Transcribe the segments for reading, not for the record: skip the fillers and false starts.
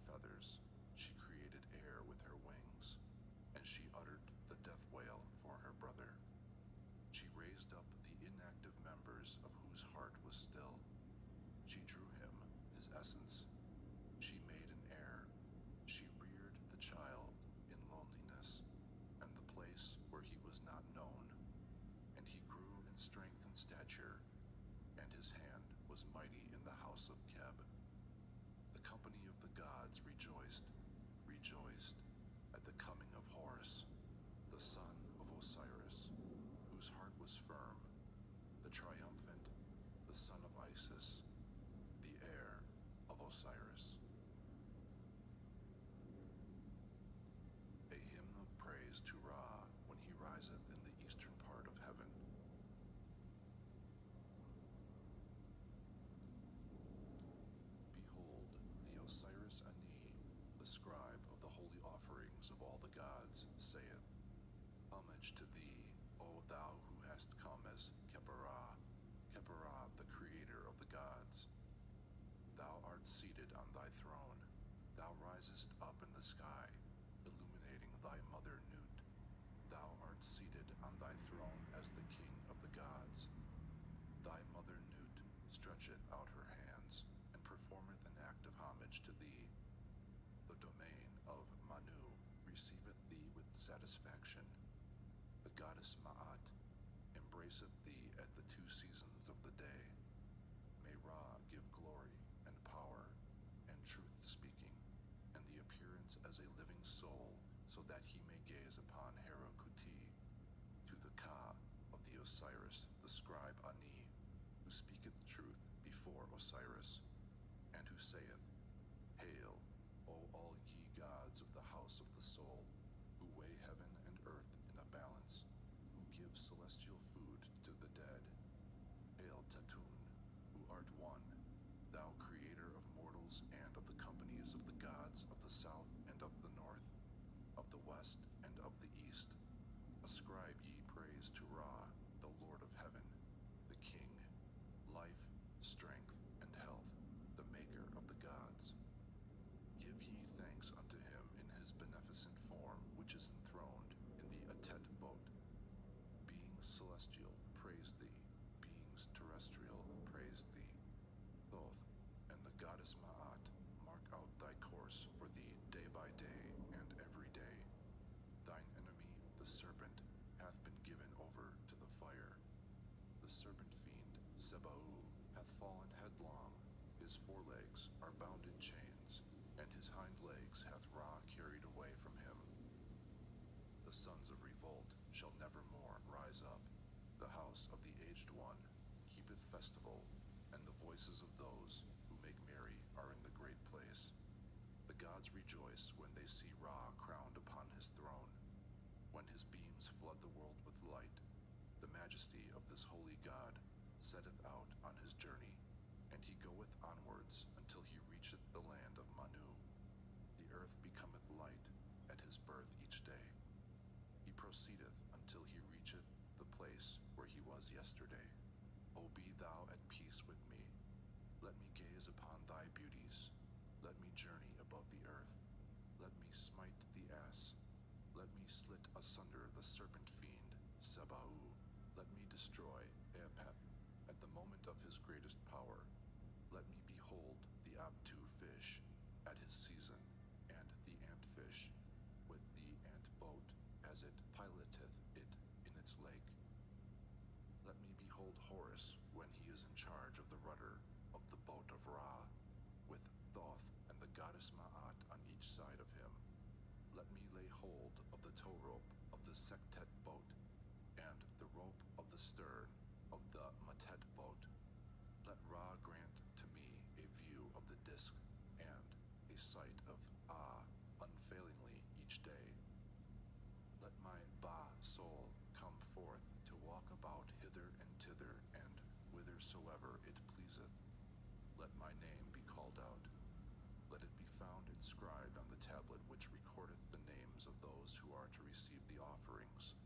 feathers, she created air with her wings, and she uttered the death wail for her brother. She raised up the inactive members of whose heart was still. She drew him, his essence. She made an heir. She reared the child in loneliness, and the place where he was not known. And he grew in strength and stature, and his hand was mighty in the house of Keb. The company of the gods rejoiced at the coming of Horus, the son of Osiris, whose heart was firm, the triumphant, the son of Isis, the heir of Osiris. A hymn of praise to Ra when he riseth in the eastern part of heaven. Behold, the Osiris Ani, the scribe of the holy offerings of all the gods, saith, Homage to thee, O thou who hast come as Khepera, the creator of the gods. Thou art seated on thy throne. Thou risest up in the sky, illuminating thy mother Nut. Thou art seated on thy throne as the king of the gods. Thy mother Nut stretcheth out her hands, and performeth an act of homage to thee. The domain of Manu receiveth thee with satisfaction. The goddess Ma'at embraceth thee at the 2 seasons of the day. May Ra give glory and power and truth speaking, and the appearance as a living soul, so that he may gaze upon Herokuti, to the Ka of the Osiris, the scribe Ani, who speaketh truth before Osiris, and who saith, Hail, O all ye gods of the house of the soul, who weigh heaven and earth in a balance, who give celestial food to the dead. Hail Tatun, who art one, thou creator of mortals and of the companies of the gods of the south and of the north, of the west and of the east. Ascribe ye praise to Ra, the Lord of heaven, the King, life, strength, and health, the maker of the gods. Give ye thanks unto him in his beneficent form, which is enthroned in the Atet boat. Beings celestial, praise thee. Beings terrestrial, praise thee. Thoth and the goddess Ma'at mark out thy course for thee day by day and every day. Thine enemy, the serpent, hath been given over to the fire. The serpent fiend, Seba'u, hath fallen headlong. His forelegs are bound in chains, and his hind legs hath Ra carried away from him. The sons of revolt shall never more rise up. The house of the aged one keepeth festival, and the voices of those who make merry are in the great place. The gods rejoice when they see Ra crowned upon his throne. When his beams flood the world with light, the majesty of this holy god setteth out on his journey, and he goeth onwards until he reacheth the land of Manu. The earth becometh light at his birth each day. He proceedeth until he reacheth the place where he was yesterday. O be thou at peace with me. Let me gaze upon thy beauties. Let me journey above the earth. Let me smite the ass. Let me slit asunder the serpent fiend, Seba'u. Let me destroy Apep at the moment of his greatest power. Let me behold the Abtu fish at his season, and the antfish, with the ant boat as it piloteth it in its lake. Let me behold Horus when he is in charge of the rudder of the boat of Ra, with Thoth and the goddess Ma'at on each side of him. Let me lay hold of the tow rope of the Sektet boat, and the rope of the stern of the Matet boat. Let Ra grant to me a view of the disk, and a sight of unfailingly each day. Let my Ba soul come forth to walk about hither and thither, and whithersoever it pleaseth. Let my name be called out. Let it be found inscribed on the tablet which recordeth the names of those who are to receive the offerings.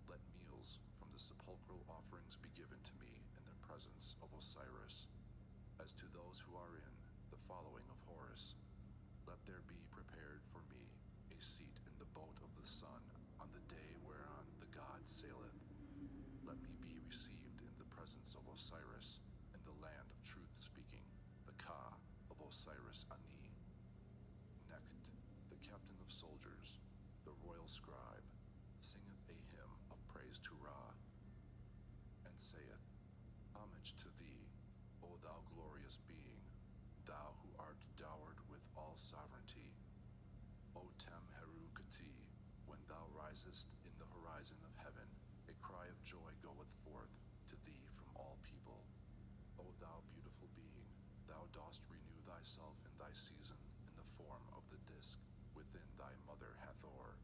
Let meals from the sepulchral offerings be given to me in the presence of Osiris. As to those who are in the following of Horus, let Let there be prepared for me a seat in the boat of the sun on the day whereon the god saileth. Let me be received in the presence of Osiris in the land of truth-speaking, the Ka of Osiris Ani. Necht, the captain of soldiers, the royal scribe, singeth a hymn of praise to Ra, and saith, Homage to thee, O thou glorious being, thou who art dowered with all sovereignty. O Tem Heru Kati, when thou risest in the horizon of heaven, a cry of joy goeth forth to thee from all people. O thou beautiful being, thou dost renew thyself in thy season in the form of the disk within thy mother Hathor.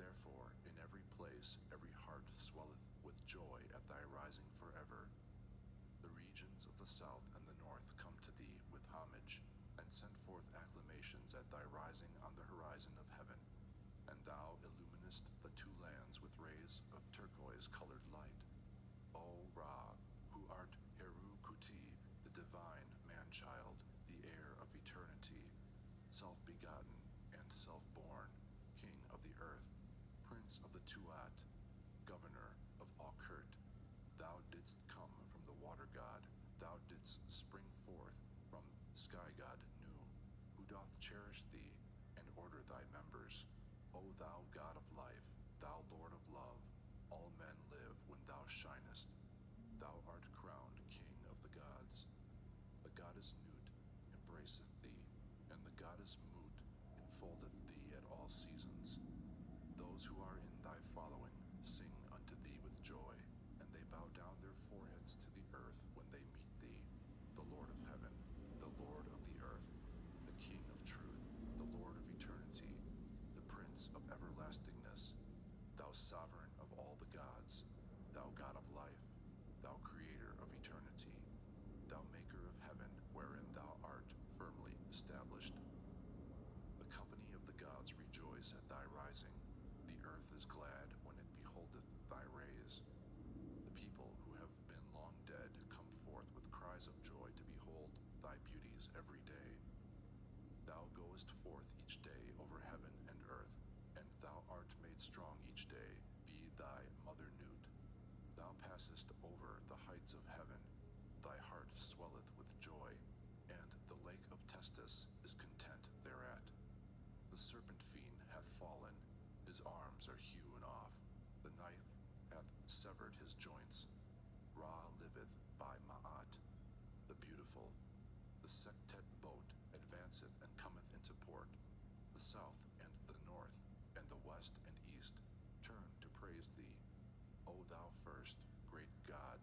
Therefore, in every place, every heart swelleth with joy at thy rising forever. The regions of the south and the north come to thee with homage, and send forth acclamations at thy rising on the horizon of heaven. And thou illuminest the two lands with rays of turquoise-colored light. O Ra, who art Heru Kuti, the divine man-child, the heir of eternity, self-begotten and self-born, king of the earth, prince of the Tuat, governor of Aukert, thou didst come from the water god, thou didst spring forth from sky god Nu, who doth cherish thee and order thy members. O thou God of life, thou Lord of love, all men live when thou shinest. Thou art crowned King of the gods. The goddess Nut embraceth thee, and the goddess Mut enfoldeth thee at all seasons. Those who are in thy following sing unto thee with joy, and they bow down their foreheads to the earth when they meet thee, the Lord of heaven, the Lord of the earth, the King of truth, the Lord of eternity, the Prince of everlastingness, thou sovereign of all the gods, thou God of life, thou creator of eternity, thou maker of heaven wherein thou art firmly established. The company of the gods rejoice at thy rising. The earth is glad when it beholdeth thy rays. The people who have been long dead come forth with cries of joy to behold thy beauties every day. Thou goest forth each day over heaven and earth, and thou art made strong each day, be thy mother Nut. Thou passest over the heights of heaven, thy heart swelleth with joy, and the lake of Testis is content thereat. The serpent fiend hath fallen, his arms are hewn off, the knife hath severed his joints. Ra liveth by Ma'at, the beautiful. The Sektet boat advanceth and cometh into port. The south and the north, and the west and east, turn to praise thee. O thou first, great God,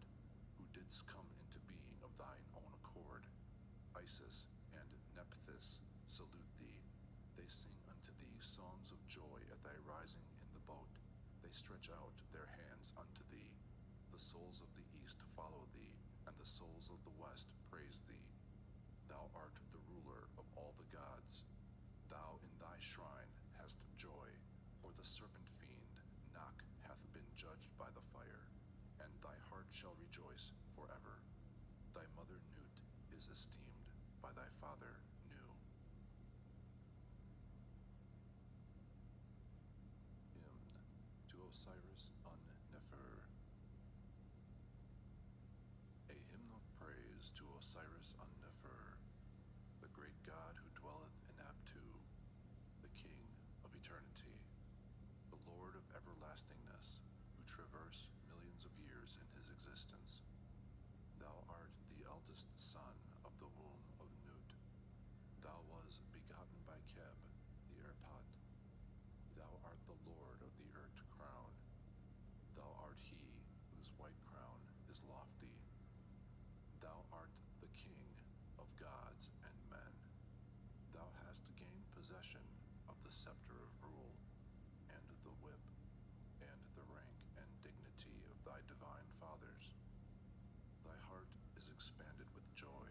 who didst come into being of thine own accord. Isis and Nephthys salute thee. They sing unto thee songs of joy at thy rising in the boat. They stretch out their hands unto thee. The souls of the east follow thee, and the souls of the west praise thee. Thou art the ruler of all the gods. Thou in thy shrine hast joy, for the serpent fiend Nak hath been judged by the fire, and thy heart shall rejoice forever. Thy mother Nut is esteemed by thy father Nu. Hymn to Osiris Un-Nefer. A hymn of praise to Osiris Un-Nefer, the great god who dwelleth in Abtu, the King of eternity, the Lord of everlastingness, who traverse millions of years in his existence. Thou art the eldest son of the womb of Nut. Thou was begotten by Keb, the Erpat. Thou art the Lord of the Ert crown. Thou art he whose white crown is lofty. Thou art the King of gods and men. Thou hast gained possession of the scepter of rule, and the whip, and the rank and dignity of thy divine fathers. Thy heart is expanded with joy,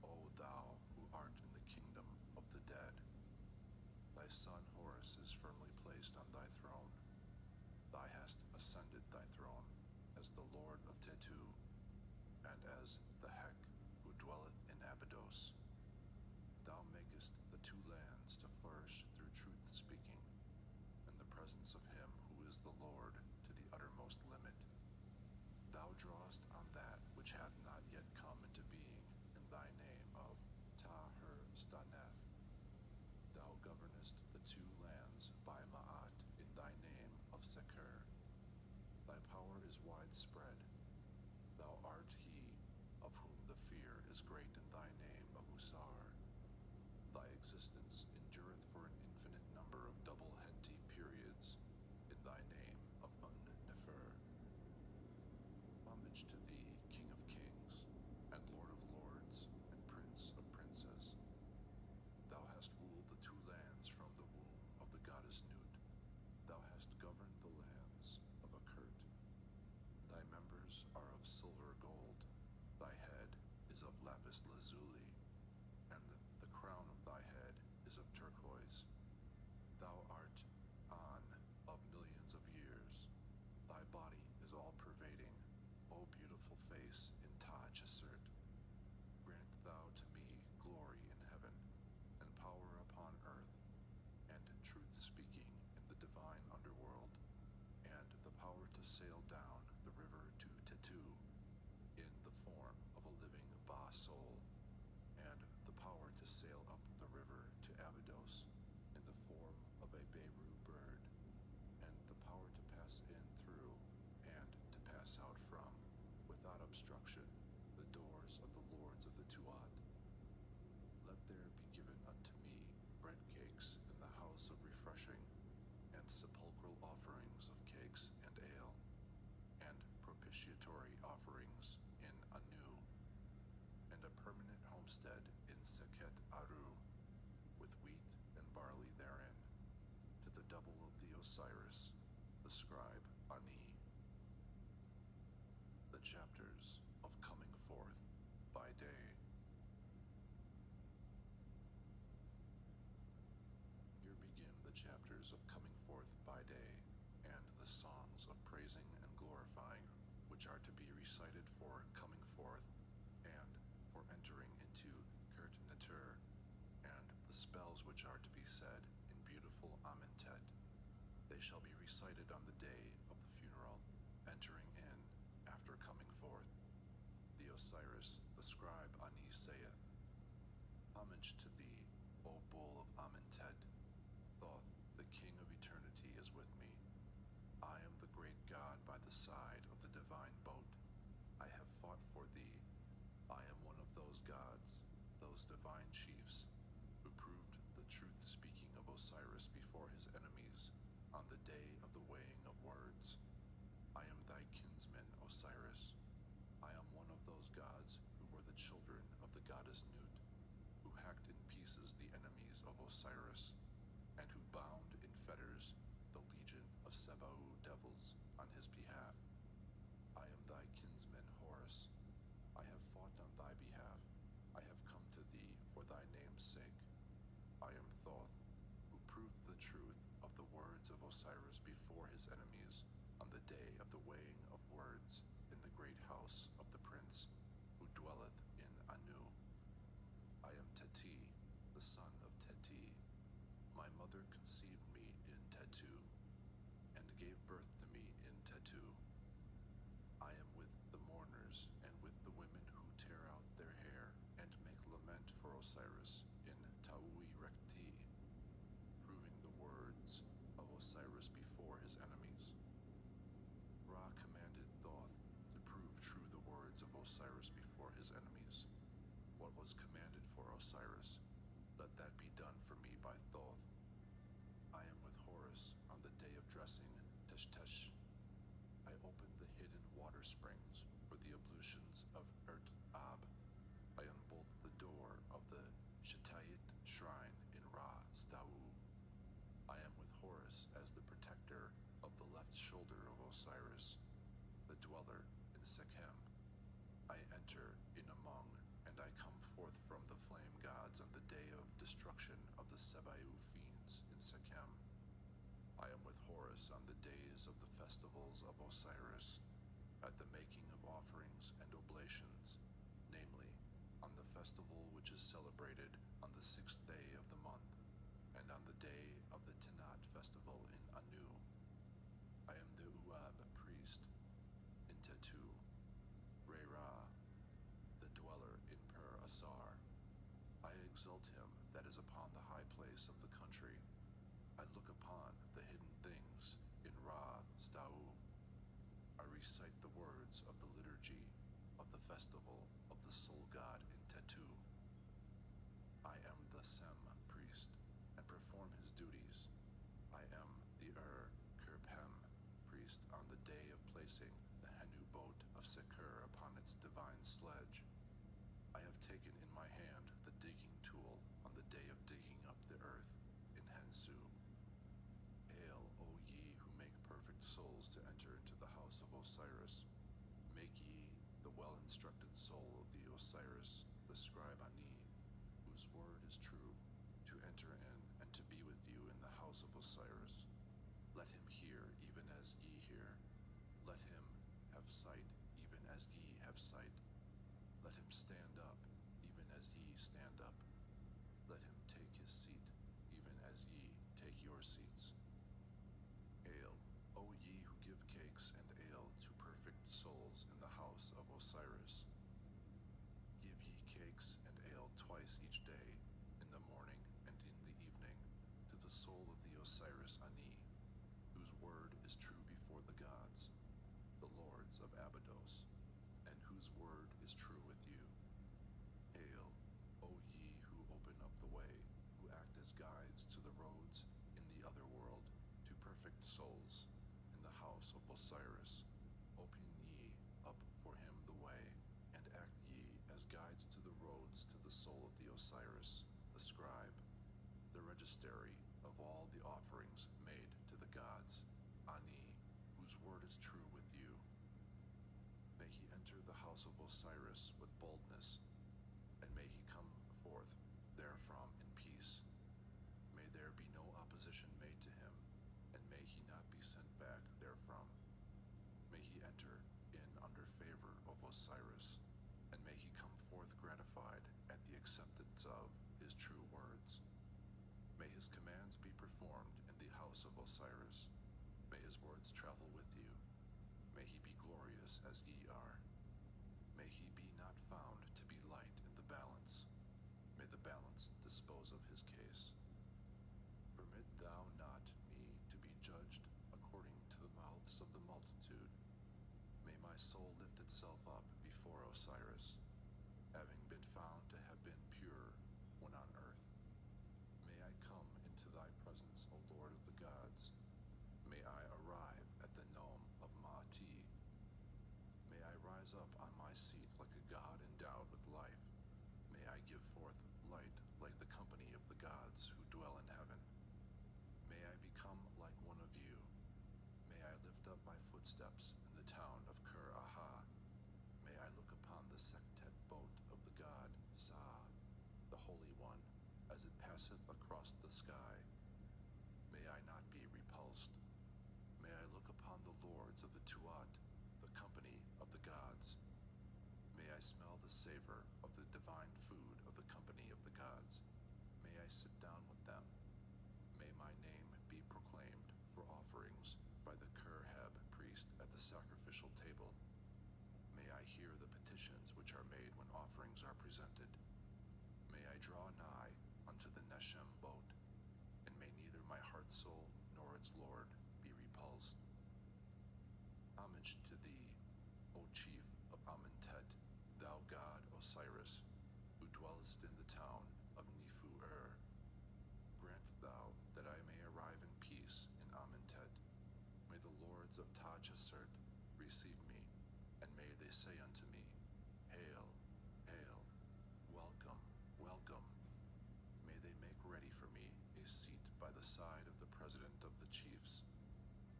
O thou who art in the kingdom of the dead. Thy son Horus is firmly placed on thy throne. Thou hast ascended thy throne as the Lord of Tetu, and as the Hek who dwelleth in Abydos. Thou makest the two to flourish through truth speaking, in the presence of him who is the Lord to the uttermost limit. Thou drawest on that which hath not yet come into being in thy name of Stanef. Thou governest the two lands by Ma'at in thy name of Seker. Thy power is widespread. Thou art he of whom the fear is great in thy name of Usar. Thy existence endureth for an infinite number of double henty periods in thy name of Un-Nefer. Homage to thee, King of kings, and Lord of lords, and Prince of princes. Thou hast ruled the two lands from the womb of the goddess Nut. Thou hast governed the lands of Akert. Thy members are of silver gold. Thy head is of lapis lazuli, and the crown of thy head is of turquoise. Thou art An of millions of years. Thy body is all-pervading, O beautiful face in Taj Assert. Grant thou to me glory in heaven, and power upon earth, and truth-speaking in the divine underworld, and the power to sail down the river to Tetu in the form of a living Ba soul, and the power to sail up the river to Abydos in the form of a Beru bird, and the power to pass in through and to pass out from, without obstruction, the doors of the lords of the Tuat. Let there be given unto me bread cakes in the house of refreshing, and sepulchral offerings of cakes and ale, and propitiatory offerings in Anu, and a permanent homestead in Seket Aru, with wheat and barley therein, to the double of the Osiris, the scribe Ani. The chapters of coming forth by day. Here begin the chapters of coming forth by day, and the songs of praising and glorifying, which are to be recited for coming forth, and for entering into Kert Netur, and the spells which are to be said in beautiful Amentet. They shall be recited on the day of the funeral, entering in after coming forth. The Osiris, the scribe Ani saith, Homage to thee, O bull of Amentet. Thoth, the king of eternity, is with me. I am the great god by the side of the divine boat. I have fought for thee. I am one of those gods, those divine chiefs, who proved the truth-speaking of Osiris before his enemies on the day of the weighing of words. I am thy kinsman, Osiris. I am one of those gods who were the children of the goddess Nut, who hacked in pieces the enemies of Osiris, and who bound in fetters the legion of Sebau devils on his behalf. I am thy kinsman, Horus. I have fought on thy behalf. I have come to thee for thy name's sake. I am Thoth, who proved the truth of the words of Osiris before his enemies on the day of the weighing of words in the great house of the prince who dwelleth in Anu. I am Teti, the son of Teti. My mother conceived me in Tetu, and gave birth to me in Tetu. I am with the mourners, and with the women who tear out their hair, and make lament for Osiris in Taui Rekti, proving the words of Osiris before his enemies. Ra commanded Thoth to prove true the words of Osiris before his enemies. What was commanded for Osiris, let that be done for me by Thoth. I am with Horus on the day of dressing Tesh. I opened the hidden water springs for the ablutions of Ab. I unbolt the door of the Shetayit shrine in Ra Stau. I am with Horus as the protector of the left shoulder of Osiris, the dweller in Sekhem. I enter in among, and I come forth from the flame gods on the day of destruction of the Sebau fiends in Sekhem. I am with Horus on the days of the festivals of Osiris, at the making of offerings and oblations, namely, on the festival which is celebrated on the 6th day of the month, and on the day of the Tanat festival in Anu. I am the Uab priest in Tetu, Re-Ra, the dweller in Per-Asar. I exalt him that is upon the high place of the country. I look upon the hidden things in Ra-Stau. I recite the words of the liturgy of the festival of the sole god in Tetu. I am the Sem priest, and perform his duties. I am the Kirpem priest on the day of placing the Henu boat of Sekur upon its divine sledge. I have taken in my hand the digging tool on the day of digging up the earth in Hensu. Hail, O ye who make perfect souls to enter into the house of Osiris. Make ye the well-instructed soul of the Osiris, the scribe Ani, whose word is true, to enter in and to be with you in the house of Osiris. Let him hear even as ye hear. Let him have sight even as ye have sight. Let him stand up even as ye stand up. Let him take his seat even as ye take your seats. Hail, O ye who give cakes and ale to perfect souls in the house of Osiris. Give ye cakes and ale twice each day, in the morning and in the evening, to the soul of the Osiris Ani, whose word is true before the gods, the lords of Abydos, and whose word is true with you. Hail, O ye who open up the way, who act as guides to the roads in the other world, to perfect souls in the house of Osiris. Open ye up for him the way, and act ye as guides to the roads to the soul of the Osiris, the scribe, the registry of all the offerings made to the gods, Ani, whose word is true with you. May he enter the house of Osiris with boldness, and may he come forth therefrom in peace. May there be no opposition made to him, and may he not be sent back therefrom. May he enter in under favor of Osiris, and may he come forth gratified at the acceptance of his true words. May his commands be performed in the house of Osiris. May his words travel with you. May he be glorious as ye are. May he be not found to be light in the balance. May the balance dispose of his case. Permit thou not me to be judged according to the mouths of the multitude. May my soul lift itself up before Osiris, having been found to have been pure when on earth. May I come into thy presence, O Lord of the gods. May I arrive at the nome of Ma'ati. May I rise up on my seat like a god endowed with life. May I give forth light like the company of the gods who dwell in heaven. May I become like one of you. May I lift up my footsteps in the town of Kur-Aha. May I look upon the sectet boat of the god Sa, the Holy One, as it passeth across the sky. May I not be repulsed. May I look upon the lords of the Tuat, the company of the gods. May I smell the savor of the divine food of the company of the gods. May I sit down with them. May my name be proclaimed for offerings by the Kerheb priest at the sacrificial table. May I hear the petitions which are made when offerings are presented. May I draw nigh unto the Neshem boat, and may neither my heart soul nor its lord be repulsed. Homage to thee, O chief of Amentet, thou god Osiris, who dwellest in the town of Nifu-Ur. Grant thou that I may arrive in peace in Amentet. May the lords of Tajasert receive me, and may they say unto me, Hail, hail, welcome, welcome. May they make ready for me a seat by the side of the president of the chiefs.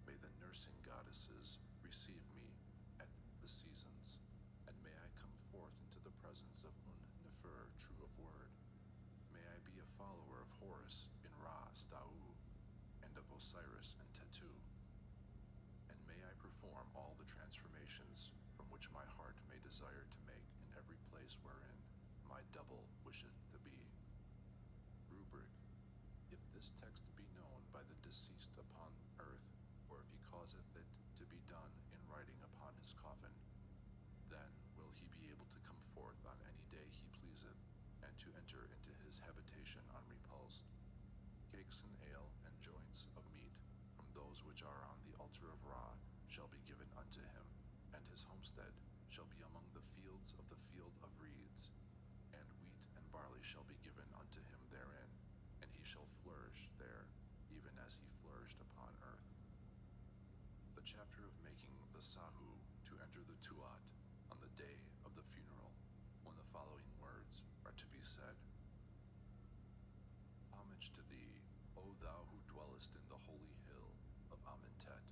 May the nursing goddesses receive me at the seasons, and may I come forth into the presence of Un-Nefer, true of word. May I be a follower of Horus in Ra-Stau, and of Osiris in Tetu. And may I perform all the transformations from which my heart may desire to make in every place wherein my double wisheth to be. Rubric. If this text be known by the deceased upon earth, or if he causeth it to be done in writing upon his coffin, then will he be able to come forth on any day he pleaseth, and to enter into his habitation unrepulsed. Cakes and ale and joints of meat from those which are on the altar of Ra shall be given unto him, and his homestead shall be among the fields of the field of reeds, and wheat and barley shall be given unto him therein, and he shall flourish there, even as he flourished upon earth. The chapter of making the Sahu to enter the Tuat on the day of the funeral, when the following words are to be said. Homage to thee, O thou who dwellest in the holy hill of Amentet,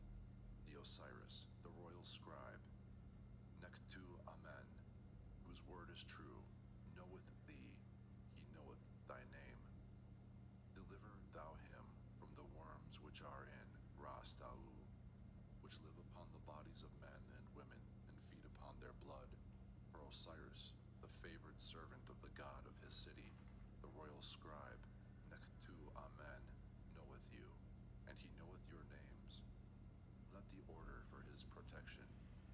the Osiris, the royal scribe, Nektu Amen, whose word is true, knoweth thee, he knoweth thy name. Deliver thou him from the worms which are in Rastau, which live upon the bodies of men and women, and feed upon their blood. For Osiris, the favored servant of the god of his city, the royal scribe, Nektu Amen, knoweth you, and he knoweth your names. Let the order for his protection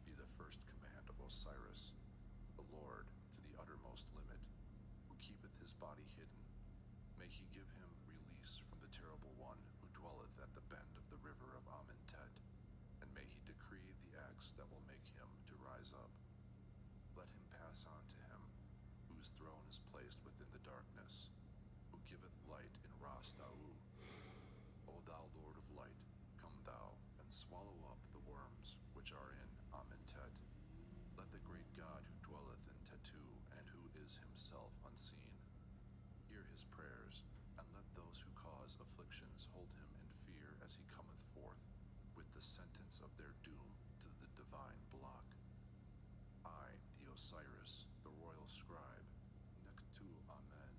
be the first command of Osiris, the Lord to the uttermost limit, who keepeth his body hidden. May he give him release from the terrible one who dwelleth at the bend of the river of Amentet, and may he decree the acts that will make him to rise up. Let him pass on to him, whose throne is placed within the darkness, who giveth light in Rastau. O thou Lord of light, come thou, and swallow up the worms which are in Amentet. Let the great God who dwelleth in Tetu, and who is himself unseen, hear his prayers, and let those who cause afflictions hold him in fear as he cometh forth, with the sentence of their doom to the divine block. I, the Osiris, the royal scribe, Nektu Amen,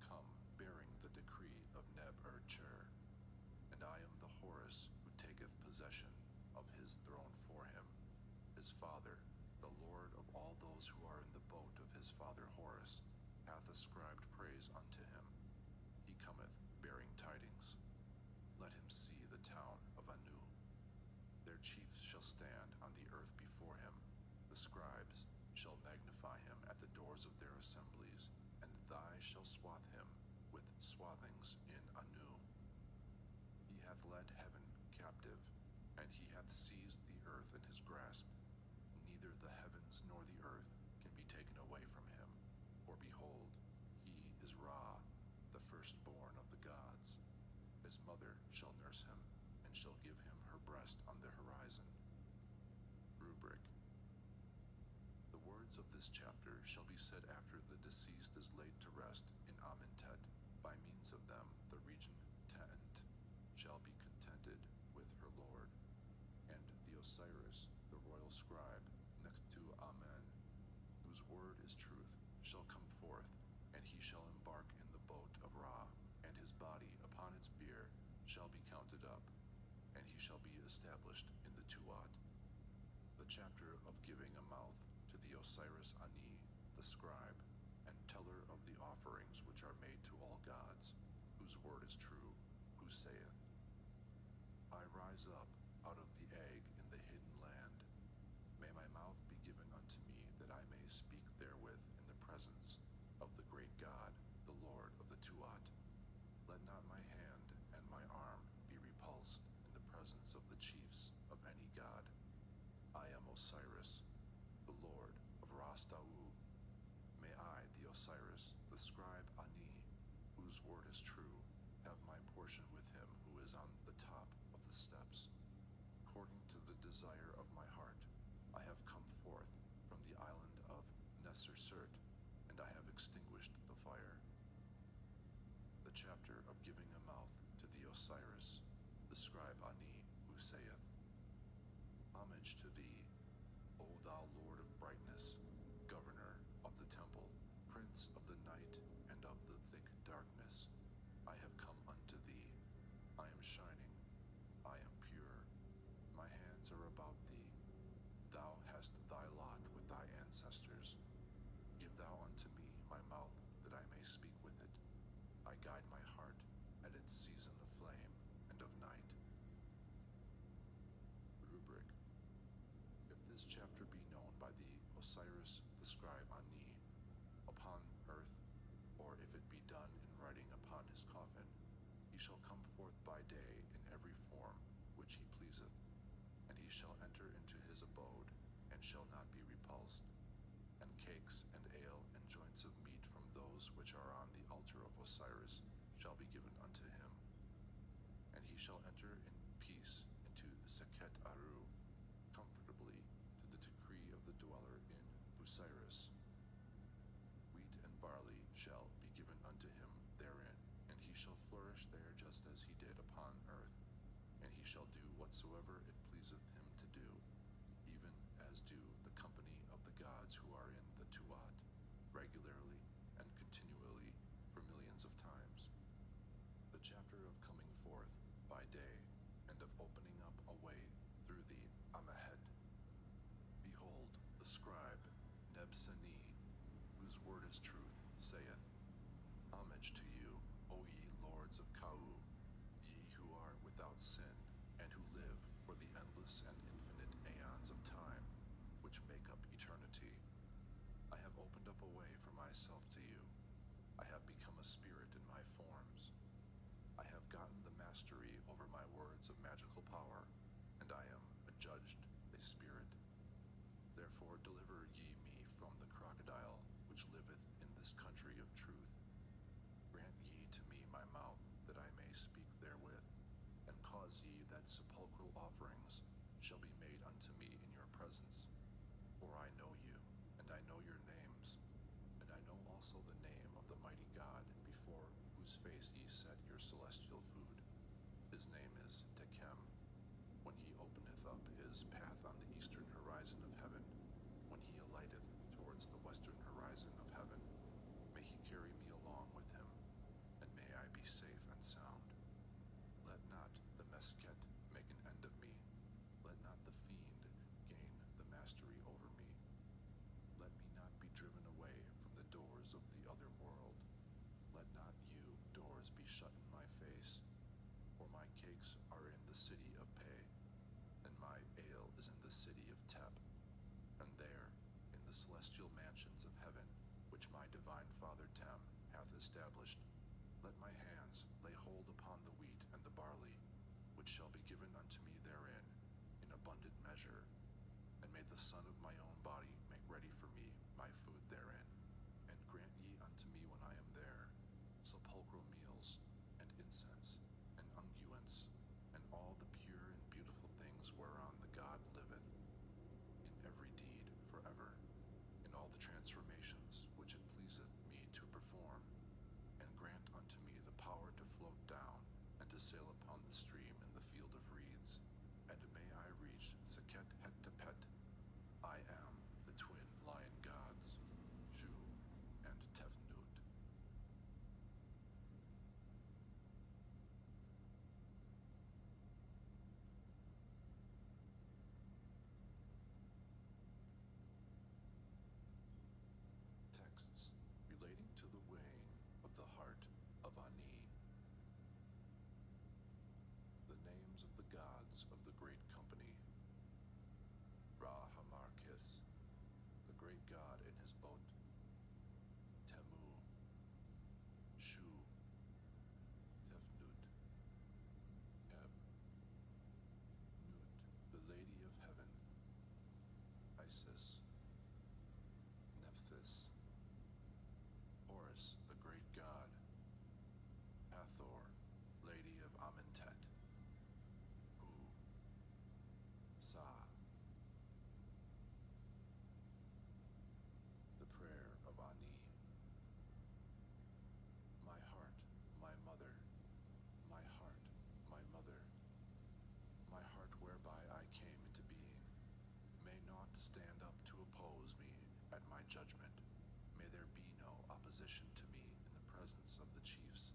come bearing the decree of Neb-er-Cher, and I am the Horus who taketh possession of his throne for him. His father, the Lord of all those who are in the boat of his father Horus, hath ascribed praise unto him. He cometh bearing tidings. Let him see the town of Anu. Their chiefs shall stand on the earth before him. The scribes shall magnify him at the doors of their assemblies, and thigh shall swathe him with swathings in Anu. He hath led heaven captive, and he hath seized the earth in his grasp. Neither the heavens nor the earth can be taken away from him. For behold, he is Ra, the firstborn of the gods. His mother shall nurse him, and shall give him her breast on the horizon. Rubric. The words of this chapter shall be said after the deceased is laid to rest in Amentet. By means of them, the region Tent shall be contented with her lord, and the Osiris, the royal scribe, Nektu Amen, whose word is truth, shall come forth, and he shall embark in the boat of Ra, and his body upon its bier shall be counted up, and he shall be established in the Tuat. The chapter of giving a mouth to the Osiris Ani, the scribe, and teller of the offerings which are made to all gods, whose word is true, who saith, I rise up out of the egg in the hidden land. May my mouth be given unto me, that I may speak therewith in the presence of the great God, the Lord of the Tuat. Let not my hand and my arm be repulsed in the presence of the chiefs of any god. I am Osiris, the Lord of Rastau. May I, the Osiris, the scribe Ani, whose word is true, have my portion with him who is on the top of the steps. According to the desire of my heart, I have come forth from the island of Nesersert, and I have extinguished the fire. The chapter of giving a mouth to the Osiris, the scribe Ani, who saith, Homage to thee, O thou Lord of brightness, governor of the temple, prince of the night and of the thick darkness. I have come unto thee. I am shining. I am pure. My hands are about thee. Thou hast thy lot with thy ancestors. Give thou unto me my mouth, that I may speak with it. I guide my heart, and at its season of flame and of night. Rubric. If this chapter be known by the Osiris the scribe Ani upon earth, or if it be done in writing upon his coffin, he shall come forth by day in every form which he pleaseth, and he shall enter into his abode, and shall not be repulsed. And cakes and ale and joints of meat from those which are on the altar of Osiris shall be given unto him. And he shall enter in peace into Seket Aru, comfortably, to the decree of the dweller in Busiris. Wheat and barley shall be given unto him therein, and he shall flourish there just as he did upon earth, and he shall do whatsoever it pleaseth him to do, even as do the company of the gods who are in the Tuat, regularly and continually for millions of times. The chapter of coming forth by day, and of opening up a way through the Amahed. Behold, the scribe Nebseni, whose word is truth, saith, Homage to you, O ye lords of Kau, ye who are without sin, and who live for the endless and infinite aeons of time, which make up eternity. I have opened up a way for myself to you. I have become a spirit in my forms. I have gotten the mastery over my words of magical power, and I am adjudged a spirit. Therefore deliver ye me from the crocodile which liveth in this country of truth. Grant ye to me my mouth, that I may speak therewith, and cause ye that sepulchral offerings shall be made unto me in your presence. For I know you, and I know your names, and I know also the name of the mighty God, before whose face ye set your celestial food. His name is Tekem. When he openeth up his path on the eastern horizon of heaven, when he alighteth towards the western horizon of heaven, may he carry me along with him, and may I be safe and sound. Let not the Mesket make an end of me. Let not the fiend gain the mastery over me. Let me not be driven away from the doors of the other world. Let not you doors be shut in my face. For my cakes are in the city of Pe, and my ale is in the city of Tep. And there, in the celestial mansions of heaven, which my divine father Tem hath established, let my hands lay hold upon the wheat and the barley, which shall be given unto me therein, in abundant measure. And may the son of my own body make ready for me my food therein. And grant ye unto me when I am there sepulchral meals, and incense, and unguents, and all the pure and beautiful things whereon the God liveth, in every deed forever, in all the transformations which it pleaseth me to perform, and grant unto me the power to float down, and to sail upon the stream in the field of reeds, and may I reach Seket Het-Tepet. I am the twin lion gods, Shu and Tefnut. Texts relating to the weighing of the heart of Ani. The names of the gods of the great company. Ra-Hamarkis, the great god in his boat. Temu, Shu, Tefnut, Eb, Nut, the lady of heaven. Isis, Nephthys, Horus, the great god. Hathor, lady of Amentet. U, Sa. The prayer of Ani. My heart, my mother, my heart, my mother, my heart whereby I came into being, may naught stand up to oppose me at my judgment. May there be no opposition to me in the presence of the chiefs.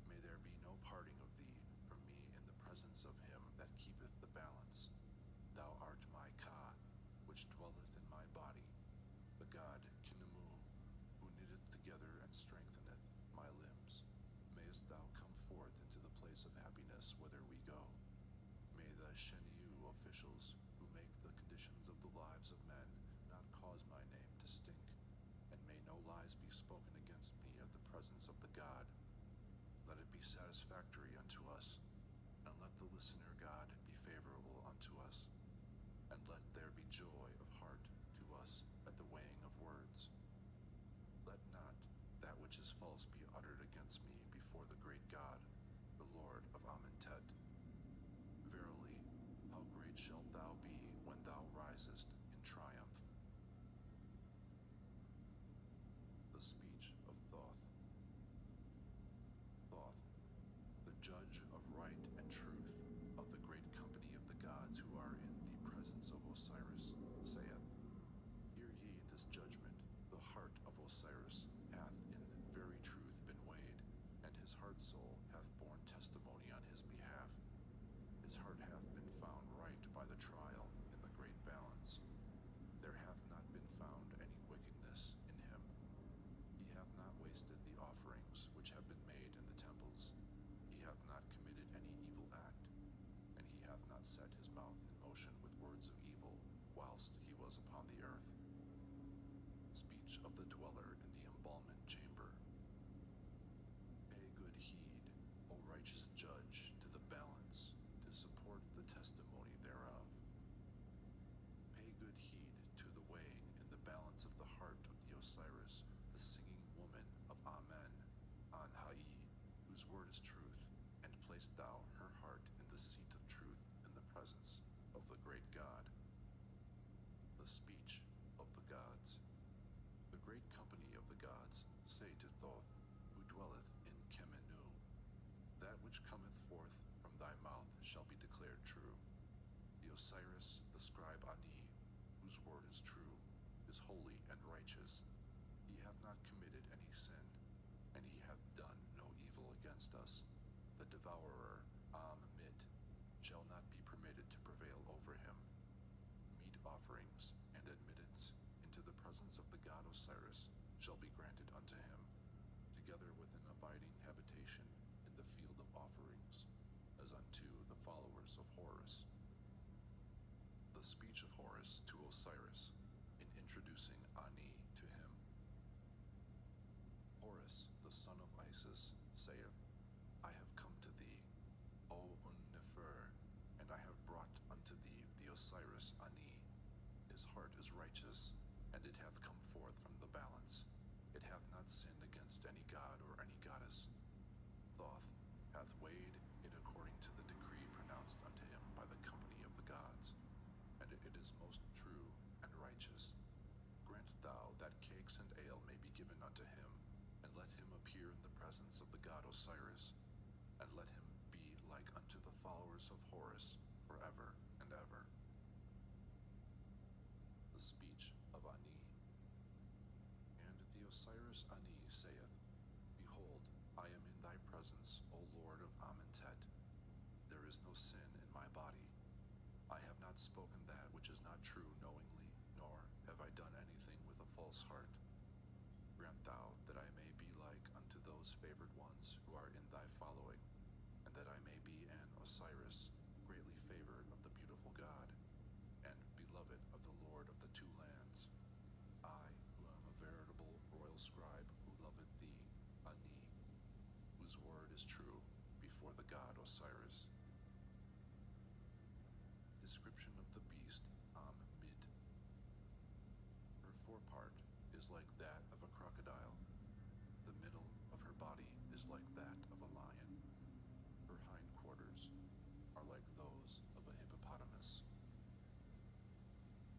May there be no parting of thee from me in the presence of him that keepeth the balance. Thou art my Ka, which dwelleth in my body, the god Khnemu, who knitteth together and strengtheneth my limbs. Mayest thou come joys of happiness whither we go. May the Shenyu officials who make the conditions of the lives of men not cause my name to stink, and may no lies be spoken against me at the presence of the God. Let it be satisfactory unto us, and let the listener God be favorable unto us, and let there be joy of heart to us at the weighing of words. Let not that which is false be uttered against me before the great God, the Lord of Amentet. Verily, how great shalt thou be when thou risest in triumph. The speech of Thoth. Thoth, the judge of right and truth, of the great company of the gods who are in the presence of Osiris, saith, Hear ye this judgment. The heart of Osiris hath in very truth been weighed, and his heart soul hath borne testimony on his behalf. His heart hath been found right by the trial in the great balance. There hath not been found any wickedness in him. He hath not wasted the offerings which have been made in the temples. He hath not committed any evil act, and he hath not set his mouth in motion with words of evil whilst he was upon the earth. Speech of the dweller in the embalmment chamber. Pay good heed, O righteous judge, to the balance, to support the testimony thereof. Pay good heed to the weighing in the balance of the heart of the Osiris, the singing woman of Amen, An-Hai, whose word is truth, and place thou her heart in the seat of truth in the presence of the great God. The speech of the gods. The great company of the gods say to Thoth, who dwelleth in Kemenu, That which cometh forth from thy mouth shall be declared true. The Osiris, the scribe Ani, whose word is true, is holy and righteous. He hath not committed any sin, and he hath done no evil against us. The devourer, Am-Mit, shall not be permitted to prevail over him. Meat offerings and admittance into the presence of the god Osiris shall be granted unto him, together with an abiding habitation in the field of offerings, as unto the followers of Horus. The speech of Horus to Osiris, in introducing Ani to him. Horus, the son of Isis, saith, I have come to thee, O Un-Nefer, and I have brought unto thee the Osiris Ani. His heart is righteous, and it hath come forth from the balance. It hath not sinned against any god or any goddess. Thoth hath weighed it according to the decree pronounced unto him by the company of the gods, and it is most true and righteous. Grant thou that cakes and ale may be given unto him, and let him appear in the presence of the god Osiris, and let him be like unto the followers of Horus forever and ever. The speech of Ani. And the Osiris Ani saith, Behold, I am in thy presence, O Lord of Amentet. There is no sin in my body. I have not spoken that which is not true knowingly, nor have I done anything with a false heart. Grant thou that I may be like unto those favored ones who are in thy following, and that I may be an Osiris, greatly favored of the beautiful God, and beloved of the Lord of the two lands. I, who am a veritable royal scribe, who loveth thee, Ani, whose word is true before the god Osiris. Description of the beast Am-Mit. Her forepart is like that of a crocodile. The middle of her body is like that of a lion. Her hindquarters are like those of a hippopotamus.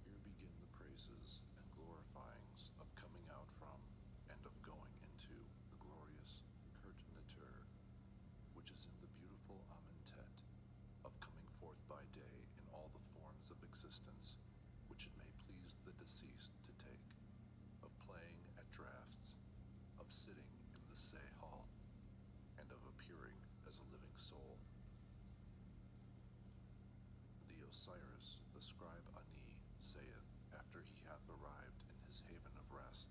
Here begin the praises and glorifyings of coming out from and of going into the glorious Kurt-Netur, which is in the beautiful Amentet, of coming forth by day in all the forms of existence, which it may please the deceased to take, of playing at draughts, of sitting in the Say Hall, and of appearing as a living soul. The Osiris, the scribe Ani, saith, after he hath arrived in his haven of rest,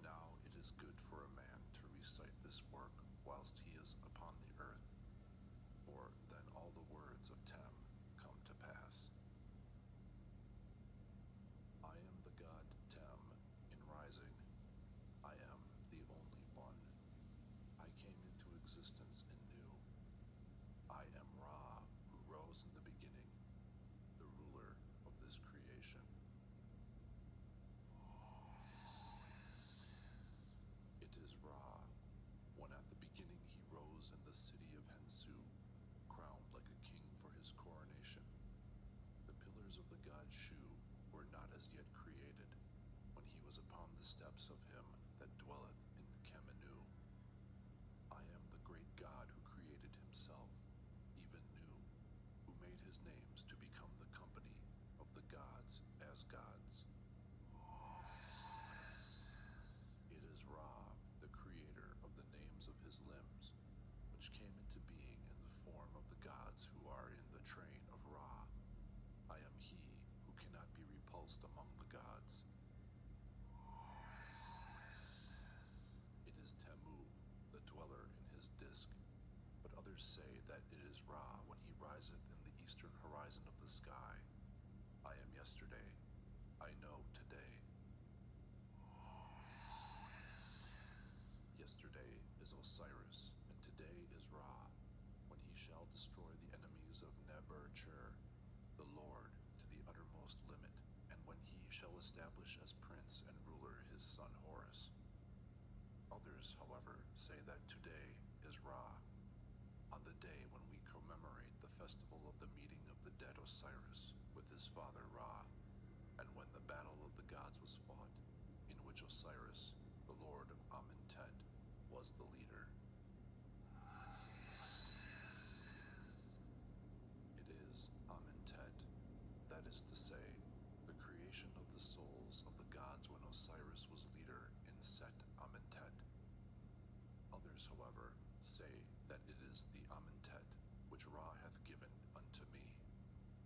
Now it is good for a man to recite this work whilst he is upon the earth, was upon the steps of him that dwelleth in Kamenu. I am the great God who created himself, even Nu, who made his names to become the company of the gods as gods. It is Ra, the creator of the names of his limbs, which came into being in the form of the gods who are in the train of Ra. I am he who cannot be repulsed among the gods. It is Temu, the dweller in his disk, but others say that it is Ra when he riseth in the eastern horizon of the sky. I am yesterday, I know today. Yesterday is Osiris, and today is Ra, when he shall destroy the enemies of Neber-Cher, the Lord, to the uttermost limit, and when he shall establish as prince and ruler his son Horus. Others, however, say that today is Ra, on the day when we commemorate the festival of the meeting of the dead Osiris with his father Ra, and when the battle of the gods was fought, in which Osiris, the lord of Amentet, was the leader. It is Amentet, that is to say, the creation of the souls of the gods when Osiris was leader in Set Amentet. Others, however, say that it is the Amentet which Ra hath given unto me.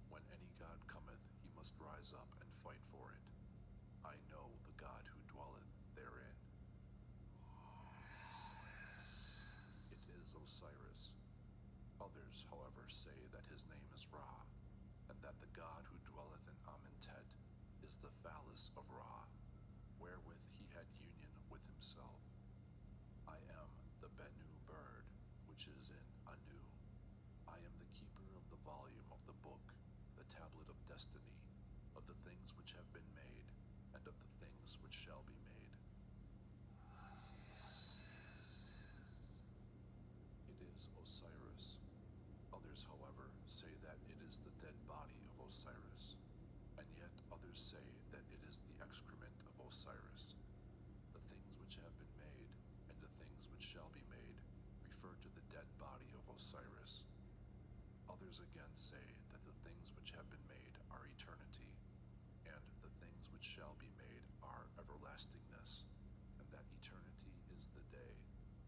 When any god cometh, he must rise up and fight for it. I know the god who dwelleth therein. It is Osiris. Others, however, say that his name is Ra, and that the god who dwelleth in Amentet is the phallus of Ra, wherewith he had union with himself. I am the Bennu bird, which is in Anu. I am the keeper of the volume of the book, the tablet of destiny, of the things which have been made, and of the things which shall be made. It is Osiris. Others, however, say that it is the dead body of Osiris, and yet others say that it is the excrement of Osiris. The things which have been made, and the things which shall be made, refer to the dead body of Osiris. Others again say that the things which have been made are eternity, and the things which shall be made are everlastingness, and that eternity is the day,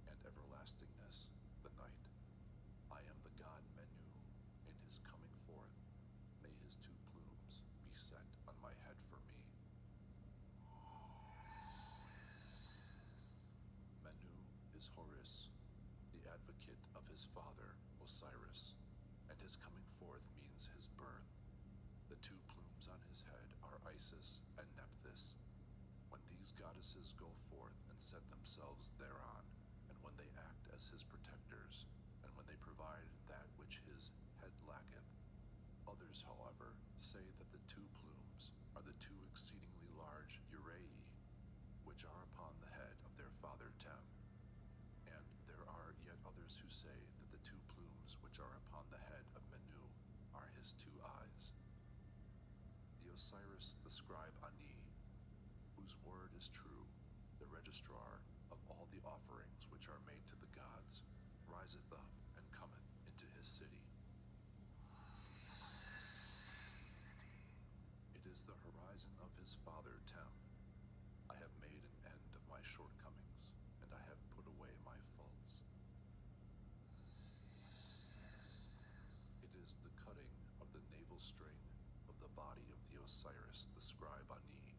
and everlastingness the night. I am the god Menu, in his coming forth. May his two plumes be set on my head for me. Menu is Horus, the advocate of his father Osiris, and his coming forth means his birth. The two plumes on his head are Isis and Nephthys. When these goddesses go forth and set themselves thereon, and when they act as his protectors, and when they provide that which his head lacketh. Others, however, say that the two plumes are the two exceedingly large Urei, which are upon the head of their father Tem. And there are yet others who say that the two plumes which are upon the head of Menu are his two eyes. The Osiris, the scribe Ani, whose word is true, the registrar of all the offerings which are made to the gods, riseth up and cometh into his city. It is the horizon of his father Tem. I have made an end of my shortcomings, and I have put away my faults. It is the cutting of the navel string of the body of the Osiris, the scribe Ani,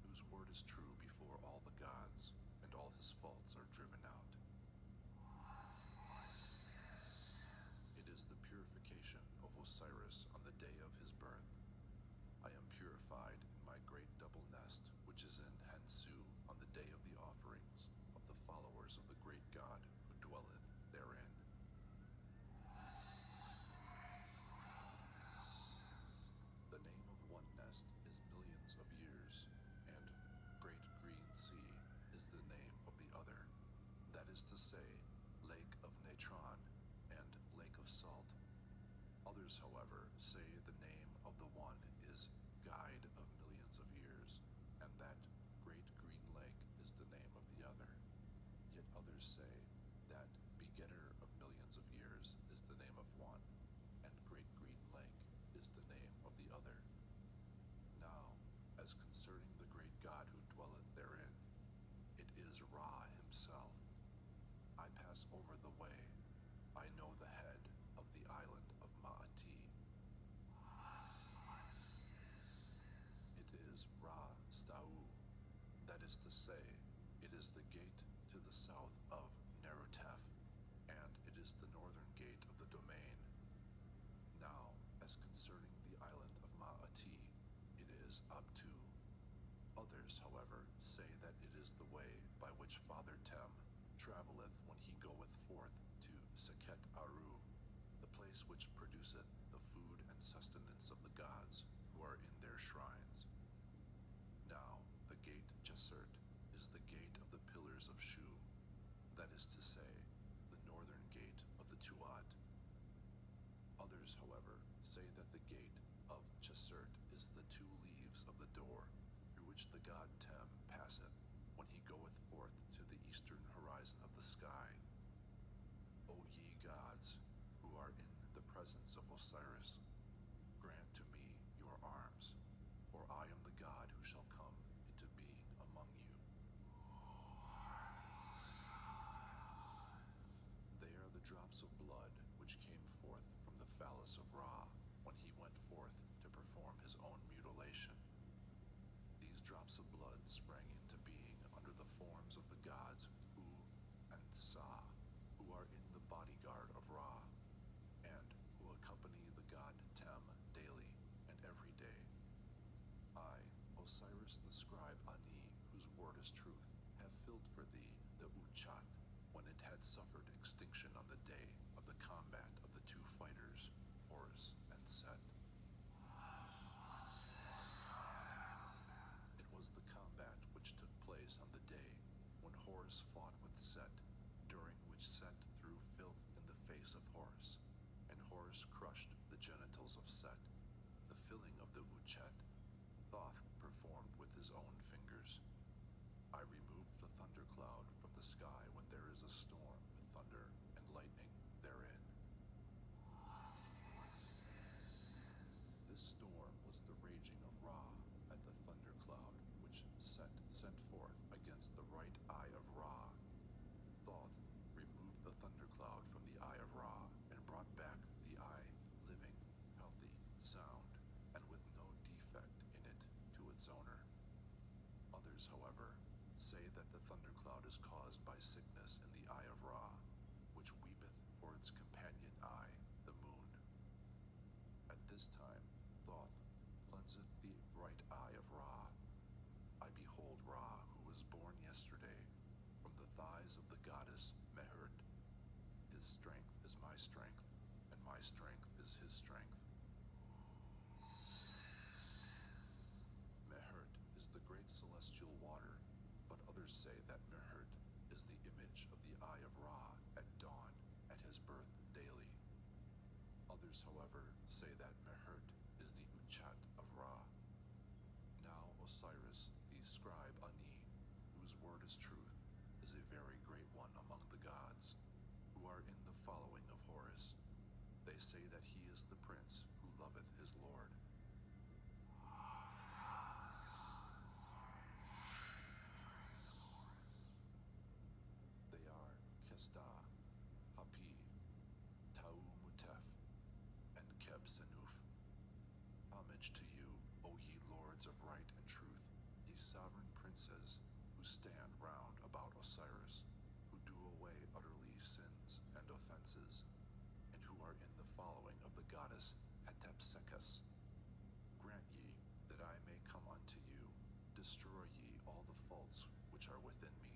whose word is true before all the gods, and all his faults are driven out. It is the purification of Osiris on the day of his birth. I am purified in my great double nest, which is in Hensu, on the day of the offerings of the followers of the great God who dwelleth therein. The name of one nest is millions of years, and Great Green Sea is the name of the other, that is to say, Lake of Natron and Lake of Salt. Others, however, say the name of the one is Guide of Millions of Years, and that Great others say that Begetter of Millions of Years is the name of one, and Great Green Lake is the name of the other. Now, as concerning the great God who dwelleth therein, it is Ra himself. I pass over the way. I know the head of the island of Ma'ati. It is Ra Stau. That is to say, it is the gate to the south of Nerutef, and it is the northern gate of the domain. Now, as concerning the island of Ma'ati, it is Abtu. Others, however, say that it is the way by which Father Tem travelleth when he goeth forth to Seket Aru, the place which produceth the food and sustenance of the gods who are in their shrines. Now, the gate Jesert is the gate of the pillars of Shu, that is to say, the northern gate of the Tuat. Others, however, say that the gate of Jesert is the two leaves of the door through which the god Tem passeth when he goeth forth to the eastern horizon of the sky. O ye gods, who are in the presence of Osiris, grant to me your arms, for I am the god who shall come into being among you. They are the drops of blood which came forth from the phallus of Ra when he went forth to perform his own mutilation. These drops of blood sprang into being under the forms of the gods U and Sa, who are in the bodyguard of Ra, and who accompany the god Tem daily and every day. I, Osiris the scribe Ani, whose word is truth, have filled for thee the Uchat, when it had suffered extinction on the day of the combat of the two fighters, Horus and Set. It was the combat which took place on the day when Horus fought with Set, during which Set threw filth in the face of Horus, and Horus crushed the genitals of Set. The filling of the Uchet, Thoth performed with his own fingers. I removed the thundercloud from the sky when there is a storm with thunder and lightning therein. This storm was the raging of Ra at the thundercloud which Set sent forth against the right eye of Ra. Thoth removed the thundercloud from the eye of Ra and brought back the eye living, healthy, sound, and with no defect in it to its owner. Others, however, say that the thundercloud is caused by sickness in the eye of Ra, which weepeth for its companion eye, the moon. At this time, Thoth cleanseth the right eye of Ra. I behold Ra, who was born yesterday, from the thighs of the goddess Mehert. His strength is my strength, and my strength is his strength. Mehert is the great celestial water, but others say that Mehert is the image of the eye of Ra at dawn, at his birth daily. Others, however, say that Mehert is the Uchat of Ra. Now Osiris, the scribe Ani, whose word is truth, is a very great one among the gods, who are in the following of Horus. They say that he is the prince who loveth his lord. They are Kesta, Hapi, Tau Mutef, and Keb Senuf. Homage to you, O ye lords of right and truth, ye sovereign princes, who stand round about Osiris, who do away utterly sins and offenses, and who are in the following of the goddess Hatepsekhus. Grant ye that I may come unto you, destroy ye all the faults which are within me,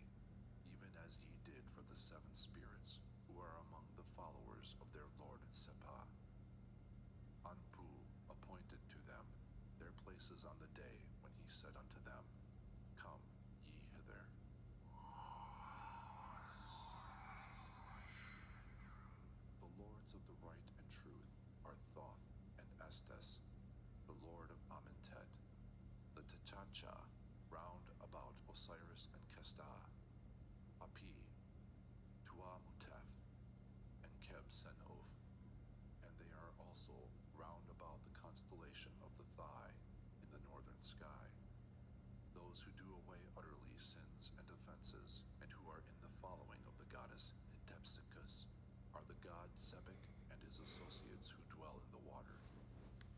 even as ye did for the 7 spirits, who are among the followers of their lord Sepa. Anpu appointed to them their places on the day when he said unto them, Come ye hither. The lords of the right and truth are Thoth and Estes, the lord of Amentet, the Techacha, round about Osiris and Kesta, Api, Kebsenov, and they are also round about the constellation of the Thigh in the northern sky. Those who do away utterly sins and offenses, and who are in the following of the goddess Hetepsichus, are the god Sebek and his associates who dwell in the water.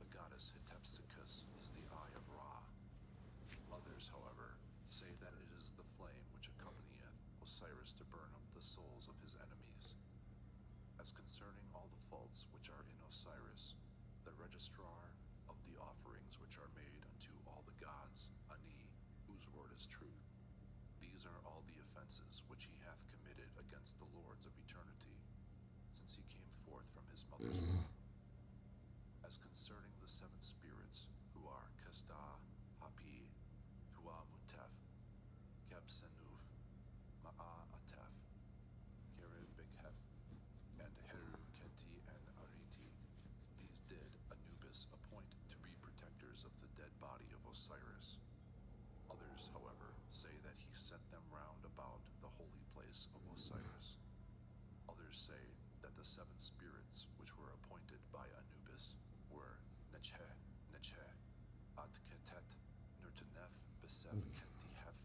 The goddess Hetepsichus is the eye of Ra. Others, however, say that it is the flame which accompanieth Osiris to burn up the souls of his enemies. As concerning all the faults which are in Osiris, the registrar of the offerings which are made unto all the gods, Ani, whose word is truth, these are all the offenses which he hath committed against the lords of eternity, since he came forth from his mother's womb. As concerning the seven spirits, who are Kesta, Hapi, Tuamutef, Kebsenuf, Ma'atef, Keribikhef, and Heru Kenti and Ariti, these did Anubis appoint to be protectors of the dead body of Osiris. Others, however, say that he set them round about the holy place of Osiris. Others say that the seven spirits which were appointed by Anubis were Neche, Neche, Atketet, Nurtenef, Besef Kentihef,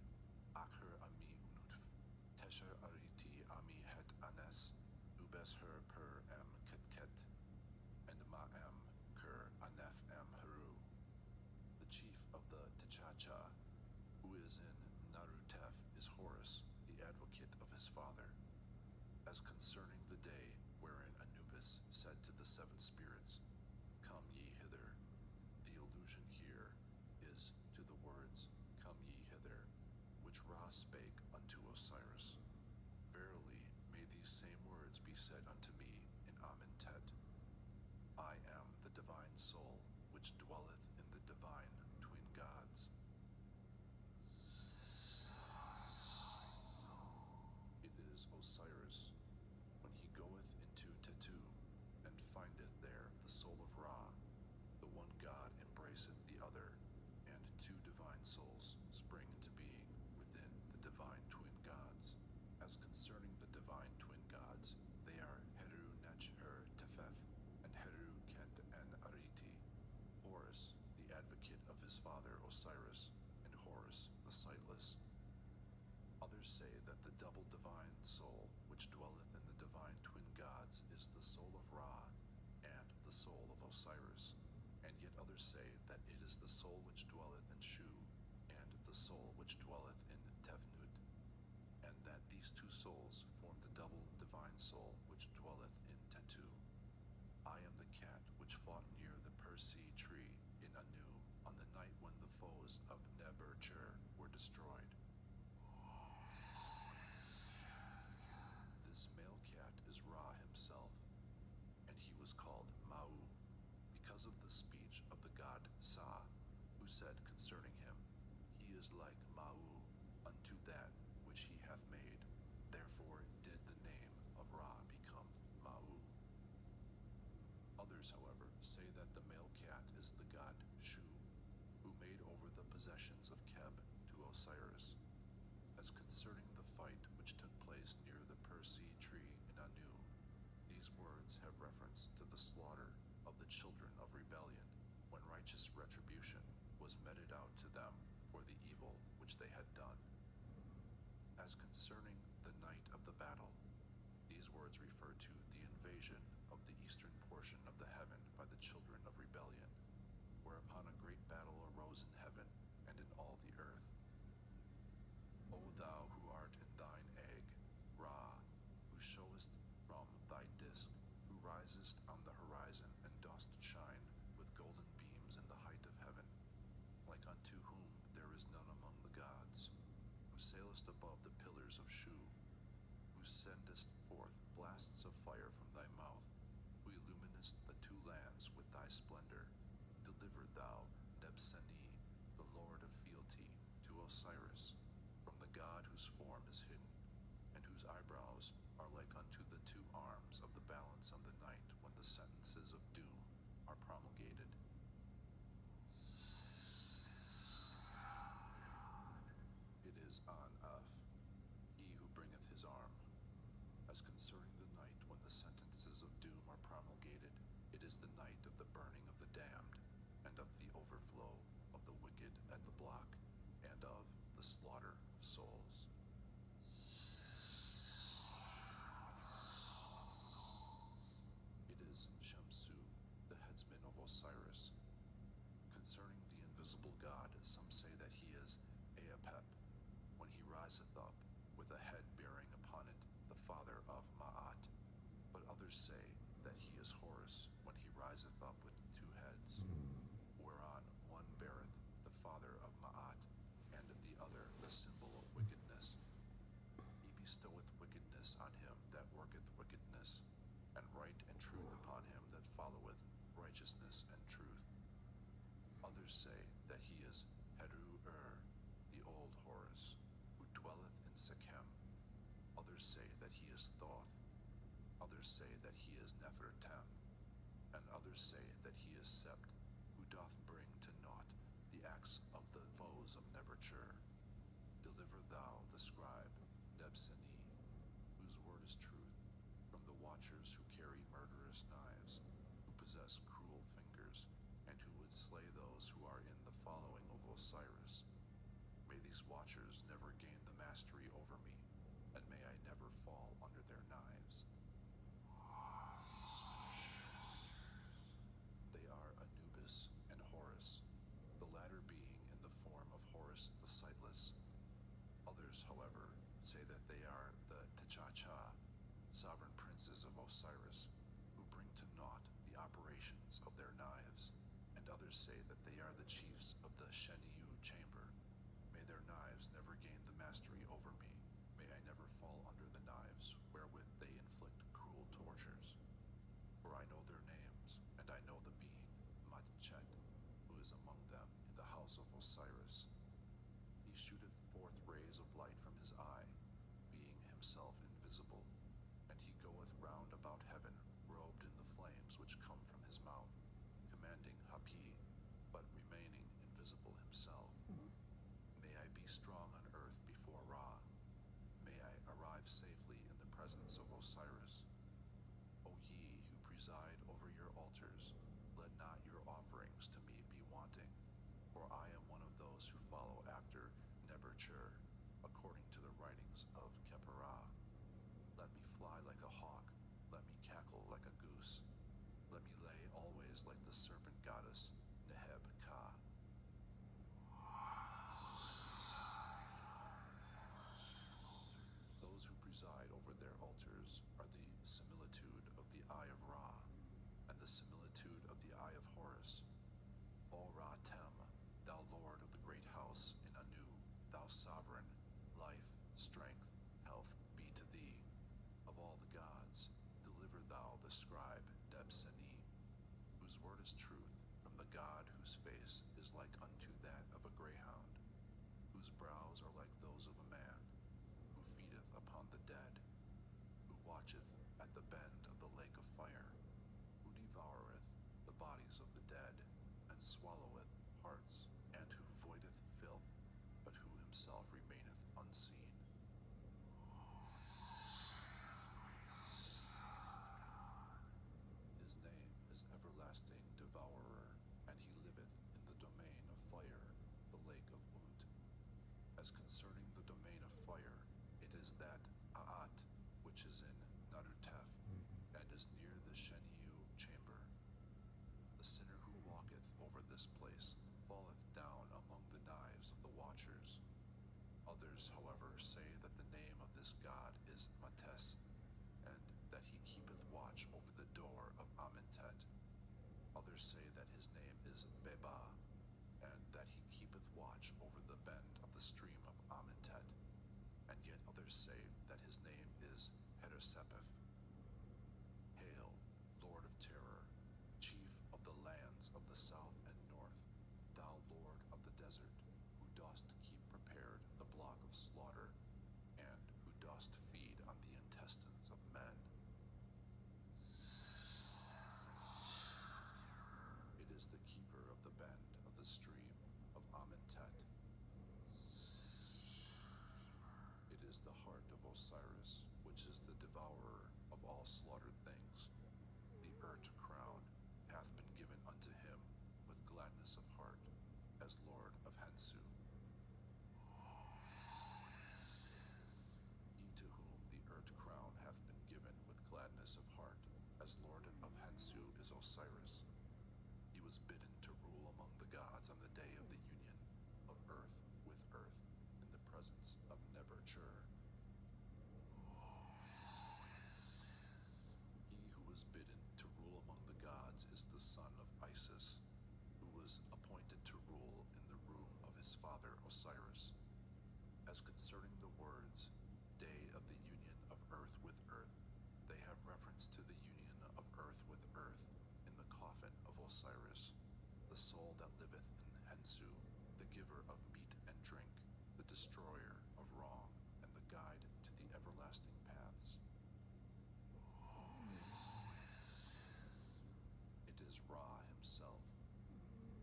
Acher Ami Unutf, Tesher Ariti Ami Het Anes, Ubesher Per M Ketket, and Ma'em Ker Anef M Heru. The chief of the Techacha, who is in Narutef, is Horus, the advocate of his father. As concerning the day wherein Anubis said to the seven spirits, Come ye hither, the allusion here is to the words, Come ye hither, which Ra spake unto Osiris. Verily, may these same words be said unto me in Amentet. I am the divine soul, which dwelleth in the divine twin gods. It is Osiris, when he goeth into Tetu, and findeth there the soul of Ra, the one god embraceth the other, and two divine souls spring into being within the divine twin gods. As concerning the divine twin gods, they are Heru Nech Her Tefef, and Heru Kent and Ariti, Horus, the advocate of his father Osiris, and Horus the sightless. Others say that the double divine soul which dwelleth in the divine twin gods is the soul of Ra and the soul of Osiris, and yet others say that it is the soul which dwelleth in Shu and the soul which dwelleth in Tefnut, and that these two souls form the double divine soul which dwelleth in Tetu. I am the cat which fought near the Persea tree in Anu on the night when the foes of Nebercher were destroyed. This male cat is Ra himself, and he was called Mau, because of the speech of the god Sa, who said concerning him, He is like Mau unto that which he hath made. Therefore did the name of Ra become Mau. Others, however, say that the male cat is the god Shu, who made over the possessions of Keb to Osiris. As concerning the fight which took place near the Persea tree in Anu, these words have reference to the slaughter of the children of rebellion, when righteous retribution was meted out to them for the evil which they had done. As concerning the night of the battle, these words refer to the invasion of the eastern portion of the heaven by the children of rebellion, whereupon a great battle arose in heaven and in all the earth. O thou who art in thine egg, Ra, who showest from thy disk, who risest on the horizon and dost shine with golden beams in the height of heaven, like unto whom there is none among the gods, who sailest above the pillars of Shu, who sendest forth blasts of fire from thy mouth, who illuminest the two lands with thy splendor, deliver thou Nebseni, the lord of fealty, to Osiris, from the god whose form is hidden, and whose eyebrows are like unto the two arms of the balance on the night when the sentences of doom are promulgated. It is An-Uf, he who bringeth his arm. As concerning the night when the sentences of are promulgated. It is the night of the burning of the damned, and of the overflow of the wicked at the block, and of the slaughter of souls. It is Shamsu, the headsman of Osiris. Concerning the invisible god, some say that he is Aapep, when he riseth up, with a head bearing upon it the father of Ma'at. But others say that he is Horus, when he riseth up with 2 heads, whereon one beareth the father of Ma'at, and the other the symbol of wickedness. He bestoweth wickedness on him that worketh wickedness, and right and truth upon him that followeth righteousness and truth. Others say that he is Heru-ur, the old Horus, who dwelleth in Sekhem. Others say that he is Thoth. Others say that he is Nefertem. And others say that he is Sept, who doth bring to naught the acts of the foes of Neberchur. Deliver thou the scribe, Nebseni, whose word is truth, from the watchers who carry murderous knives, who possess cruel fingers, and who would slay those who are in the following of Osiris. May these watchers never gain the mastery over me, and may I never fall under their knives. They are Anubis and Horus, the latter being in the form of Horus the Sightless. Others, however, say that they are the T'Chacha, sovereign princes of Osiris, who bring to naught the operations of their knives, and others say that they are the chiefs of the Sheniu chamber. May their knives never gain the mastery over me. May I never fall under the knives wherewith they inflict cruel tortures. For I know their names, and I know the being, Matchet, who is among them in the house of Osiris. He shooteth forth rays of light from his eye, being himself invisible, and he goeth round about heaven, robed in the flames which come from his mouth, commanding Hapi, but remaining invisible himself. May I be strong on earth before Ra. May I arrive safely in the presence of Osiris. O ye who preside over your altars, let not your offerings to me be wanting, for I am one of those who follow after Neberchur, according to the writings of Khepera. Let me fly like a hawk, let me cackle like a goose, let me lay always like the serpent goddess Neheb-Ka. Those who preside over their altars are the similitude of the eye of Ra, and the similitude of the eye of Horus. O Ra-Tem, thou lord of the great house in Anu, thou sovereign, life, strength, health be to thee. Of all the gods, deliver thou the scribe Nebseni, whose word is truth, from the god whose face is like unto that of a greyhound, whose brows are like those of a man, who feedeth upon the dead, who watcheth at the bend of the lake of fire, who devoureth the bodies of the dead, and swalloweth hearts, and who voideth filth, but who himself remaineth unseen. His name is Everlasting Devourer, and he liveth in the domain of fire, the lake of Unt. As concerning the domain of fire, it is that Aat, which is in Narutef, and is near the Sheniu chamber. The sinner who walketh over this place falleth down among the knives of the watchers. Others, however, say that the name of this god is Mates, and that he keepeth watch over the door of Amentet. Others say that his name is Beba, and that he keepeth watch over the bend of the stream of Amentet. And yet others say that his name is Heresepeth. Hail, Lord of Terror, Chief of the lands of the south and north, thou Lord of the desert, who dost keep prepared the block of slaughter, and who dost feed on the intestines of men. It is the keeper of the bend of the stream of Amentet. It is the heart of Osiris, which is the devourer of all slaughtered things, the as Lord of Hensu. He to whom the Urt crown hath been given with gladness of heart, as Lord of Hensu, is Osiris. He was bidden to rule among the gods on the day of the union of earth with earth, in the presence of Neber-Chur. He who was bidden to rule among the gods is the son of Isis, who was appointed to rule in the room of his father Osiris. As concerning the words, day of the union of earth with earth, they have reference to the union of earth with earth in the coffin of Osiris, the soul that liveth in Hensu, the giver of meat and drink, the destroyer of wrong, and the guide to the everlasting paths. It is Ra himself.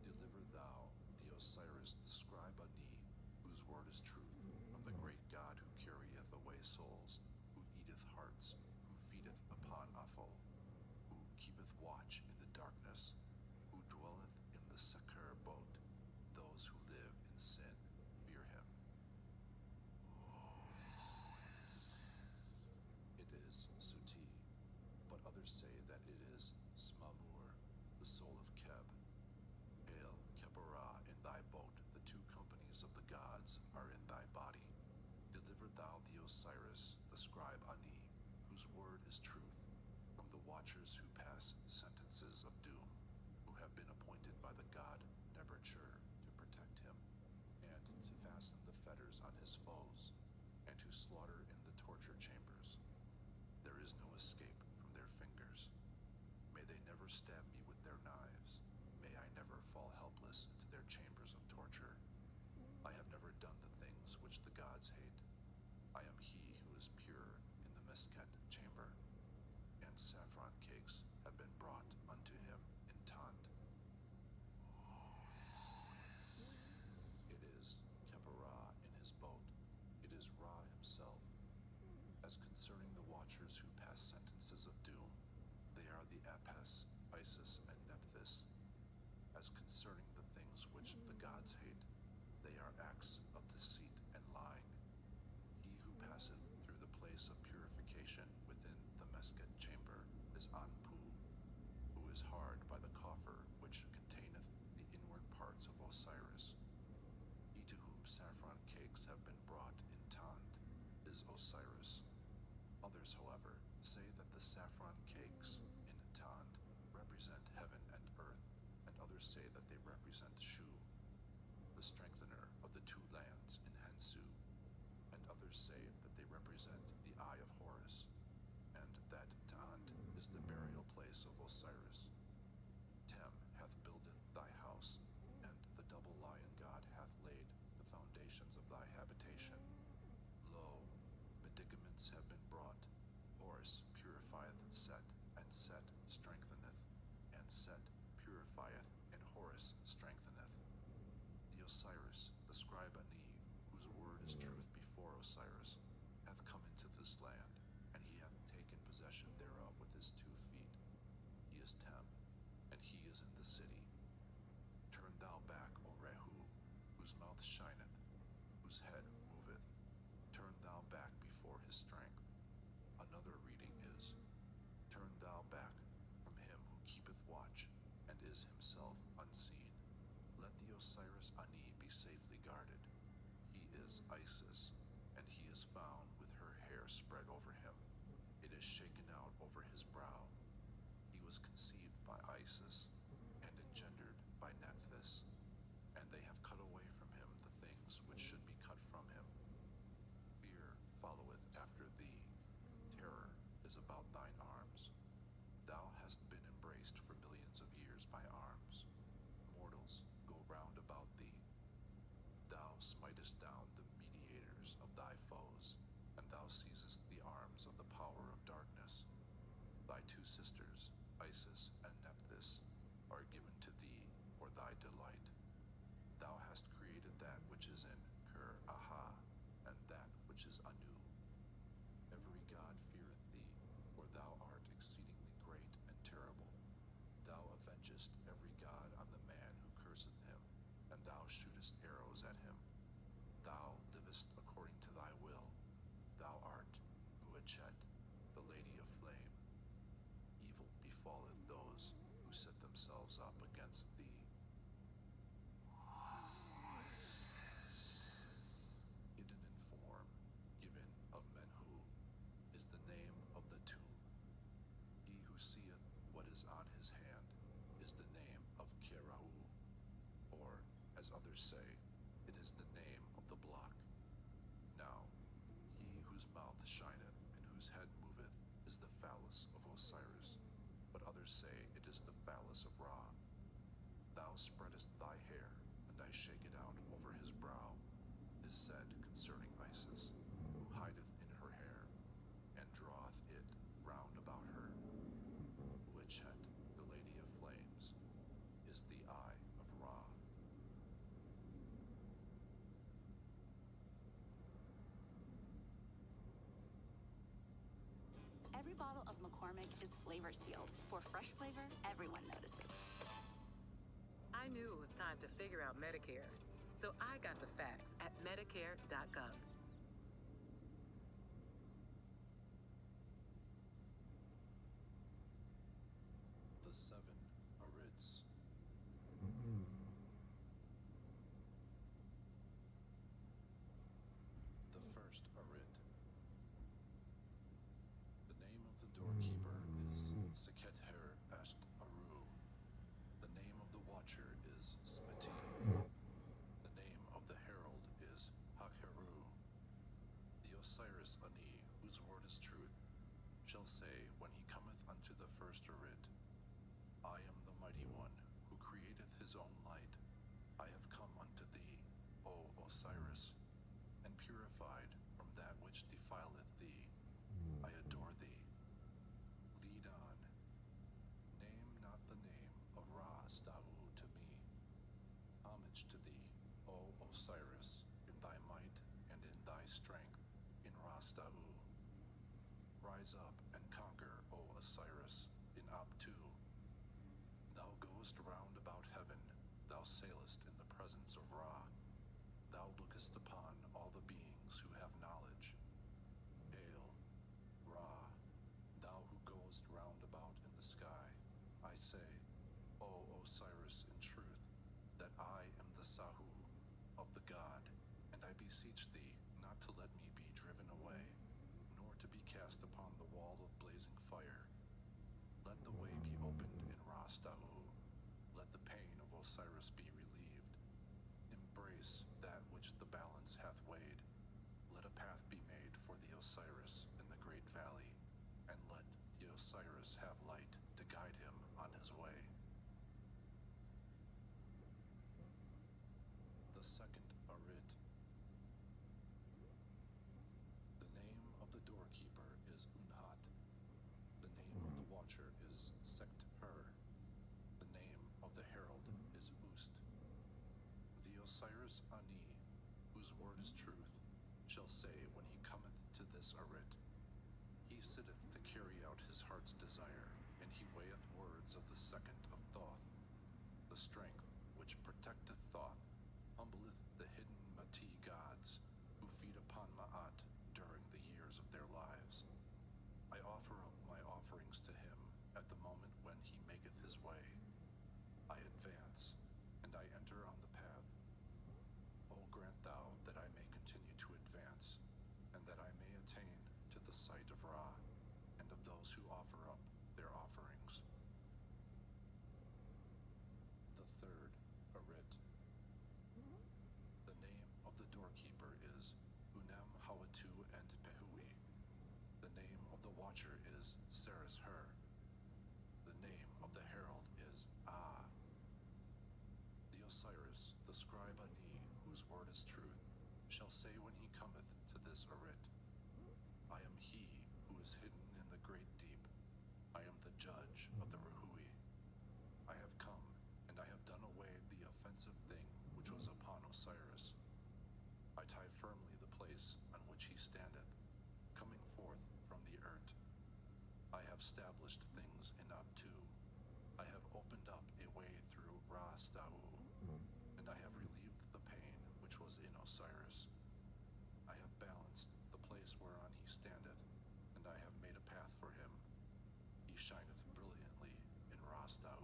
Deliver thou the Osiris the scribe Ani, whose word is truth, from the great God who carrieth away souls, who eateth hearts, who feedeth upon offal, who keepeth watch in the darkness, who dwelleth in the Seker boat. Those who live in sin fear him. It is Suti, but others say that it is Smamur, the soul of Keb. Hail, Kebarah, in thy boat, the two companies of the gods are in thy body. Deliver thou the Osiris, the scribe Ani, whose word is truth, from the watchers who pass sentences of doom, who have been appointed by the god Neber-Chur to protect him, and to fasten the fetters on his foes, and to slaughter in the torture chambers. There is no escape from their fingers. May they never stab me with their knives. May I never fall helpless into their chambers of torture. I have never done the things which the gods hate. I am he who is pure in the Mesket chamber, and saffron cakes have been brought unto him in Tant. It is Kebarah in his boat. It is Ra himself. As concerning the watchers who pass sentences of doom, they are the Apes, Isis, and Nephthys. As concerning the things which the gods hate, they are acts of deceit and lying. He who passeth through the place of purification within the Mesket chamber is Anpu, who is hard by the coffer which containeth the inward parts of Osiris. He to whom saffron cakes have been brought in Tant is Osiris. Others, however, say that the saffron cakes in Tant represent heaven and earth, and others say that they represent Shu, the strengthener of the two lands in Hensu, and others say that they represent the Eye of Horus, and that Tant is the burial place of Osiris. Tem hath builded thy house, and the double lion god hath laid the foundations of thy habitation. Lo, medicaments have been brought. Horus purifieth Set, and Set strengtheneth, and Set purifieth, and Horus strengtheneth. The Osiris, the scribe Ani, whose word is truth before Osiris, hath come into this land, and he hath taken possession thereof with his 2 feet. He is Tem, and he is in the city. Turn thou back, O Rehu, whose mouth shineth, whose head moveth. Turn thou back before his strength. Another reading is, Turn thou back from him who keepeth watch, and is himself unseen. Let the Osiris Ani be safely guarded. He is Isis, and he is found with her hair spread over him. It is shaken out over his brow. He was conceived by Isis, and engendered by Nephthys, and they have cut away from him the things which should be cut from him. Fear followeth after thee. Terror is about thine arms. Thou hast been embraced for millions of years by arms. Mortals go round about thee. Thou smitest down the mediators of thy foes, and thou seizest the arms of the power of darkness. Thy 2 sisters, Isis and Nephthys, are given to thee for thy delight. Thou hast created that which is in Ker-Aha, and that which is Anu. Every god feareth thee, for thou art exceedingly great and terrible. Thou avengest every god on the man who curseth him, and thou shootest arrows at him. Thou livest according to thy will. Thou art Uachet, the Lady of Flame. Evil befalleth those who set themselves up against thee. Hidden in form, given of Menhu, is the name of the tomb. He who seeth what is on his hand is the name of Kerau, or, as others say, it is the name of the block. Now, he whose mouth shineth and whose head moveth is the phallus of Osiris, but others say it is the phallus of Ra. Thou spreadest thy hair, and I shake it out over his brow, is said concerning Isis, who hideth in her hair, and draweth it round about her. Uachet, the Lady of Flames, is the eye of Ra. Every bottle of McCormick is flavor sealed. For fresh flavor, everyone notices. I knew it was time to figure out Medicare, so I got the facts at Medicare.gov. The seven Arids. The first Arid. The name of the doorkeeper is Sekether Asht Aru. The name of the watcher is Smeti. The name of the herald is Hakheru. The Osiris Ani, whose word is truth, shall say when he cometh unto the first Arid, I am the mighty one, who createth his own light. I have come unto thee, O Osiris, and purified from that which defileth thee. I adore thee. Lead on. Name not the name of Ra Stau to me. Homage to thee, O Osiris, in thy might and in thy strength, in Ra Stau. Rise up and conquer, O Osiris, in Abtu. Thou goest round about heaven, thou sailest in the presence of Ra. Thou lookest upon all the beings who have knowledge. Hail, Ra, thou who goest round about in the sky. I say, O Osiris, in truth, that I am the Sahu of the god, and I beseech thee not to let me be driven away, nor to be cast upon the wall of blazing fire. Let the way be opened in Ra Stau. Let the pain of Osiris be relieved. Embrace that which the balance hath weighed. Let a path be made for the Osiris in the great valley, and let the Osiris have light to guide him on his way. The second Arid. The name of the doorkeeper is Unhat. The name of the watcher is Sekt-Her. The name of the herald is Ust. The Osiris Ani, whose word is truth, shall say when he cometh to this Arid, he sitteth to carry out his heart's desire, and he weigheth words of the second of Thoth. The strength which protecteth Thoth humbleth the hidden Mati gods, who feed upon Ma'at during the years of their lives. I offer up my offerings to him at the moment when he maketh his way. I advance, and I enter on the path. O grant thou that I may continue to advance, and that I may attain to the sight of Ra, and of those who offer up their offerings. The third Arid. The name of the doorkeeper is Unem Hawatu and Pehui. The name of the watcher is Seres-Her. The name of the herald is Ah. The Osiris, the scribe Ani, whose word is truth, shall say when he cometh to this Arid, I am he who is hidden in the great deep. I am the judge of the Ruhui. I have come, and I have done away the offensive thing which was upon Osiris. I tie firmly the place on which he standeth, coming forth from the Urt. I have established things in Abtu. I have opened up a way through Ra Stau, and I have relieved was in Osiris. I have balanced the place whereon he standeth, and I have made a path for him. He shineth brilliantly in Rastau.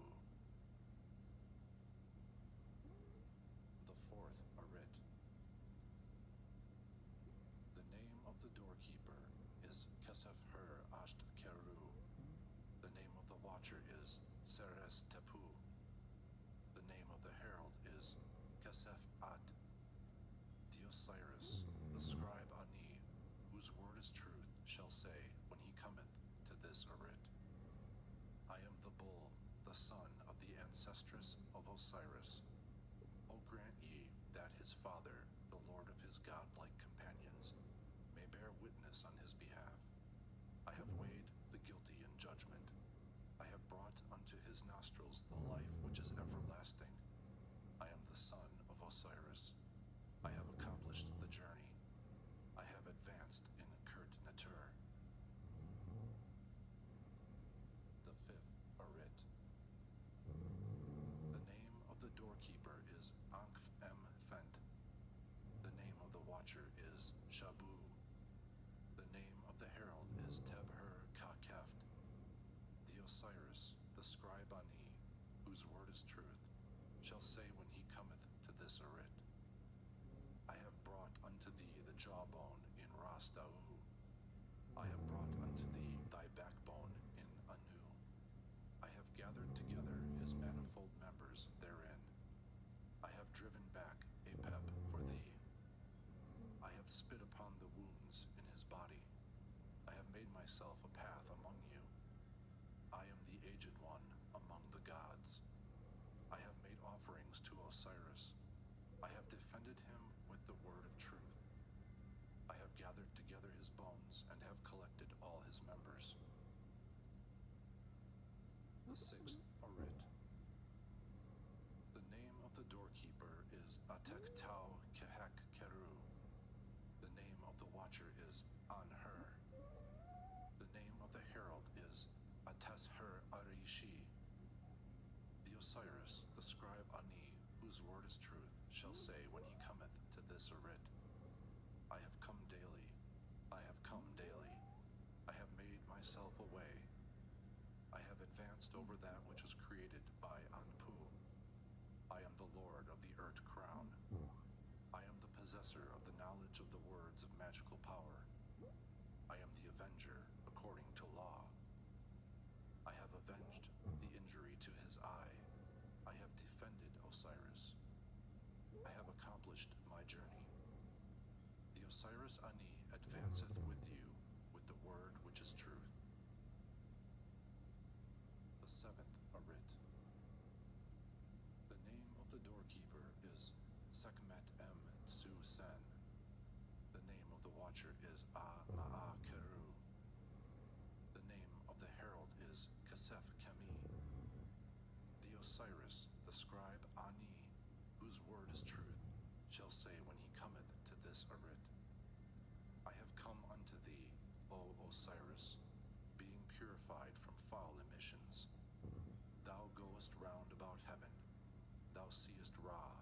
The fourth Arit. The name of the doorkeeper is Kesef-Her Asht Keru. The name of the watcher is Seres Tepu. The name of the herald is Kesef-Ad. The Osiris, the scribe Ani, whose word is truth, shall say when he cometh to this Arit. I am the bull, the son of the ancestress of Osiris. O grant ye that his father, the lord of his godlike companions, may bear witness on his behalf. I have weighed the guilty in judgment. I have brought unto his nostrils the life which is everlasting. I am the son of Osiris. I have accomplished the journey. I have advanced in Kurt Natur. The fifth Arit. The name of the doorkeeper is Ankh M. Fent. The name of the watcher is Shabu. The name of the herald is Tebher Kakeft. The Osiris, the scribe Ani, whose word is truth, shall say when he cometh to this Arit. I have brought unto thee the jawbone in Rastau. I have brought unto thee thy backbone in Anu. I have gathered together his manifold members therein. I have driven back Apep for thee. I have spit upon the wounds in his body. I have made myself a path among you. I am the aged one among the gods. I have made offerings to Osiris. I have defended him with the word of truth. I have gathered together his bones and have collected all his members. The sixth Arit. The name of the doorkeeper is Atek Tau Kehek Keru. The name of the watcher is An-Her. The name of the herald is Ates-Her Arishi. The Osiris, the scribe Ani, whose word is truth, shall say when he cometh to this Arit. I have come daily. I have come daily. I have made myself a way. I have advanced over that which was created by Anpu. I am the lord of the Urt crown. I am the possessor of the knowledge of the words of magical power. I am the avenger according to law. I have avenged the injury to his eye. I have defended Osiris. I have accomplished my journey. The Osiris Ani advanceth with you with the word which is truth. The seventh Arit. The name of the doorkeeper is Sekhmet M. Tsu Sen. The name of the watcher is Ma'a Keru. The name of the herald is Kesef Kemi. The Osiris, the scribe Ani, whose word is truth, shall say when he cometh to this Arit. I have come unto thee, O Osiris, being purified from foul emissions. Thou goest round about heaven. Thou seest Ra.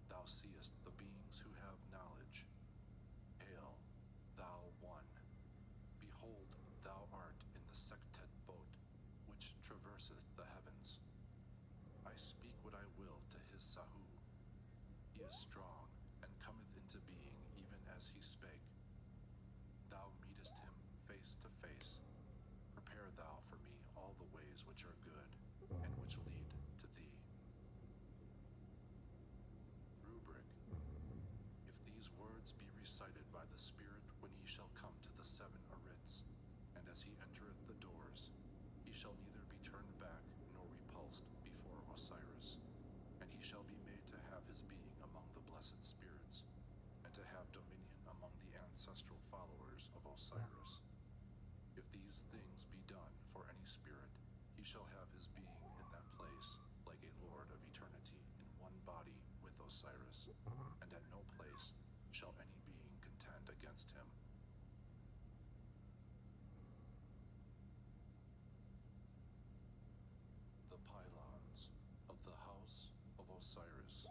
Thou seest the beings who have knowledge. Hail, thou one. Behold, thou art in the sectet boat, which traverseth the heavens. I speak what I will to his Sahu. He is strong, and cometh into being even as he spake. Thou meetest him face to face. Prepare thou for me all the ways which are good, and which lead to thee. Rubric. If these words be recited by the Spirit when he shall come to the seven Arits, and as he entereth the doors, he shall neither be turned back nor repulsed before Osiris, and he shall be made to have his being among the blessed spirits, and to have dominion among the ancestral followers of Osiris. If these things be done for any spirit, he shall have his being in that place, like a lord of eternity, in one body with Osiris, and at no place shall any being contend against him. The pylons of the house of Osiris.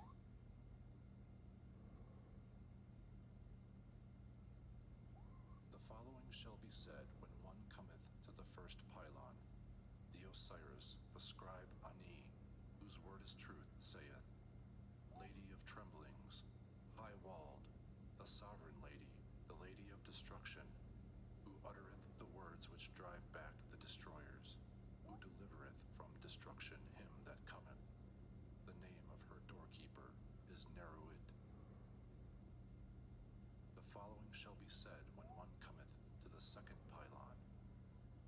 shall be said when one cometh to the first pylon. The Osiris, the scribe Ani, whose word is truth, saith, Lady of tremblings, high-walled, the sovereign lady, the lady of destruction, who uttereth the words which drive back the destroyers, who delivereth from destruction him that cometh. The name of her doorkeeper is Neruid. The following shall be said when one cometh to the second pylon.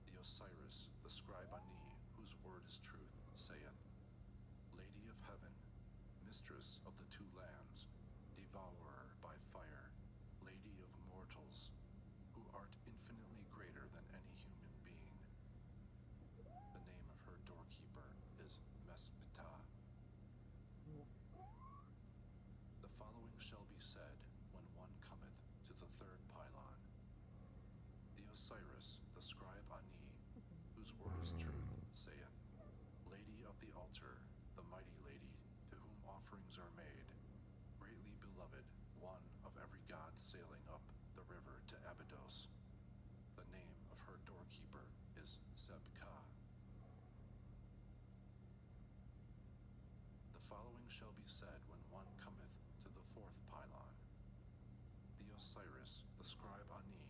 The Osiris, the scribe Ani, whose word is truth, saith, Lady of heaven, mistress of the two lands, devourer by fire, lady of mortals, who art infinitely greater than any human being. The name of her doorkeeper is Mespita. The following shall be said when one cometh to the third pylon. The Osiris, the scribe Ani, whose word is truth, saith, Lady of the altar, the mighty lady, to whom offerings are made, greatly beloved, one of every god sailing up the river to Abydos. The name of her doorkeeper is Sebka. The following shall be said when one cometh to the fourth pylon. The Osiris, the scribe Ani,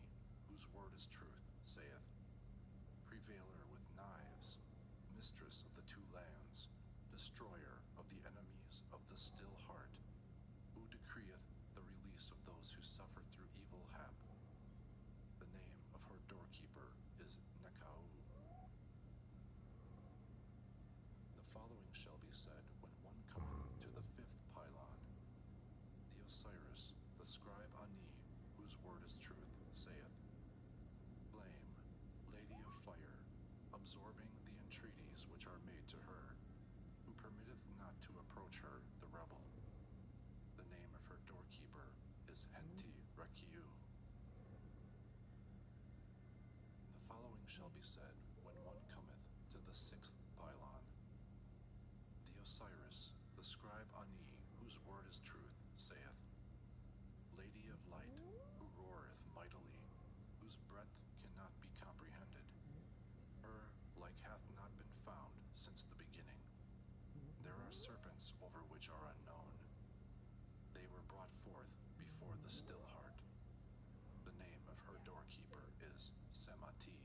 whose word is truth, saith, Prevailer with knives, mistress of the two lands, destroyer of the enemies of the still heart, who decreeth the release of those who suffer through evil hap. The name of her doorkeeper is Nekau. The following shall be said when one cometh to the fifth pylon. The Osiris, the scribe Ani, whose word is truth, saith, Flame, lady of fire, absorbing the entreaties which are made to her, who permitteth not to approach her, the rebel. The name of her doorkeeper is Henti Rekiu. The following shall be said when one cometh to the sixth pylon. The Osiris, the scribe Ani, whose word is truth, saith, Lady of light, who roareth mightily, whose breadth cannot be comprehended. Her like hath not been found since the beginning. There are serpents over which are unknown. They were brought forth before the still heart. The name of her doorkeeper is Semati.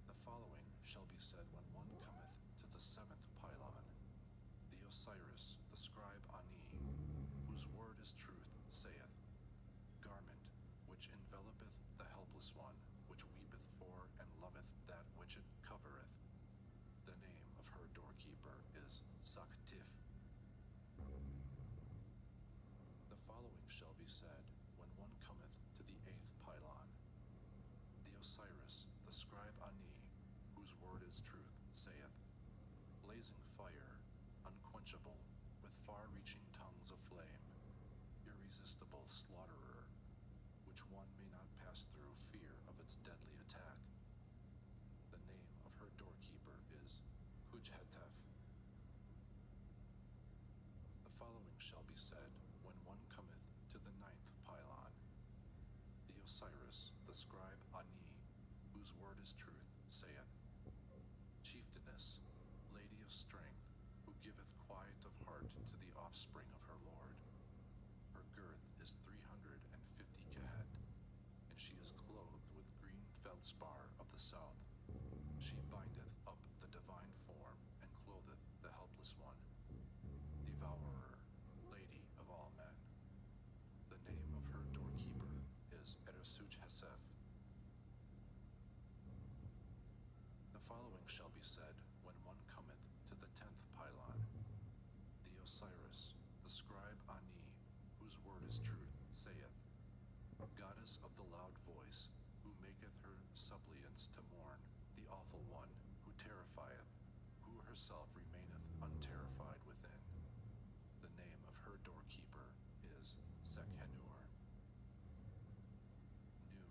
The following shall be said when one cometh to the seventh pylon. The Osiris, the scribe Ani, whose word is truth, saith, Garment, which envelopeth the helpless one, which weepeth for and loveth that which it covereth. The name of her doorkeeper is Saktif. The following shall be said when one cometh to the eighth pylon. The Osiris, the scribe Ani, whose word is truth, saith, Blazing fire, unquenchable, with far-reaching tongues of flame, irresistible slaughterer, which one may not pass through fear of its deadly attack. The name of her doorkeeper is Hujhetef. The following shall be said when one cometh to the ninth pylon. The Osiris, the scribe Ani, whose word is truth, saith, Chieftainess, lady of strength, who giveth quiet of heart to the offspring of her lord. Her girth is 350 kehet, and she is clothed with green feldspar of the south. She bindeth up the divine form and clotheth the helpless one. Devourer, lady of all men. The name of her doorkeeper is Eresuch Hesef. The following shall be said when one cometh to the 10th pylon. The Osiris, the scribe Ani, whose word is truth, saith, Goddess of the loud voice, who maketh her suppliants to mourn, the awful one, who terrifieth, who herself remaineth unterrified within. The name of her doorkeeper is Sekhenur. Nu,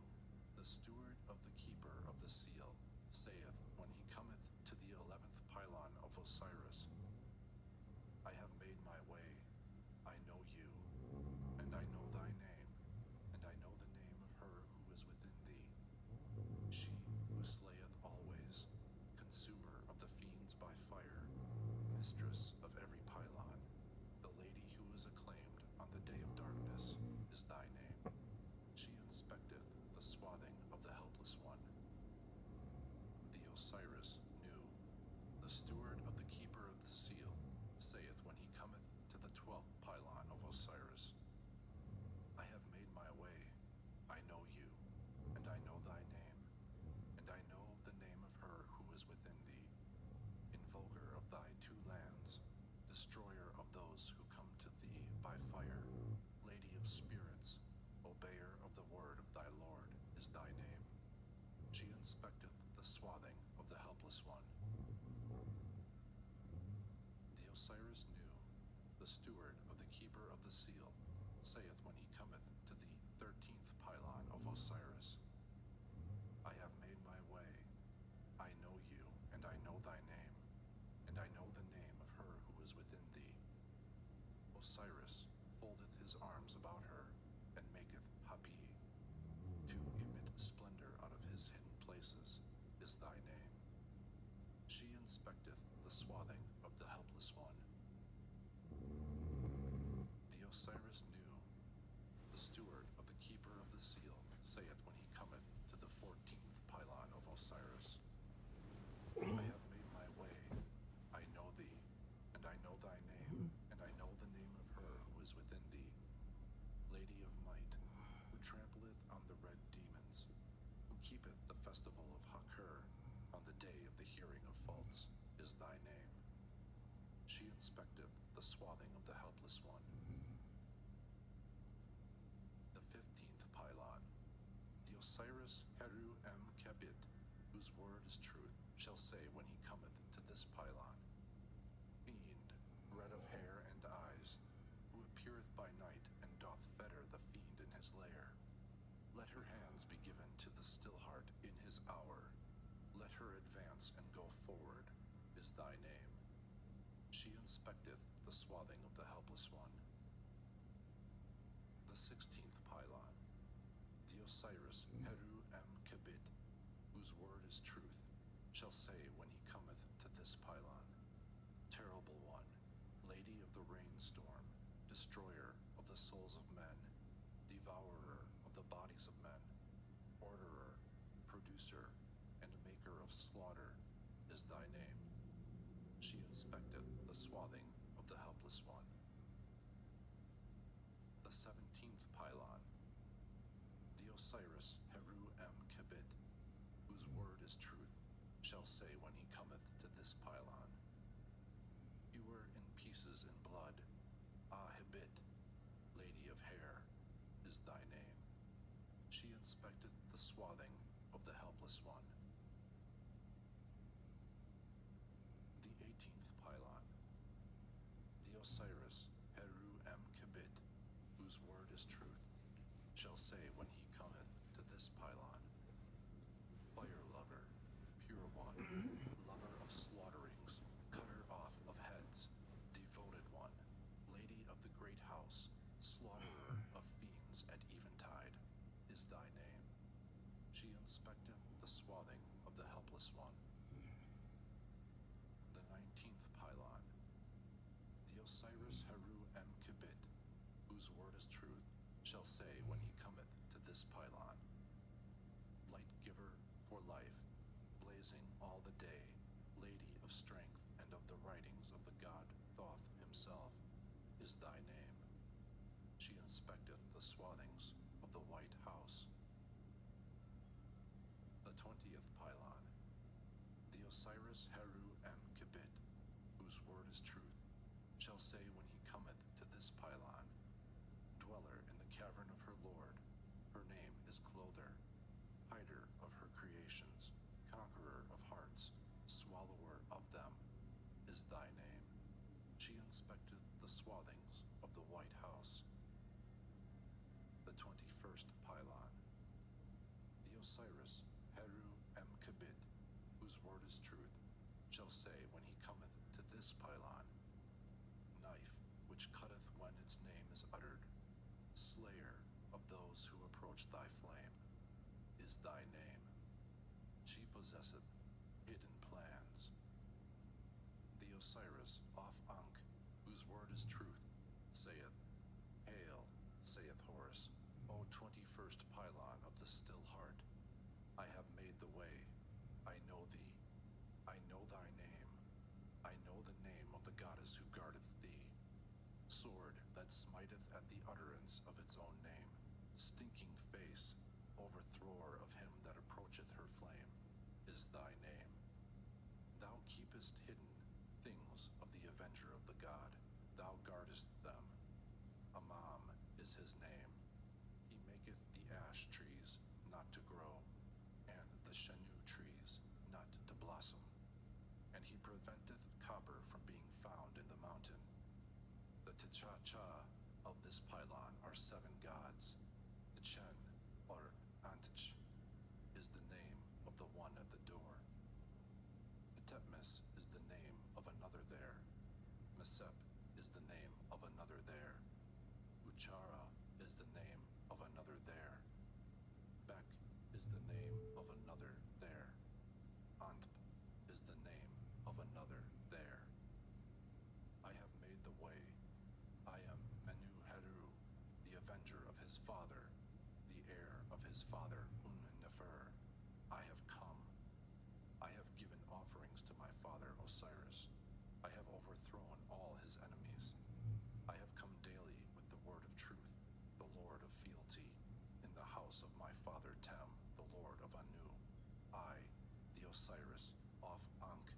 the steward of the keeper of the seal, saith when he cometh to the 11th pylon of Osiris, I have made my way, I know you, and I know thy name, and I know the Osiris. I have made my way. I know you, and I know thy name, and I know the name of her who is within thee, invoker of thy two lands, destroyer of those who come to thee by fire, lady of spirits, obeyer of the word of thy Lord is thy name. She inspecteth the swathing of the helpless one. The Osiris knew, the steward of the keeper of the seal, saith when he cometh to the 13th pylon of Osiris, I have made my way. I know you, and I know thy name, and I know the name of her who is within thee. Osiris foldeth his arms about her, and maketh Hapi. To emit splendor out of his hidden places is thy name. She inspecteth the swathing of the helpless one. The Osiris knew, the steward of the keeper of the seal saith when he cometh to the 14th pylon of Osiris, I have made my way. I know thee, and I know thy name, and I know the name of her who is within thee. Lady of might, who trampleth on the red demons, who keepeth the festival of Hakur on the day of the hearing of faults, is thy name. She inspecteth the swathing of the helpless one. The 15th pylon. The Osiris Heru Kebit, whose word is truth, shall say when he cometh to this pylon, Fiend, red of hair and eyes, who appeareth by night and doth fetter the fiend in his lair. Let her hands be given to the still heart in his hour. Let her advance and go forward, is thy name. She inspecteth the swathing of the helpless one. The 16th pylon. The Osiris Heru Kebit, whose word is truth, shall say when he cometh to this pylon, Terrible one, lady of the rainstorm, destroyer of the souls of men, devourer of the bodies of men, orderer, producer, and maker of slaughter, is thy name. She inspecteth the swathing of the helpless one. The 17th pylon. The Osiris Heru Kebit, whose word is truth, shall say when he cometh to this pylon, You were in pieces in blood, Ahibit, lady of hair, is thy name. She inspecteth the swathing of the helpless one. The 18th pylon. The Osiris Heru Kebit, whose word is truth, shall say when he cometh to this pylon, Fire lover, pure one, lover of slaughterings, cutter off of heads, devoted one, lady of the great house, slaughterer of fiends at eventide, is thy name. She inspecteth the swathing of the helpless one. The 19th pylon. The Osiris Heru Kebit, whose word is truth, shall say when he cometh to this pylon, Light giver for life, blazing all the day, lady of strength and of the writings of the god Thoth himself, is thy name. She inspecteth the swathings of the white house. The 20th pylon. The Osiris Heru Kebit, whose word is truth, shall say when he cometh to this pylon, Dweller in the cavern of her Lord, her name is Clother, hider of her creations, conqueror of hearts, swallower of them, is thy name. She inspecteth the swathings of the white house. The 21st pylon. The Osiris Heru Kebit, whose word is truth, shall say when he cometh to this pylon, Knife which cutteth when its name is uttered, slayer of those who approach thy flame, is thy name. She possesseth hidden plans. The Osiris off Ankh, whose word is truth, saith, Hail, saith Horus, O 21st pylon of the still heart. I have made the way. I know thee. I know thy name. I know the name of the goddess who guardeth thee. Sword that that smiteth at the utterance of its own name, stinking face, overthrower of him that approacheth her flame, is thy name. Thou keepest hidden things of the avenger of the god, thou guardest them. Amam is his name. He maketh the ash trees not to grow, and the shenu trees not to blossom. And he preventeth copper from being found in the mountain. The T'Cha of this pylon are 7 gods. The Chen, or Antich, is the name of the one at the door. The Tetmis is the name of another there. Mesep is the name of another there. Uchara is the name of another there. Bek is the name of another there. Antp is the name of another there. I have made the way. I am Menu Heru, the avenger of his father, the heir of his father Un-Nefer. I have come. I have given offerings to my father Osiris. I have overthrown all his enemies. I have come daily with the word of truth, the Lord of fealty, in the house of my father Tem, the Lord of Anu. I, the Osiris, of Ankh,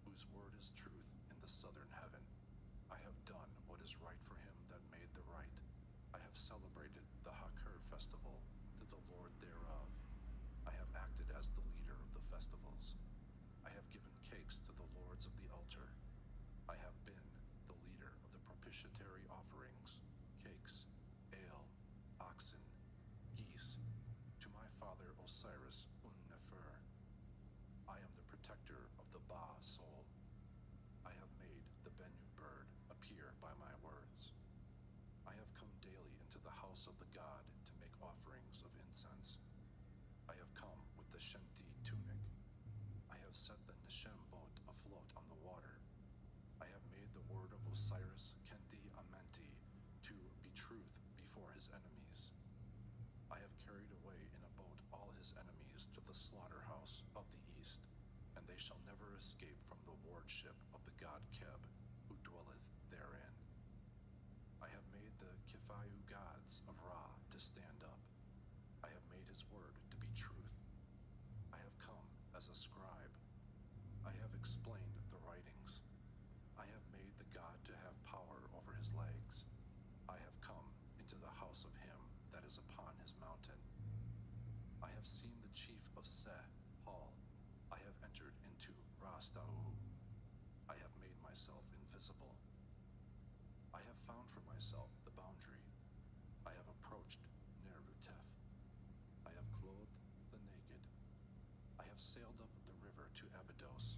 whose word is truth in the southern heaven. I have done what is right for him that made the right. I have celebrated the Hakur festival to the Lord thereof. I have acted as the leader of the festivals. I have given cakes to the lords of the altar. I have been the leader of the propitiatory offerings, cakes, ale, oxen, geese, to my father Osiris Un-Nefer. I am the protector of the Ba soul. I have made the Bennu bird appear by my words. I have come daily into the house of the god to make offerings of incense. I have come with the Shenti tunic. I have set the Nishem boat afloat on the water. I have made the word of Osiris Kenti Amenti to be truth before his enemies. I have carried away in a boat all his enemies to the slaughterhouse of the east, and they shall never escape from the wardship of the god Keb, who dwelleth therein. I have made the Kifayu gods of Ra to stand up. I have made his word to be truth. I have come as a scribe. I have explained the writings. I have made the god to have power over his legs. I have come into the house of him that is upon his mountain. I have seen the chief of Se, Paul. I have entered into Rastau. I have made myself invisible. I have found for myself the boundary. I have approached Nerutef. I have clothed the naked. I have sailed up the river to Abydos.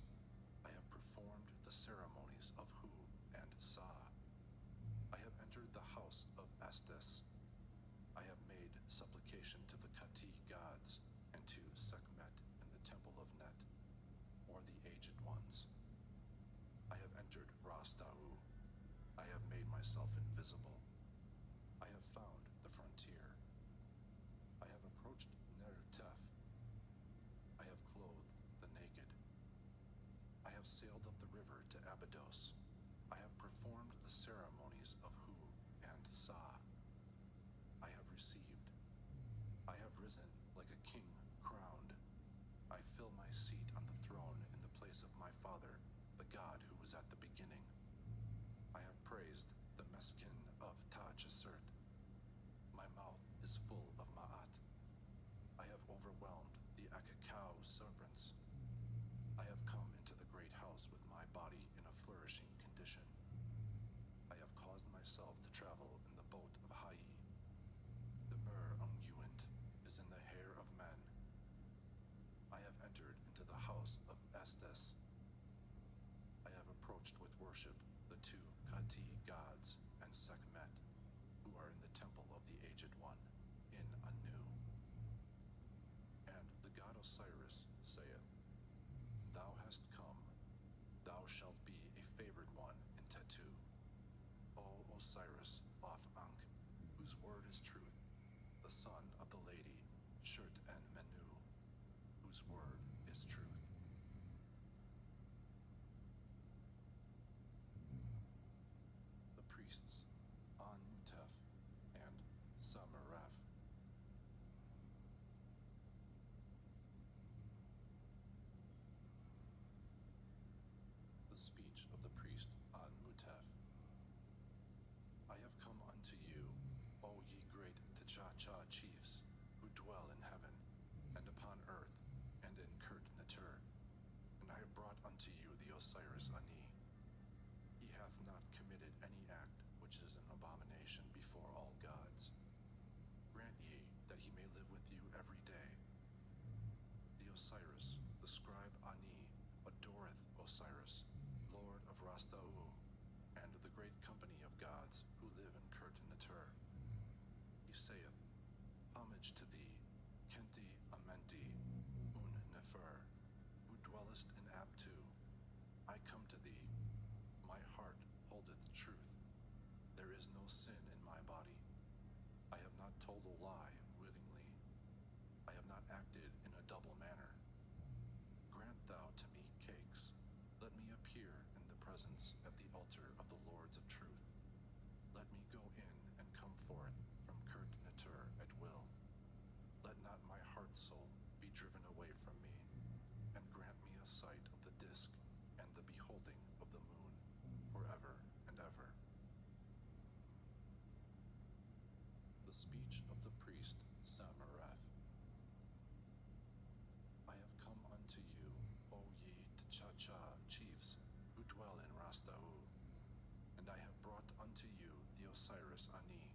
I have performed the ceremonies of Hu and Sa. I have entered the house of Astes. I have made supplication to the Kati gods and to Sekhmet in the temple of Net, or the aged ones. I have entered Rastau. I have made myself invisible. I have found the frontier. I have approached Nerutef. I have clothed the naked. I have sailed up the river to Abydos. I have performed the ceremonies of Hu and Sa. I have received. I have risen like a king crowned. I fill my seat on the throne in the place of my father, the god who was at the beginning. I have praised the Meskin of Ta-Chesert. My mouth is full of Ma'at. I have overwhelmed the Akakau serpents. I have come into the great house with my body in a flourishing condition. I have caused myself to travel in the boat of Hai. The myrrh unguent is in the hair of men. I have entered into the house of Estes. I have approached with worship the 2 Kati gods and Sekhmet, who are in the temple of the Aged One, in Anu. And the god Osiris saith, Thou hast come, thou shalt be a favored one in Tetu, O Osiris of Ankh, whose word is truth, the son of the lady Shurt and Menu, whose word is truth. The priests, An Osiris Ani. He hath not committed any act which is an abomination before all gods. Grant ye that he may live with you every day. The Osiris, the scribe Ani, adoreth Osiris, Lord of Rastau, and the great company of gods who live in Kurt-Natur. He saith, Homage to thee, Kenti Amenti, Un Nefer, who dwellest in Abtu. I come to thee. My heart holdeth truth. There is no sin in my body. I have not told a lie willingly. I have not acted in a double manner. Grant thou to me cakes. Let me appear in the presence at the altar of the lords of truth. Let me go in and come forth from Kurt-Natur at will. Let not my heart soul be driven away from me, and grant me a sight of the disk and the beholding of the moon forever and ever. The speech of the priest Samareth. I have come unto you, O ye T'Cha-Cha chiefs, who dwell in Rastau, and I have brought unto you the Osiris Ani.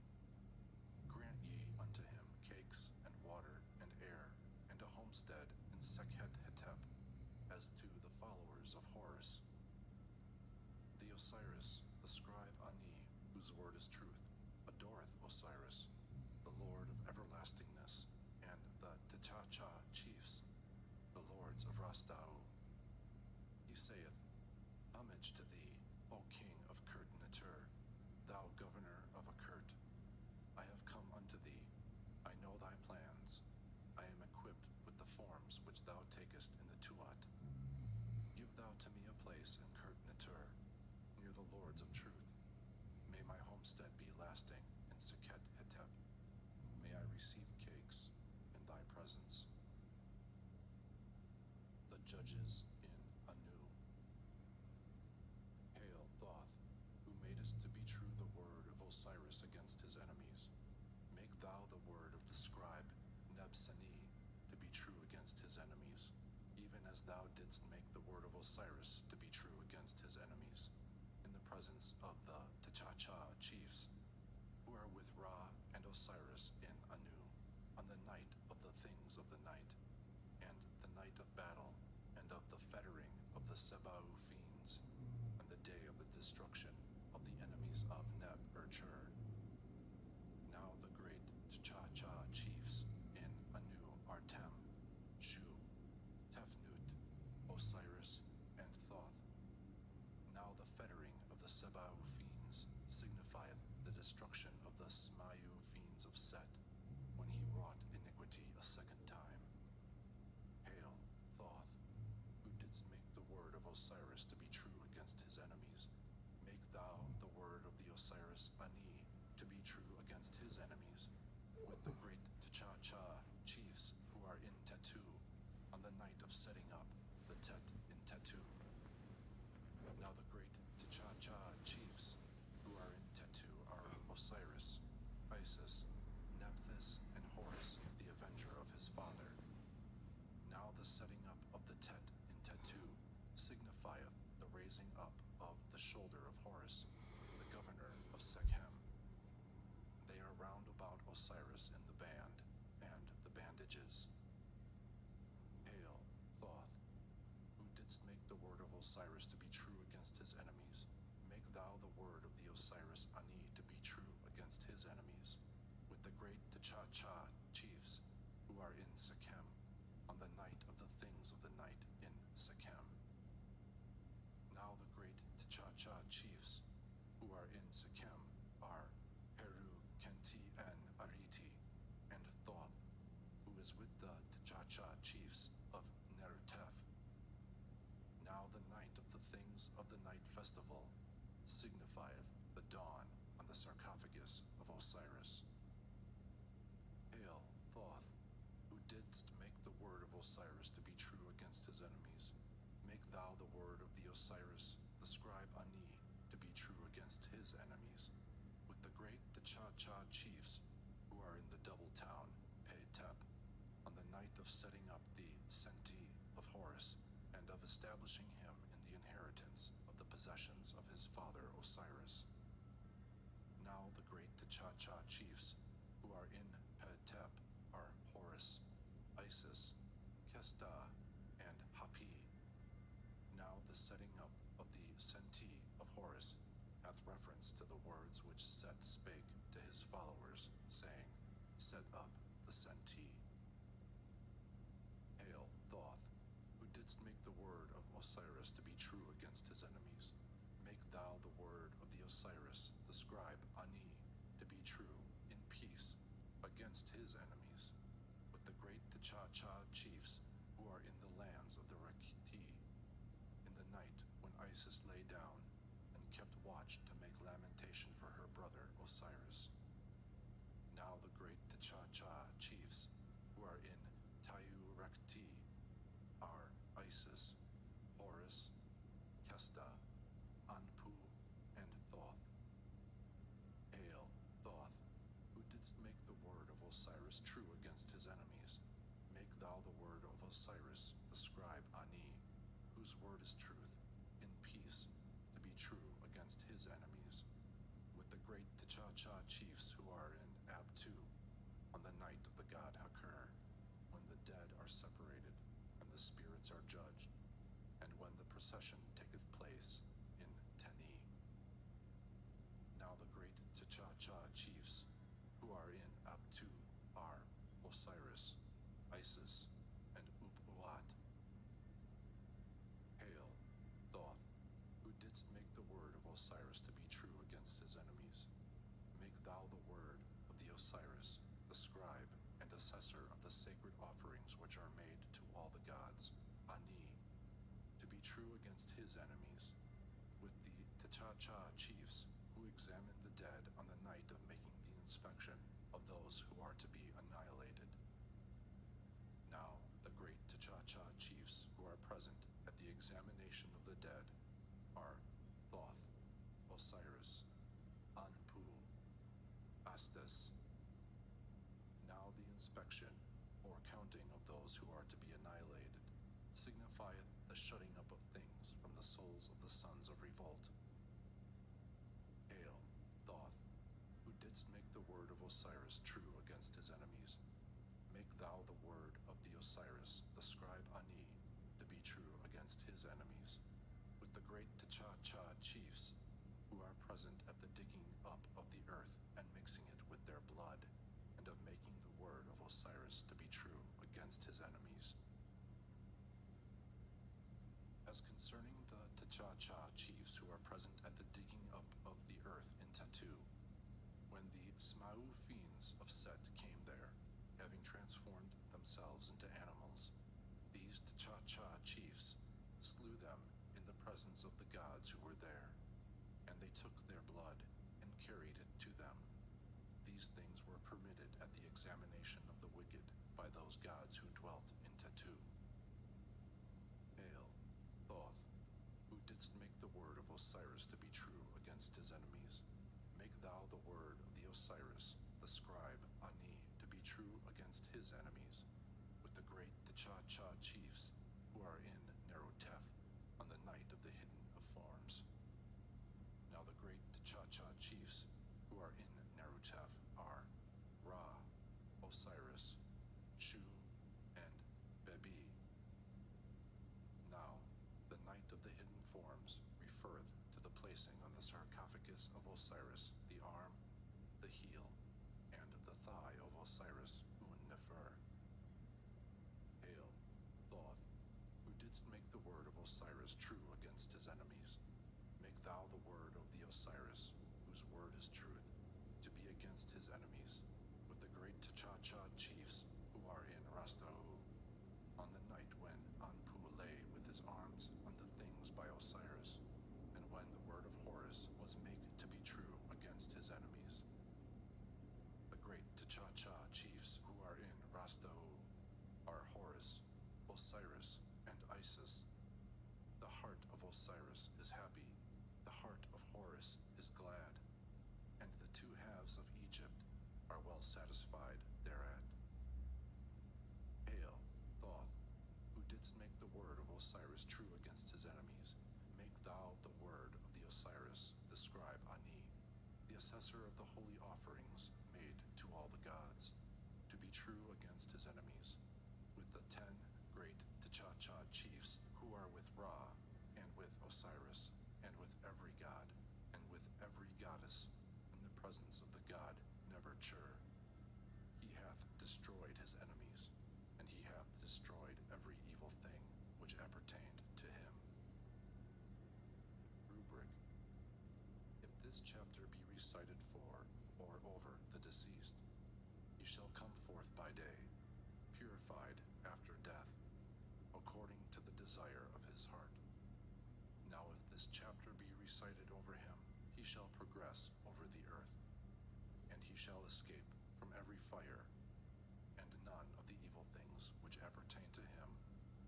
Grant ye unto him cakes and water and air, and a homestead in Sekhet-Hetep, as to the followers of Horus. The Osiris, the scribe Ani, whose word is truth, adoreth Osiris, the Lord of everlastingness, and the T'Cha-Cha chiefs, the lords of Rastau. He saith, Homage to thee, O king of Kurt-Natur, thou governor of Akurt. I have come unto thee. I know thy plans. I am equipped with the forms which thou takest in the Tuat. Give thou to me a place in Kurt-Natur, near the lords of truth. May my homestead be lasting in Sekhet-Hetep. May I receive cakes in thy presence. The judges in Anu. Hail, Thoth, who madest to be true the word of Osiris against his enemies. Make thou the word of the scribe Nebseni to be true against his enemies, even as thou didst make the word of Osiris to be true against his enemies, in the presence of the T'Cha-Cha chiefs, who are with Ra and Osiris in Anu, on the night of the things of the night, and the night of battle, and of the fettering of the Sebau fiends, and the day of the destruction of the enemies of Neb-Urchur. Now the great T'Cha-Cha chiefs in Anu are Tem, Shu, Tefnut, Osiris, and Thoth. Now the fettering of the Sebau fiends signifieth the destruction of the Smayu fiends of Set, when he wrought iniquity a second time. Hail, Thoth, who didst make the word of Osiris to be true against his enemies. Make thou the word of the Osiris Ani to be true against his enemies, with the great T'Cha-Cha chiefs who are in Tetu, on the night of setting up the Tet in Tetu. Now the great T'Cha-Cha chiefs who are in Tetu are Osiris, Isis, Nephthys, and Horus, the avenger of his father. Now the setting up of the Tet in Tetu signifieth the raising up of the shoulder of Horus, the governor of Sekhem. They are round about Osiris in the band, and the bandages. Hail, Thoth, who didst make the word of Osiris to be true against his enemies. Make thou the word of the Osiris Ani to be true against his enemies, with the great T'Cha-Cha chiefs who are in Sekhem, on the night of the things of the night in Sekhem. Now the great T'Cha-Cha chiefs who are in Sekhem are Heru Kenti and Ariti, and Thoth, who is with the T'Cha-Cha chiefs of Nertef. Now the night of the things of the night festival signifieth the dawn on the sarcophagus of Osiris. Hail, Thoth, who didst make the word of Osiris to be true against his enemies. Make thou the word of the Osiris, the scribe Ani, to be true against his enemies, with the great T'Cha-Cha chiefs who are in the double town, Pe-Tep, on the night of setting up the Senti of Horus, and of establishing him in the inheritance inheritance of the possessions of his father Osiris. Now the great T'Cha-Cha chiefs who are in Petep are Horus, Isis, Kesta, and Hapi. Now the setting up of the Senti of Horus hath reference to the words which Set spake to his followers, saying, Set up the Senti. Hail, Thoth, who didst make the word of Osiris to be true against his enemies. Make thou the word of the Osiris, the scribe Ani, to be true in peace against his enemies, with the great T'Cha-Cha chiefs who are in the lands of the Rekti, in the night when Isis lay down and kept watch to make lamentation for her brother Osiris. Now the great T'Cha-Cha chiefs who are in Tayu-Rekti are Isis, Horus, Kesta, Anpu, and Thoth. Hail, Thoth, who didst make the word of Osiris true against his enemies. Make thou the word of Osiris, the scribe Ani, whose word is truth, in peace, to be true against his enemies, with the great T'Cha-Cha chiefs who are in Abtu, on the night of the god Hakur, when the dead are separated and the spirits are judged, and when the procession taketh place in Teni. Now the great T'Cha-Cha chiefs who are in Abtu are Osiris, Isis, and Up-Uat. Hail, Thoth, who didst make the word of Osiris to be true against his enemies. Make thou the word of the Osiris, the scribe and assessor of the sacred offerings which are made to all the gods, Ani, to be true against his enemies, with the T'Cha-Cha chiefs who examine the dead on the night of making the inspection of those who are to be annihilated. Now the great T'Cha-Cha chiefs who are present at the examination of the dead are Thoth, Osiris, Anpu, Astes. Now the inspection, or counting of those who are to be annihilated, signifieth the shutting up of things from the souls of the sons of revolt. Hail, Thoth, who didst make the word of Osiris true against his enemies. Make thou the word of the Osiris, the scribe Ani, to be true against his enemies, with the great T'Cha-Cha chiefs who are present at the digging up of the earth and mixing it with their blood, and of making the word of Osiris to be true against his enemies. As concerning the T'Cha-Cha chiefs who are present at the digging up of the earth in Tatu, when the Smau fiends of Set came there, having transformed themselves into animals, these T'Cha-Cha chiefs slew them in the presence of the gods who were there, and they took their blood and carried it to them. These things were permitted at the examination of the wicked by those gods who dwelt in Tatu. Hail, Thoth, who didst make the word of Osiris to be true against his enemies. Make thou the word of the Osiris, the scribe Ani, to be true against his enemies, with the great T'Cha-Cha chiefs who are in Nerotef on the night of the hidden of forms. Now the great T'Cha-Cha chiefs who are in Nerotef are Ra, Osiris, Shu, and Bebi. Now, the night of the hidden forms referreth to the placing on the sarcophagus of Osiris the arm, the heel, and the thigh of Osiris Un-Nefer. Hail, Thoth, who didst make the word of Osiris true against his enemies. Make thou the word of the Osiris, whose word is truth, to be against his enemies, with the great T'Cha-Cha chiefs who are in Rastahu, on the night when Anpu lay with his arms on the things by Osiris, and when the word of Horus was made to be true against his enemies. The great T'Cha-Cha chiefs who are in Rastahu are Horus, Osiris, and Isis. The heart of Osiris is happy, the heart of Horus is glad, and the two halves of Egypt are well satisfied thereat. Hail, Thoth, who didst make the word of Osiris true against his enemies. Make Osiris, the scribe Ani, the assessor of the holy offerings made to all the gods, to be true against his enemies, with the 10 great T'Cha'cha chiefs who are with Ra, and with Osiris, and with every god, and with every goddess, in the presence of the god Neber-Chur. He hath destroyed his enemies, and he hath destroyed every evil thing which appertained to him. Rubric. If this chapter be recited for or over the deceased, he shall come forth by day, purified after death, according to the desire of his heart. Now if this chapter be recited over him, he shall progress over the earth, and he shall escape from every fire, and none of the evil things which appertain to him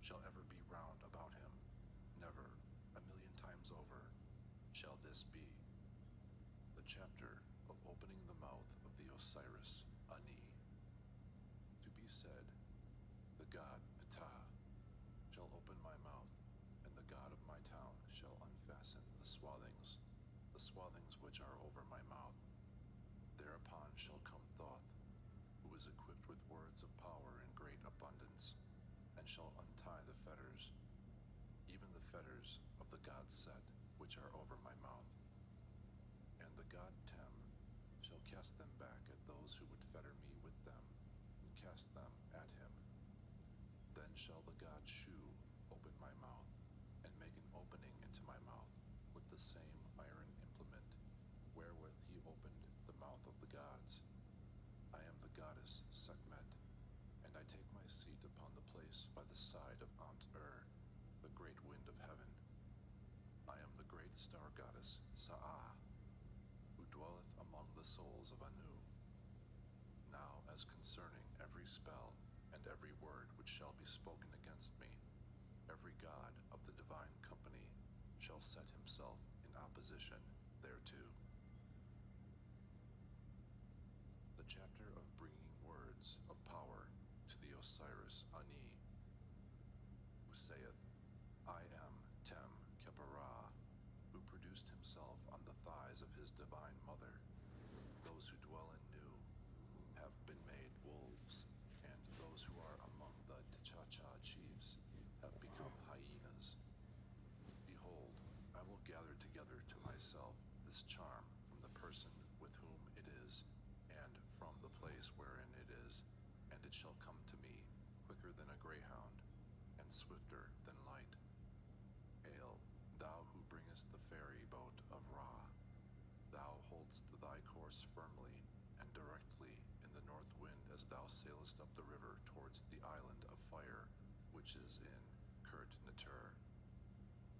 shall ever be round about him. Never, 1,000,000 times over, shall this be. The chapter of opening the mouth of the Osiris Ani. To be said, the god Ptah shall open my mouth, and the god of my town shall unfasten the swathings which are over my mouth. Thereupon shall come Thoth, who is equipped with words of power in great abundance, and shall untie the fetters, even the fetters of the god Set, which are over my mouth. And the god Tem shall cast them back at those who would fetter me with them, and cast them at him. Then shall the god Shu open my mouth, and make an opening into my mouth with the same iron implement wherewith he opened the mouth of the gods. I am the goddess Sekhmet, and I take my seat upon the place by the side of Ant-Ur, the great wind of heaven. I am the great star goddess Sa'ah, who dwelleth among the souls of Anu. Now as concerning every spell and every word which shall be spoken against me, every god of the divine company shall set himself in opposition thereto. The chapter of bringing words of power to the Osiris Ani, who saith, I am Tem Keperah, who produced himself on the thighs of his divine mother. Those who dwell in Nu have been made wolves, and those who are among the T'Cha'cha chiefs have become hyenas. Behold, I will gather together to myself this charm from the person with whom it is, and from the place wherein it is, and it shall come to me quicker than a greyhound, and swifter than light. Hail, thou who bringest the ferry boat of Ra. Thou holdst thy course firmly and directly in the north wind as thou sailest up the river towards the island of fire, which is in Kurt-Natur.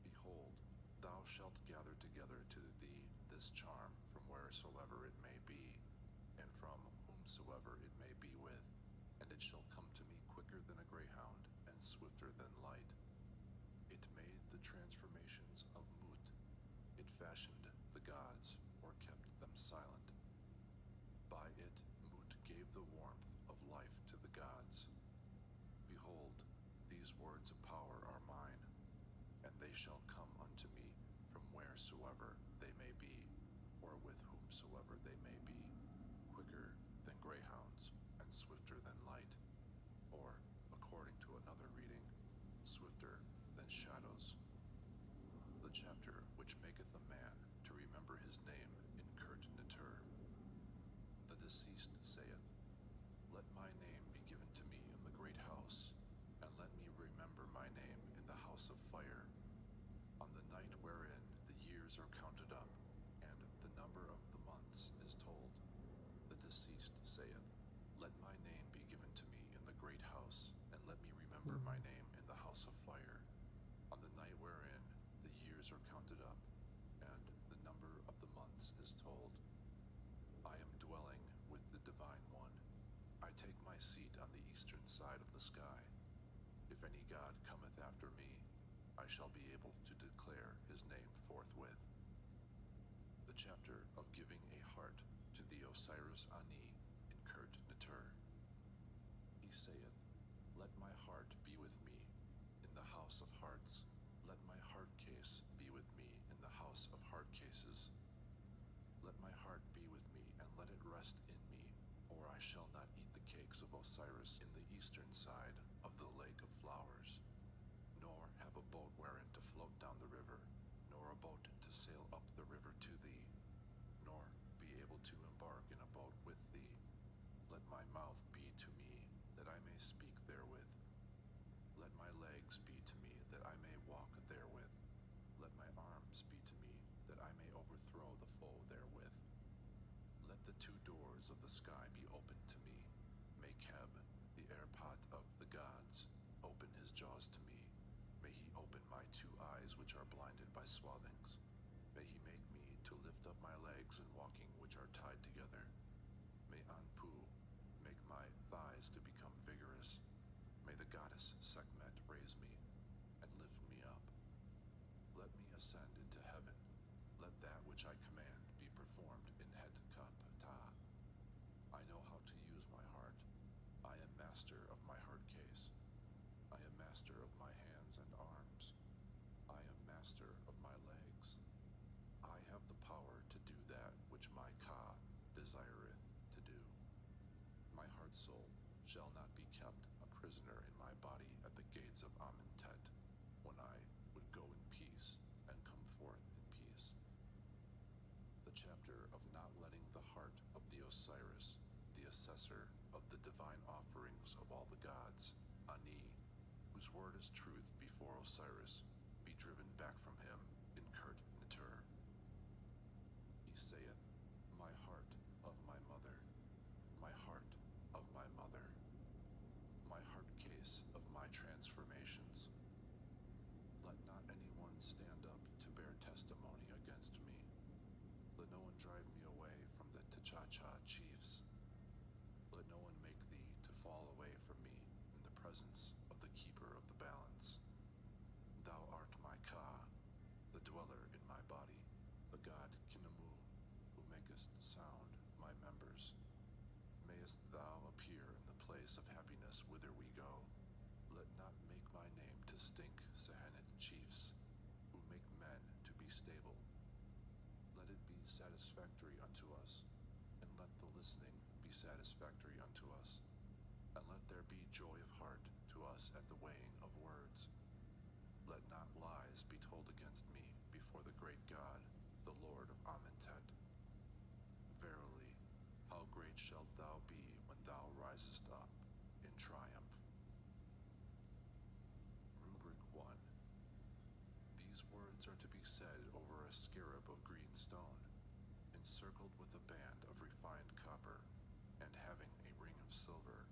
Behold, thou shalt gather together to thee this charm from wheresoever it may be, and from whomsoever it may be with, and it shall come to me quicker than a greyhound, and swifter than light. It made the transformations of Mut. It fashioned the gods, or kept them silent. By it Mut gave the warmth of life to the gods. Behold, these words of power are mine, and they shall come unto me from wheresoever they may be, or with whomsoever they may be, quicker than greyhounds, and swifter than light, or, according to another reading, swifter than shadows. The chapter which maketh a man to remember his name in Kurt-Natur. The deceased saith, Let my name be given to me in the great house, and let me remember my name in the house of fire, on the night wherein the years are counted up, and the number of the months is told. The deceased saith, Let my name be given to me in the great house, and let me remember my name in the house of fire, on the night wherein the years are counted up, and the number of the months is told. I am dwelling with the Divine One. I take my seat on the eastern side of the sky. If any god cometh after me, I shall be able to declare his name forthwith. The chapter of giving a heart to the Osiris Ani in Kurt-Natur. He saith, Let my heart be with me in the house of hearts. Let my heart case be with me in the house house of heart cases. Let my heart be with me, and let it rest in me, or I shall not eat the cakes of Osiris in the eastern side of the lake of flowers, nor have a boat wherein to float down the river, nor a boat to sail up the river to thee, nor be able to embark in a boat with thee. Let my mouth be to me, that I may speak therewith. Let my legs be to me, that I may walk therewith. Let my arms be to me, that I may overthrow the foe therewith. Let the two doors of the sky be open to me. May Keb, the airpot of the gods, open his jaws to me. May he open my two eyes which are blinded by swathings. May he make me to lift up my legs in walking which are tied together. May Anpu make my thighs to become vigorous. May the goddess Sekhmet raise me and lift me up. Let me ascend into heaven. Let that which I command be performed in Het Kap-Ta. I know how to use my heart. I am master of my heart case. I am master of my hands and arms. I am master of my legs. I have the power to do that which my Ka desireth to do. My heart soul shall not be kept a prisoner in my body at the gates of Amentet, when I would go in peace and come forth in peace. The chapter of not letting the heart of the Osiris, the assessor of the divine offerings of all the gods, Ani, whose word is truth before Osiris, be driven back from him in Kurt Nitur. He saith, my heart of my mother, my heart of my mother, my heart case of my transformations. Let not anyone stand up to bear testimony against me. Let no one drive me away from the T'Cha-Cha chiefs. Let no one make thee to fall away from me in the presence of the keeper of the balance. Thou art my Ka, the dweller in my body, the god Kinamu, who makest sound my members. Mayest thou appear in the place of happiness whither we go. Let not make my name to stink Sehanith chiefs, who make men to be stable. Let it be satisfactory unto us, and let the listening be satisfactory unto us, and let there be joy of heart to us at the weighing of words. Let not lies be told against me before the great God, the Lord of Amentet. Verily, how great shalt thou be when thou risest up in triumph. Rubric 1. These words are to be said over a scarab of green stone, encircled with a band of refined copper, and having a ring of silver,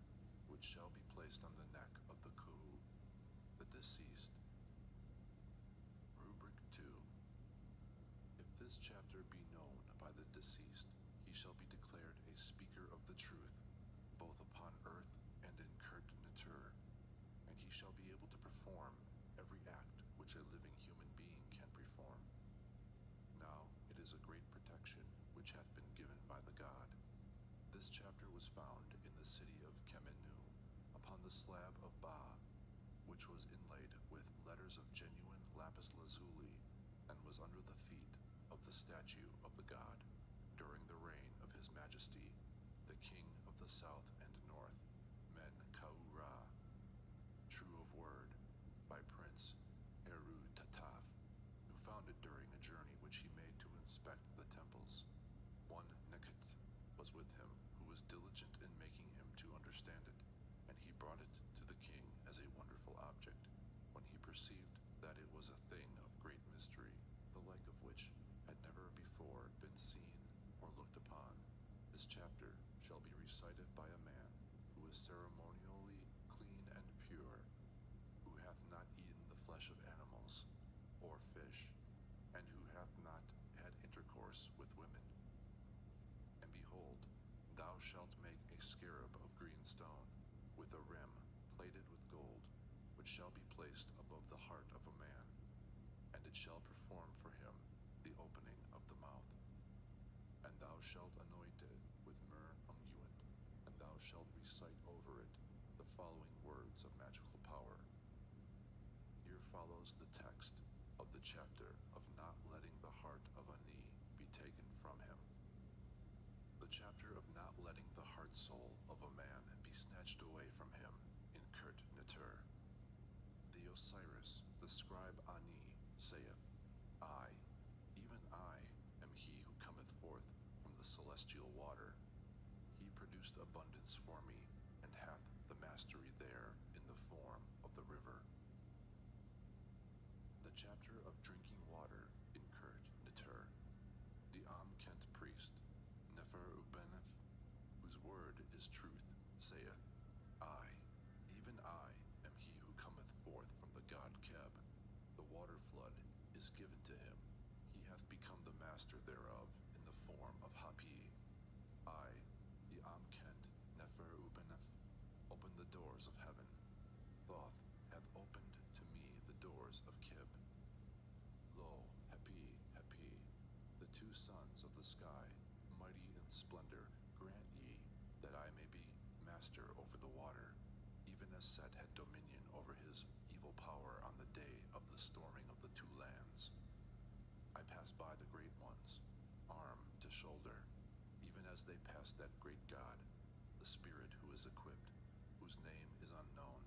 which shall be placed on the neck of the Kuhu, the deceased. Rubric 2. If this chapter be known by the deceased, he shall be declared a speaker of the truth, both upon earth and in Kurt Nitur, and he shall be able to perform every act which a living human being can perform. Now it is a great protection which hath been given by the god. This chapter was found in the city of Kemenu, upon the slab of Ba, which was inlaid with letters of genuine lapis lazuli, and was under the feet of the statue of the god, during the reign of his majesty, the king of the south and north, Men Kau-Ra, true of word, by Prince Heru Tataf, who found it during a journey which he made to inspect the temples. One Nekut was with him, who was diligent in making him to understand it, and he brought it to the king as a wonderful object, when he perceived that it was a thing of great mystery, the like of which had never before been seen or looked upon. This chapter shall be recited by a man who is ceremonially clean and pure, who hath not eaten the flesh of animals or fish, and who hath not had intercourse with women. And behold, thou shalt make a scarab of green stone, with a rim plated with gold, which shall be placed above the heart of a man, and it shall perform for him the opening of the mouth. And thou shalt anoint it with myrrh unguent, and thou shalt recite over it the following words of magical power. Here follows the text of the chapter of not letting the heart of Ani be taken from him. The chapter of not letting the heart soul of a man be snatched away from him in Kurt Natur. The Osiris, the scribe Ani, saith, I, even I, am he who cometh forth from the celestial water. He produced abundance for me, and hath the mastery there in the form of the river. The chapter of drinking water in Kurt Natur. The Kent priest, Nefer Ubenef, whose word is truth, saith, I, even I, am he who cometh forth from the god Keb. The water flood is given to him. He hath become the master thereof in the form of Hapi. I, the Kent, Nefer Ubenef, open the doors of heaven. Thoth hath opened to me the doors of Kib. Lo, Hapi, Hapi, the two sons of the sky, mighty in splendor, grant ye that I may be master over the water, even as Set had dominion over his evil power on the day of the storming of the two lands. I pass by the great ones, arm to shoulder, even as they pass that great god, the spirit who is equipped, whose name is unknown.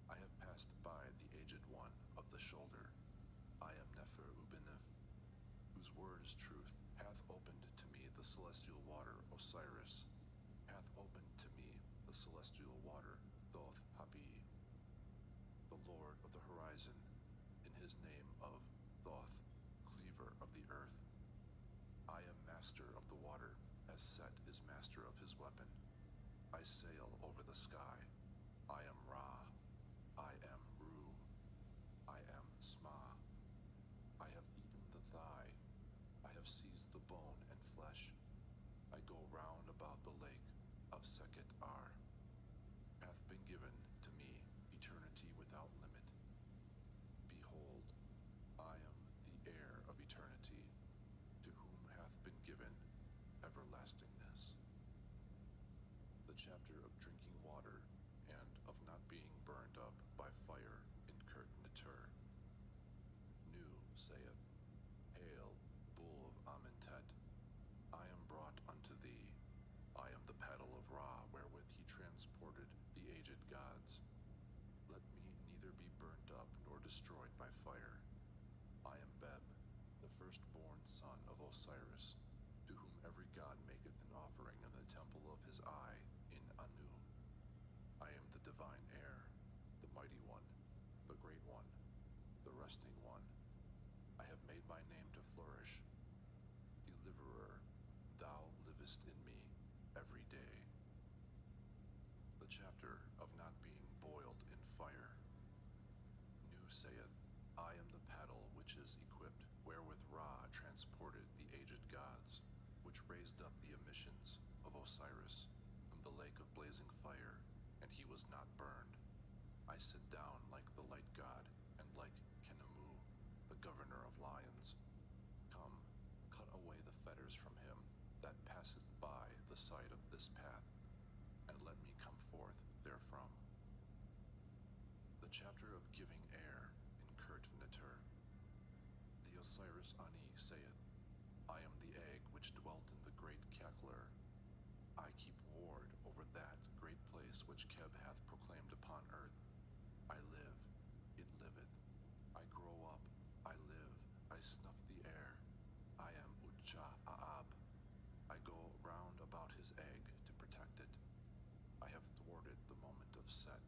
I have passed by the aged one of the shoulder. I am Nefer Ubenef, whose word is truth, hath opened to me the celestial water Osiris, hath opened to me the celestial water Thoth Hapi. The Lord of the horizon, in his name of Thoth, cleaver of the earth. I am master of the water, as Set is master of his weapon. I sail over the sky. I am Ra. I am Ru. I am Sma. I have eaten the thigh. I have seized the bone and flesh. I go round about the lake of Sekhet Ar. Hath been given to me eternity without limit. Behold, I am the heir of eternity, to whom hath been given everlastingness. The chapter of drinking water and of not being burned up by fire in Kurt Natur. Nu saith, Hail, bull of Amentet, I am brought unto thee. I am the paddle of Ra, wherewith he transported the aged gods. Let me neither be burnt up nor destroyed by fire. I am Beb, the firstborn son of Osiris, to whom every god maketh an offering in the temple of his eye in Anu. I am the divine heir, the mighty one, the great one, the resting one. I have made my name to flourish. Deliverer, thou livest in me every day. The chapter of not being boiled in fire. Nu saith, I am the paddle which is equipped, wherewith Ra transported the aged gods, which raised up the emissions of Osiris from the lake of blazing fire, and he was not burned. I sit down like the light god, and like Kenemu, the governor of lions. Come, cut away the fetters from him that passeth by the side of this path, and let me come forth therefrom. The chapter of giving air in Kurt Natur. The Osiris Ani saith, I am the egg which dwelt in the great Cackler. I keep ward over that great place which Keb hath proclaimed upon earth. I live, it liveth. I grow up, I live, I snuff the air. I am Ucha Aab. I go round about his egg to protect it. I have thwarted the moment of Set.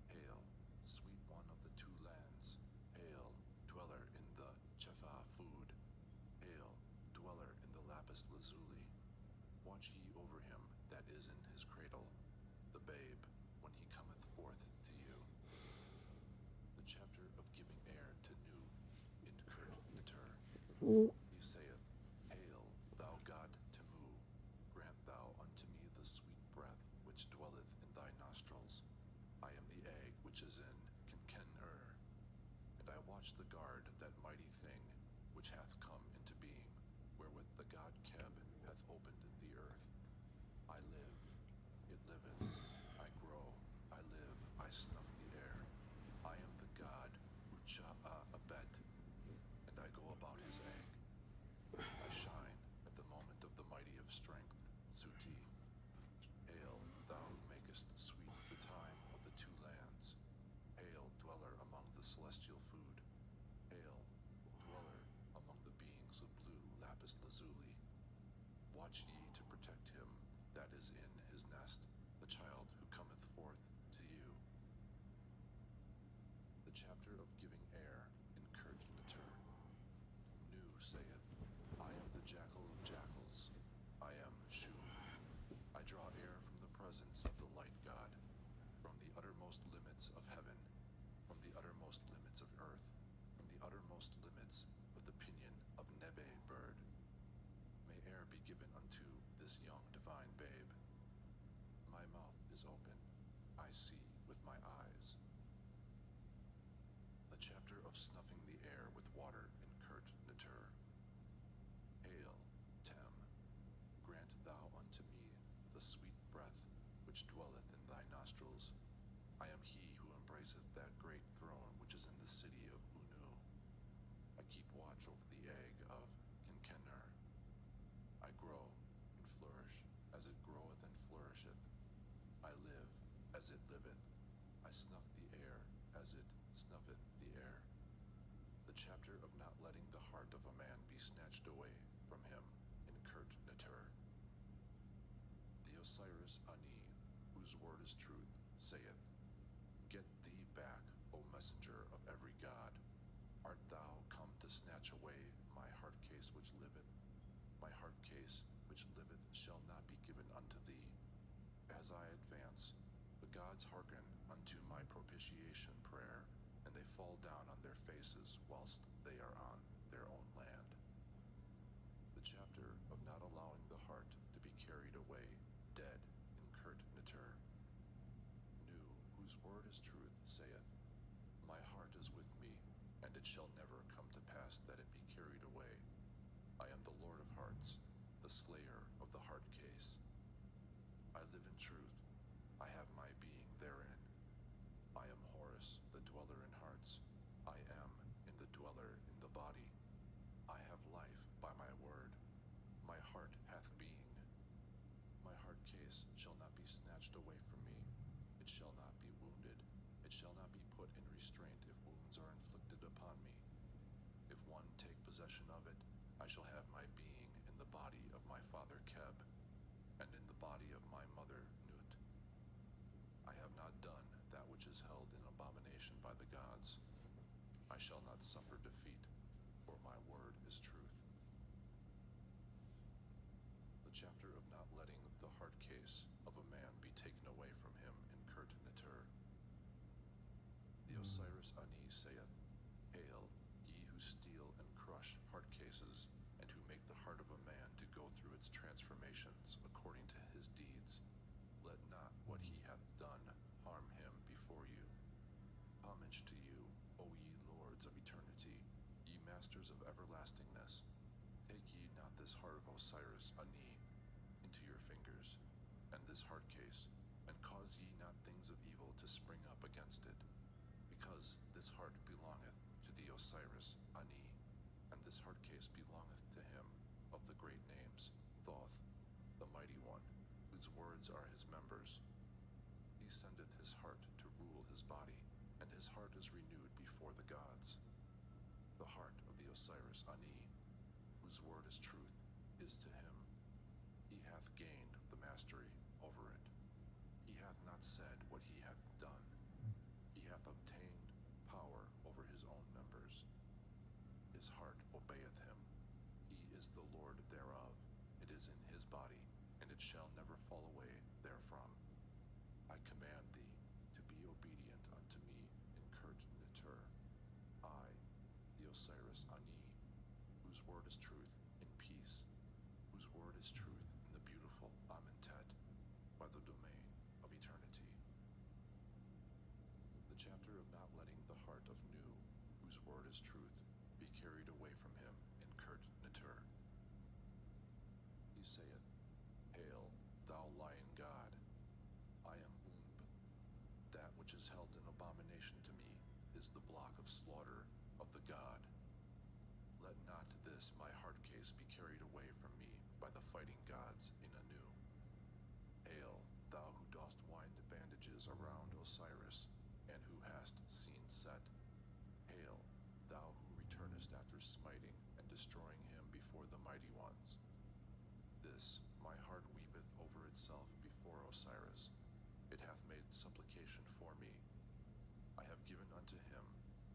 Hail, sweet one of the two lands. Hail, dweller in the Chefa food. Hail, dweller in the lapis lazuli. Watch ye over him that is in his cradle, the babe, when he cometh forth to you. The chapter of giving air to Nu in Kurt Natur. He saith, Hail, thou god Temu, grant thou unto me the sweet breath which dwelleth in thy nostrils. I am the egg which is in Kenken-ur, and I watch the guard that mighty thing which hath come into being, wherewith the god Keb hath opened the earth. I live, it liveth, I grow, I live, I snuff the air. I am the god Ucha Abet, celestial food. Hail, dweller among the beings of blue lapis lazuli. Watch ye to protect him that is in his nest, the child who cometh forth to you. The chapter of giving air in Kurt Natur. Nu saith, I am the jackal of jackals. I am Shu. I draw air from the presence of the light god, from the uttermost limits of heaven, from the uttermost limits of earth, from the uttermost limits of the pinion of Nebe bird. May air be given unto this young divine babe. My mouth is open. I see with my eyes. The chapter of snuffing the air with water in Kurt Natur. Hail, Tem, grant thou unto me the sweet breath which dwelleth in thy nostrils. I am he who embraceth that great throne which is in the city of Unu. I keep watch over the egg of Kinkener. I grow and flourish as it groweth and flourisheth. I live as it liveth. I snuff the air as it snuffeth the air. The chapter of not letting the heart of a man be snatched away from him in Kurt Natur. The Osiris Ani, whose word is truth, saith, Get thee back, O messenger of every god. Art thou come to snatch away my heart case which liveth? My heart case which liveth shall not be given unto thee. As I advance, the gods hearken unto my propitiation prayer, and they fall down on their faces whilst they are on their own land. The chapter of not allowing the heart to be carried away dead in Kurt Natur. Nu, whose word is truth, saith, My heart is with me, and it shall never come to pass that it be carried away. I am the Lord of hearts, the slayer of the heart case. I live in truth. I have my being therein. I am Horus, the dweller in hearts. I am in the dweller in the body. I have life by my word. My heart hath being. My heart case shall not be snatched away from me. It shall not be wounded. It shall not be put in restraint if wounds are inflicted upon me. If one take possession of it, I shall have my being in the body of my father Keb, and in the body of my mother Nut. I have not done that which is held in abomination by the gods. I shall not suffer defeat, for my word is truth. The chapter of not letting the heart case of a man be taken away from him in Kurt Natur. The Osiris Ani saith, Hail, ye who steal and crush heart cases, and who make the heart of a man to go through its transformations according to his deeds. Let not what he hath done harm him before you. Homage to you, O ye lords of eternity, ye masters of everlastingness. Take ye not this heart of Osiris Ani into your fingers, and this heart case, and cause ye not things of evil to spring up against it, because this heart belongeth to the Osiris Ani, and this heart case belongeth to him of the great names, Thoth, the mighty one, whose words are his members. He sendeth his heart to rule his body, and his heart is renewed before the gods. The heart of the Osiris Ani, whose word is truth, is to him. He hath gained the mastery over it. He hath not said what he hath done. He hath obtained power over his own members. His heart obeyeth him. He is the Lord thereof. It is in his body, and it shall never fall away therefrom. I command thee to be obedient unto me in Kurt Natur. I, the Osiris Ani, whose word is truth, in peace, whose word is truth in the beautiful Amentet, by the domain of eternity. The chapter of not letting the heart of Nu, whose word is truth, be carried away from him in Kurt Natur. He saith, Hail, thou lion god. I am That which is held in abomination to me is the block of slaughter of the god. Let not this my heart case be carried away from me by the fighting gods in Anu. Hail, thou who dost wind bandages around Osiris, and who hast seen Set. smiting and destroying him before the mighty ones. This my heart weepeth over itself before Osiris. It hath made supplication for me. I have given unto him,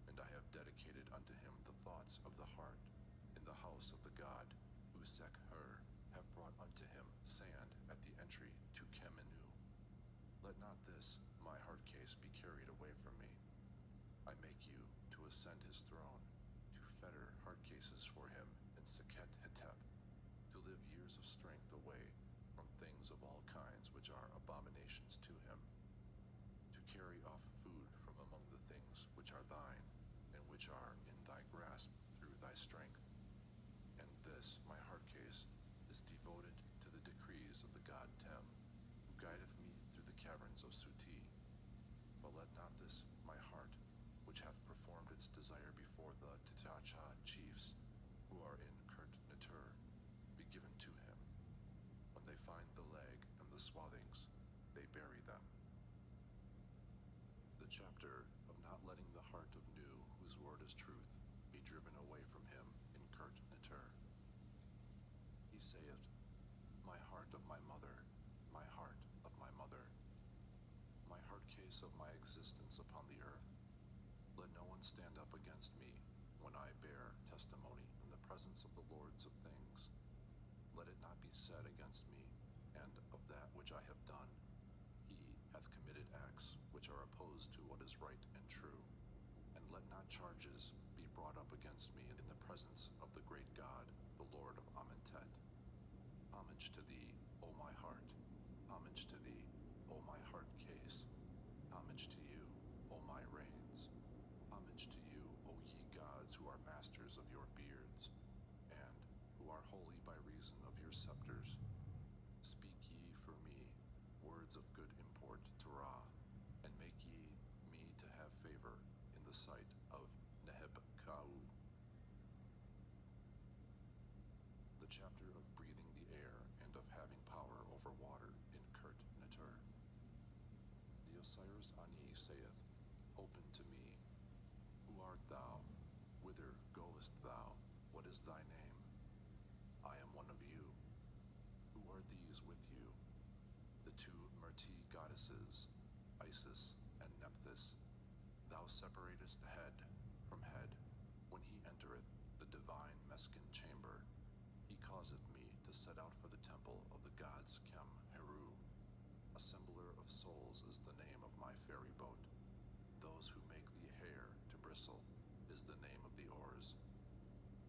and I have dedicated unto him the thoughts of the heart, in the house of the god, Usek-Her, have brought unto him sand at the entry to Kemenu. Let not this, my hard case, be carried away from me. I make you to ascend his throne, to fetter hard cases for him in Seket Hetep, to live years of strength away from things of all kinds which are abominations to him, to carry off food from among the things which are thine, and which are in thy grasp through thy strength. And this, my hard case, is devoted to the decrees of the god Tem, who guideth me through the caverns of Suti. But let not this, my heart, which hath performed its desire before the Titacha chiefs, who are in Kurt-Natur, be given to him. When they find the leg and the swathings, they bury them. The chapter of not letting the heart of Nu, whose word is truth, be driven away from him in Kurt-Natur. He saith, my heart of my mother, my heart of my mother, my hard case of my existence upon the earth. Let no one stand up against me when I bear testimony in the presence of the lords of things. Let it not be said against me, and of that which I have done, he hath committed acts which are opposed to what is right and true. And let not charges be brought up against me in the presence of the great God, the Lord of Amentet. Homage to thee, O my heart. Homage to thee, O my heart case. Homage to you, O my reins. Homage to you, O ye gods who are masters of your beards, and who are holy by reason of your scepters. Speak ye for me words of good import to Ra, and make ye me to have favor in the sight of Neheb-Kau. The chapter of breathing the air and of having power over water in Kurt-Natur. The Osiris-Ani saith, open to me. Who art thou? Whither goest thou? What is thy name? I am one of you. Who are these with you? The two Merti goddesses, Isis and Nephthys. Thou separatest head from head. When he entereth the divine Meskin chamber, he causeth me to set out for the temple of the gods Kem-Heru. Assembler of souls is the name of my ferry boat. Those who make the hair to bristle is the name of the oars.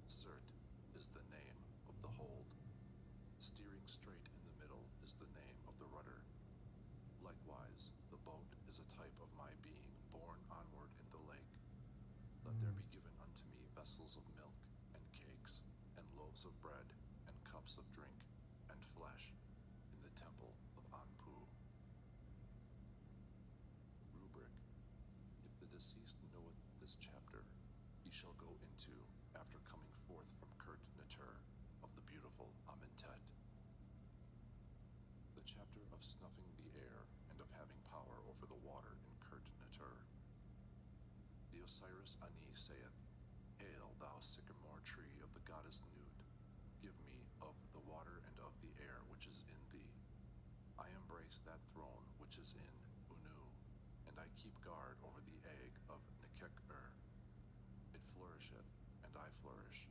Surt is the name of the hold. Steering straight in the middle is the name of the rudder. Likewise, the boat is a type of my being borne onward in the lake. Let there be given unto me vessels of milk, and cakes, and loaves of bread, and cups of drink, and flesh, in the temple of Anpu. Rubric. If the deceased knoweth this chapter, he shall go into, after coming forth from Kurt-Natur, of the beautiful Amentet. The chapter of snuffing the air and of having power over the water in Kurt-Natur. The Osiris-Ani saith, hail, thou sycamore tree of the goddess Nut, give me of the water and of the air which is in thee. I embrace that throne which is in Unu, and I keep guard over the egg of Nekek-Er. It flourisheth, and I flourish.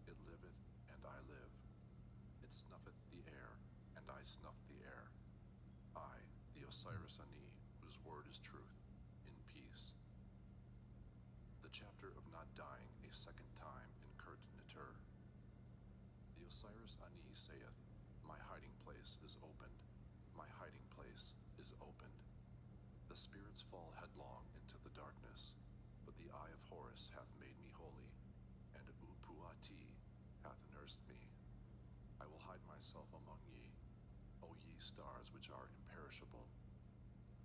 It liveth, and I live. It snuffeth the air, and I snuff the air. I, the Osiris-Ani, whose word is truth, in peace. The chapter of not dying a second time in Kurt-Natur. The Osiris-Ani saith, my hiding place is opened. My hiding place is opened. The spirits fall headlong into the darkness, but the eye of Horus hath made me holy, and Upuati hath nursed me. I will hide myself among ye, O ye stars which are imperishable.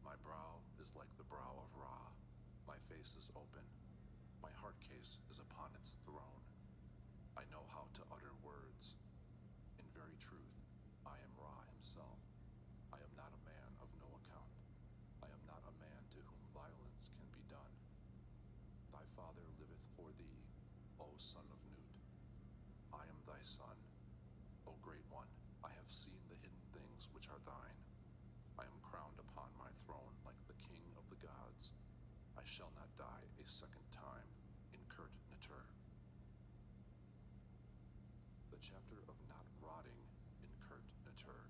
My brow is like the brow of Ra. My face is open. My heart case is upon its throne. I know how to utter words. In very truth, I am Ra himself. I am not a man of no account. I am not a man to whom violence can be done. Thy father liveth for thee, O son of Nut. thy Son. O Great One, I have seen the hidden things which are thine. I am crowned upon my throne like the King of the gods. I shall not die a second time in Kurt Natur. The chapter of not rotting in Kurt Natur.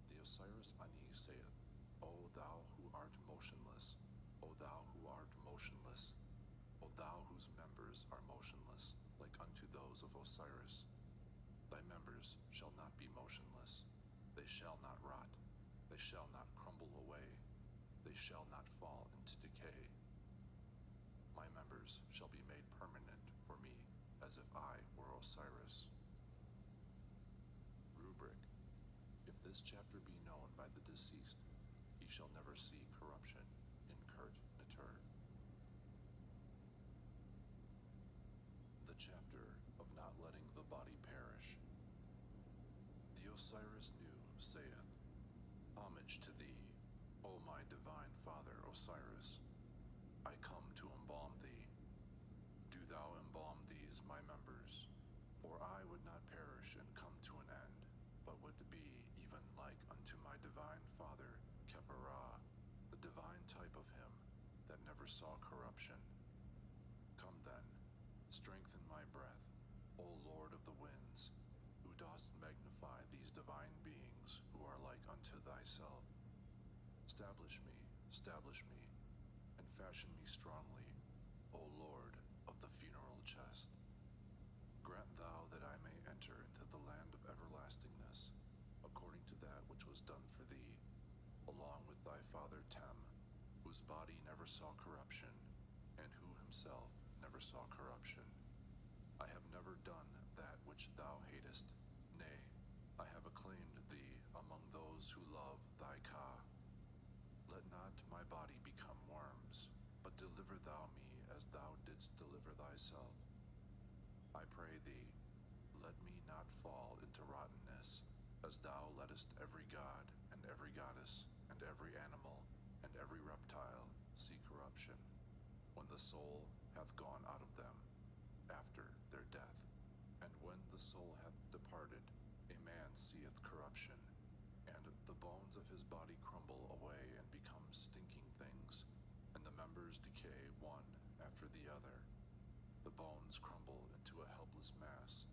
The Osiris Ani saith, O thou who art motionless, O thou who art motionless, O thou whose members are motionless, like unto those of Osiris. Thy members shall not be motionless, they shall not rot, they shall not crumble away, they shall not fall into decay. My members shall be made permanent for me, as if I were Osiris. Rubric. If this chapter be known by the deceased, he shall never see corruption in Kurt Natur. The chapter of not letting the body perish. The Osiris Nu saith, Homage to thee, O my divine father Osiris. I come to embalm thee. Do thou embalm these my members, for I would not perish and come to an end, but would be even like unto my divine father Khepera, the divine type of him that never saw corruption. Come then, strengthen my breath, O Lord of the winds, who dost magnify these divine beings who are like unto thyself. Establish me, and fashion me strongly, O Lord of the funeral chest. Grant thou that I may enter into the land of everlastingness, according to that which was done for thee, along with thy father Tem, whose body never saw corruption, and who himself never saw corruption. I have never done that which thou hatest, nay, I have acclaimed thee among those who love thy Ka. Let not my body become worms, but deliver thou me as thou didst deliver thyself. I pray thee, let me not fall into rottenness, as thou lettest every god, and every goddess, and every animal, and every reptile see corruption, when the soul hath gone out of them, after their death. And when the soul hath departed, a man seeth corruption, and the bones of his body crumble away and become stinking things, and the members decay one after the other. The bones crumble into a helpless mass,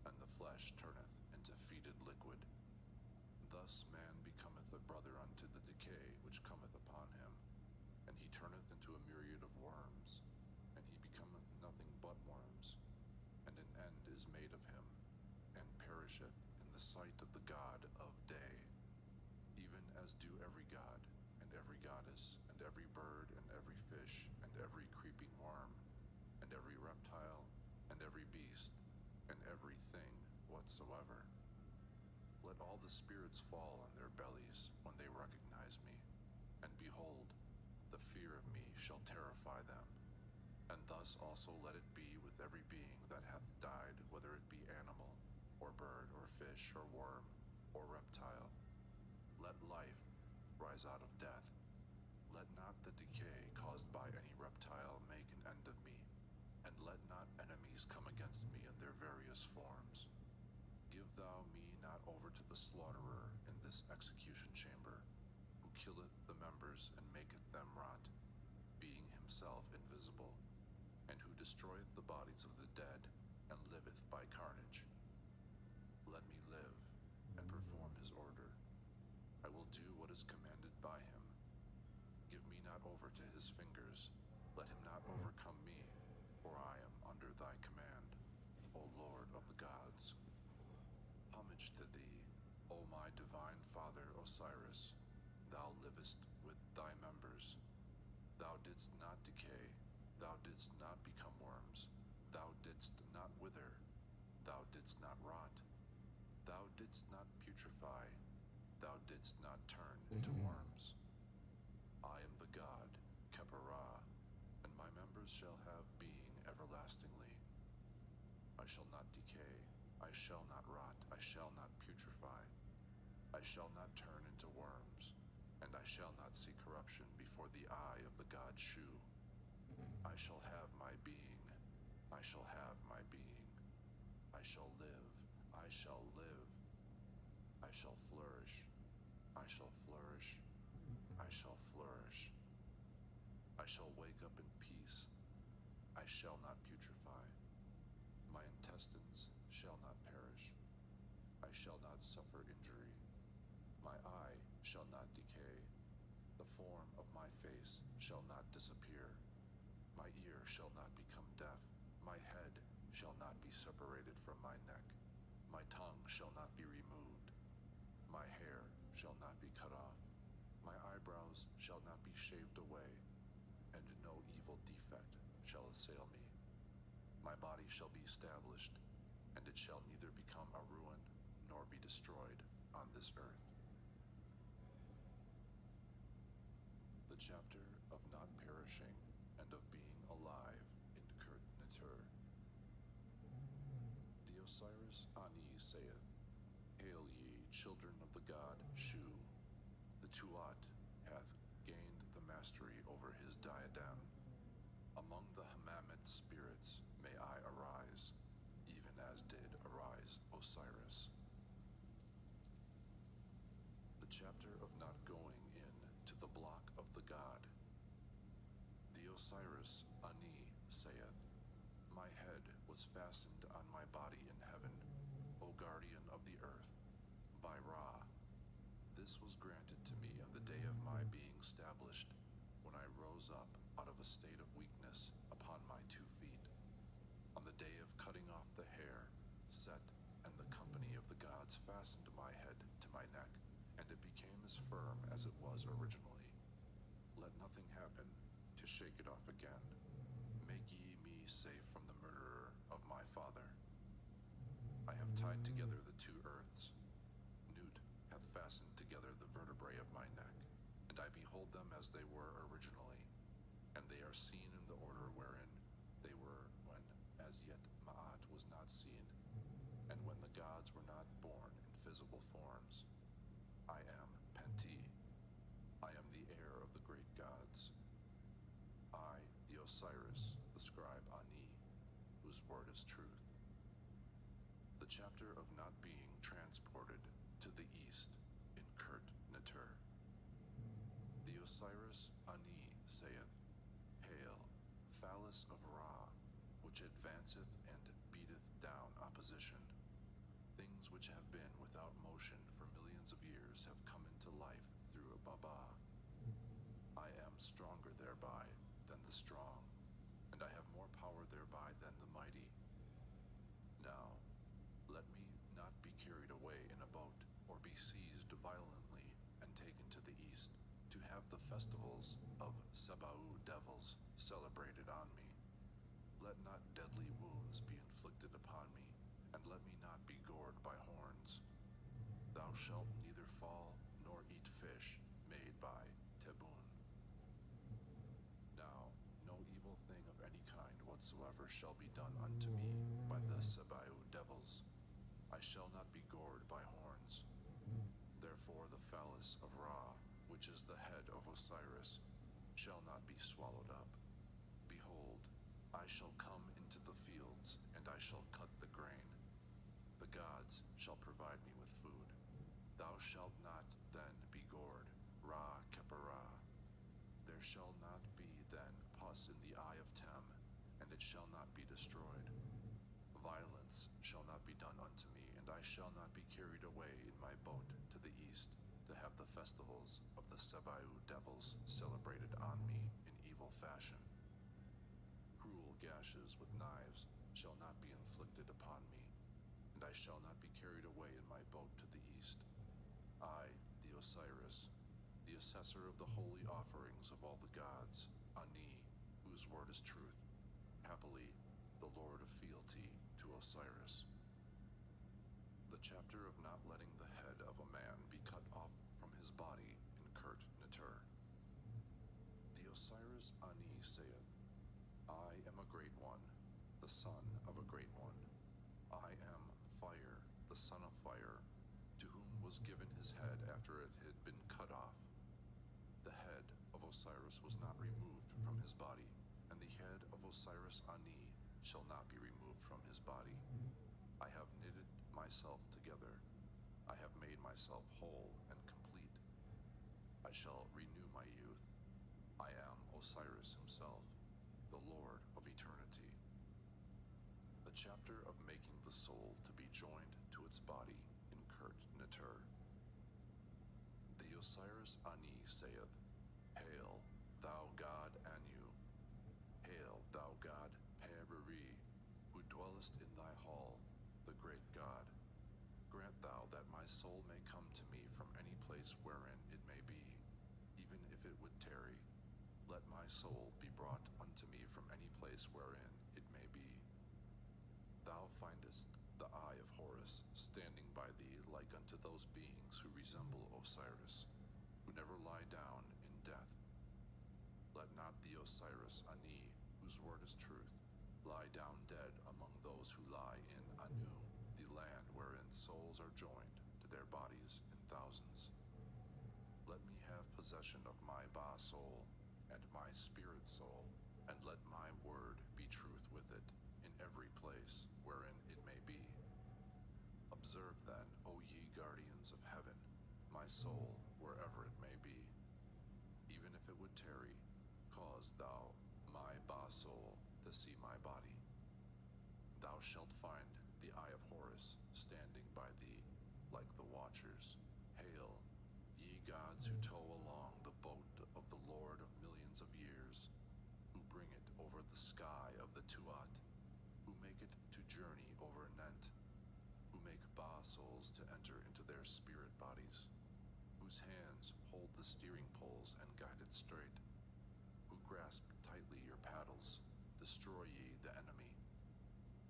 and the flesh turneth into fetid liquid. Thus man becometh a brother unto the decay which cometh upon him, and he turneth into a myriad of worms, and he becometh nothing but worms, and an end is made of him, and perisheth in the sight of the God of day, even as do every god, and every goddess, and every bird, and every fish, and every creeping worm, and every reptile, and every beast, and every thing whatsoever. Let all the spirits fall on their bellies when they recognize me, and behold, the fear of me shall terrify them. And thus also let it be with every being that hath died, whether it be animal, or bird, or fish, or worm, or reptile. Let life rise out of death. Let not the decay caused by any reptile make an end of me, and let not enemies come against me in their various forms. Give thou me not over to the slaughterer in this execution chamber, who killeth the members and maketh them rot, being himself invisible, and who destroyeth the bodies of the dead, and liveth by carnage. Let me live, and perform his order. I will do what is commanded by him. Give me not over to his fingers, let him not overcome me, for I am under thy command, O Lord of the gods. Homage to thee, O my divine father Osiris. Thou livest with thy members. Thou didst not decay, thou didst not become worms, thou didst not wither, thou didst not rot, thou didst not putrefy, thou didst not turn into worms. I am the God, Khepera, and my members shall have being everlastingly. I shall not decay, I shall not rot, I shall not putrefy, I shall not turn into worms, and I shall not see corruption before the eye of the god Shu. I shall have my being, I shall have my being, I shall live, I shall live. I shall flourish, I shall flourish, I shall flourish. I shall wake up in peace, I shall not putrefy. My intestines shall not perish, I shall not suffer injury. My eye shall not decay, the form of my face shall not disappear. My ear shall not become deaf, my head shall not be separated from my neck. My tongue shall not be removed, my hair shall not be cut off. My eyebrows shall not be shaved away, and no evil defect shall assail me. My body shall be established, and it shall neither become a ruin nor be destroyed on this earth. The chapter of not perishing and of being alive in Kurt Natur. The Osiris Ani saith, Hail ye, children of the god Shu. The Tuat hath gained the mastery over his diadem. Among the Hammamet spirits may I arise, even as did arise Osiris. The chapter of not going in to the block of the god. The Osiris Ani saith, My head was fastened on my body in heaven, O guardian of the earth, by Ra. This was granted to me on the day of my being established, when I rose up out of a state of weakness upon my 2 feet. On the day of cutting off the hair, Set and the company of the gods fastened my head to my neck, and it became as firm as it was originally. Let nothing happen to shake it off again. Make ye me safe from the murderer of my father. I have tied together the 2 earths. Newt hath fastened together the vertebrae of my neck, and I behold them as they were originally, and they are seen in the order wherein they were when as yet Ma'at was not seen, and when the gods were not born in visible forms. I am Penti. I am the heir of the great gods. I, the Osiris, the scribe Ani, whose word is truth. The chapter of not being transported to the east in Kurt Natur. The Osiris Ani saith, Hail, phallus of Ra, which advanceth and beateth down opposition. Things which have been without motion for millions of years have come into life through Baba. I am stronger thereby than the strong, and I have more power thereby than the mighty. Now, let me not be carried away in a boat, or be seized violently and taken to the east, to have the festivals of Sebau devils celebrated on me. Let not deadly wounds be inflicted upon me, and let me not be gored by horns. Thou shalt neither fall nor eat fish made by Tebun. Now, no evil thing of any kind whatsoever shall be done unto me by the Sebau devils. I shall not be gored by horns. Therefore the phallus of Ra, which is the head of Osiris, shall not be swallowed up. Behold, I shall come into the fields, and I shall cut the grain. The gods shall provide me with food. Thou shalt not then be gored, Ra Kepera. There shall not be then pus in the eye of Tem, and it shall not be destroyed. Violence shall not be done unto me, and I shall not be carried away in my boat to the east, to have the festivals of the Sebau devils celebrated on me in evil fashion. Cruel gashes with knives shall not be inflicted upon me, and I shall not be carried away in my boat to the east. I, the Osiris, the assessor of the holy offerings of all the gods, Ani, whose word is truth, happily the Lord of fealty to Osiris. The chapter of not letting the head of a man be cut off from his body in Kurt Natur. The Osiris Ani saith, I am a great one, the son of a great one. I am fire, the son of fire, to whom was given his head after it had been cut off. The head of Osiris was not removed from his body, and the head of Osiris Ani shall not be removed from his body. I have knitted myself together. I have made myself whole and complete. I shall renew my youth. I am Osiris himself, the Lord of eternity. The chapter of making the soul to be joined to its body in Kurt Natur. The Osiris Ani saith, Hail, thou God Anu! Hail, thou God Pe-Beri, who dwellest in thy hall, the great God! Grant thou that my soul may come to me from any place wherein it may be, even if it would tarry. Let my soul be brought unto me from any place wherein it may be. Thou findest the eye of Horus standing by thee like unto those beings who resemble Osiris, who never lie down in death. Let not the Osiris Ani, whose word is truth, lie down dead among those who lie in Anu, the land wherein souls are joined to their bodies in thousands. Let me have possession of my Ba soul and my spirit soul, and let my word be truth with it in every place wherein it may be. Observe then, O ye guardians of heaven, my soul wherever it may be. Even if it would tarry, cause thou my Ba soul to see my body. Thou shalt find the eye of Horus standing by thee like the watchers. Hail, ye gods who tow along the boat of the Lord of millions of years, who bring it over the sky of the Tuat, who make it to journey over Nent, who make Ba souls to enter into their spirit bodies, whose hands hold the steering poles and guide it straight, who grasp tightly your paddles, destroy ye the enemy.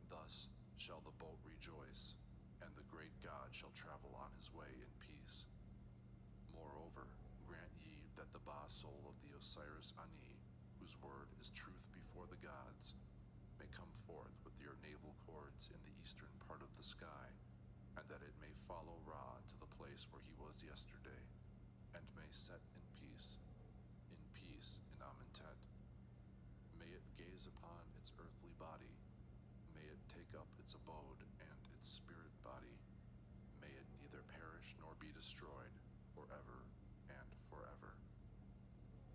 Thus shall the boat rejoice, and the great God shall travel on his way in peace. Moreover, grant ye that the Ba soul of the Osiris Ani, whose word is truth before the gods, may come forth with your navel cords in the eastern part of the sky, and that it may follow Ra to the place where he was yesterday, and may set in peace in Amentet. May it gaze upon its earthly body, may it take up its abode and its spirit body, may it neither perish nor be destroyed, forever and forever.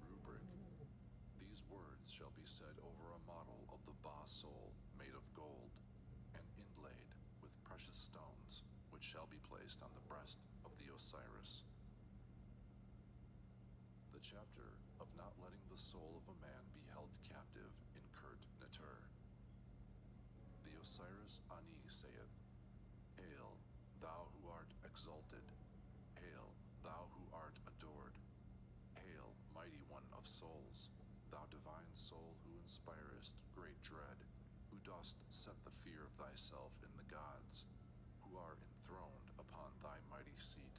Rubric. These words shall be said over a model of the Ba soul made of gold, and inlaid with precious stones, which shall be placed on the breast of the Osiris. The chapter of not letting the soul of a man be held captive in Kurt Natur. The Osiris Ani saith, Hail, thou who art exalted! Hail, thou who art adored! Hail, mighty one of souls, thou divine soul who inspirest great dread, who dost set the fear of thyself in the gods, who are enthroned upon thy mighty seat.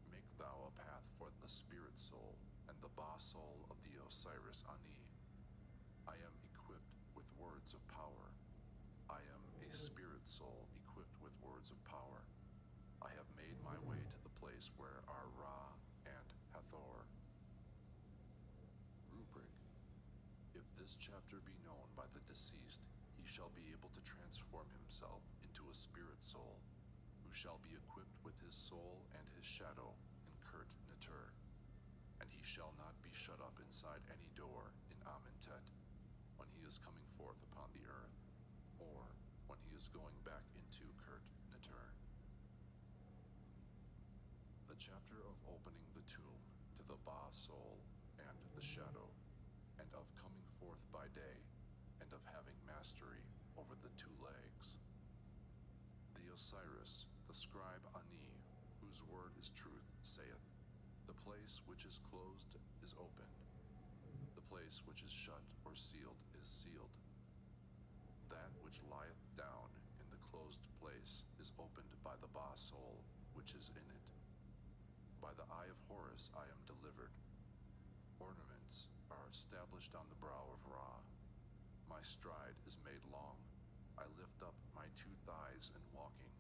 Make thou a path for the spirit soul and the Ba soul of the Osiris Ani. I am equipped with words of power. I am a spirit soul equipped with words of power. I have made my way to the place where are Ra and Hathor. Rubric. If this chapter be known by the deceased, he shall be able to transform himself into a spirit soul, who shall be equipped with his soul and his shadow in Kurt Natur, and he shall not be shut up inside any door in Amentet, when he is coming forth upon the earth, or when he is going back into Kurt Natur. The chapter of opening the tomb to the Ba soul and the shadow, and of coming forth by day, and of having mastery over the two legs. The Osiris, the scribe Ani, whose word is truth, saith, The place which is closed is opened. The place which is shut or sealed is sealed. That which lieth down in the closed place is opened by the Ba soul, which is in it. By the eye of Horus I am delivered. Ornaments are established on the brow of Ra. My stride is made long. I lift up my two thighs in walking.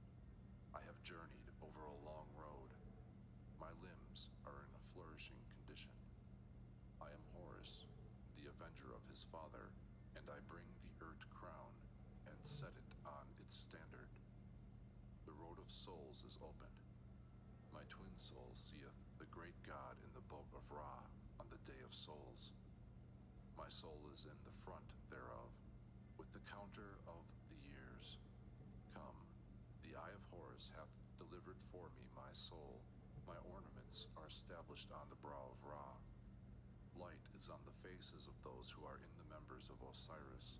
I have journeyed over a long road. My limbs are in a flourishing condition. I am Horus, the avenger of his father, and I bring the Urt crown and set it on its standard. souls is opened. My twin soul seeth the great God in the boat of Ra on the day of souls. My soul is in the front thereof, with the counter of the years. Come, the eye of Horus hath delivered for me my soul. My ornaments are established on the brow of Ra. Light is on the faces of those who are in the members of Osiris.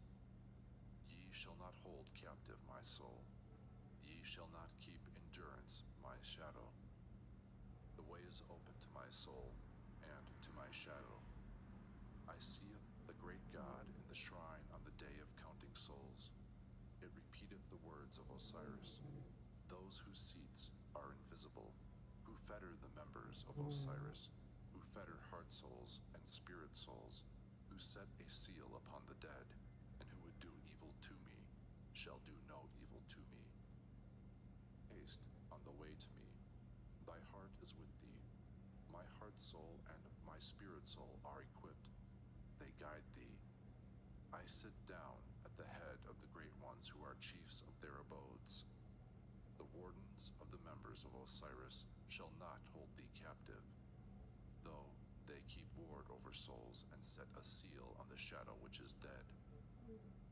Ye shall not hold captive my soul. Ye shall not keep in durance my shadow. The way is open to my soul, and to my shadow. I seeth the great God in the shrine on the day of counting souls. It repeateth the words of Osiris. Those whose seats are invisible, who fetter the members of Osiris, who fetter heart souls and spirit souls, who set a seal upon the dead, and who would do evil to me, shall do no evil to me. Haste on the way to me. Thy heart is with thee. My heart soul and my spirit soul are equipped. They guide thee. I sit down at the head of the great ones who are chiefs of their abodes. The wardens of the members of Osiris shall not hold thee captive, though they keep ward over souls and set a seal on the shadow which is dead.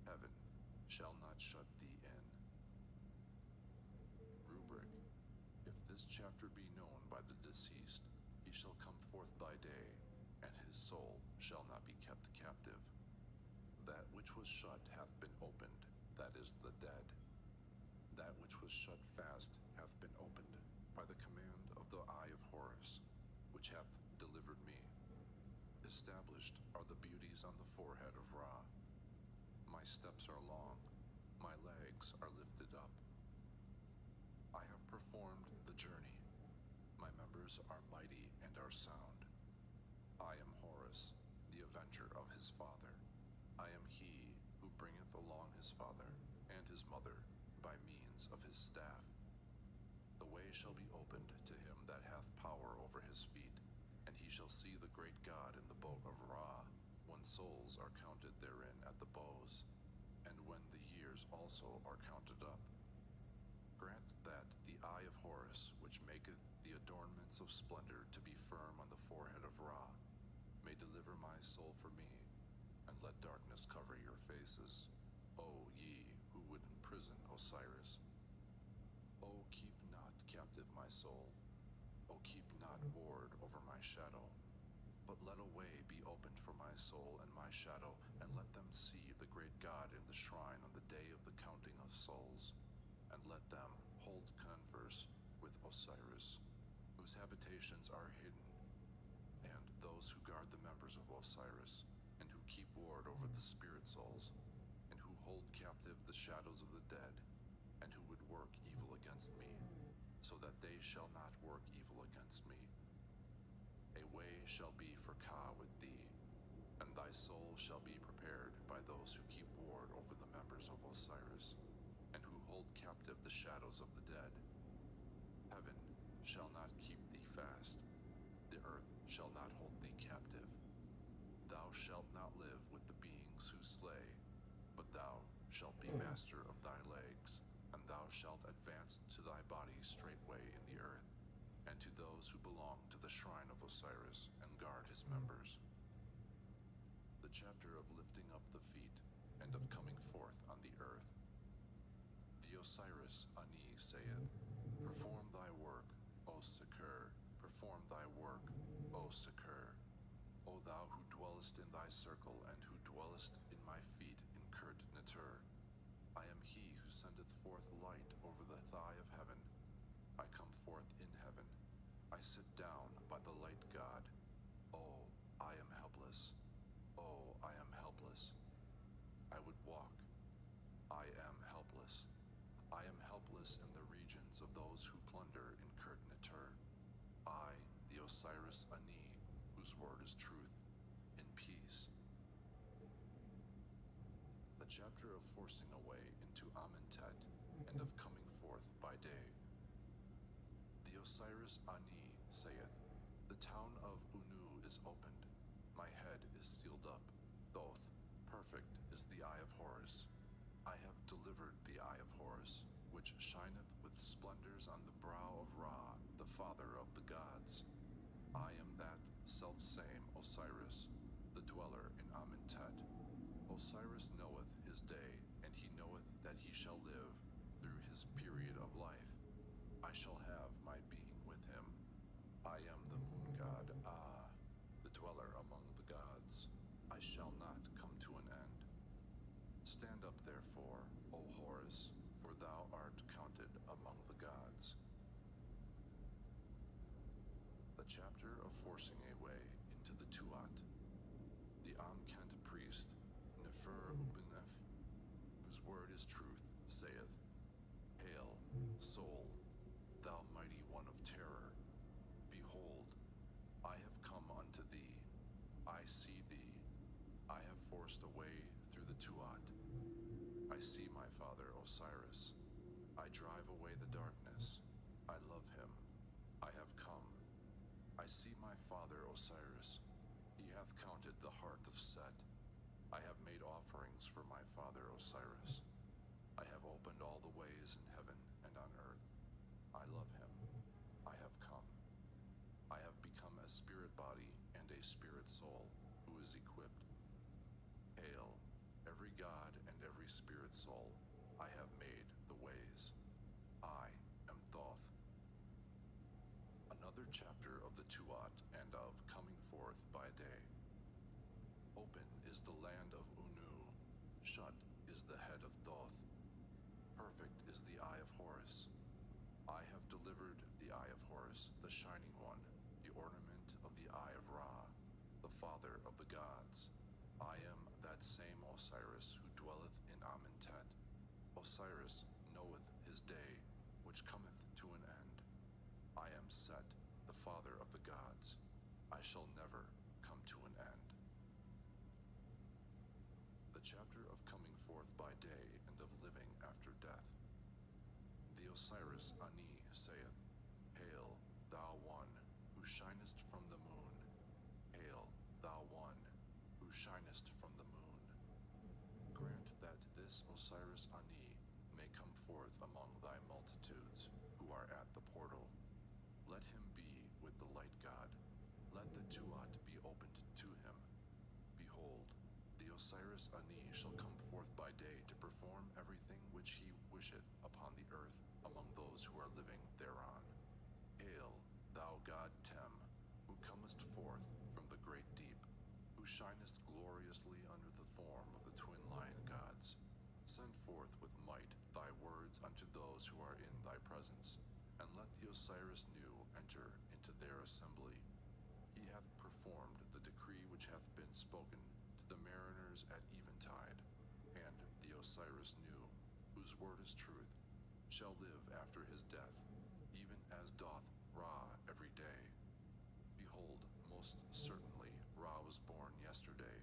Heaven shall not shut thee in. Rubric. If this chapter be known by the deceased, he shall come forth by day, and his soul shall not be kept captive. That which was shut hath been opened, that is the dead. That which was shut fast hath been opened, by the command of the eye of Horus, which hath delivered me. Established are the beauties on the forehead of Ra. My steps are long, my legs are lifted up. I have performed the journey. My members are mighty and are sound. I am Horus, the avenger of his father. I am he who bringeth along his father and his mother by means of his staff. The way shall be opened to him that hath power over his feet, and he shall see the great God in the boat of Ra, when souls are counted therein at the bows, and when the years also are counted up. Grant that the eye of Horus, which maketh the adornments of splendor to be firm on the forehead of Ra, may deliver my soul for me, and let darkness cover your faces, O ye who would imprison Osiris. O keep not captive my soul. O keep not ward over my shadow. But let a way be opened for my soul and my shadow, and let them see the great God in the shrine on the day of the counting of souls, and let them hold converse with Osiris, whose habitations are hidden, and those who guard the members of Osiris, and who keep ward over the spirit souls, and who hold captive the shadows of the dead, and who would work evil against me, so that they shall not work evil against me. A way shall be for Ka with thee, and thy soul shall be prepared by those who keep ward over the members of Osiris, and who hold captive the shadows of the dead. Heaven shall not keep thee fast, the earth shall not hold thee captive. Thou shalt not live with the beings who slay, but thou shalt be master of thy legs, and thou shalt advance to thy body straightway in the earth, and to those who belong to the shrine of Osiris, and guard his members. The chapter of lifting up the feet, and of coming forth on the earth. The Osiris Ani saith, Perform thy work, O Sekur, perform thy work, O Sekur. O thou who dwellest in thy circle, and who dwellest in my feet in Kurt Natur. I am he who sendeth forth light over the thigh of heaven. I come forth in heaven. I sit down by the light God. Oh, I am helpless. Oh, I am helpless. I would walk. I am helpless. I am helpless in the regions of those who plunder in Kurt Natur. I, the Osiris Ani, whose word is truth, in peace. The chapter of forcing a way into Amentet, and of coming forth by day. The Osiris Ani saith, The town of Unu is opened, my head is sealed up, Thoth, perfect is the eye of Horus. I have delivered the eye of Horus, which shineth with splendors on the brow of Ra, the father of the gods. I am that self-same Osiris, the dweller in Amentet. Osiris knoweth his day, and he knoweth that he shall live through his period of life. I shall have my being with him. I am the moon god the dweller among the gods. I shall not come to an end. Stand up therefore, O Horus, for thou art counted among the gods. The chapter of forcing a way into the Tuat. The Amkent priest, Nefer Ubenef, whose word is truth, saith, Hail, soul, thou mighty one of terror. Behold, I have come unto thee. I see thee. I have forced a way through the Tuat. I see my father Osiris. I drive away the darkness. I love him. I have come. I see my father Osiris. He hath counted the heart of Set. I have made offerings for my father Osiris. I have opened all the ways in heaven and on earth. I love him. I have come. I have become a spirit body and a spirit soul who is equipped. Hail, every god and every spirit soul. I have made the ways. I am Thoth. Another chapter of the Tuat and of coming forth by day. Open is the land of Unu. Shut is the head of Thoth. Perfect is the eye of Horus. I have delivered the eye of Horus, the shining one, the ornament of the eye of Ra, the father of the gods. I am that same Osiris who dwelleth in Amentet. Osiris knoweth his day, which cometh to an end. I am Set, the father of the gods. I shall never come to an end. The chapter of coming forth by day and of living after death. The Osiris Ani saith, Hail, thou one, who shinest from the moon. Hail, thou one, who shinest from the moon. Grant that this Osiris Ani may come forth among thy multitudes, who are at the portal. Let him be with the light god. Let the Tuat be opened to him. Behold, the Osiris Ani shall come forth by day to perform everything which he wisheth upon the earth among those who are living thereon. Hail, thou god Tem, who comest forth from the great deep, who shinest gloriously under the form of the twin lion gods. Send forth with might thy words unto those who are in thy presence, and let the Osiris Nu enter into their assembly. He hath performed the decree which hath been spoken to the mariners at eventide, and the Osiris Nu, whose word is truth, shall live after his death, even as doth Ra every day. Behold, most certainly Ra was born yesterday,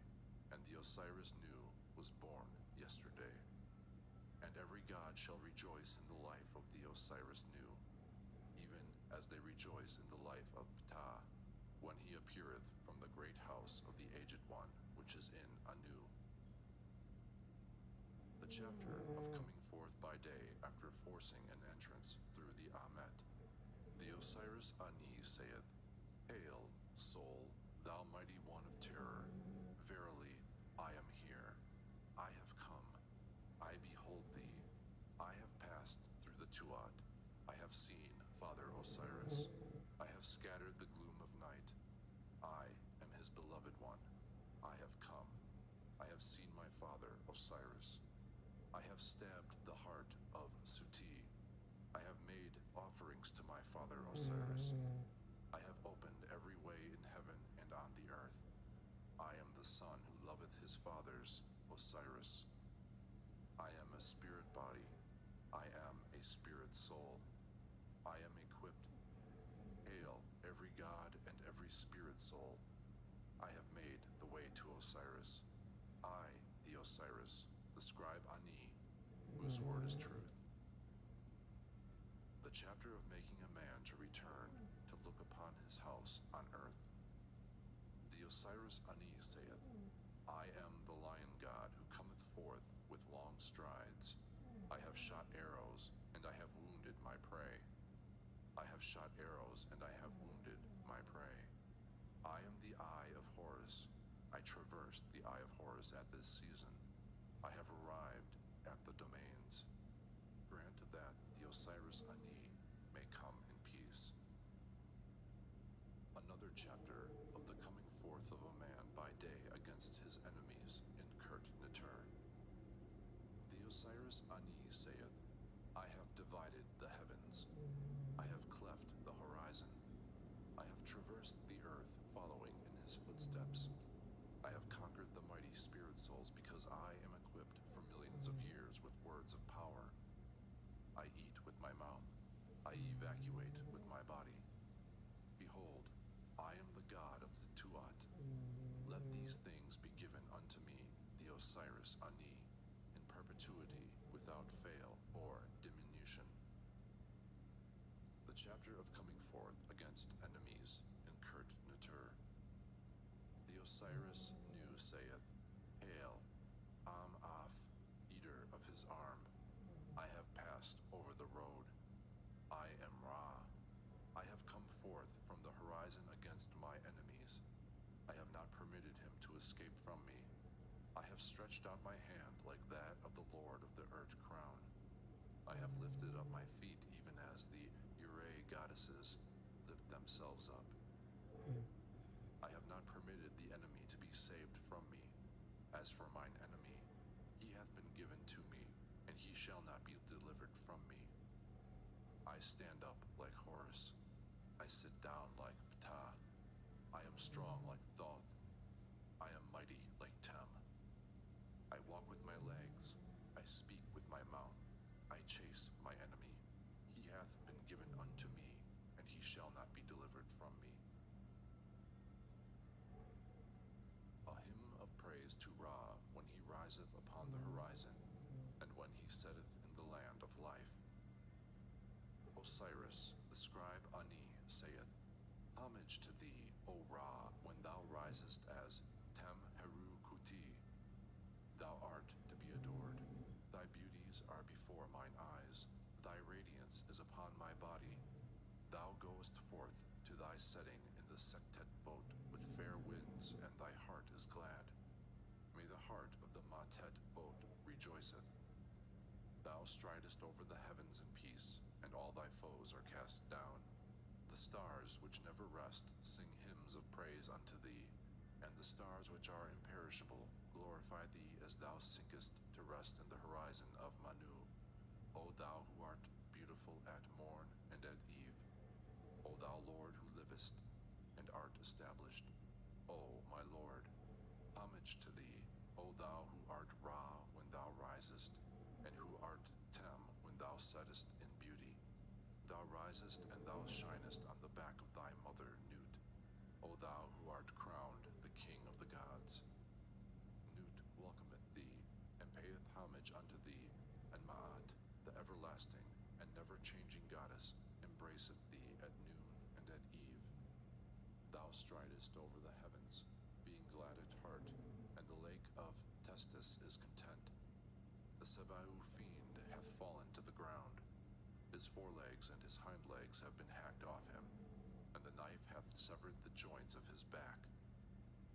and the Osiris Nu was born yesterday. And every god shall rejoice in the life of the Osiris Nu, even as they rejoice in the life of Ptah, when he appeareth from the great house of the Aged One, which is in Anu. The chapter of coming forth by day after forcing an entrance through the Amet. The Osiris Ani saith, Hail, soul, thou mighty one of terror. Verily, I am here. I have come. I behold thee. I have passed through the Tuat. I have seen Father Osiris. I have scattered the gloom of night. I am his beloved one. I have come. I have seen my father Osiris. I have stabbed the heart of Suti. I have made offerings to my father Osiris. I have opened every way in heaven and on the earth. I am the son who loveth his fathers, Osiris. I am a spirit body. I am a spirit soul. I am equipped. Hail, every god and every spirit soul. I have made the way to Osiris. I, the Osiris, the scribe Ani, whose word is truth. The chapter of making a man to return to look upon his house on earth. The Osiris Ani saith, I am the lion god who cometh forth with long strides. I have shot arrows, and I have wounded my prey. prey. I have shot arrows and I have wounded my prey. I am the Eye of Horus. I traversed the Eye of Horus at this season. I have arrived at the domains. Grant that the Osiris Ani may come in peace. Another chapter of the coming forth of a man by day against his enemies in Kurt Natur. The Osiris Ani saith, I have divided the heavens. I have cleft the horizon. I have traversed the earth following in his footsteps. I have conquered the mighty spirit souls because I am equipped for millions of years with words of power. I eat with my mouth. I evacuate with my body. Behold, I am the god of the Tuat. Let these things be given unto me, the Osiris Ani, in perpetuity without fail or diminution. The chapter of coming forth against enemies in Kurt Natur. The Osiris Nu saith, Hail, Am-Af, eater of his arm. I have passed over the road. I am Ra. I have come forth from the horizon against my enemies. I have not permitted him to escape from me. I have stretched out my hand like that of the Lord of the Urt crown. I have lifted up my feet even as the Ure goddesses lift themselves up. I have not permitted the enemy to be saved from me. As for mine enemy, he hath been given to me, and he shall not be delivered from me. I stand up like Horus. I sit down like Ptah. I am strong like Thoth. I am mighty like Tem. I walk with my legs. I speak with my mouth. I chase my enemy. He hath been given unto me, and he shall not be delivered from me. A hymn of praise to Ra when he riseth upon the horizon, and when he setteth in the land of life. Osiris, the scribe Ani, saith, Homage to thee, O Ra, when thou risest as Tem Heru Kuti. Thou art to be adored. Thy beauties are before mine eyes. Thy radiance is upon my body. Thou goest forth to thy setting in the Sektet boat with fair winds, and thy heart is glad. May the heart of the Matet boat rejoiceth. Thou stridest over the heavens in peace, and all thy foes are cast down. The stars which never rest sing hymns of praise unto thee, and the stars which are imperishable glorify thee as thou sinkest to rest in the horizon of Manu. O thou who art beautiful at morn and at eve, O thou Lord who livest and art established, O my Lord, homage to thee, O thou who art Ra when thou risest, and who art Tem when thou settest in beauty. Thou risest and thou shinest on the back of thy mother Nut, O thou who art crowned the king of the gods. Nut welcometh thee, and payeth homage unto thee, and Ma'at, the everlasting and never-changing goddess, embraceth thee at noon and at eve. Thou stridest over the heavens, being glad at heart, and the lake of Testis is content. The Sebau fiend hath fallen to the ground. His forelegs and his hind legs have been hacked off him, and the knife hath severed the joints of his back.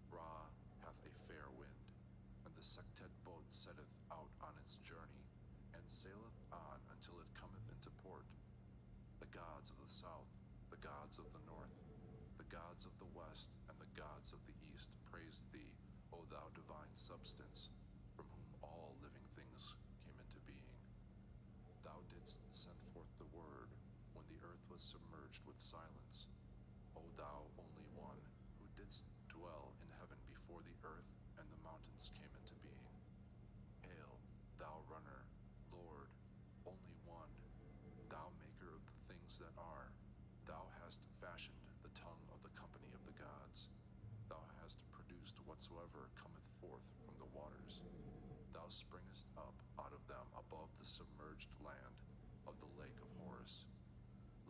Ra hath a fair wind, and the Sektet boat setteth out on its journey, and saileth on until it cometh into port. The gods of the south, the gods of the north, the gods of the west, and the gods of the east praise thee, O thou divine substance, from whom all living things came into being. Thou didst send forth the word when the earth was submerged with silence. O thou only one, who didst dwell in heaven before the earth and the mountains came into being. Hail, thou runner, Lord, only one, thou maker of the things that are. Thou hast fashioned the tongue of the company of the gods. Thou hast produced whatsoever cometh forth from the waters. Thou springest up out of them above the submerged land of the lake of Horus.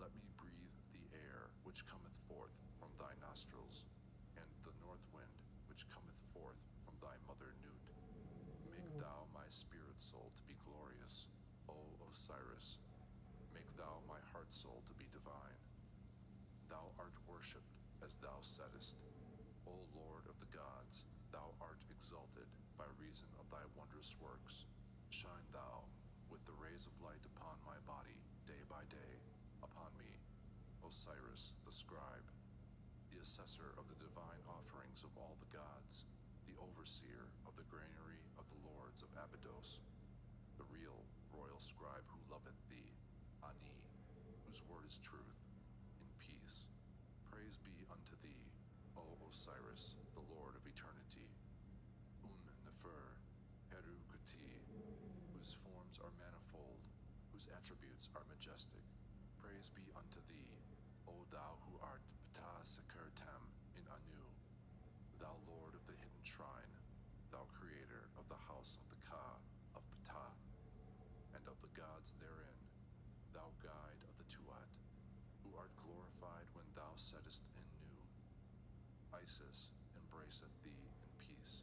Let me breathe the air which cometh forth from thy nostrils, and the north wind which cometh forth from thy mother Nut. Make thou my spirit soul to be glorious, O Osiris. Make thou my heart soul to be divine. Thou art worshipped as thou saidst. O Lord of the gods, thou art exalted by reason of thy wondrous works. Shine thou with the rays of light upon my body day by day, upon me, Osiris the scribe, the assessor of the divine offerings of all the gods, the overseer of the granary of the lords of Abydos, the real royal scribe who loveth thee, Ani, whose word is truth, in peace. Praise be unto thee, O Osiris, the Lord of eternity, Un-Nefer, Heru-Kuti, whose forms are manifold, whose attributes are majestic. Praise be unto thee, O thou who art Ptah-Seker-Tem in Anu, thou Lord of the hidden shrine, thou creator of the house of the Ka of Ptah, and of the gods therein, thou guide of the Tuat, who art glorified when thou settest in Nu. Isis embraceth thee in peace,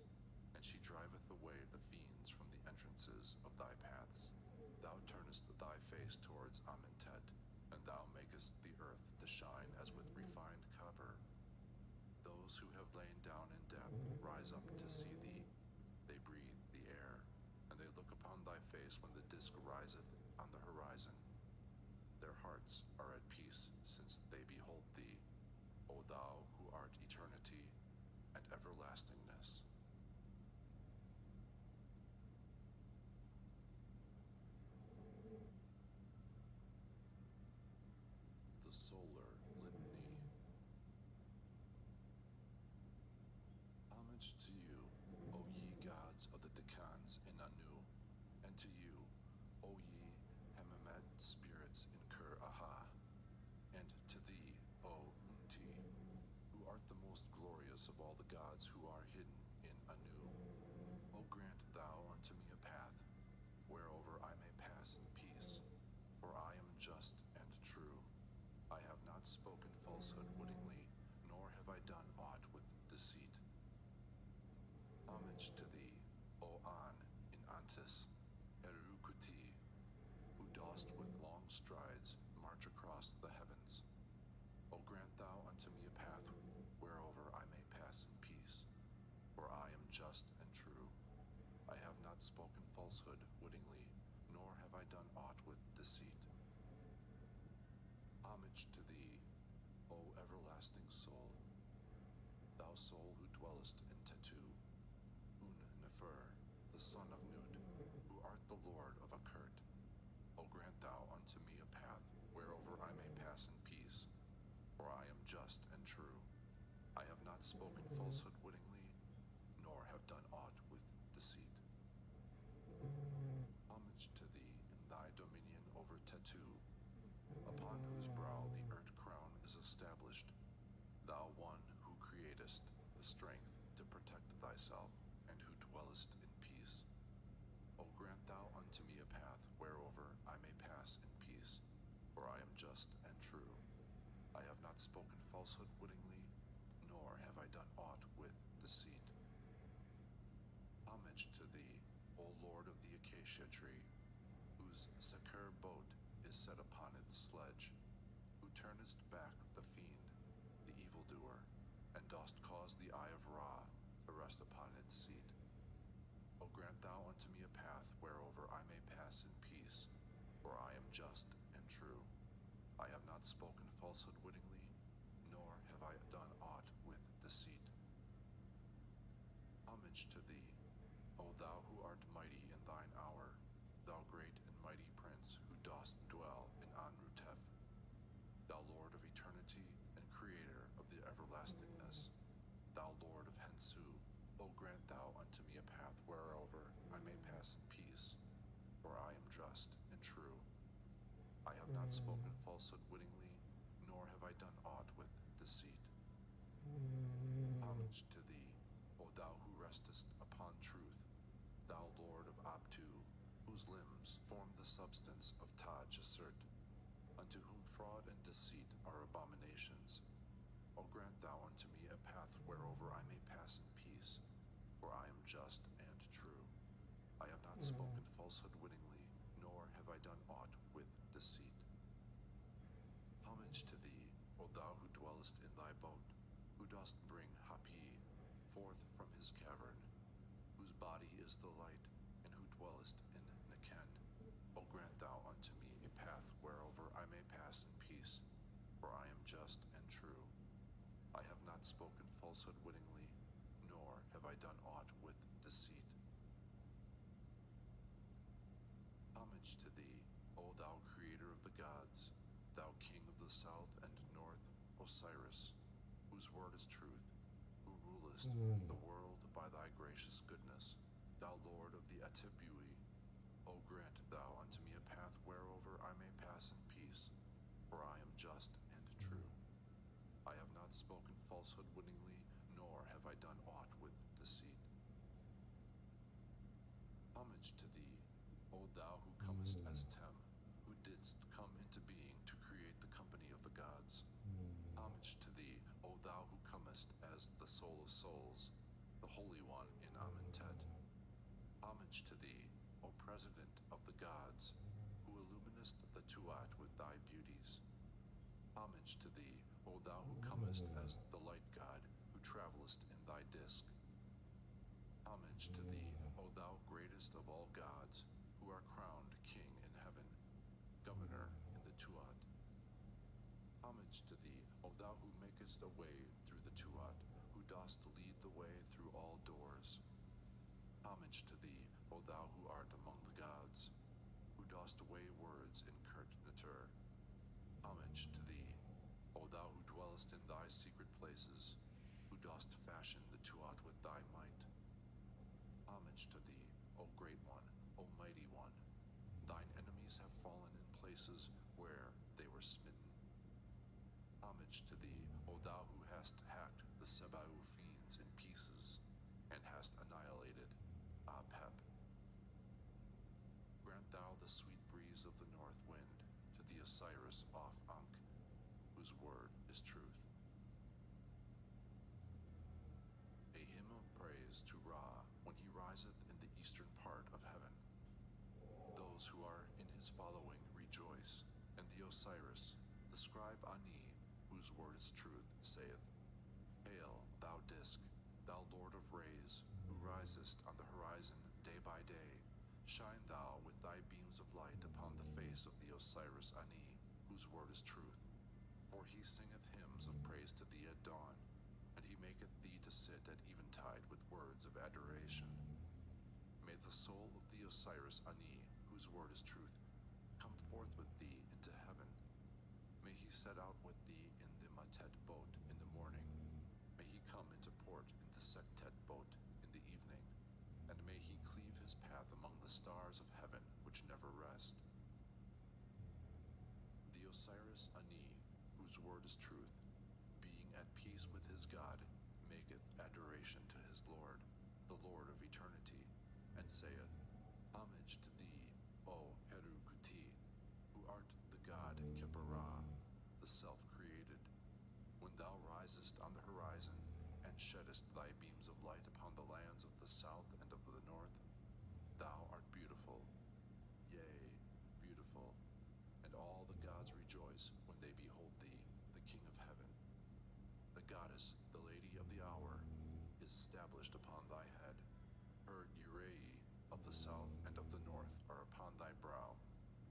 and she driveth away the fiends from the entrances of thy paths. Thou turnest thy face towards Amentet, and thou makest the earth to shine as with refined copper. Those who have lain down in death rise up to see thee. They breathe the air, and they look upon thy face when the disk riseth on the horizon. Their hearts are at peace since they behold thee, O thou who art eternity and everlastingness. The Solar Litany. Homage to you, O ye gods of the Decans in Anu, and to you, O ye Hemamet spirits in Kur-Aha, and to thee, O Unti, who art the most glorious of all the gods who are hidden in Anu. O grant thou unto me a path, whereover I may pass in peace, for I am just and true. I have not spoken falsehood wittingly, nor have I done aught with deceit. Homage to thee, O An in Antis, Heru-Kuti, who dost with long strides march across the heavens. O grant thou unto me a path whereover I may pass in peace, for I am just and true. I have not spoken falsehood wittingly, nor have I done aught with deceit. Homage to thee, O everlasting soul, thou soul who dwellest in Tetu, Un-Nefer, the son of Nut, who art the lord of Akert. O grant thou unto me a path whereover I may pass in peace, for I am just and true. I have not spoken falsehood wittingly, nor have done aught with deceit. Homage to thee in thy dominion over Tetu, upon whose brow the Urt crown is established, thou one who createst the strength to protect thyself, and who dwellest in peace. O grant thou unto me a path whereover I may pass in peace, for I am just and true. I have not spoken falsehood wittingly, nor have I done aught with deceit. Homage to thee, O Lord of the acacia tree, whose Seker boat is set upon its sledge, who turnest back the fiend, the evildoer, and dost cause the eye of Ra to rest upon its seat. O grant thou unto me a path whereover I may pass in peace, for I am just and true. I have not spoken falsehood wittingly, nor have I done aught with deceit. Homage to thee, O thou who art mighty in thine hour, thou great and mighty prince who dost dwell in An-Rutef, thou Lord of eternity and creator of the everlastingness, thou Lord of Hensu, O grant thou unto me a path whereover I may pass in peace, for I am just and true. I have not spoken falsehood wittingly, nor have I done aught with deceit. Homage to thee, O thou who restest upon truth, thou Lord of Abtu, whose limbs form the substance of Taj-Assert, unto whom fraud and deceit are abominations. O grant thou unto me a path whereover I may pass in peace, for I am just and true. I have not spoken falsehood wittingly, nor have I done aught with deceit. Homage to thee, O thou who dwellest in thy boat, who dost bring Hapi forth from his cavern, whose body is the light, and who dwellest in Neken. O grant thou unto me a path whereover I may pass in peace, for I am just and true. I have not spoken falsehood wittingly, nor have I done aught with deceit. Homage to thee, O thou creator of the gods, thou king of the south and north, Osiris, whose word is truth, who rulest the world by thy gracious goodness, thou lord of the Atipui. O grant thou unto me a path whereover I may pass in peace, for I am just and true. I have not spoken falsehood wittingly, nor have I done aught with deceit. Homage to thee, O thou who comest as Tem, who didst come into being to create the company of the gods. Homage to thee, O thou who comest as the soul of souls, the Holy One in Amentet. Homage to thee, O President of the gods, who illuminest the Tuat with thy beauties. Homage to thee, O thou who comest as the light god, who travelest in thy disk. Homage to thee, O thou greatest of all gods, who are crowned king in heaven, governor in the Tuat. Homage to thee, O thou who makest a way through the Tuat, who dost lead the way through all doors. Homage to thee, O thou who art among the gods, who dost weigh words in Kurt-Natur. Homage to thee, O thou who dwellest in thy secret places, who dost fashion the Tuat with thy might. Homage to thee, O great one, O mighty one. Thine enemies have fallen in places where they were smitten. Homage to thee, O thou who hast hacked the Sebau fiends in pieces, and hast annihilated Apep. Grant thou the sweet breeze of the north wind to the Osiris off Ankh, whose word is truth. A hymn of praise to Ra when he riseth in the eastern part of heaven. Those who are in his following rejoice, and the Osiris, the scribe Ani, whose word is truth, saith, Hail, thou disk, thou lord of rays, who risest on the horizon day by day. Shine thou with thy beams of light upon the face of the Osiris Ani, whose word is truth. For he singeth hymns of praise to thee at dawn, and he maketh thee to sit at eventide with words of adoration. May the soul of the Osiris Ani, whose word is truth, come forth with thee into heaven. May he set out with thee in the Matet boat in the morning. May he come into port in the Sektet boat in the evening. And may he cleave his path among the stars of heaven which never rest. The Osiris Ani, whose word is truth, being at peace with his God, maketh adoration to his Lord, the Lord of eternity, and saith, Homage to thee, O Heru-Kuti, who art the God Kipara, the self-created. When thou risest on the horizon, and sheddest thy beams of light upon the lands of the south and of the north, thou art beautiful, yea, beautiful, and all the gods rejoice when they behold thee, the King of heaven. The goddess, the lady of the hour, is established upon thy head. Her Urei of the south and of the north are upon thy brow,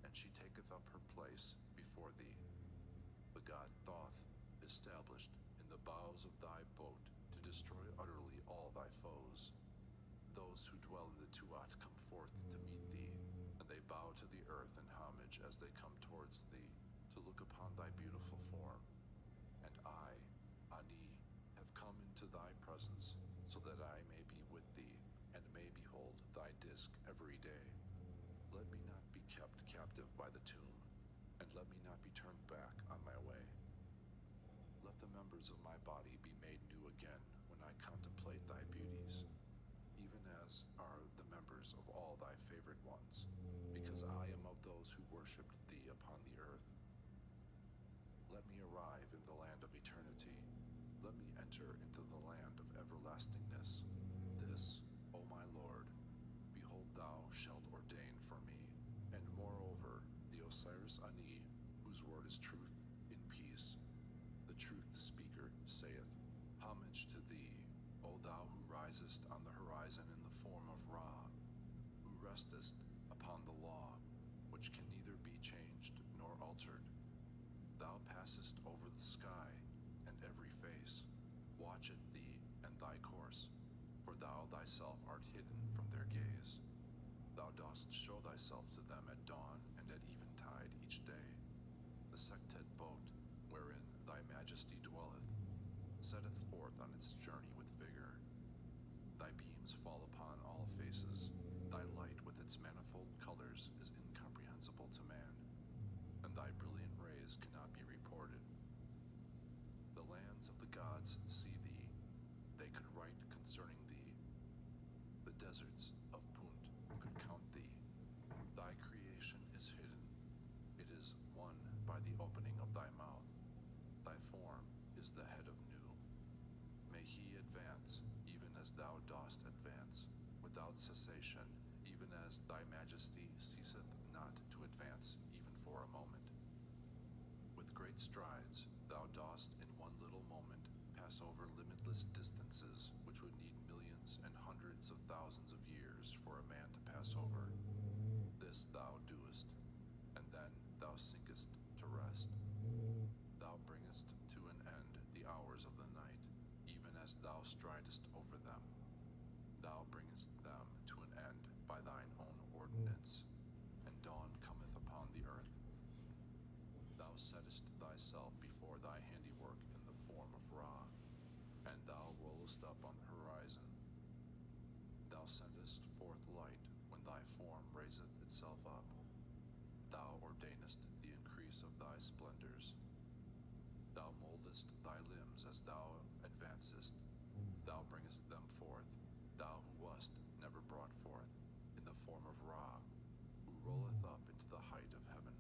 and she taketh up her place before thee. The god Thoth, established in the bows of thy boat, to destroy utterly all thy foes. Those who dwell in the Tuat come forth to meet thee, and they bow to the earth in homage as they come towards thee, to look upon thy beautiful form. And I, Ani, have come into thy presence, so that I may be with thee, and may behold thy disk every day. Let me not be kept captive by the tomb, and let me not be turned back on my way. Let the members of my body be made new again when I contemplate thy beauties, even as are the members of all thy favorite ones, because I am of those who worshipped thee upon the earth. Let me arrive in the land of eternity. Let me enter into the land of everlastingness. This, O my Lord, behold, thou shalt ordain for me, and moreover, the Osiris Ani, whose word is truth, in peace, risest on the horizon in the form of Ra, who restest upon the law, which can neither be changed nor altered. Thou passest over the sky, and every face watcheth thee and thy course, for thou thyself art hidden from their gaze. Thou dost show thyself to them at dawn and at eventide each day. The sected boat, wherein thy majesty dwelleth, setteth forth on its journey with vigor. Thy beams fall upon all faces. Thy light with its manifold colors is incomprehensible to man, and thy brilliant rays cannot be reported. The lands of the gods see thee. They could write concerning thee. The deserts of Punt could count thee. Thy creation is hidden. It is won by the opening of thy mouth. Thy form is the head of Nu. May he advance, even as thou dost advance, without cessation, even as thy majesty ceaseth not to advance even for a moment. With great strides, thou dost in one little moment pass over limitless distances which would need millions and hundreds of thousands of years for a man to pass over. This thou doest, and then thou sinkest to rest. Thou bringest to an end the hours of the night, even as thou stridest over them. Thou bringest them to an end by thine own ordinance, and dawn cometh upon the earth. Thou settest thyself before thy handiwork in the form of Ra, and thou rollest up on the horizon. Thou sendest forth light when thy form raiseth itself up. Thou ordainest the increase of thy splendors. Thou moldest thy limbs as thou advancest. Thou bringest them forth, thou who wast never brought forth, in the form of Ra, who rolleth up into the height of heaven.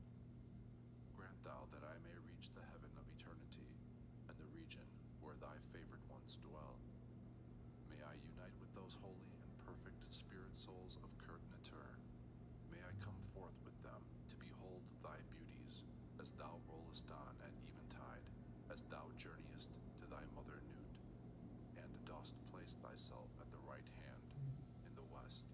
Grant thou that I may reach the heaven of eternity, and the region where thy favored ones dwell. May I unite with those holy and perfect spirit souls of Kirk-Natur. May I come forth with them to behold thy beauties, as thou rollest on at eventide, as thou journeyest to thy mother Nut, and dost place thyself at the right hand in the west.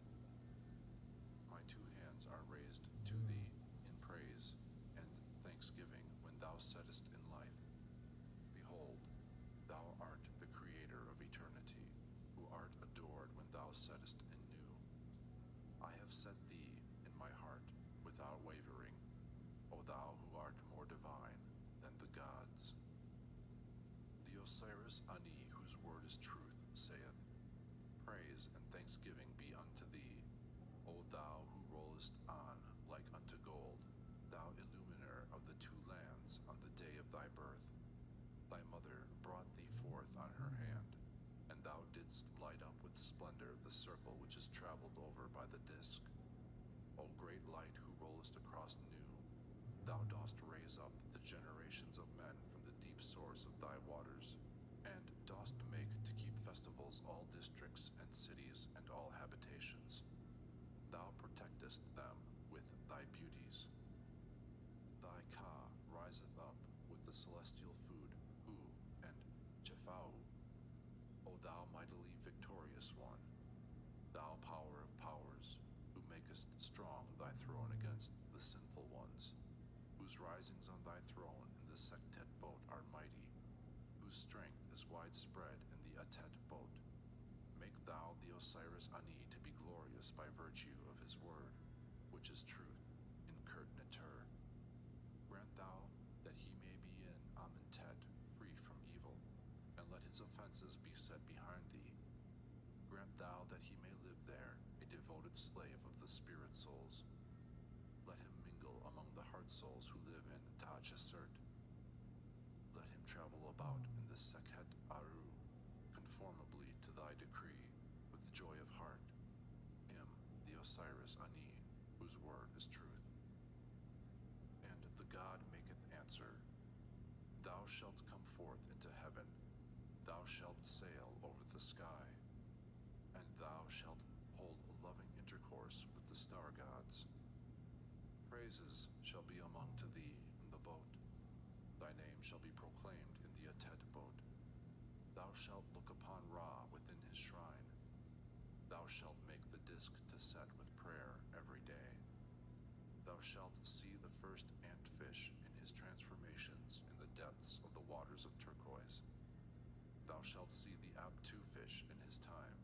My two hands are raised to thee in praise and thanksgiving when thou settest in life. Behold, thou art the creator of eternity, who art adored when thou settest in Nu. I have set thee in my heart without wavering, O thou who art more divine than the gods. The Osiris Ani, whose word is truth, saith, Praise and thanksgiving be unto thee, O thou who rollest on like unto gold, thou illuminer of the two lands on the day of thy birth. Thy mother brought thee forth on her hand, and thou didst light up with splendor the circle which is traveled over by the disk. O great light who rollest across Nu, thou dost raise up the generations of men from the deep source of thy waters, and dost make to keep festivals all districts and cities and all habitations. Thou protectest them with thy beauties. Thy Ka riseth up with the celestial food, Hu and Chefau. O thou mightily victorious one, thou power of powers, who makest strong thy throne against the sinful ones, whose risings on thy throne in the Sektet boat are mighty, whose strength is widespread in the Atet boat. Make thou the Osiris Ani to be glorious by virtue of his word, which is truth, in Kirk-Natur. Grant thou that he may be in Amentet free from evil, and let his offenses be set behind thee. Grant thou that he may live there, a devoted slave of the spirit souls. Let him mingle among the heart souls who live in Ta-Chesert. Let him travel about in the Sekhet Aru, conformably to thy decree, with joy of heart. Him, the Osiris Ani, whose word is truth. And the god maketh answer, Thou shalt come forth into heaven, thou shalt sail over the sky, and thou shalt hold loving intercourse with the star gods. Praises shall be among to thee in the boat. Thy name shall be proclaimed in the Atet boat. Thou shalt look upon Ra within his shrine, Thou shalt make the disk to set with prayer every day. Thou shalt see the first antfish in his transformations in the depths of the waters of turquoise. Thou shalt see the obtuse in his time.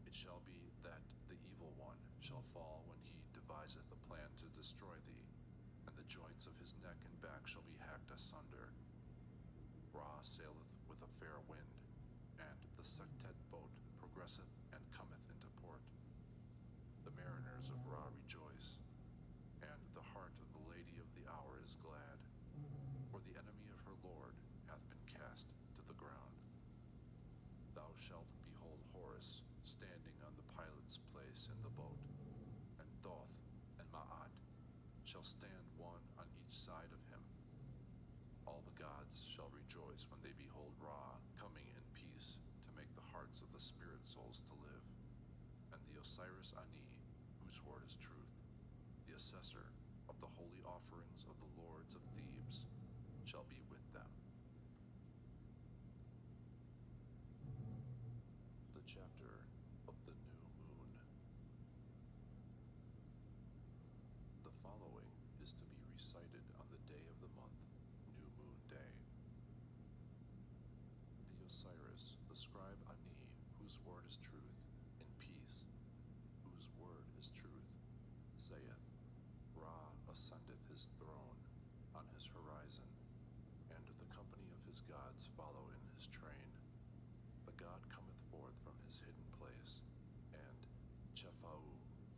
It shall be that the evil one shall fall when he deviseth a plan to destroy thee, and the joints of his neck and back shall be hacked asunder. Ra saileth with a fair wind, and the sectet boat progresseth and cometh into port. The mariners of Ra rejoice, and the heart of the lady of the hour is glad, for the enemy of her lord hath been cast to the ground. Thou shalt behold Horus standing on the pilot's place in the boat, and Thoth and Ma'at shall stand one on each side of him. All the gods shall rejoice when they behold Ra coming in peace to make the hearts of the spirit souls to live. And the Osiris Ani, whose word is truth, the assessor of the holy offerings of the lords of Thebes, shall be with them. The chapter of the new moon. The following is to be recited on the day of the month, new moon day. The Osiris, the scribe Ani, whose word is truth, in peace, whose word is truth, saith, Ra ascendeth his throne on his horizon, and the company of his gods follow in his train. The god cometh forth from his hidden place, and Chefau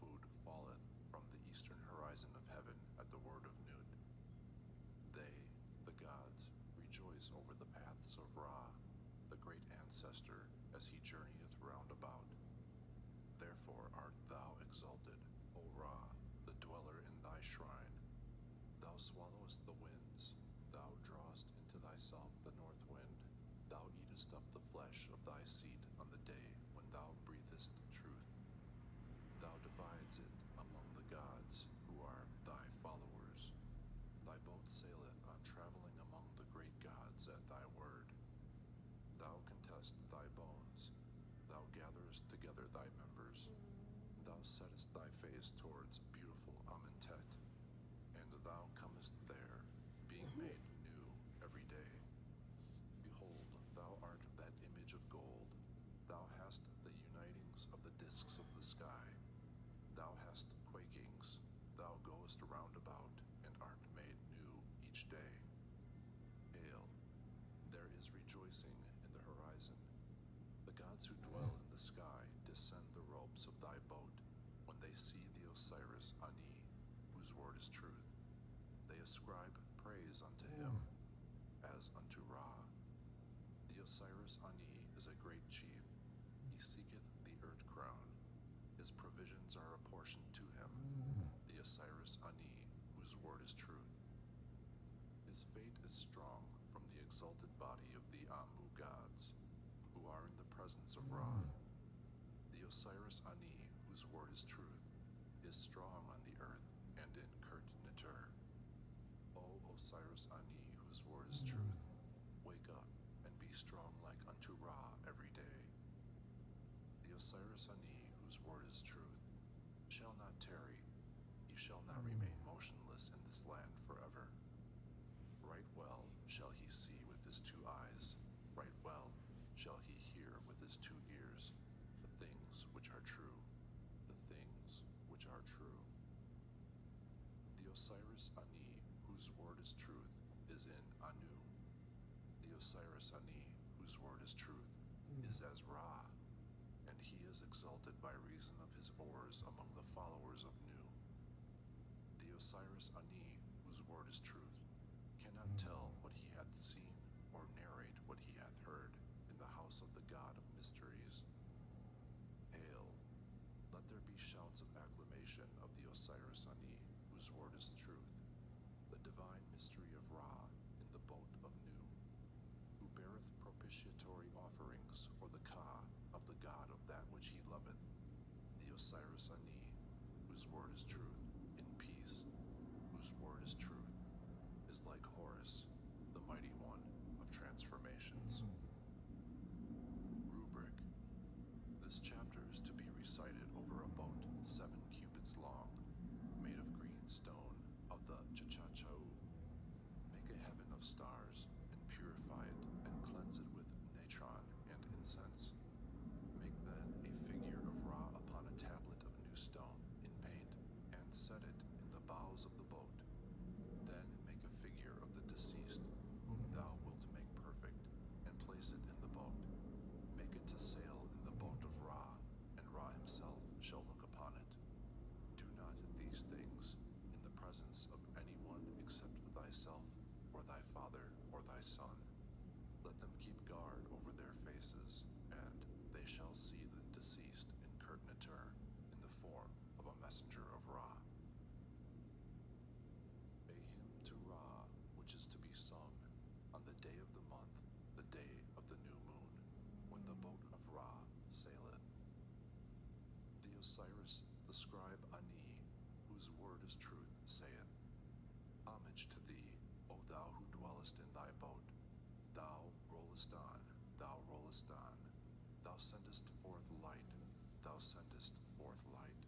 food falleth from the eastern horizon of heaven at the word of Nut. They, the gods, rejoice over the paths of Ra, the great ancestor, as he journeyeth round about. Therefore art thou exalted, O Ra, the dweller in thy shrine. Thou swallowest the winds, thou drawest into thyself the north wind, thou eatest up the flesh of thy seat on the day when thou breathest truth. Thou divides it among the gods, who are thy followers. Thy boat saileth on traveling among the great gods at thy word. Thou contest thy bones, thou gatherest together thy members. Thou settest thy face towards beautiful Amentet, and thou comest there, being made new every day. Behold, thou art that image of gold. Thou hast the unitings of the disks of the sky. Thou hast quakings. Thou goest round about, and art made new each day. Hail, there is rejoicing in the horizon. The gods who dwell in the sky descend the ropes of thy boat when they see the Osiris Ani, whose word is truth. They ascribe praise unto him, as unto Ra. The Osiris Ani is a great chief. He seeketh the Urt crown. His provisions are apportioned to him. The Osiris Ani, whose word is truth. His fate is strong from the exalted body of the Amu gods, who are in the presence of Ra. The Osiris Ani, whose word is truth, is strong on the earth and in Kurt Nitur. O Osiris Ani, whose word is truth, wake up and be strong like unto Ra every day. The Osiris Ani, whose word is truth, shall not tarry. He shall not remain motionless in this land forever. Right well shall he see with his two eyes, right well shall he hear with his two ears, the things which are true, the things which are true. The Osiris Ani, whose word is truth, is in Anu. The Osiris Ani, whose word is truth, is as Ra, and he is exalted by reason of his oars among the followers of Nu. The Osiris Ani, whose word is truth, cannot tell what he hath seen or narrate what he hath heard in the house of the God of mysteries. Hail, let there be shouts of acclamation of the Osiris Ani, whose word is truth, the divine mystery of Ra in the boat of Nu, who beareth propitiatory offerings for the Ka of the God of that which he loveth, the Osiris Ani, whose word is truth, in peace, whose word is truth, is like Horus, the mighty one of transformations. Rubric. This chapter is to be these things in the presence of anyone except thyself, or thy father, or thy son. Let them keep guard over their faces, and they shall see the deceased incarnator in the form of a messenger of Ra. A hymn to Ra, which is to be sung on the day of the month, the day of the new moon, when the boat of Ra saileth. The Osiris, the scribe Ani, whose word is truth, saith, Homage to thee, O thou who dwellest in thy boat. Thou rollest on, thou rollest on. Thou sendest forth light, thou sendest forth light.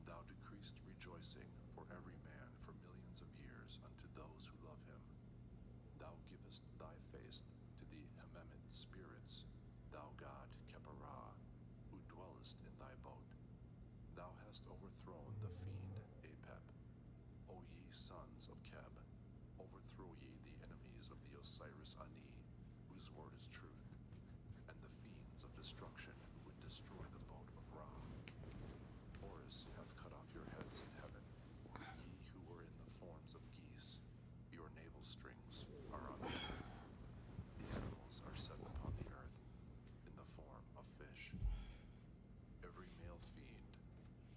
Thou decreest rejoicing for every man for millions of years unto those who love him. Thou givest thy face to the Hememid spirits, thou god Keparah, who dwellest in thy boat. Thou hast overthrown the fiend Apep. O ye sons of Keb, overthrow ye the enemies of the Osiris Ani, whose word is truth, and the fiends of destruction who would destroy the boat of Ra. Horus hath cut off your heads in heaven, ye who were in the forms of geese. Your navel strings are on the earth. The animals are set upon the earth in the form of fish. Every male fiend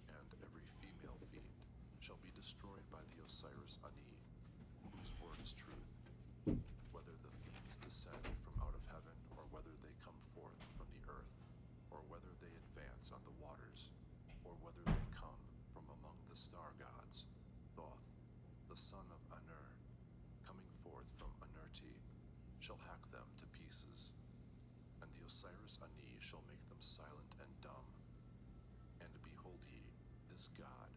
and every female fiend shall be destroyed by the Osiris Ani, whose word is truth. Whether the fiends descend from out of heaven, or whether they come forth from the earth, or whether they advance on the waters, or whether they come from among the star gods, Thoth, the son of Anur, coming forth from Anurti, shall hack them to pieces, and the Osiris Ani shall make them silent and dumb. And behold ye, this God,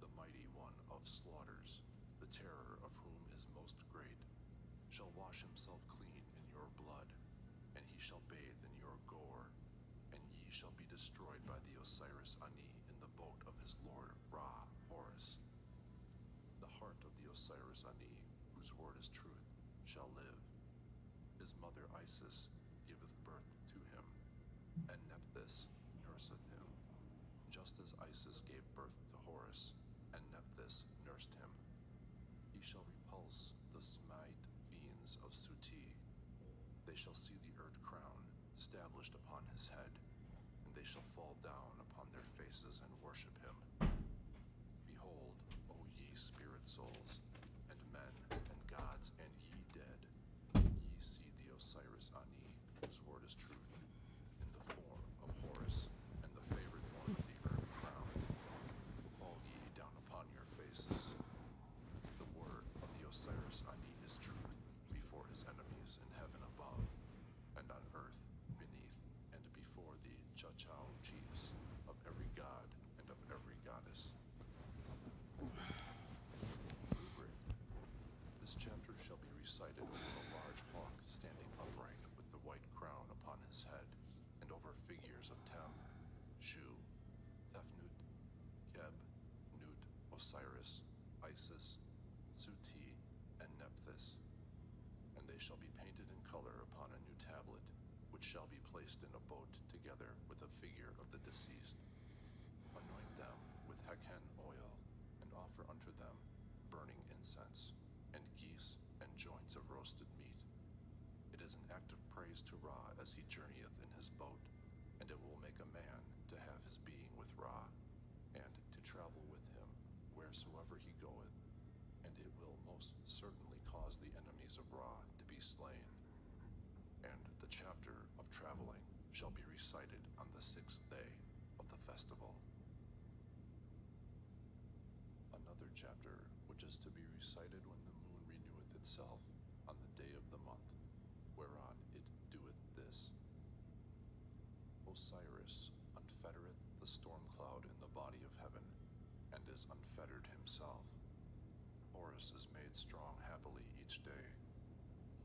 the mighty one of slaughters, the terror of whom is most great, shall wash himself clean in your blood, and he shall bathe in your gore, and ye shall be destroyed by the Osiris Ani in the boat of his lord Ra, Horus. The heart of the Osiris Ani, whose word is truth, shall live. His mother Isis giveth birth to him, and Nephthys nurseth him, just as Isis gave birth to Horus, and Nephthys nursed him. He shall repulse the Smite fiends of Suti. They shall see the earth crown stablished upon his head, and they shall fall down upon their faces and worship him. Behold, O ye spirit souls, and men, and gods, and ye dead, ye see the Osiris Ani, whose word is truth, in the form of Horus, and the favored one of the earth crown. Fall ye down upon your faces. The word of the Osiris Ani is truth before his enemies in heaven above, and on earth beneath, and before the Chachao chiefs of every god and of every goddess. Rubric. This chapter shall be recited over a large hawk standing upright with the white crown upon his head, and over figures of Tem, Shu, Tefnut, Keb, Nut, Osiris, Isis, Suti, and Nephthys. And they shall be painted in color upon a new tablet, which shall be placed in a boat together with a figure of the deceased. Anoint them with Hekhen oil, and offer unto them burning incense, and geese, and joints of roasted meat. It is an act of praise to Ra as he journeyeth in his boat, and it will make a man to have his being with Ra, and to travel with him wheresoever he goeth, and it will most certainly cause the enemies of Ra to be slain. And the chapter of traveling shall be recited on the 6th day of the festival. Another chapter, which is to be recited when the moon reneweth itself on the day of the month, whereon it doeth this. Osiris unfettereth the storm cloud in the body of heaven, and is unfettered himself. Horus is made strong happily each day.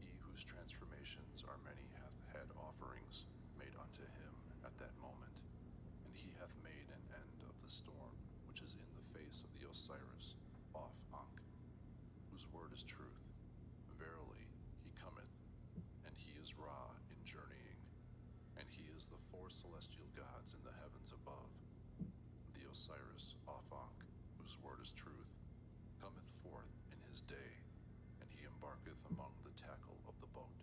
He whose transformations are many hath had offerings made unto him at that moment, and he hath made an end of the storm which is in the face of the Osiris, off Ankh, whose word is truth. Verily, he cometh, and he is Ra in journeying, and he is the 4 celestial gods in the heavens above. The Osiris, off Ankh, whose worketh among the tackle of the boat.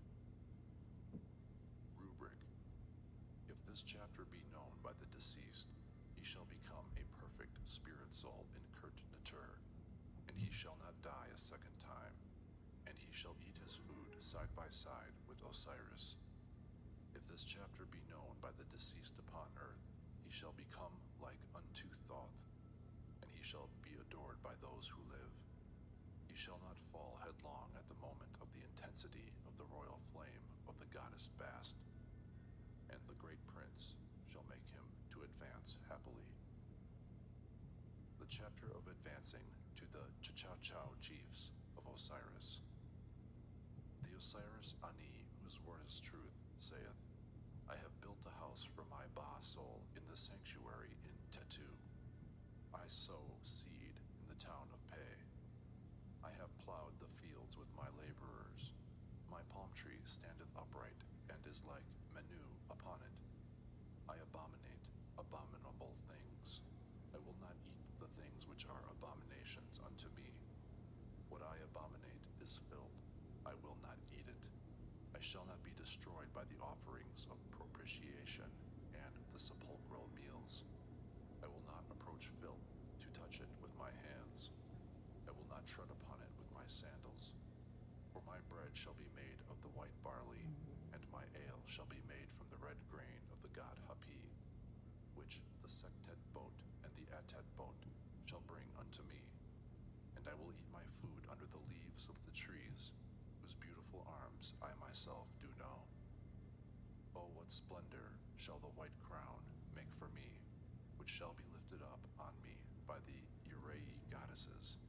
Rubric. If this chapter be known by the deceased, he shall become a perfect spirit soul in Kurt Natur, and he shall not die a second time, and he shall eat his food side by side with Osiris. If this chapter be known by the deceased upon earth, he shall become like unto Thoth, and he shall be adored by those who live. He shall not fall headlong at the moment of the intensity of the royal flame of the goddess Bast, and the great prince shall make him to advance happily. The chapter of advancing to the Chachao chiefs of Osiris. The Osiris Ani, whose word is truth, saith, I have built a house for my Ba soul in the sanctuary in Tetu. I sow seed in the town of Pe. I have plowed the fields with my laborers. My palm tree standeth upright, and is like Menu upon it. I abominate abominable things. I will not eat the things which are abominations unto me. What I abominate is filth. I will not eat it. I shall not be destroyed by the offerings of propitiation and the sepulchral meals. I will not approach filth to touch it with my hands. I will not tread upon it with my sandals. For my bread shall be made of the white barley, and my ale shall be made from the red grain of the god Hapi, which the Sektet boat and the Atet boat shall bring unto me. And I will eat my food under the leaves of the trees, whose beautiful arms I myself do know. Oh, what splendor shall the white crown make for me, which shall be lifted up on me by the Urei goddesses.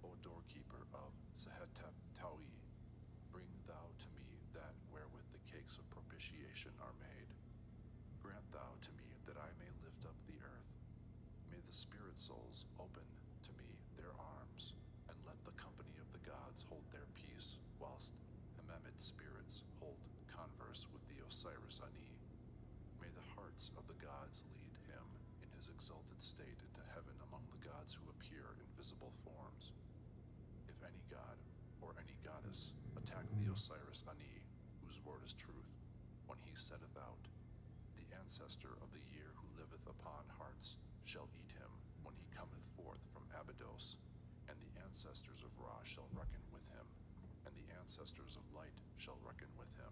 O doorkeeper of Sehetep Taui, bring thou to me that wherewith the cakes of propitiation are made. Grant thou to me that I may lift up the earth. May the spirit souls open to me their arms, and let the company of the gods hold their peace, whilst Hemamid spirits hold converse with the Osiris Ani. May the hearts of the gods lead him in his exalted state into heaven among the gods who appear in visible forms. If any god or any goddess attack the Osiris Ani, whose word is truth, when he setteth out, the ancestor of the year who liveth upon hearts shall eat him when he cometh forth from Abydos, and the ancestors of Ra shall reckon with him, and the ancestors of light shall reckon with him.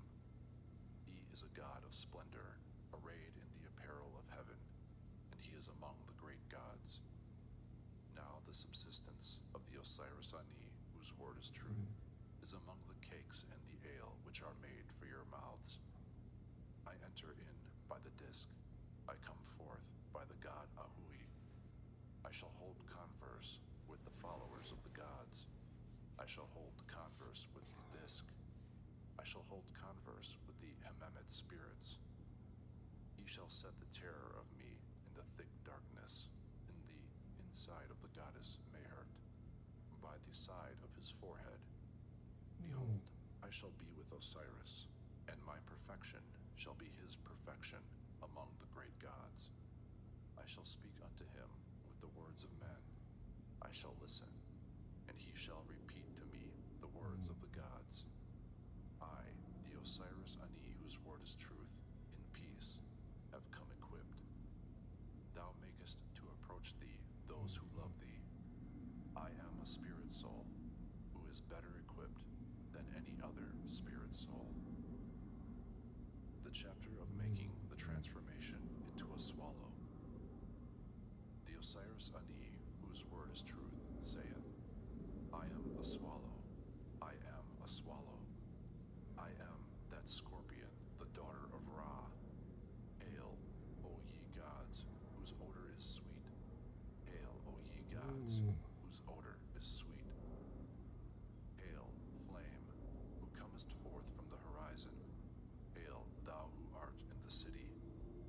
He is a god of splendor, arrayed in the apparel of heaven, and he is among the great gods. Now the subsistence of the Osiris Ani, whose word is truth, is among the cakes and the ale which are made for your mouths. I enter in by the disk, I come forth by the god Ahui. I shall hold converse with the followers of the gods. I shall hold converse with the disk. I shall hold converse with the Hemamid spirits. He shall set the terror of me in the thick darkness, in the inside of the goddess Mehert, by the side of his forehead. Behold, I shall be with Osiris, and my perfection shall be his perfection among the great gods. I shall speak unto him with the words of men. I shall listen, and he shall repeat to me the words of the gods. I, the Osiris Ani, whose word is truth, in peace, have come equipped. Thou makest to approach thee those who love thee. I am a spirit soul, who is better equipped than any other spirit soul. The chapter of making the transformation into a swallow. The Osiris Ani, whose word is truth, saith, I am a swallow, I am a swallow. I am that scorpion, the daughter of Ra. Hail, O ye gods, whose odor is sweet. Hail, O ye gods, whose odor is sweet. Hail, flame, who comest forth from the horizon. Hail, thou who art in the city.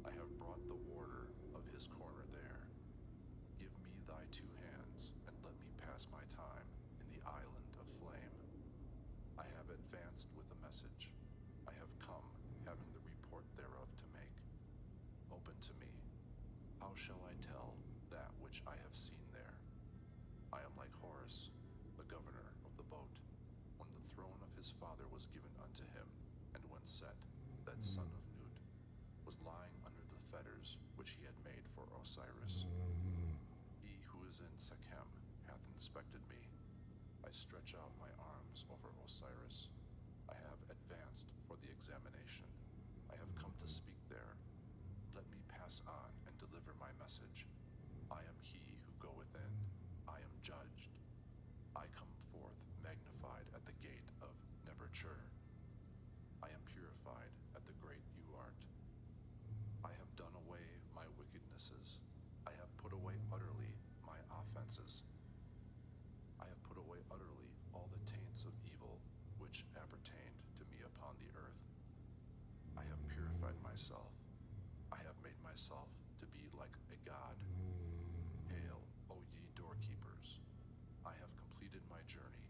I have brought the warder of his corner there. Give me thy two hands, and let me pass my time in the island of flame. I have advanced with a message. I have come, having the report thereof to make. Open to me. How shall I tell that which I have seen there? I am like Horus, the governor of the boat, when the throne of his father was given unto him, and when Set, that son of Nut, was lying under the fetters which he had made for Osiris, he who is in Sekhem hath inspected me. I stretch out my arms over Osiris. I have advanced for the examination. I have come to speak there. Let me pass on and deliver my message. I am he who goeth in. I am judged. I come forth magnified at the gate of Neberchur. I am purified at the great Uart. I have done away my wickednesses. I have put away utterly my offenses. I have put away utterly all the taints of evil which appertained to me upon the earth. I have purified myself. I have made myself to be like a god. Hail, O ye doorkeepers! I have completed my journey.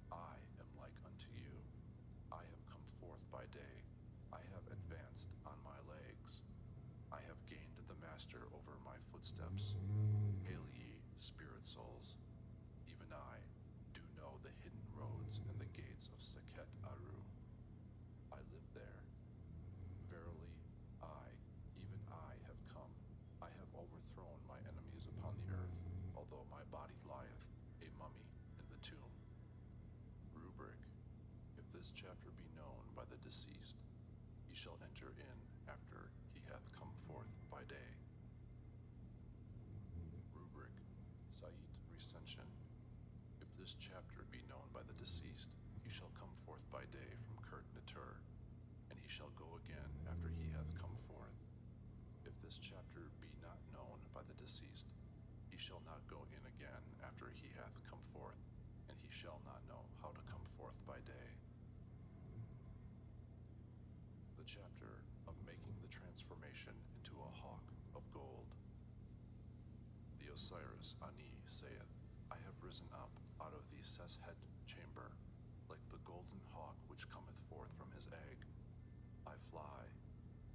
I am like unto you. I have come forth by day. I have advanced on my legs. I have gained the master over my footsteps. Hail ye, spirit souls! Even I do know the hidden roads and the gates of Sekhet Aru. I live there. Verily, even I have come. I have overthrown my enemies upon the earth, although my body lieth a mummy in the tomb. Rubric: if this chapter be known by the deceased, he shall enter in after he hath come forth by day. Rubric: Sa'it Recension: if this chapter be known by the deceased, he shall come forth by day from Kurt Natur, and he shall go again after he hath come forth. If this chapter be not known by the deceased, he shall not go in again after he hath come forth, and he shall not know how to come forth by day. The chapter of making the transformation into a hawk of gold. The Osiris Ani saith, I have risen up out of the Seshet chamber, like the golden hawk which cometh forth from his egg. I fly,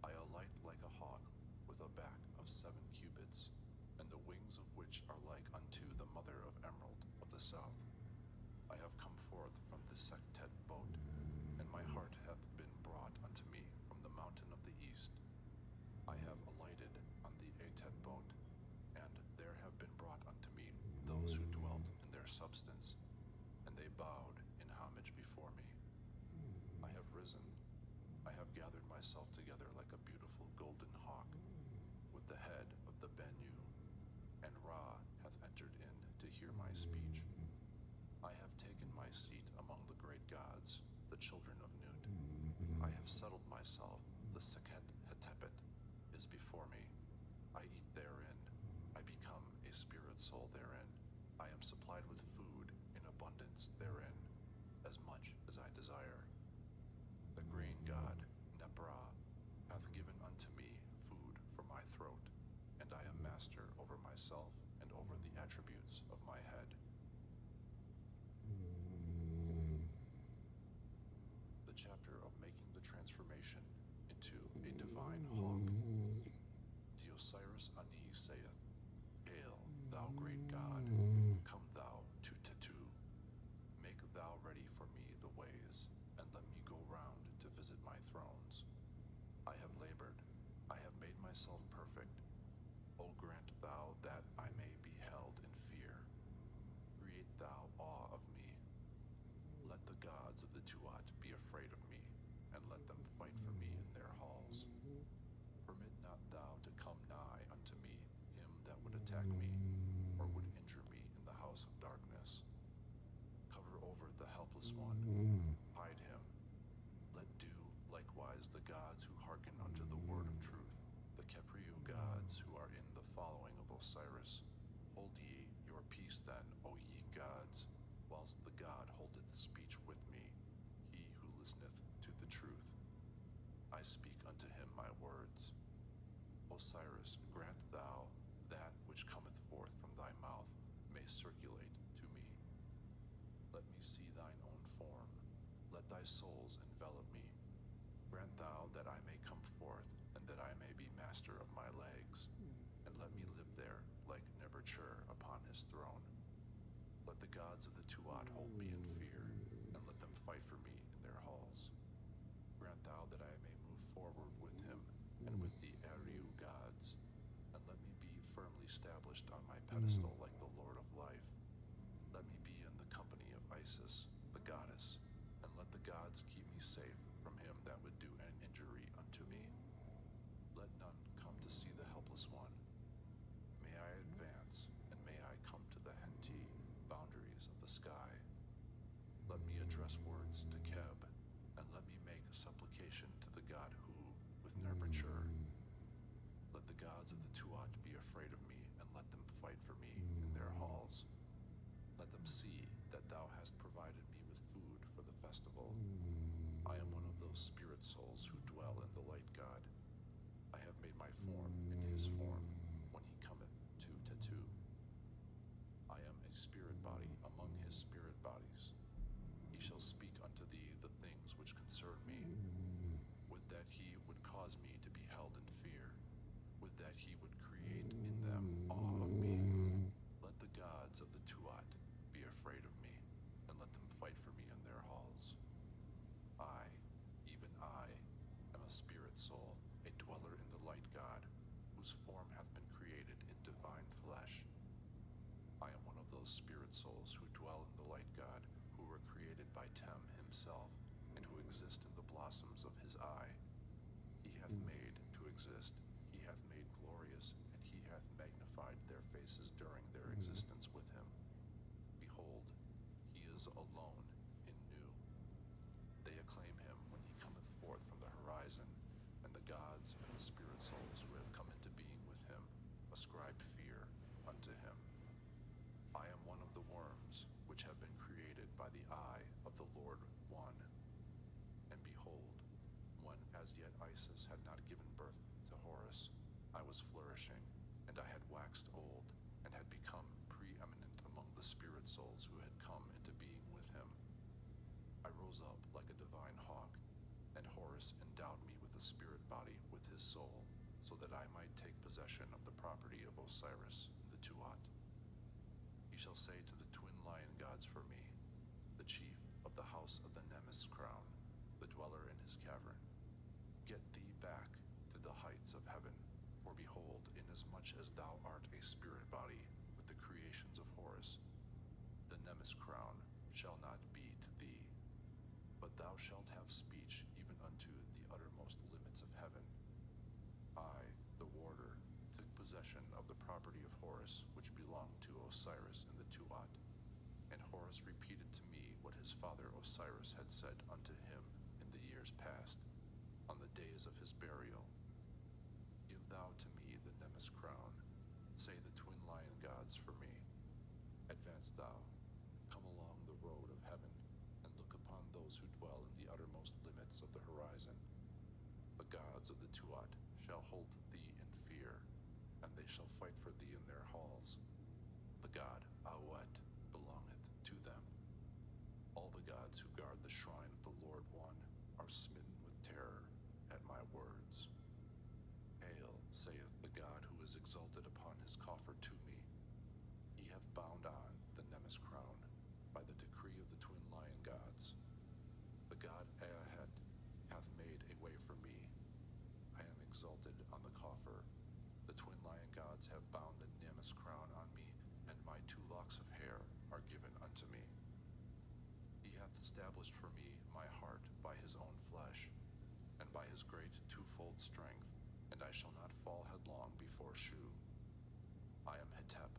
I alight like a hawk, with a back of 7 cubits, and the wings of which are like unto the mother of emerald of the south. I have come forth from the Sektet boat, and my heart hath been brought unto me from the mountain of the east. I have alighted on the Atet boat, and there have been brought unto me those who dwelt in their substance, and they bowed in homage before me. I have risen, I have gathered myself together like a beautiful golden hawk, with the head of the Bennu, and Ra hath entered in to hear my speech. I have taken my seat among the great gods, the children of Nut. I have settled myself, the Sekhet Hetepet is before me. I eat therein, I become a spirit soul therein. I am supplied with food in abundance therein, as much as I desire. The green god, Nepra, hath given unto me food for my throat, and I am master over myself and over the attributes of my head. The chapter of making the transformation into a divine hawk. The Osiris Ani saith, Hail, thou great god, come thou to Tetu. Make thou ready for me the ways, and let me go round to visit my thrones. I have labored, I have made myself perfect. O grant thou that I may be held in fear. Create thou awe of me. Let the gods of the Tuat be afraid of me, and let them fight for me in their halls. Permit not thou to come nigh unto me him that would attack me, or would injure me in the house of darkness. Cover over the helpless one, hide him. Let do likewise the gods who hearken unto the word of truth, the Kepriu gods who are in the following of Osiris. Hold ye your peace then, O ye gods, whilst the god holdeth speech with me, he who listeneth to the truth. I speak unto him my words. Osiris, grant thou that which cometh forth from thy mouth may circulate to me. Let me see thine own form. Let thy souls envelop me. Grant thou that I may come forth, and that I may be master of my legs, and let me live there like Neberchur upon his throne. Let the gods of the Tuat hold me in fear, and let them fight for me in their halls. Grant thou that I may move forward with him and with the Ariu gods, and let me be firmly established on my pedestal like the Lord of life. Let me be in the company of Isis, the goddess, and let the gods keep me safe from him that would do an injury unto me. Let none come to see the helpless one. May I advance, and may I come to the Henti boundaries of the sky. Let me address words to Keb, and let me make supplication to the god Hu with Nerbature. Let the gods of the Tuat be afraid of me, and let them fight for me in their halls. Let them see that thou hast provided me with food for the festival. I am one of those spirit souls who dwell in the light god. I have made my form in his form when he cometh to Tetu. I am a spirit body among his spirit bodies. He shall speak unto thee the things which concern me. Would that he would cause me to be held in fear. Would that he would create in them awe of me. Let the gods of the Tuat be afraid of me, and let them fight for me in their halls. I, even I, am a spirit soul, a dweller in the light god, whose form hath been created in divine flesh. I am one of those spirit souls who dwell in the light god, who were created by Tem himself, and who exist in the blossoms of his eye. He hath made to exist, he hath made glorious, and he hath magnified their faces during their existence with him. Behold, he is alone in Nu. They acclaim him when he cometh forth from the horizon, and the gods and the spirit souls who have come into being with him ascribe fear unto him. I am one of the worms which have been created by the eye of the Lord One. And behold, when as yet Isis had not given birth to Horus, I was flourishing, and I had waxed old, and had become preeminent among the spirit souls who had come into being with him. I rose up like a divine hawk, and Horus endowed me with a spirit body with his soul, so that I might take possession of the property of Osiris, the Tuat. He shall say to the twin lion gods for me, the chief of the house of the Nemes crown, the dweller in his cavern, get thee back to the heights of heaven, for behold, inasmuch as thou art a spirit body with the creations of Horus, the Nemes crown shall not be to thee, but thou shalt have speech even unto the uttermost limits of heaven. I, the warder, took possession of the property of Horus, which belonged to Osiris in the Tuat. And Horus repeated to me what his father Osiris had said unto him in the years past, on the days of his burial. Give thou to me the Nemes crown, say the twin lion gods for me. Advance thou, come along the road of heaven, and look upon those who dwell in the uttermost limits of the horizon. The gods of the Tuat shall hold thee in fear, and they shall fight for thee in their halls. The god Awet belongeth to them. All the gods who guard the shrine of the Lord One are smitten with terror at my words. Hail, saith the god who is exalted upon his coffer to me. He hath bound on the Nemes crown by the decree of the twin lion gods. The god Ahed hath made a way for me. I am exalted on the coffer. The twin lion gods have bound the Nemes crown on me, and my 2 locks of hair are given unto me. He hath established for me my heart by his own flesh, and by his great twofold strength, and I shall not fall headlong before Shu. I am Hetep,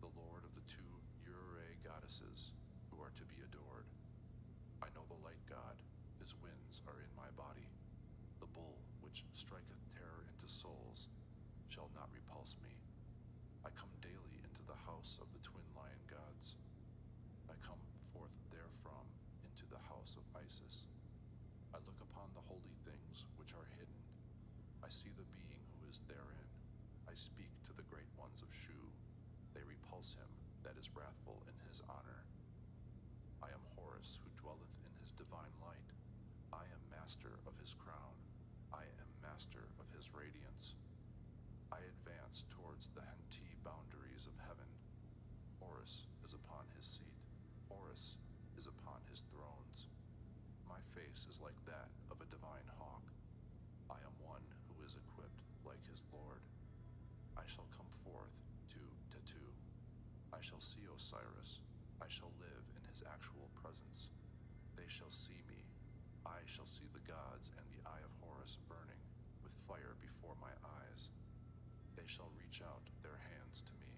the lord of the 2 Ure goddesses, who are to be adored. I know the light god, his winds are in my body. The bull which striketh terror into souls shall not repulse me. I come daily into the house of the twin lion gods. I come forth therefrom into the house of Isis. I look upon the holy things which are hidden. I see the being who is therein. I speak to the great ones of Shu. They repulse him that is wrathful in his honor. I am Horus who dwelleth in his divine light. I am master of his crown. I am master of his radiance. I advance towards the Henti boundaries of heaven. Horus is upon his seat. Horus is upon his thrones. face is like that of a divine hawk. I am one who is equipped like his Lord. I shall come forth to Tatu. I shall see Osiris. I shall live in his actual presence. They shall see me. I shall see the gods and the eye of Horus burning with fire before my eyes. They shall reach out their hands to me.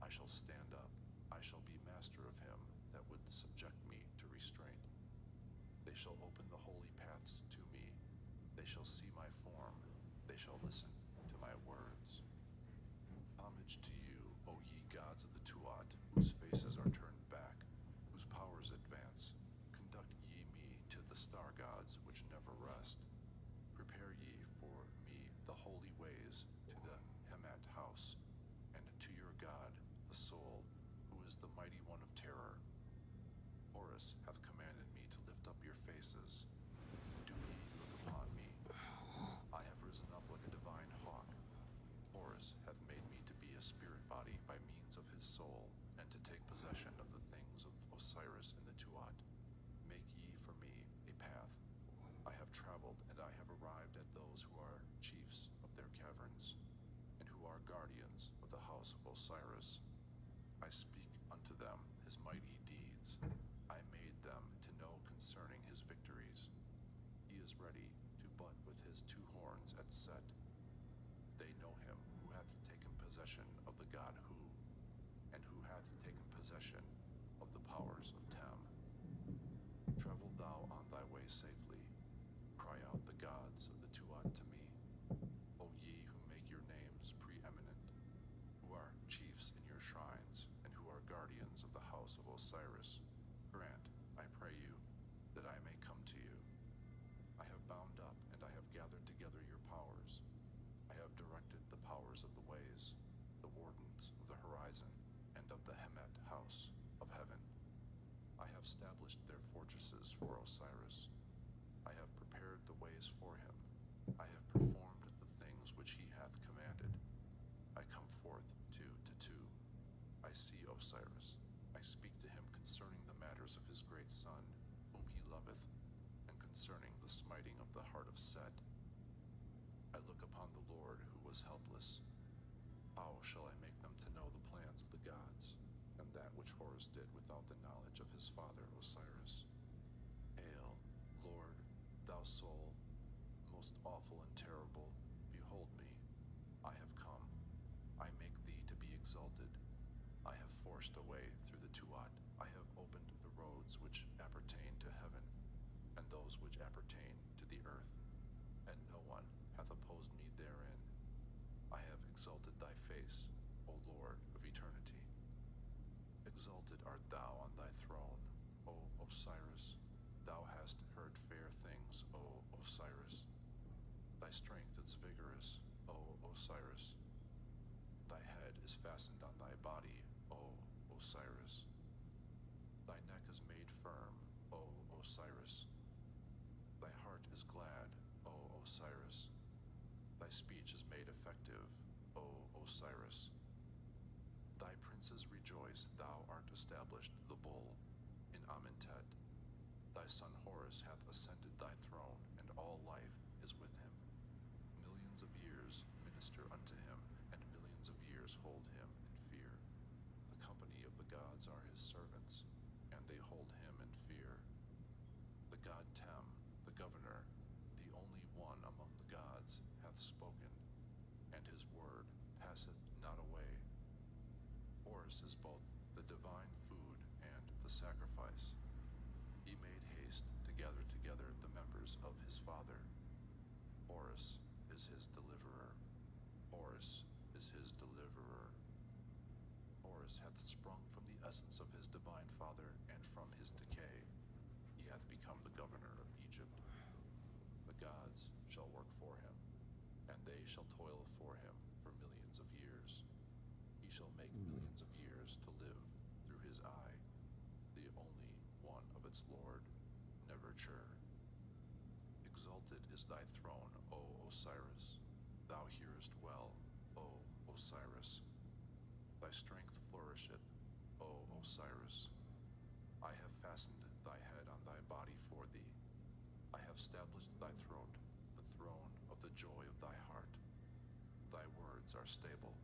I shall stand up. I shall be master of him that would subject me to restraint. They shall open the holy paths to me. They shall see my form. They shall listen to my words. Homage to you, O ye gods of the Tuat, whose faces are turned back, whose powers advance. Conduct ye me to the star gods which never rest. Prepare ye for me the holy ways to the Hemat house, and to your God, the soul, who is the mighty one of terror. Horus hath commanded me to lift up your faces. Do ye look upon me? I have risen up like a divine hawk. Horus hath made me to be a spirit body by means of his soul, and to take possession of the things of Osiris in the Tuat. Make ye for me a path. I have traveled, and I have arrived at those who are chiefs of their caverns, and who are guardians of the house of Osiris. I speak unto them his mighty deeds. I made them to know concerning his victories. He is ready to butt with his two horns at Set. They know him who hath taken possession of the god Hu, and who hath taken possession of the powers of Tem. Travel thou on thy way safely. Cry out the gods of the Tuat to me, O ye who make your names preeminent, who are chiefs in your shrines, and who are guardians of the house of Osiris. Grant, I pray you, that I may come to you. I have bound up and I have gathered together your powers. I have directed the powers of the ways, the wardens of the horizon, and of the Hemet house of heaven. I have established their fortresses for Osiris. I have prepared the ways for him. I have performed the things which he hath commanded. I come forth to Tatu. I see Osiris. I speak to him concerning the matters of his great son, whom he loveth, and concerning the smiting of the heart of Set. I look upon the Lord who was helpless. How shall I make them to know the plans of the gods, and that which Horus did without the knowledge of his father Osiris? Hail, Lord, thou soul, most awful and terrible, behold me. I have come. I make thee to be exalted. I have forced a way through the Tuat. I have opened the roads which appertain to heaven, and those which appertain to the earth, and no one hath opposed me therein. I have exalted thy face, O Lord of eternity. Exalted art thou on thy throne, O Osiris. Thou hast heard fair things, O Osiris. Thy strength is vigorous, O Osiris. Thy head is fastened on thy body, O Osiris. Thy neck is made firm, O Osiris. Thy heart is glad, O Osiris. Thy speech is made effective, O Osiris. Thy princes rejoice, thou art established the bull in Amentet. Thy son Horus hath ascended thy throne, and all life is with him. Millions of years minister unto him, and millions of years hold him in fear. The company of the gods are his servants, and they hold him in fear. The god Tem, the governor, the only one among the gods, hath spoken, and his word passeth not away. Horus is both the divine food and the sacrifice. He made haste to gather together the members of his father. Horus is his deliverer. Horus is his deliverer. Horus hath sprung from the essence of his divine father, and from his decay he hath become the governor of Egypt. The gods shall work for him, and they shall toil for him for millions of years. He shall make millions of years to live through his eye, the only one of its Lord, never chur. Exalted is thy throne, O Osiris. Thou hearest well, O Osiris. Thy strength flourisheth, O Osiris. I have fastened thy head on thy body for thee. established thy throne, the throne of the joy of thy heart. Thy words are stable.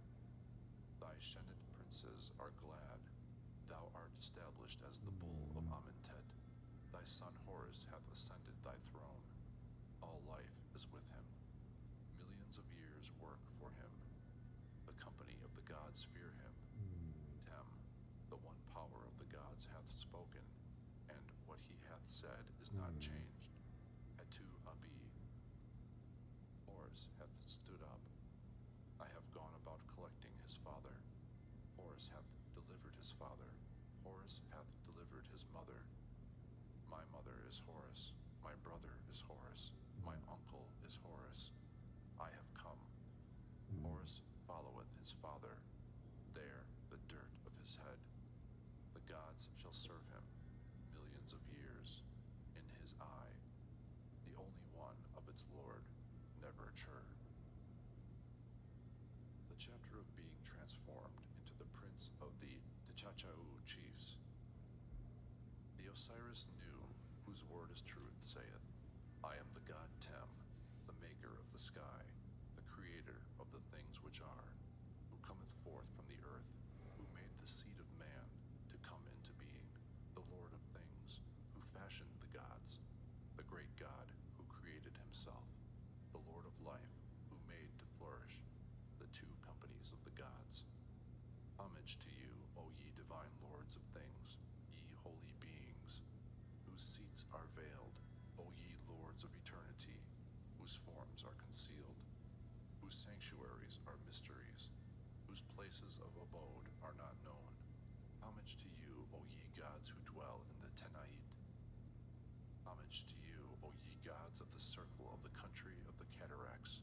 Thy shened princes are glad. Thou art established as the bull of Amentet. Thy son Horus hath ascended thy throne. All life is with him. Millions of years work for him. The company of the gods fear him. Tem, the one power of the gods hath spoken, and what he hath said is not changed. Hetu Abi. Horus hath stood up. I have gone about collecting his father. Horus hath delivered his father. Horus hath delivered his mother. My mother is Horus. My brother is Horus. My uncle is Horus. I have come. Horus followeth his father. There the dirt of his head. The gods shall serve him millions of years. In his eye, the only one of its Lord, never chur. The chapter of being transformed into the prince of the Tchachau chiefs. The Osiris Nu, whose word is truth, saith, I am the god Tem, the maker of the sky, the creator of the things which are, who cometh forth from the earth, who made the seed of man to come into being, the Lord of things, who fashioned the gods, the great God who created himself, the Lord of life, who made to flourish the two companies of the gods. Homage to you, O ye divine lords of things, ye holy beings, whose seats are veiled, O ye lords of eternity, whose forms are concealed, whose sanctuaries are mysteries, whose places of abode are not known. Homage to you, O ye gods who dwell in the Tenait. Homage to you, O ye gods of the circle of the country of the cataracts.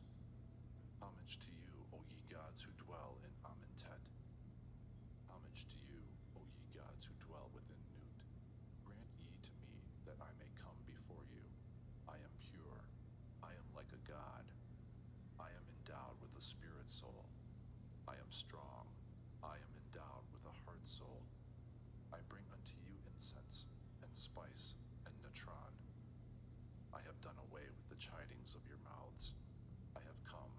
Homage to you, O ye gods who dwell in Amentet. Homage to you, O ye gods who dwell within Nut. Grant ye to me that I may come before you. I am pure. I am like a god. I am endowed with a spirit soul. I am strong. I am endowed with a heart soul. I bring unto you incense and spice and natron. I have done away with the chidings of your mouths. I have come.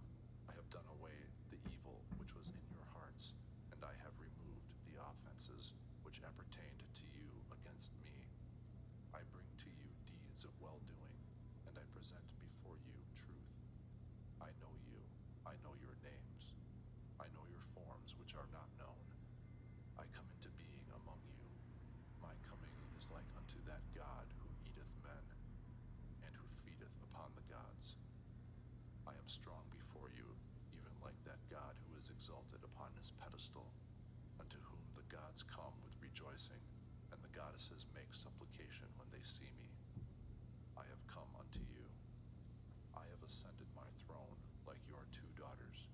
I have done away the evil which was in your hearts, and I have removed the offenses which appertained to you against me. I bring to you deeds of well-doing, and I present before you truth. I know you. I know your names. I know your forms which are not known. I come into being among you. My coming is like unto that God who eateth men, and who feedeth upon the gods. I am strong before you, even like that God who is exalted upon his pedestal, unto whom the gods come with rejoicing, and the goddesses make supplication when they see me. I have come unto you. I have ascended my throne like your two daughters.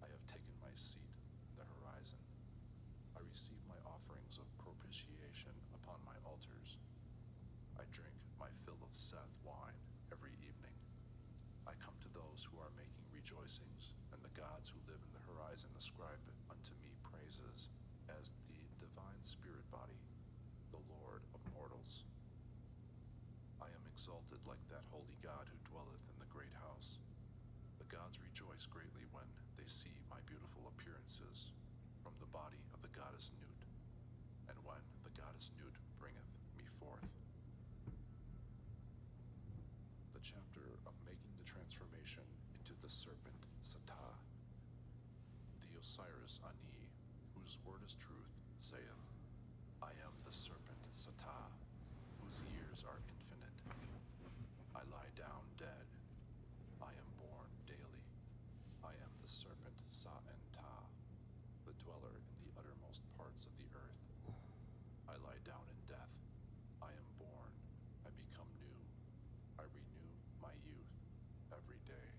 I have taken my seat in the horizon. I receive my offerings of propitiation upon my altars. I drink my fill of Seth wine every evening. I come to those who are making rejoicings, and the gods who live in the horizon ascribe unto me praises as the divine spirit body, the Lord of mortals. I am exalted like that holy God who dwelleth in the great house. The gods rejoice greatly when they see my beautiful appearances from the body of the goddess Nut, and when the goddess Nut bringeth me forth. The chapter of making the transformation into the serpent Satah. The Osiris Ani, whose word is truth, saith, I am the serpent Satah, whose years are infinite. I lie down dead. I am born daily. I am the serpent Sa-en-Ta, the dweller in the uttermost parts of the earth. I lie down in death. I am born. I become new. I renew my youth every day.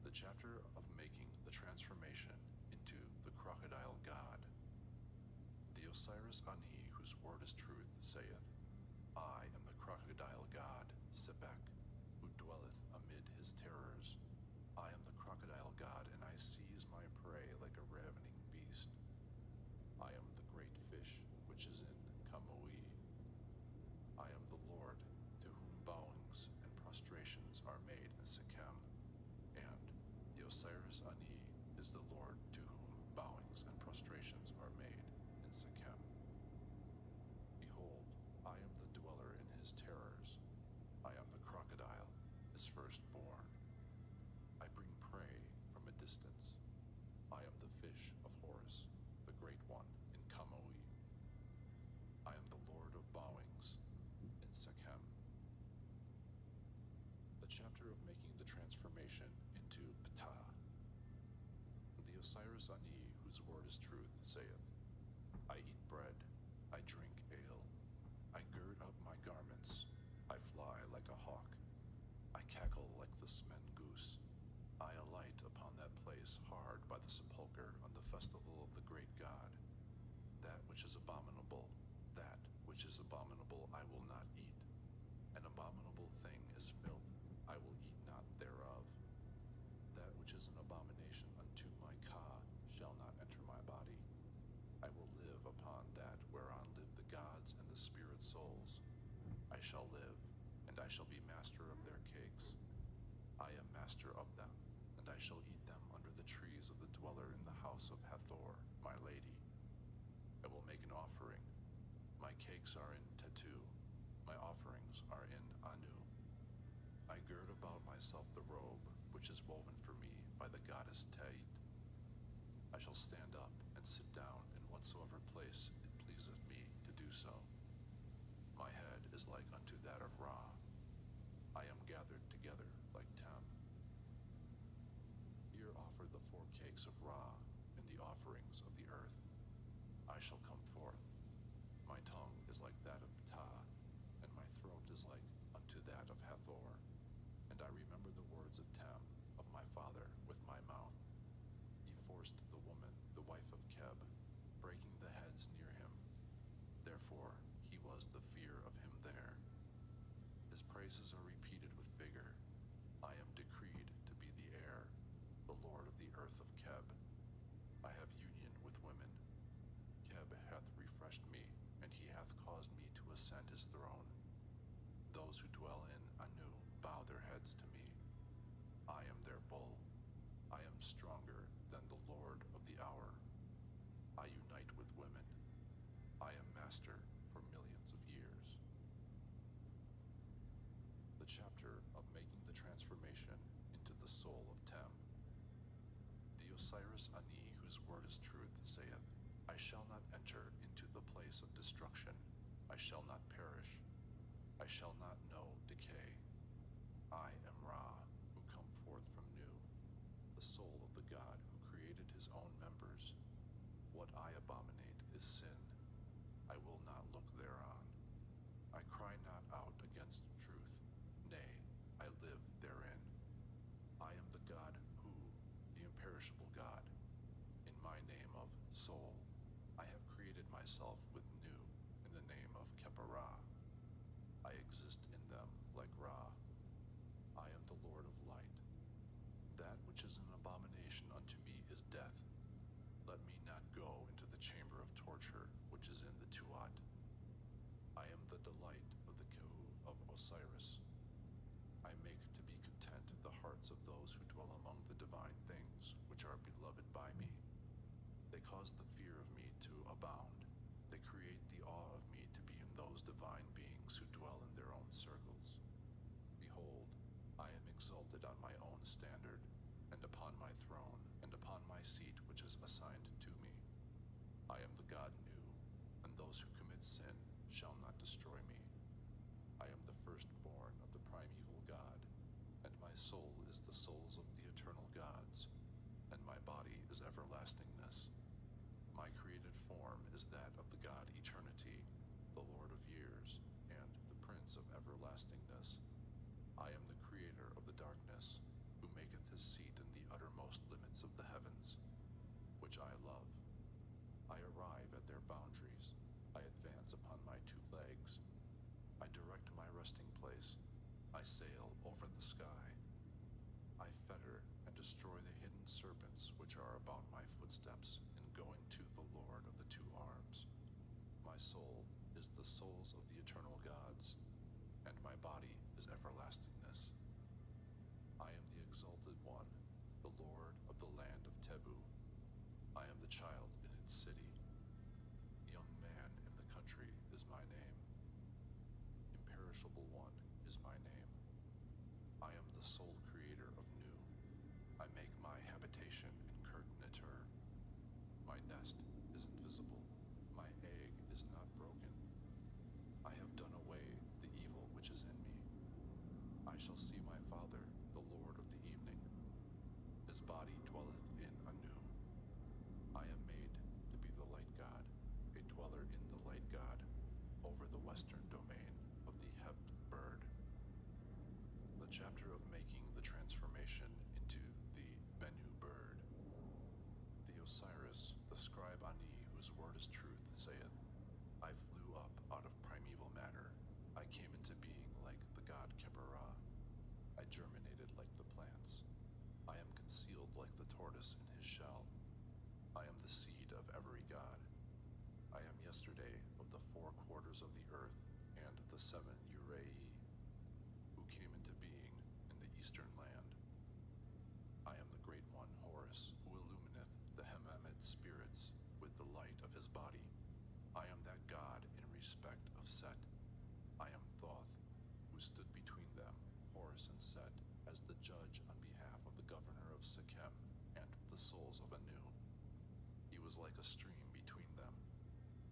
The chapter of making the transformation into the crocodile god. The Osiris Ani, whose word is truth, saith, I am the crocodile god, Sebek, who dwelleth amid his terrors. I am the crocodile god, and I seize my prey like a ravening beast. I am the great fish which is in Kamui. firstborn. I bring prey from a distance. I am the fish of Horus, the great one in Kamui. I am the Lord of Bowings in Sekhem. The chapter of making the transformation into Ptah. The Osiris Ani, whose word is truth, saith, I eat bread, I drink ale, I gird up my garments, I fly like a hawk, I cackle like the smen goose. I alight upon that place hard by the sepulchre on the festival of the great God. That which is abominable, I will not eat. An abominable thing is filth, I will eat not thereof. That which is an abomination unto my Ka shall not enter my body. I will live upon that whereon live the gods and the spirit souls. I shall live, and I shall be master of their cakes. I am master of them, and I shall eat them under the trees of the dweller in the house of Hathor, my lady. I will make an offering. My cakes are in Tetu, my offerings are in Anu. I gird about myself the robe, which is woven for me by the goddess Tait. I shall stand up and sit down in whatsoever place it pleaseth me to do so. My head is like unto that of Ra. I am gathered together like Tem. Here offer the 4 cakes of Ra and the offerings of the earth. I shall come forth. My tongue is like that of Ptah, and my throat is like unto that of Hathor. And I remember the words of Tem, of my father, with my mouth. He forced the woman, the wife of Keb, breaking the heads near him. Therefore he was the fear of him there. His praises are repeated with vigor. I am decreed to be the heir, the lord of the earth of Keb. I have union with women. Keb hath refreshed me, and he hath caused me to ascend his throne. Those who dwell in Anu bow their heads to me. I am their bull. I am stronger than the Lord of the hour. I unite with women. I am master for millions of years. The chapter of making the transformation into the soul of Tem. The Osiris Ani, whose word is truth, saith, I shall not enter into the place of destruction. I shall not perish. I shall not know decay. I am Ra, who come forth from Nu, the soul of the God who created his own members. What I abominate is sin. I will not look thereon. I cry not out against truth. Nay, I live therein. I am the God who, the imperishable God, in my name of soul, I have created myself with Nu in the name of Keparah. I exist in them like Ra. I am the Lord of light. That which is an abomination unto me is death. Let me not go into the chamber of torture, which is in the Tuat. I am the delight of the Kehu of Osiris. I make to be content the hearts of those who dwell among the divine things, which are beloved by me. They cause the fear of me to abound. They create the awe of me to be in those divine beings who dwell in their own circles. Behold, I am exalted on my own standard, and upon my throne, and upon my seat which is assigned to me. I am the God Nu, and those who commit sin shall not destroy me. I am the firstborn of the primeval God, and my soul is the souls of the eternal gods, and my body is everlastingness. My created form is that of the God Eternity, the Lord of years, and the Prince of everlastingness. I am the creator of the darkness, who maketh his seat in the uttermost limits of the heavens, which I love. I arrive at their boundaries. I advance upon my 2 legs. I direct my resting place. I sail over the sky. I fetter and destroy the hidden serpents which are about my footsteps in going to the Lord of the 2 arms. My soul is the souls of the eternal gods, and my body is everlastingness. I am the exalted one, the Lord of the land of Tebu. I am the child in its city. Young man in the country is my name. Imperishable one is my name. I am the the sole creator of Nu. I make my habitation in Kurt-Nitur. My nest is invisible. My egg is not broken. I have done away the evil which is in me. I shall see my Father, the Lord of the evening. His body dwelleth in Anu. I am made to be the light god, a dweller in the light god, over the western domain of the Hept bird. The chapter of making the transformation into the Bennu bird. The Osiris, the scribe Ani, whose word is truth, saith, I flew up out of primeval matter. I came into being like the god Khepera. I germinated like the plants. I am concealed like the tortoise in his shell. I am the seed of every god. I am yesterday of the 4 quarters of the earth and the 7 Urei, who came into being in the eastern land. I am the great one Horus, who illumineth the Hemamet spirits with the light of his body. I am that god in respect of Set. I am Thoth, who stood between them, Horus and Set, as the judge on behalf of the governor of Sikhem and the souls of Anu. He was like a stream between them.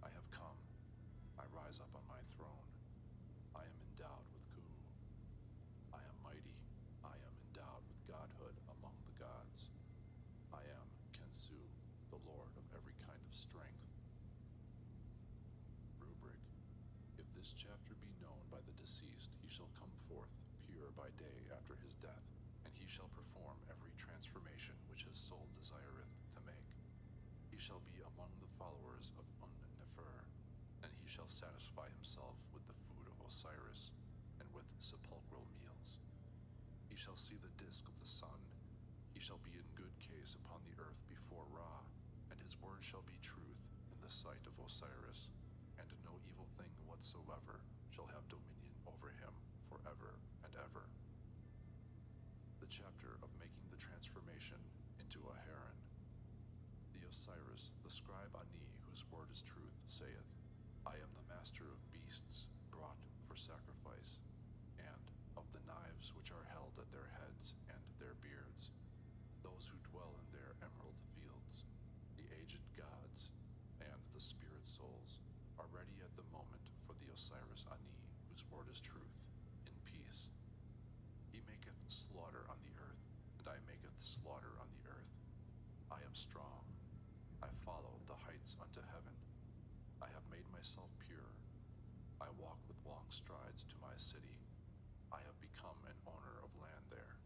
I have come. I rise up on my throne. I am endowed with Ku. I am mighty. I am endowed with godhood among the gods. I am Kensu, the lord of every kind of strength. Rubric. If this chapter be known by the deceased, he shall come forth pure by day after his death, and he shall perform every transformation which his soul desireth to make. He shall be among the followers of Un-Nefer, and he shall satisfy himself with the food of Osiris, and with sepulchral meals. He shall see the disk of the sun. He shall be in good case upon the earth before Ra, and his word shall be truth in the sight of Osiris, and no evil thing whatsoever shall have dominion over him forever and ever. The chapter of making the transformation into a heron. The Osiris, the scribe Ani, whose word is truth, saith, I am the master of beasts brought for sacrifice, and of the knives which are held at their heads and their beards, those who dwell in their emerald fields, the aged gods, and the spirit souls, are ready at the moment for the Osiris Ani, whose word is truth, in peace. He maketh slaughter on the earth, and I maketh slaughter on the earth. I am strong. I follow the heights unto heaven. I have made myself pure. I walk with long strides to my city. I have become an owner of land there.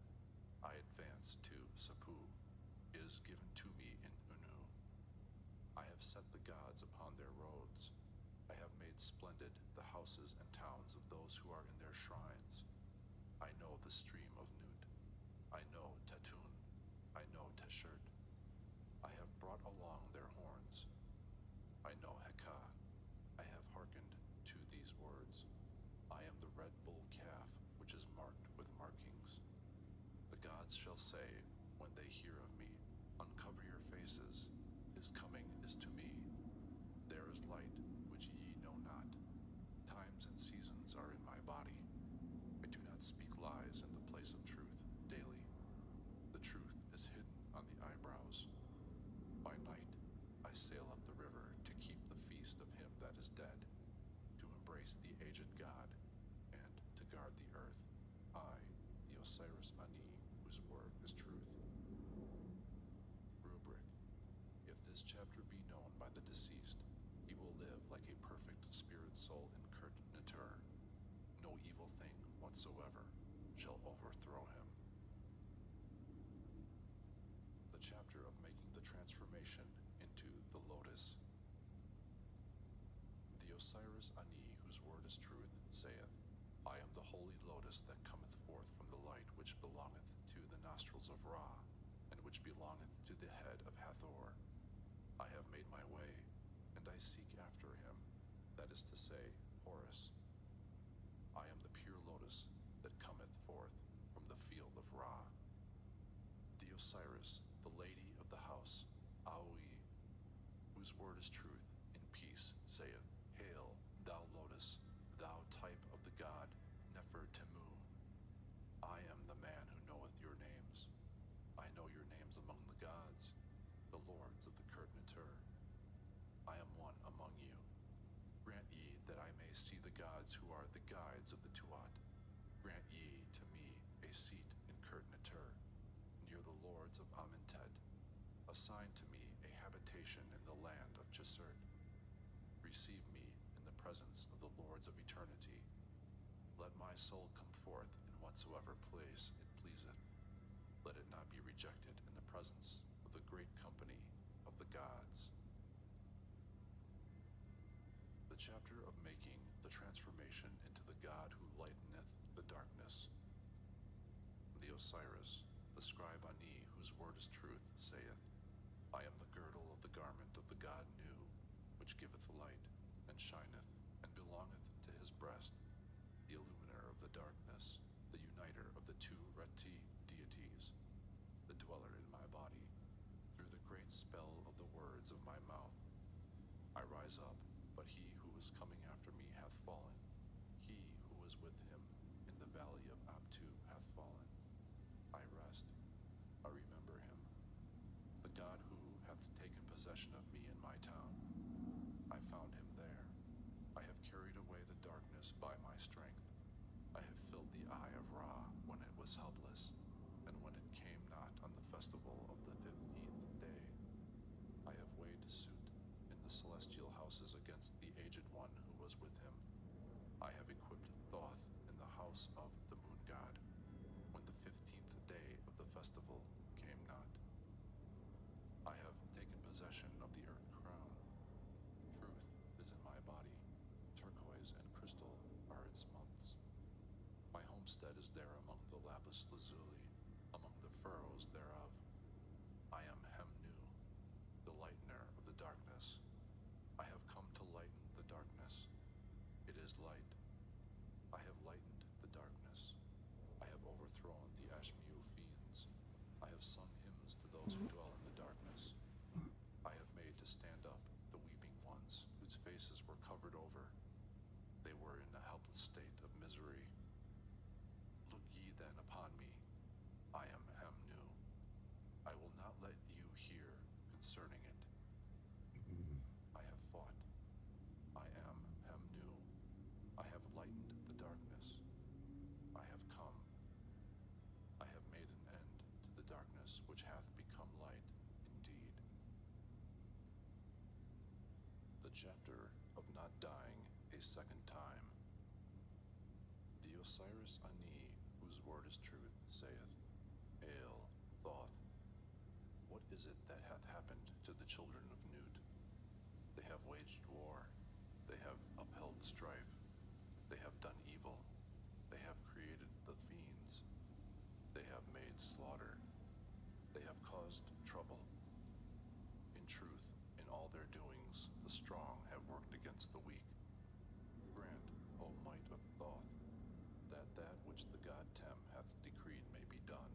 I advance to Sapu. It is given to me in Unu. I have set the gods upon their roads. I have made splendid the houses and towns of those who are in their shrines. I know the stream of Nut. I know Tetun. I know Teshert. I have brought along their horns. I know Heka. I have hearkened to these words. I am the red bull calf, which is marked with markings. The gods shall say, when they hear of me, uncover your faces. His coming is to me. There is light, which ye know not. Times and seasons are in my body. I do not speak lies in the place of truth daily. The truth is hidden on the eyebrows. By night, I sail up the river to keep the feast of him that is dead, to embrace the aged God, and to guard the earth. I, the Osiris Ani, whose word is truth. Rubric. If this chapter be known by the deceased, he will live like a perfect spirit soul in Kurt-Nitur. No evil thing whatsoever shall overthrow him. The chapter of making the transformation into the lotus. The Osiris Ani, whose word is truth, saith, I am the holy lotus that cometh forth from the light which belongeth to the nostrils of Ra, and which belongeth to the head of Hathor. I have made my way, and I seek after him, that is to say, Horus. I am the pure lotus that cometh forth from the field of Ra. The Osiris, the lady of the house, Aoi, whose word is truth, in peace, saith, Hail, thou lotus, thou type of the god Nefer-Temu. I am the man who gods, the lords of the Kurt-Natur. I am one among you. Grant ye that I may see the gods who are the guides of the Tuat. Grant ye to me a seat in Kurt-Natur, near the lords of Amentet. Assign to me a habitation in the land of Chesert. Receive me in the presence of the lords of eternity. Let my soul come forth in whatsoever place it pleaseth. Let it not be rejected in the presence of the great company of the gods. The chapter of making the transformation into the god who lighteneth the darkness. The Osiris, the scribe Ani, whose word is truth, saith, I am the girdle of the garment of the god Nu, which giveth light, and shineth, and belongeth to his breast, the illuminer of the darkness, the uniter of the two Reti deities, the dweller in my body, through the great spell of the words of my mouth. I rise up, but he who is coming after me hath fallen. He who was with him in the valley of Abtu hath fallen. I rest. I remember him, the God who hath taken possession of me in my town. I found him there. I have carried away the darkness by my strength. I have filled the eye of Ra when it was helpless, and when it came not on the festival of the 15th day. I have weighed suit in the celestial houses against the aged one who was with him. I have equipped Thoth in the house of the moon god, when the 15th day of the festival came not. I have taken possession of the earth crown. Truth is in my body. Turquoise and crystal are its months. My homestead is there among the lapis lazuli, among the furrows thereof. I am Hemnu, the lightener of the darkness. I have come to lighten the darkness. It is light. I have lightened the darkness. I have overthrown the Ashmu fiends. I have sung hymns to those who dwell in the darkness. I have made to stand up the weeping ones whose faces were covered over. They were in a helpless state of misery. Look ye then upon me. I am Hemnu. I will not let you hear concerning it. I have fought. I am Hemnu. I have lightened the darkness. I have come. I have made an end to the darkness which hath become light indeed. The chapter of not dying a second time. The Osiris Ani, whose word is truth, saith, Hail, Thoth. What is it that hath happened to the children of Nut? They have waged war. They have upheld strife. They have done evil. They have created the fiends. They have made slaughter. They have caused trouble. In truth, in all their doings, the strong have worked against the weak. Grant, O might of Thoth, that which the god Tem hath decreed may be done,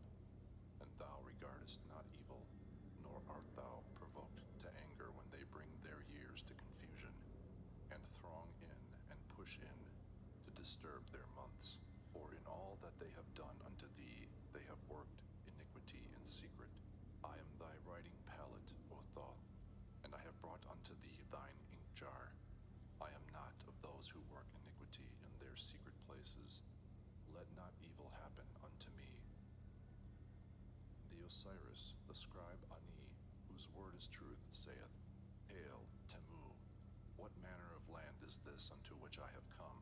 and thou regardest not evil, nor art thou provoked to anger when they bring their years to confusion, and throng in and push in to disturb their months. For in all that they have done unto thee, they have worked iniquity in secret. I am thy writing pallet, O Thoth, and I have brought unto thee thine ink jar. I am not of those who work iniquity in their secret places. Let not evil happen unto me. The Osiris, the scribe Ani, whose word is truth, saith, Hail, Temu. What manner of land is this unto which I have come?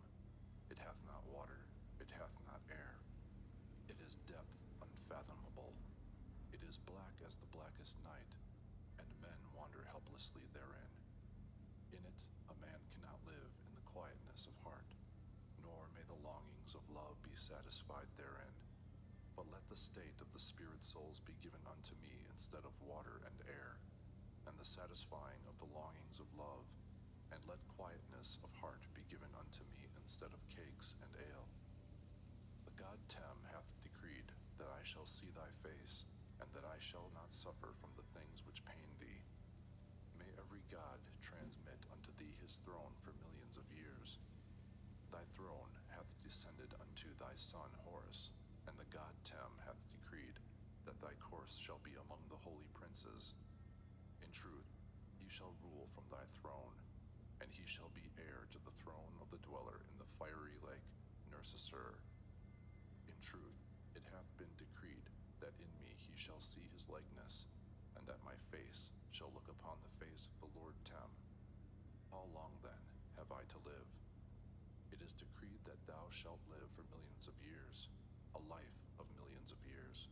It hath not water, it hath not air. It is depth unfathomable. It is black as the blackest night, and men wander helplessly therein. In it a man cannot live in the quietness of heart, nor may the longings of love be satisfied therein. But let the state of the spirit souls be given unto me instead of water and air, and the satisfying of the longings of love, and let quietness of heart be given unto me instead of cakes and ale. The god Tem hath decreed that I shall see thy face, and that I shall not suffer from the things which pain thee. May every god transmit unto thee his throne for millions of years. Thy throne hath descended unto thy son Horus, and the god Tem hath decreed that thy course shall be among the holy princes. princes. In truth, he shall rule from thy throne, and he shall be heir to the throne of the dweller in the fiery lake, Nersasur. In truth, it hath been decreed that in me he shall see his likeness, and that my face shall look upon the face of the Lord Tem. How long, then, have I to live? It is decreed that thou shalt live for millions of years, a life of millions of years.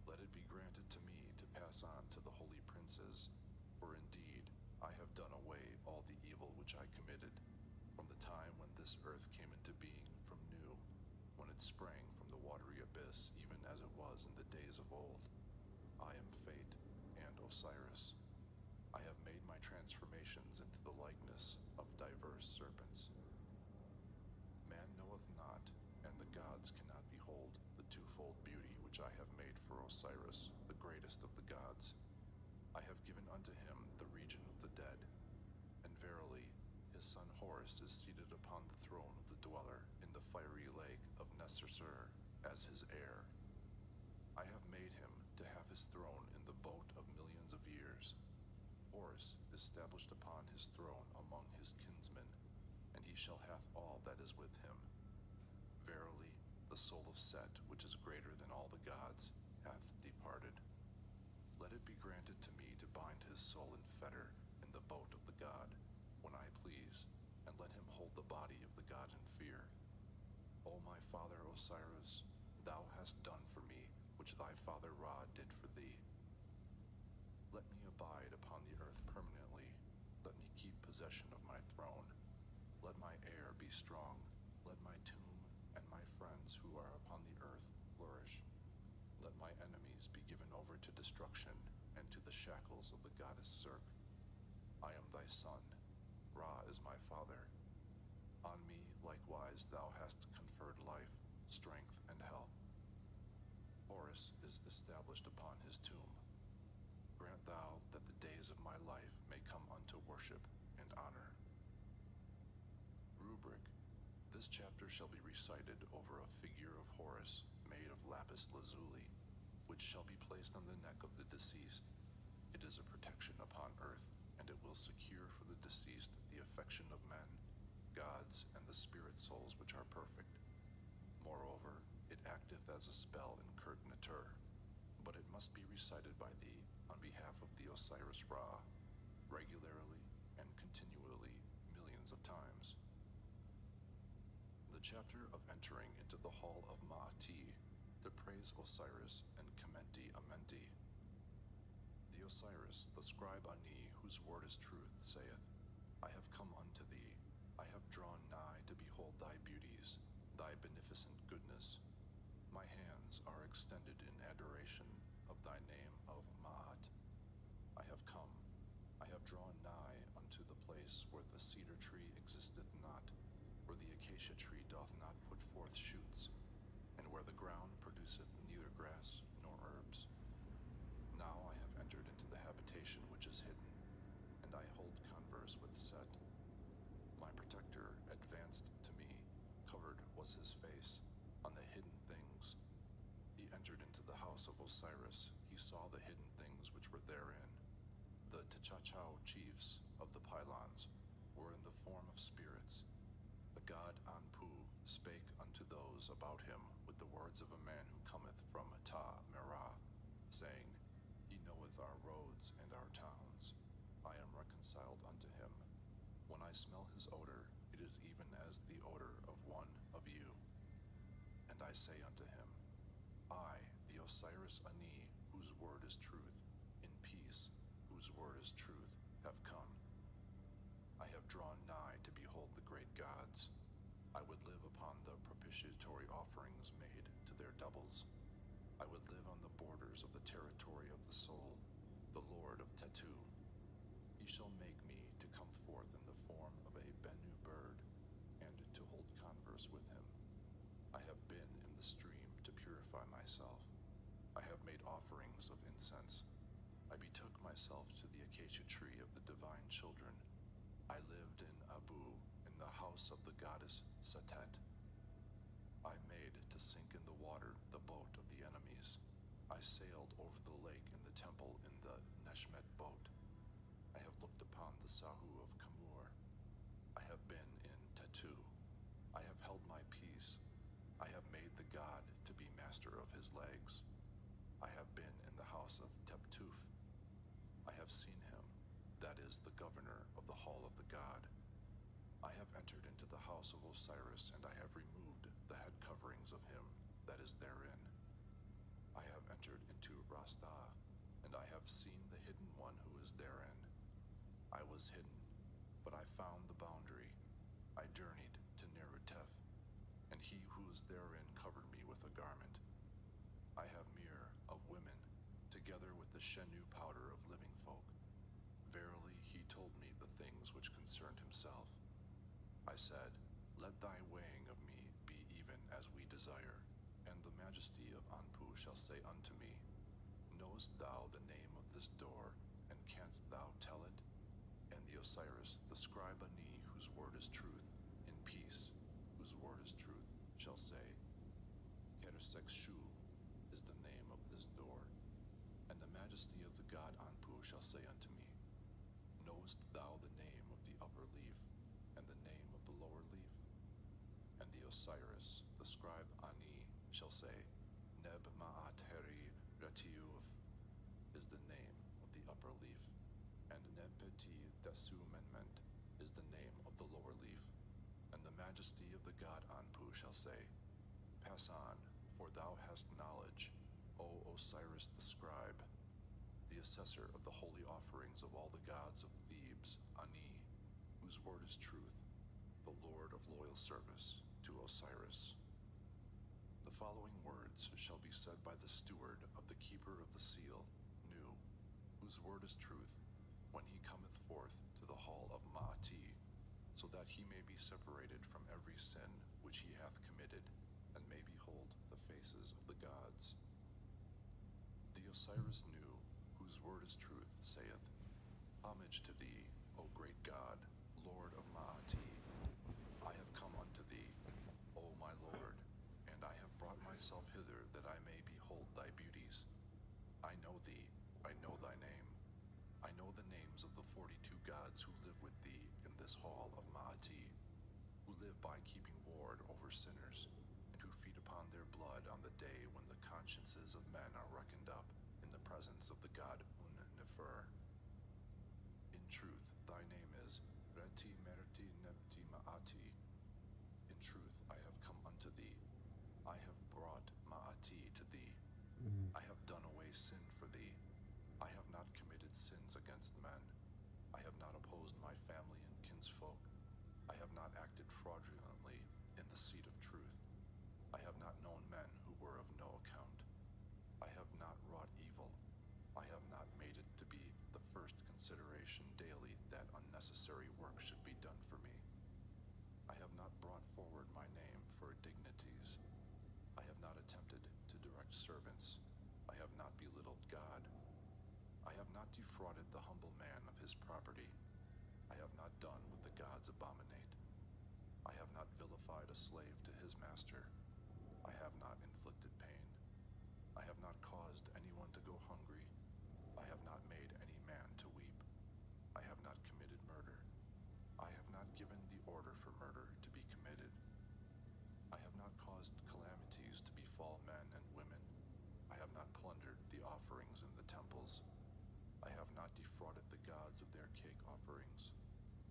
Let it be granted to me to pass on to the holy princes, for indeed I have done away all the evil which I committed, from the time when this earth came into being from new, when it sprang from the watery abyss, even as it was in the days of old. I am Fate and Osiris. I have made my transformations into the likeness of diverse serpents. Man knoweth not, and the gods cannot behold, the twofold beauty which I have made for Osiris, the greatest of the gods. I have given unto him the region of the dead, and verily, his son Horus is seated upon the throne of the dweller in the fiery lake of Nersasur as his heir. I have made him to have his throne in the boat of millions of years. Horus is established upon his throne among his kinsmen, and he shall hath all that is with him. Verily, the soul of Set, which is greater than all the gods, hath departed. Let it be granted to me to bind his soul in fetter in the boat of the god, when I please, and let him hold the body of the god in fear. O my father Osiris, thou hast done for me which thy father Ra did for thee. Let me abide upon the earth permanently. Let me keep possession of my throne. Let my heir be strong. Let my tomb and my friends who are upon the earth flourish. Let my enemies be given over to destruction and to the shackles of the goddess Circe. I am thy son. Ra is my father. On me likewise thou hast conferred life, strength, and health. Horus is established upon his tomb. Grant thou that the days of my life may come unto worship and honor. Rubric. This chapter shall be recited over a figure of Horus made of lapis lazuli, which shall be placed on the neck of the deceased. It is a protection upon earth, and it will secure for the deceased the affection of men, gods, and the spirit souls which are perfect. Moreover, it acteth as a spell in Kurt Natur, but it must be recited by thee on behalf of the Osiris Ra, regularly and continually millions of times. The chapter of entering into the hall of Ma'ati, to praise Osiris and Commenti Amenti. The Osiris, the scribe Ani, whose word is truth, saith, I have come unto thee, I have drawn nigh to behold thy beauties, thy beneficent goodness. My hands are extended in adoration of thy name of Ma'at. I have come, I have drawn nigh unto the place where the cedar tree existeth not, where the acacia tree doth not put forth shoots, and where the ground produceth neither grass nor herbs. Now I have entered into the habitation which is hidden, and I hold converse with Set. My protector advanced to me, covered was his face, on the hidden things. He entered into the house of Osiris, he saw the hidden things which were therein. The Tchachau chiefs of the pylons were in the form of spirits. The god Anpu spake unto those about him with the words of a man who cometh from Ta Merah, saying, He knoweth our roads and our towns. I am reconciled unto him. When I smell his odor, it is even as the odor of one of you. And I say unto him, I, the Osiris Ani, whose word is truth, in peace, whose word is truth, have come. I have drawn nigh to behold the great gods. I would live upon the propitiatory offerings made to their doubles. I would live on the borders of the territory of the soul, the Lord of Tetu. He shall make me to come forth in the form of a Bennu bird, and to hold converse with him. I have been in the stream to purify myself. I have made offerings of incense. I betook myself to the acacia tree of the divine children. I lived in Abu, in the house of the goddess Setet. I made to sink in the water the boat of the enemies. I sailed over the lake in the temple in the Sahu of Kamur. I have been in Tetu. I have held my peace. I have made the god to be master of his legs. I have been in the house of Teptuf. I have seen him, that is the governor of the hall of the god. I have entered into the house of Osiris, and I have removed the head coverings of him that is therein. I have entered into Rasta, and I have seen the hidden one who is therein. I was hidden, but I found the boundary. I journeyed to Nerutef, and he who is therein covered me with a garment. I have mirror of women, together with the Shenu powder of living folk. Verily he told me the things which concerned himself. I said, let thy weighing of me be even as we desire, and the majesty of Anpu shall say unto me, knowest thou the name of this door, and canst thou tell it? And the Osiris, the scribe Ani, whose word is truth, in peace, whose word is truth, shall say, Keresekshu is the name of this door. And the majesty of the god Anpu shall say unto me, knowest thou the name of the upper leaf, and the name of the lower leaf? And the Osiris, the scribe Ani, shall say, Neb Ma'at Heri Retiuf is the name of the upper leaf, and Nebeti Desu Menment is the name of the lower leaf. And the majesty of the god Anpu shall say, pass on, for thou hast knowledge, O Osiris the scribe, the assessor of the holy offerings of all the gods of Thebes, Ani, whose word is truth, the Lord of loyal service to Osiris. The following words shall be said by the steward of the keeper of the seal, Nu, whose word is truth, when he cometh forth to the hall of Ma'ati, so that he may be separated from every sin which he hath committed, and may behold the faces of the gods. The Osiris Nu, whose word is truth, saith, homage to thee, O great God, Lord of Ma'ati. I have come unto thee, O my Lord, and I have brought myself hither that I may behold thy beauties. I know thee, I know thy name. I know the names of the 42 gods who live with thee in this hall of Ma'ati, who live by keeping ward over sinners, and who feed upon their blood on the day when the consciences of men are reckoned up in the presence of the god Un-Nefer. In truth, thy name is Reti Merti Nebti Ma'ati. In truth, I have come unto thee. I have brought Ma'ati to thee. I have done away sin for thee. I have not committed sins against men. I have not opposed my family and kinsfolk. I have not acted fraudulently in the seat of truth. I have not known men who were of no account. I have not wrought evil. I have not made it to be the first consideration daily that unnecessary work should be done for me. I have not brought forward my name for dignities. I have not attempted to direct servants. I have not belittled God. I have not defrauded the humble man of his property. I have not done what the gods abominate. I have not vilified a slave to his master. I have not inflicted pain. I have not caused anyone to go hungry. I have not made any man to weep. I have not committed murder. I have not given the order for murder to be committed. I have not caused calamities to befall men and women. I have not plundered the offerings in the temples. I have not defrauded the gods of their cake offerings.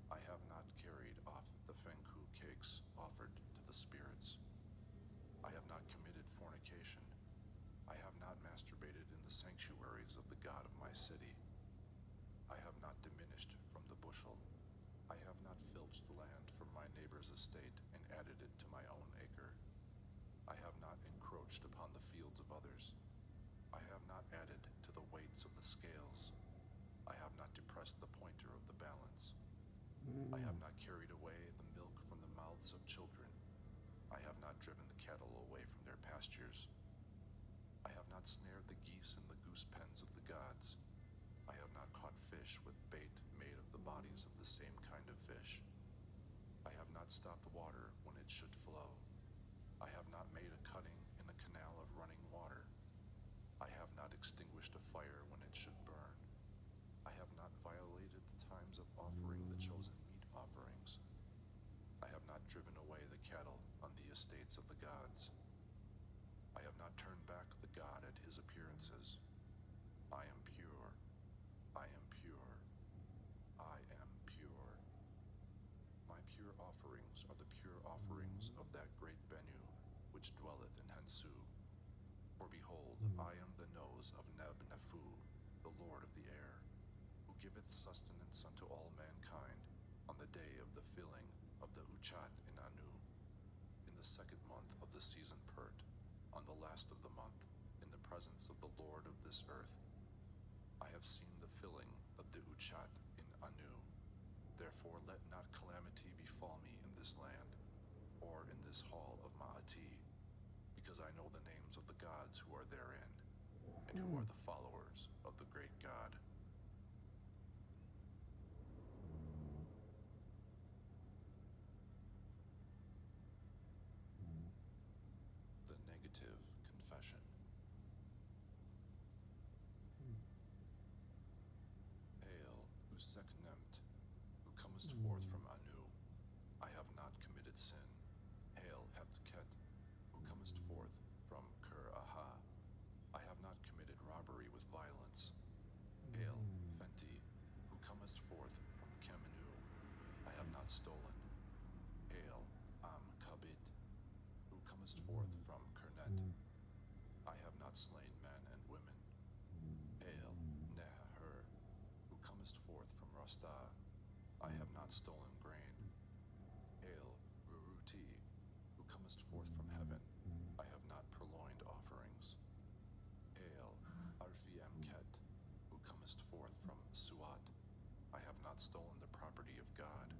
I have not carried off the Fenku cakes offered to the spirits. I have not committed fornication. I have not masturbated in the sanctuaries of the God of my city. I have not diminished from the bushel. I have not filched land from my neighbor's estate and added it to my own acre. I have not encroached upon the fields of others. I have not added to the weights of the scales. I have not depressed the pointer of the balance. I have not carried away the milk from the mouths of children. I have not driven the cattle away from their pastures. I have not snared the geese in the goose pens of the gods. I have not caught fish with bait made of the bodies of the same kind of fish. I have not stopped water when it should flow. I have not made a cutting in a canal of running water. I have not extinguished a fire when it should burn. I have not violated the times of offering estates of the gods. I have not turned back the god at his appearances. I am pure. I am pure. I am pure. My pure offerings are the pure offerings of that great Bennu, which dwelleth in Hensu. For behold, I am the nose of Neb-Nefu, the Lord of the air, who giveth sustenance unto all mankind on the day of the filling of the Uchat in Anu, in the second month of the season Pert, on the last of the month, in the presence of the Lord of this earth. I have seen the filling of the Uchat in Anu. Therefore let not calamity befall me in this land, or in this hall of Ma'ati, because I know the names of the gods who are therein, and who are the followers of the great God. The negative confession. Hail, Useknemt, who comest forth from Anu. I have not committed sin. Hail, Heptket, who comest forth from Ker-Aha. I have not committed robbery with violence. Hail, Fenti, who comest forth from Kemenu. I have not stolen. Hail, Am-Kabit, who comest forth from Kernet. I have not slain men and women. Hail, Neher, who comest forth from Rasta. I have not stolen grain. Hail, Ruruti, who comest forth from heaven. I have not purloined offerings. Hail, Arfi-Emket, who comest forth from Suat. I have not stolen the property of God.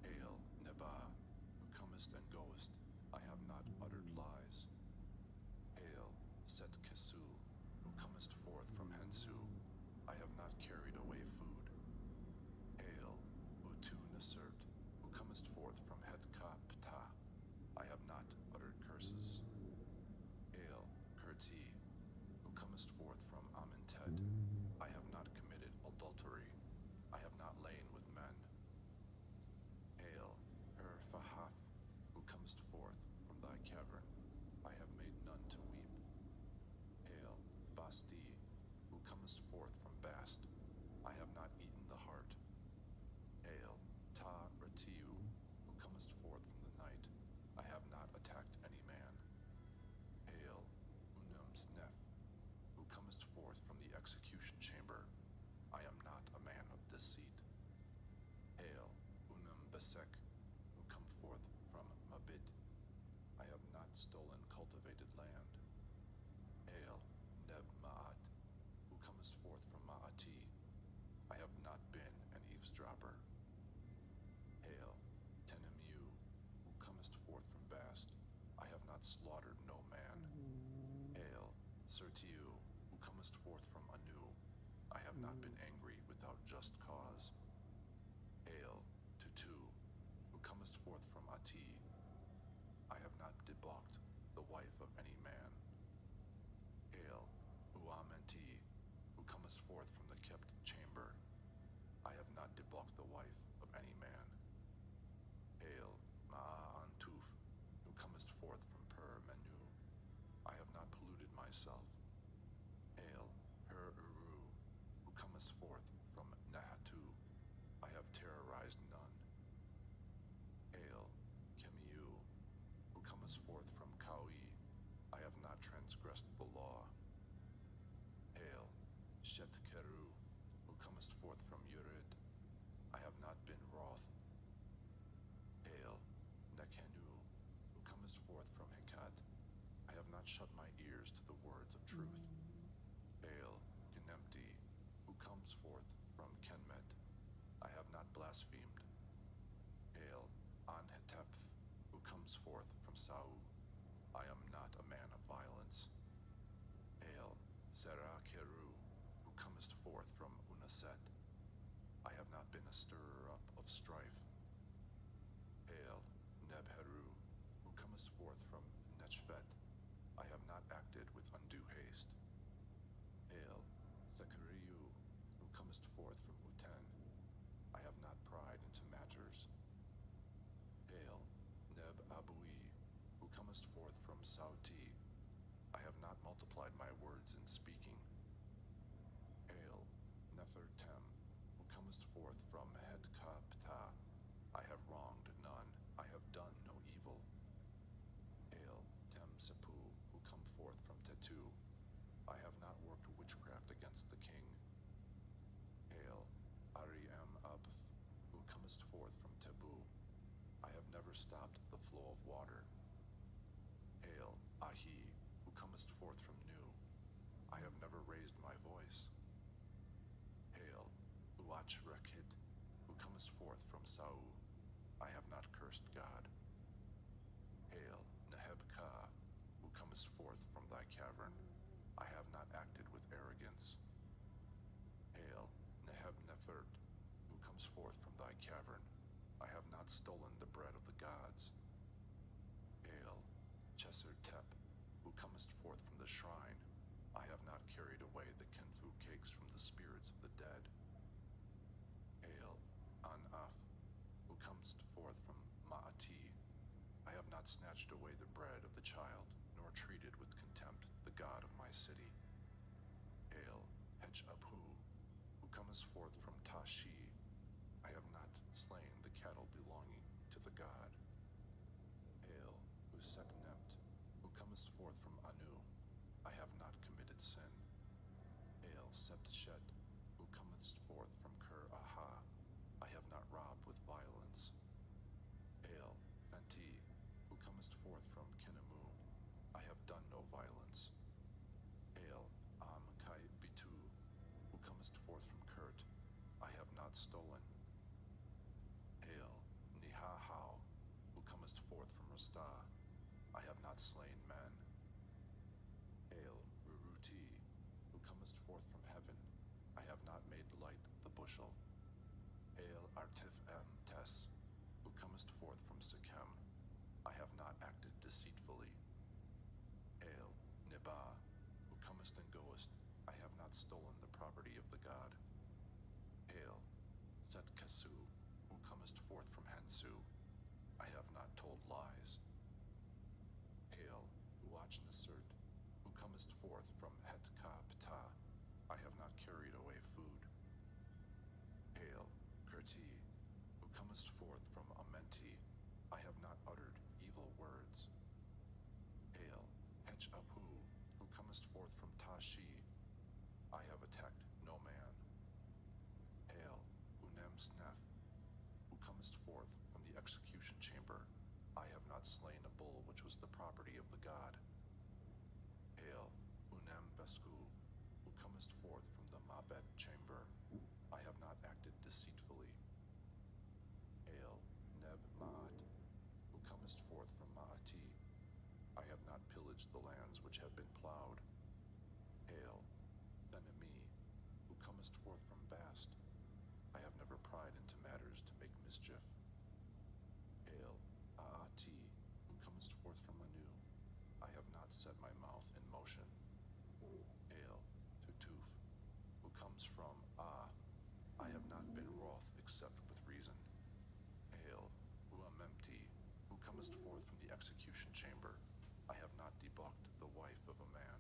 Hail, Nebah, who comest and goest. I have not uttered lies. Hail, Set-Kesu, who comest forth from Hensu. I have not carried away food. Hail, Utu-Nesert, who comest forth from Het-Ka-Ptah. I have not uttered curses. Hail, Kerti, who comest forth from Amentet. I have not committed adultery. I have not lain with men. Hail, Her-Fahath, who comest forth from thy cavern. I have made none to weep. Hail, Basti, who comest forth from Bast. I have not eaten the heart. Hail, Ta-Ratiu, who comest forth from the night. I have not attacked any man. Hail, Unum-Snef, who comest forth from the execution chamber. I am not a man of deceit. Hail, Unum-Besek, who come forth from Mabit. I have not stolen cultivated land. Hail, Neb-Ma'at, who comest forth from Ma'ati. I have not been an eavesdropper. Hail, Tenemu, who comest forth from Bast. I have not slaughtered no man. Hail, Sertiu, who comest forth from Anu. I have not been angry without just cause. Hail, Tutu, who comest forth from Ati. I have not debauched the wife of any man. Hail, Uamenti, who comest forth from the kept chamber. I have not debauched the wife of any man. Hail, Ma'antuf, who comest forth from Per-Menu. I have not polluted myself. Hail, Per-Uru, who comest forth from Nahatu. I have terrorized none. Hail, Kemiu, who comest forth from Kaui. I have not transgressed the law. Hail, Shet-Keru, who comest forth from Urid. I have not been wroth. Hail, Nekenu, who comest forth from Hekat. I have not shut my ears to the words of truth. Hail, Genemti, who comes forth from Kenmet. I have not blasphemed. Hail, Anheteph, who comes forth from Sau. I am not a man of violence. Hail, Serakeru, who comest forth from Unaset. I have not been a stirrer-up of strife. Hail, Nebheru, who comest forth from Nechvet. I have not acted with undue haste. Hail, Zechariu, who comest forth from Uten. I have not pried into matters. Hail, Neb-Abui, comest forth from Sauti. I have not multiplied my words in speaking. Hail, Nefertem, who comest forth from Hetkapta. I have wronged none, I have done no evil. Hail, Tem-Sepu, who come forth from Tetu. I have not worked witchcraft against the king. Hail, Ariam-Abth, who comest forth from Tebu. I have never stopped the flow of water. Hail, Ahi, who comest forth from Nu. I have never raised my voice. Hail, Uach-Rakit, who comest forth from Sau. I have not cursed God. Hail, Neheb-Ka, who comest forth from thy cavern. I have not acted with arrogance. Hail, Neheb-Nefert, who comes forth from thy cavern. I have not stolen the bread of the gods. Hail, Cheser-Tep, who comest forth from the shrine. I have not carried away the Kenfu cakes from the spirits of the dead. Hail, An-Af, who comest forth from Ma'ati. I have not snatched away the bread of the child, nor treated with contempt the god of my city. Hail, Hej-Abhu, who comest forth from Tashi. I have not slain the cattle belonging to the god. Hail, Useknept, who comest forth from Anu. I have not committed sin. Hail, Septshet, who comest forth from Ker-Aha. I have not robbed with violence. Hail, Fenti, who comest forth from Kenemu. I have done no violence. Hail, Am-Kai-Bitu, who comest forth from Kurt. I have not stolen. Hail, Nihahau, who comest forth from Rasta. I have not slain men. Hail, Ruruti, who comest forth from heaven. I have not made light the bushel. Hail, Artif-Em-Tes, who comest forth from Sikhem. I have not acted deceitfully. Hail, Nibah, who comest and goest. I have not stolen the property of the god. Hail, Setkesu, who comest forth from Hensu. I have not told lies. Hail, Uach-Nesert, who comest forth from Hetka-Ptah. I have not carried away food. Hail, Kirti, who comest forth from Amenti. I have not uttered evil words. Hail, Hej-Abhu, who comest forth from Tashi. I have attacked no man. Hail, Unem-Snef, who comest forth from the execution chamber. I have not slain a bull which was the property of the god. Hail, Unem-Besku, who comest forth from the Mabet chamber. I have not acted deceitfully. Hail, Neb-Maat, who comest forth from Maati. I have not pillaged the lands which have been plowed. Hail, Benemi, who comest forth from Bast. I have never pried into matters to make mischief. Hail, Aati, who comest forth from Anu. I have not set my mouth in motion. Hail, Tutuf, who comes from I have not been wroth except with reason. Hail, Uamemti, who comest forth from the execution chamber. I have not debauched the wife of a man.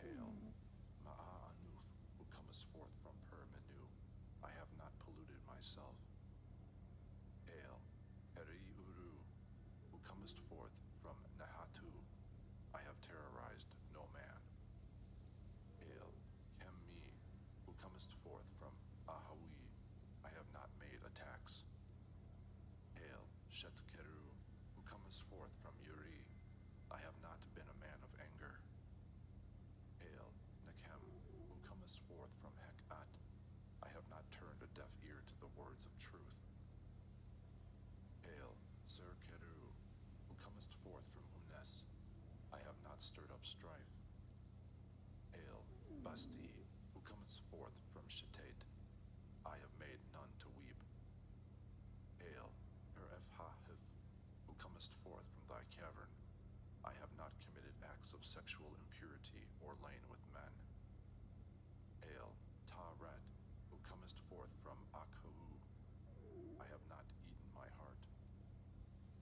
Hail, Ma'anuf, who comest forth from Per-Menu. I have not polluted myself. Hail, Heri-Uru, who comest forth from Nahatu. I have terrorized no man. Hail, Kem-Mi, who comest forth from Ahawi. I have not made attacks. Hail, Shet-Keru, who comest forth from Uri. I have not been a man of anger. Hail, Nekem, who comest forth from Hekat. I have not turned a deaf ear to the words of truth. Hail, Ser-Keru, who comest forth from Unes. I have not stirred up strife. Hail, Basti, who comest forth from Shetate. I have made none to weep. Hail, Her-Ef-Ha-Hif, who comest forth from thy cavern. I have not committed acts of sexual impurity or lain with men. Hail, Ta-Red, who comest forth from Akhu. I have not eaten my heart.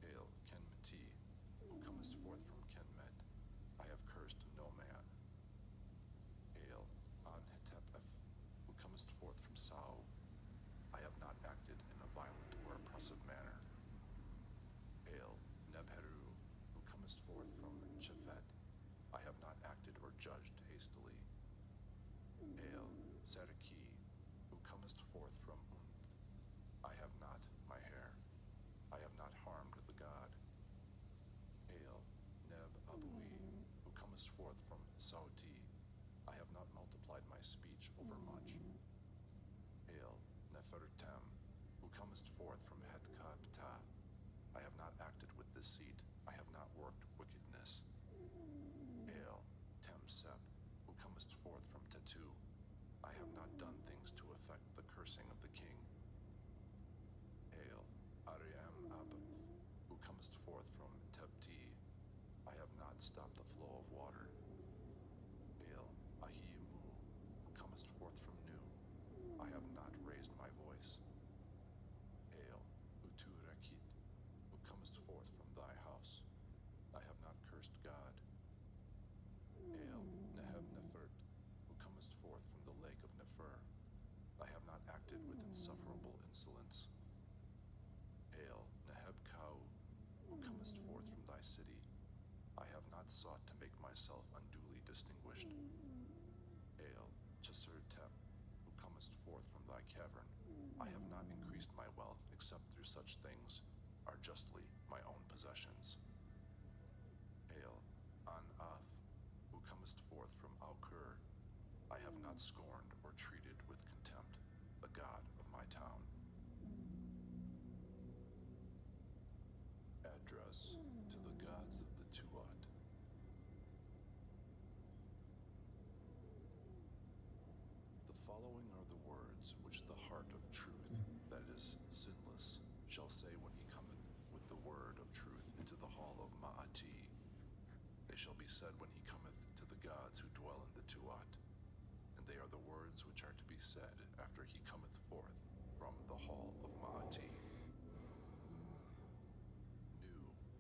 Hail, Kenmeti, who Hail, Sarki, who comest forth from Unth. I have not my hair. I have not harmed the god. Hail, Neb Abui, who comest forth from Sauti. I have not multiplied my speech overmuch. Hail, Nefertem, who comest forth from Hetkapta. I have not acted with deceit. I have not worked wickedness. Hail, Temsep, who comest forth from Tetu. I have not done things to affect the cursing of the king. Hail, Ariam Abav, who comest forth from Tebti. I have not stopped the flow of water. Hail, Ahimu, who comest forth from Nu. I have not raised my voice. Hail, Uturakit, who comest forth from thy house. I have not cursed God. Hail, Neheb Nefert, who comest forth from the lake of Nefer. I have not acted with insufferable insolence. Hail, Neheb Kau, who comest forth from thy city. I have not sought to make myself unduly distinguished. Hail, Chesur Tep, who comest forth from thy cavern. I have not increased my wealth except through such things are justly my own possessions. Hail, An-Af, who comest forth from Aukur. I have not scorned or treated with contempt the god of my town. Address to the gods of the Tuat. The following are the words which the heart of truth, that is, sinless, shall say when he cometh with the word of truth into the hall of Ma'ati. They shall be said when he cometh to the gods who dwell in the Tuat, and they are the words which are to be said after he cometh forth from the hall of Ma'ati. Nu,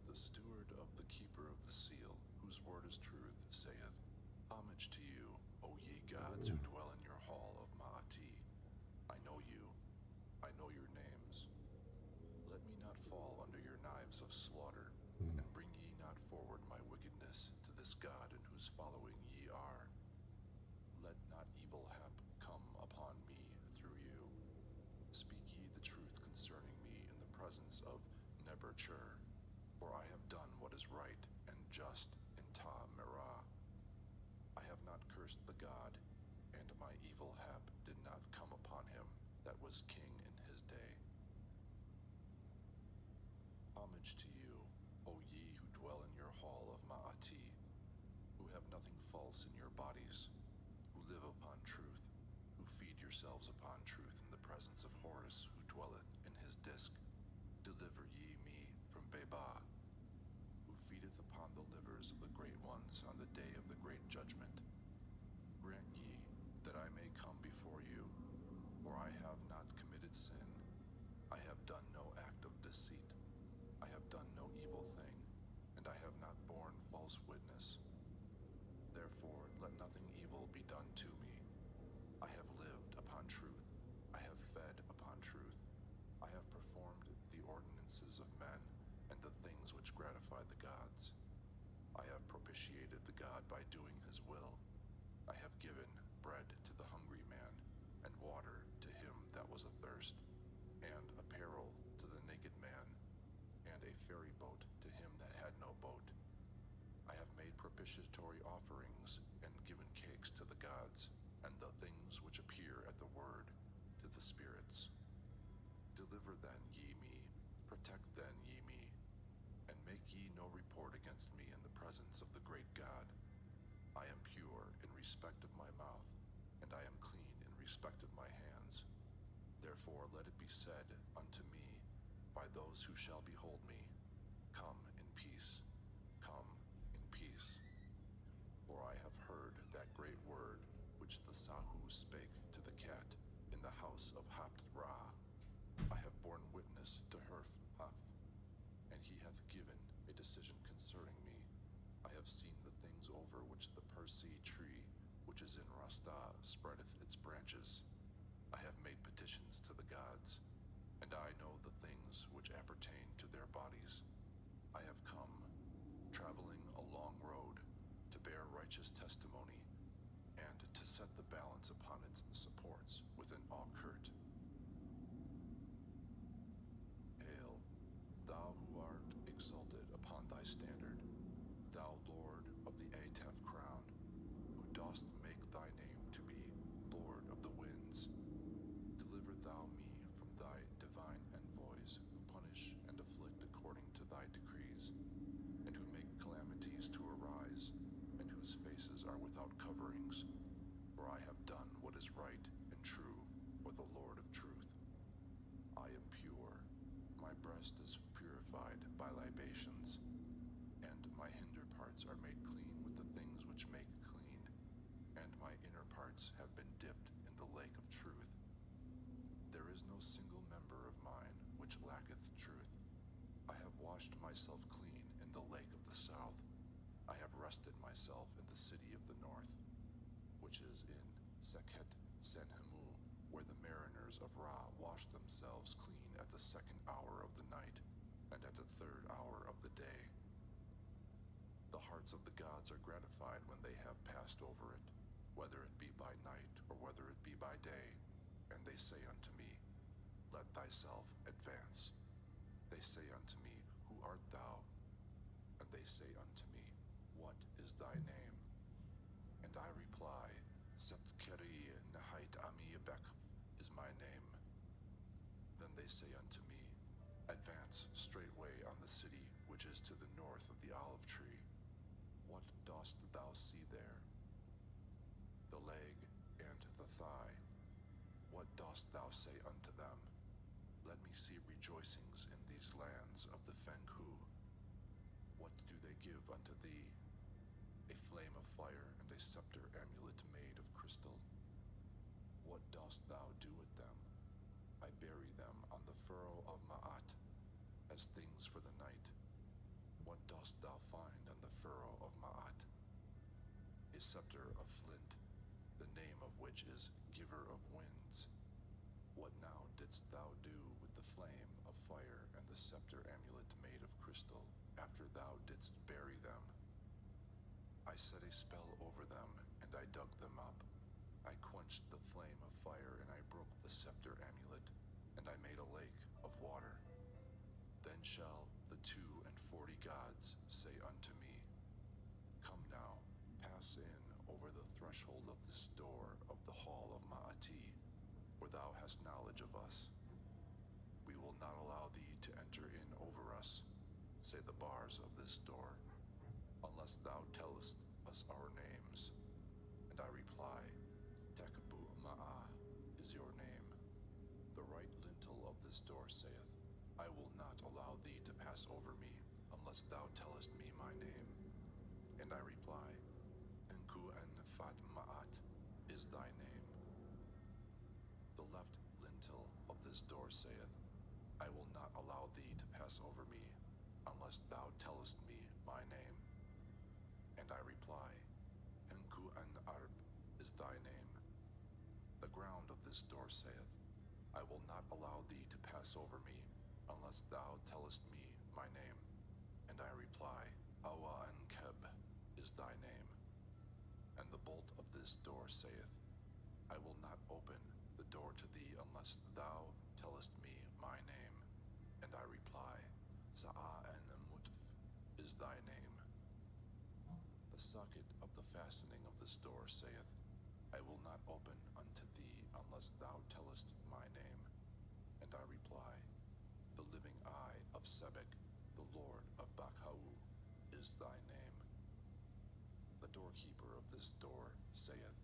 the steward of the keeper of the seal, whose word is truth, saith, Homage to you, O ye gods who dwell in your hall of Ma'ati. I know you, I know your names. Let me not fall under your knives of slaughter, and bring ye not forward my wickedness to this God in whose following ye are. Let not evil hap come upon me through you. Speak ye the truth concerning me in the presence of Neberchur, for I have done what is right and just in Ta Merah. I have not cursed the god, and my evil hap did not come upon him that was king in his day. Homage to you, O ye who dwell in your hall of Ma'ati, who have nothing false in your bodies, who live upon truth, who feed yourselves upon truth in the presence of Horus, who dwelleth in his disk. Deliver ye me from Beba, who feedeth upon the livers of the great ones on the day of the great judgment. Grant ye that I may come before you, for I have not committed sin. I have done no act of deceit. I have done no evil thing, and I have not borne false witness. Therefore, let nothing evil be done to me. I have lived upon truth. I have fed upon truth. I have performed the ordinances of men and the things which gratify the gods. I have propitiated the god by doing his will. I have given bread to the hungry man, and water to him that was athirst, and apparel to the naked man, and a ferry boat to him that had no boat. I have made propitiatory offerings, and given cakes to the gods, and the things which appear at the word to the spirits. Deliver then ye me, protect then ye me, and make ye no report against me in the presence of the great God. I am pure in respect of my mouth, and I am clean in respect of my hands. Therefore let it be said unto me by those who shall behold me, Come in peace, come in peace. For I have heard that great word which the Sahu spake to the cat in the house of Hapt Ra. I have borne witness to Herf Haf, and he hath given a decision concerning me. I have seen the things over which the Persea tree, which is in Rasta, spreadeth its branches. I have made petitions to the gods, and I know the things which appertain to their bodies. I have come, traveling a long road, to bear righteous testimony, and to set the balance upon its supports with an Aukert. Hail, thou who art exalted upon thy standard, thou Lord of the Atef crown, who dost make thy name to be Lord of the winds. Deliver thou me from thy divine envoys, who punish and afflict according to thy decrees, and who make calamities to arise, and whose faces are without coverings. For I have done what is right and true for the Lord of truth. I am pure, my breast is purified by libations, and my hinder parts are made clean with the things which make clean, and my inner parts have been dipped in the lake of truth. There is no single member of mine which lacketh truth. I have washed myself clean in the lake of the south. I have rested myself in the city of the north, which is in Seket Senhemu, where the mariners of Ra wash themselves clean at the second hour of the night, and at the third hour of the day. The hearts of the gods are gratified when they have passed over it, whether it be by night or whether it be by day, and they say unto me, Let thyself advance. They say unto me, Who art thou? And they say unto me, What is thy name? And I reply, Septkeri Nahait Ami Bekv is my name. Then they say unto me, Advance straightway on the city which is to the north of the olive tree. What dost thou see there? The leg and the thigh. What dost thou say unto them? Let me see rejoicings in these lands of the Fenghu. What do they give unto thee? A flame of fire and a scepter amulet made of crystal. What dost thou do with them? I bury them on the furrow of Ma'at, as things for the night. What dost thou find on the furrow of Ma'at? A scepter of flint, the name of which is Giver of Winds. What now didst thou do with the flame of fire and the scepter amulet made of crystal, after thou didst bury them? I set a spell over them, and I dug them up. I quenched the flame of fire, and I broke the scepter amulet, and I made a lake of water. Then shall the 42 gods say unto me, Come now, pass in over the threshold of this door of the hall of Ma'ati, for thou hast knowledge of us. We will not allow thee to enter in over us, say the bars of this door, unless thou tellest us our names. And I reply, Tekabu Ma'ah is your name. The right lintel of this door saith, I will not allow thee to pass over me, unless thou tellest me my name. And I reply, Enku en Fat Ma'at is thy name. The left lintel of this door saith, I will not allow thee to pass over me, unless thou tellest me my name. And I reply, Enku en Arb is thy name. The ground of this door saith, I will not allow thee to pass over me, unless thou tellest me my name. And I reply, Awa en Keb is thy name. And the bolt of this door saith, I will not open the door to thee unless thou tellest me my name. And I reply, Sa'a en Mutf is thy name. The socket of the fastening of this door saith, I will not open unto thee unless thou tellest my name. And I reply, The living eye of Sebek, the Lord of Bakhau, is thy name. The doorkeeper of this door saith,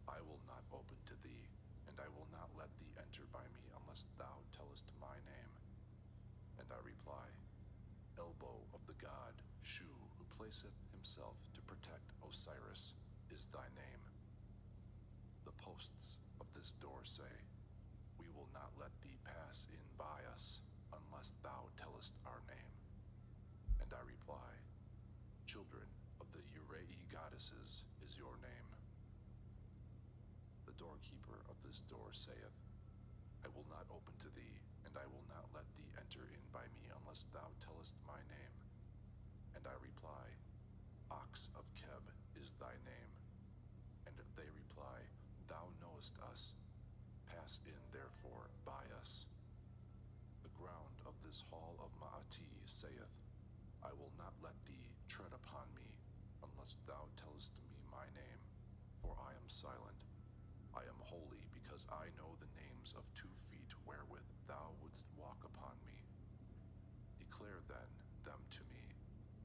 I will not open to thee, and I will not let thee enter by me unless thou tellest my name. And I reply, Elbow of the god Shu, who placeth himself to protect Osiris, is thy name. The posts of this door say, We will not let thee pass in by us, unless thou tellest our name. And I reply, Children of the Urei goddesses is your name. The doorkeeper of this door saith, I will not open to thee, and I will not let thee enter in by me unless thou tellest my name. And I reply, Ox of Keb is thy name. And they reply, knowest us. Pass in, therefore, by us. The ground of this hall of Ma'ati saith, I will not let thee tread upon me, unless thou tellest me my name, for I am silent. I am holy, because I know the names of 2 feet wherewith thou wouldst walk upon me. Declare then them to me,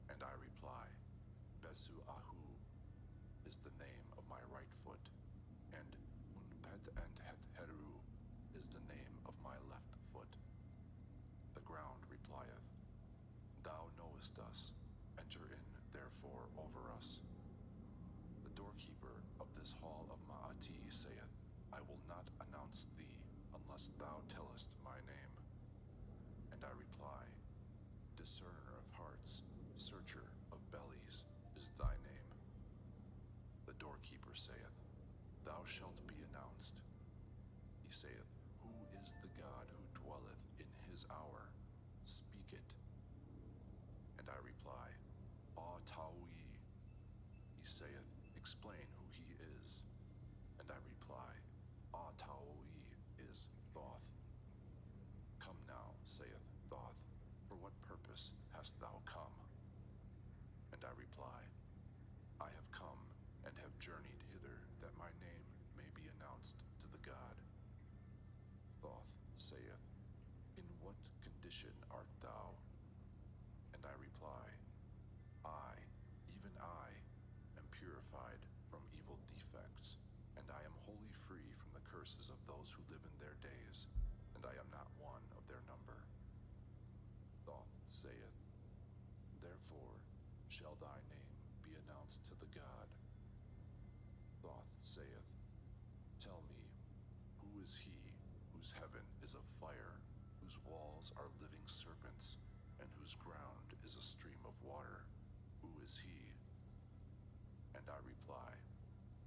and I reply, Besu Ahu is the name of my right foot, and Unpet and Het Heru is the name of my left foot. The ground replieth, Thou knowest us, enter in therefore over us. The doorkeeper of this hall of Ma'ati saith, I will not announce thee, unless thou tellest my name. And I reply, Discerner of hearts, searcher of bellies, is thy name. The doorkeeper saith, Thou shalt be announced. He saith, Who is the God who dwelleth in his hour? Speak it. And I reply, Ah Taui. He saith, Explain who he is. And I reply, Ah Taui is Thoth. Come now, saith Thoth, for what purpose hast thou come? And I reply, I have come and have journeyed hither that my name may be announced to the god. Thoth saith, In what condition art thou? And I reply, I, even I, am purified from evil defects, and I am wholly free from the curses of those who live in their days, and I am not one of their number. Thoth saith, Therefore shall thy name be announced to the god. Thoth saith, Tell me, who is he whose heaven is of fire, whose walls are living serpents, and whose ground is a stream of water? Who is he? And I reply,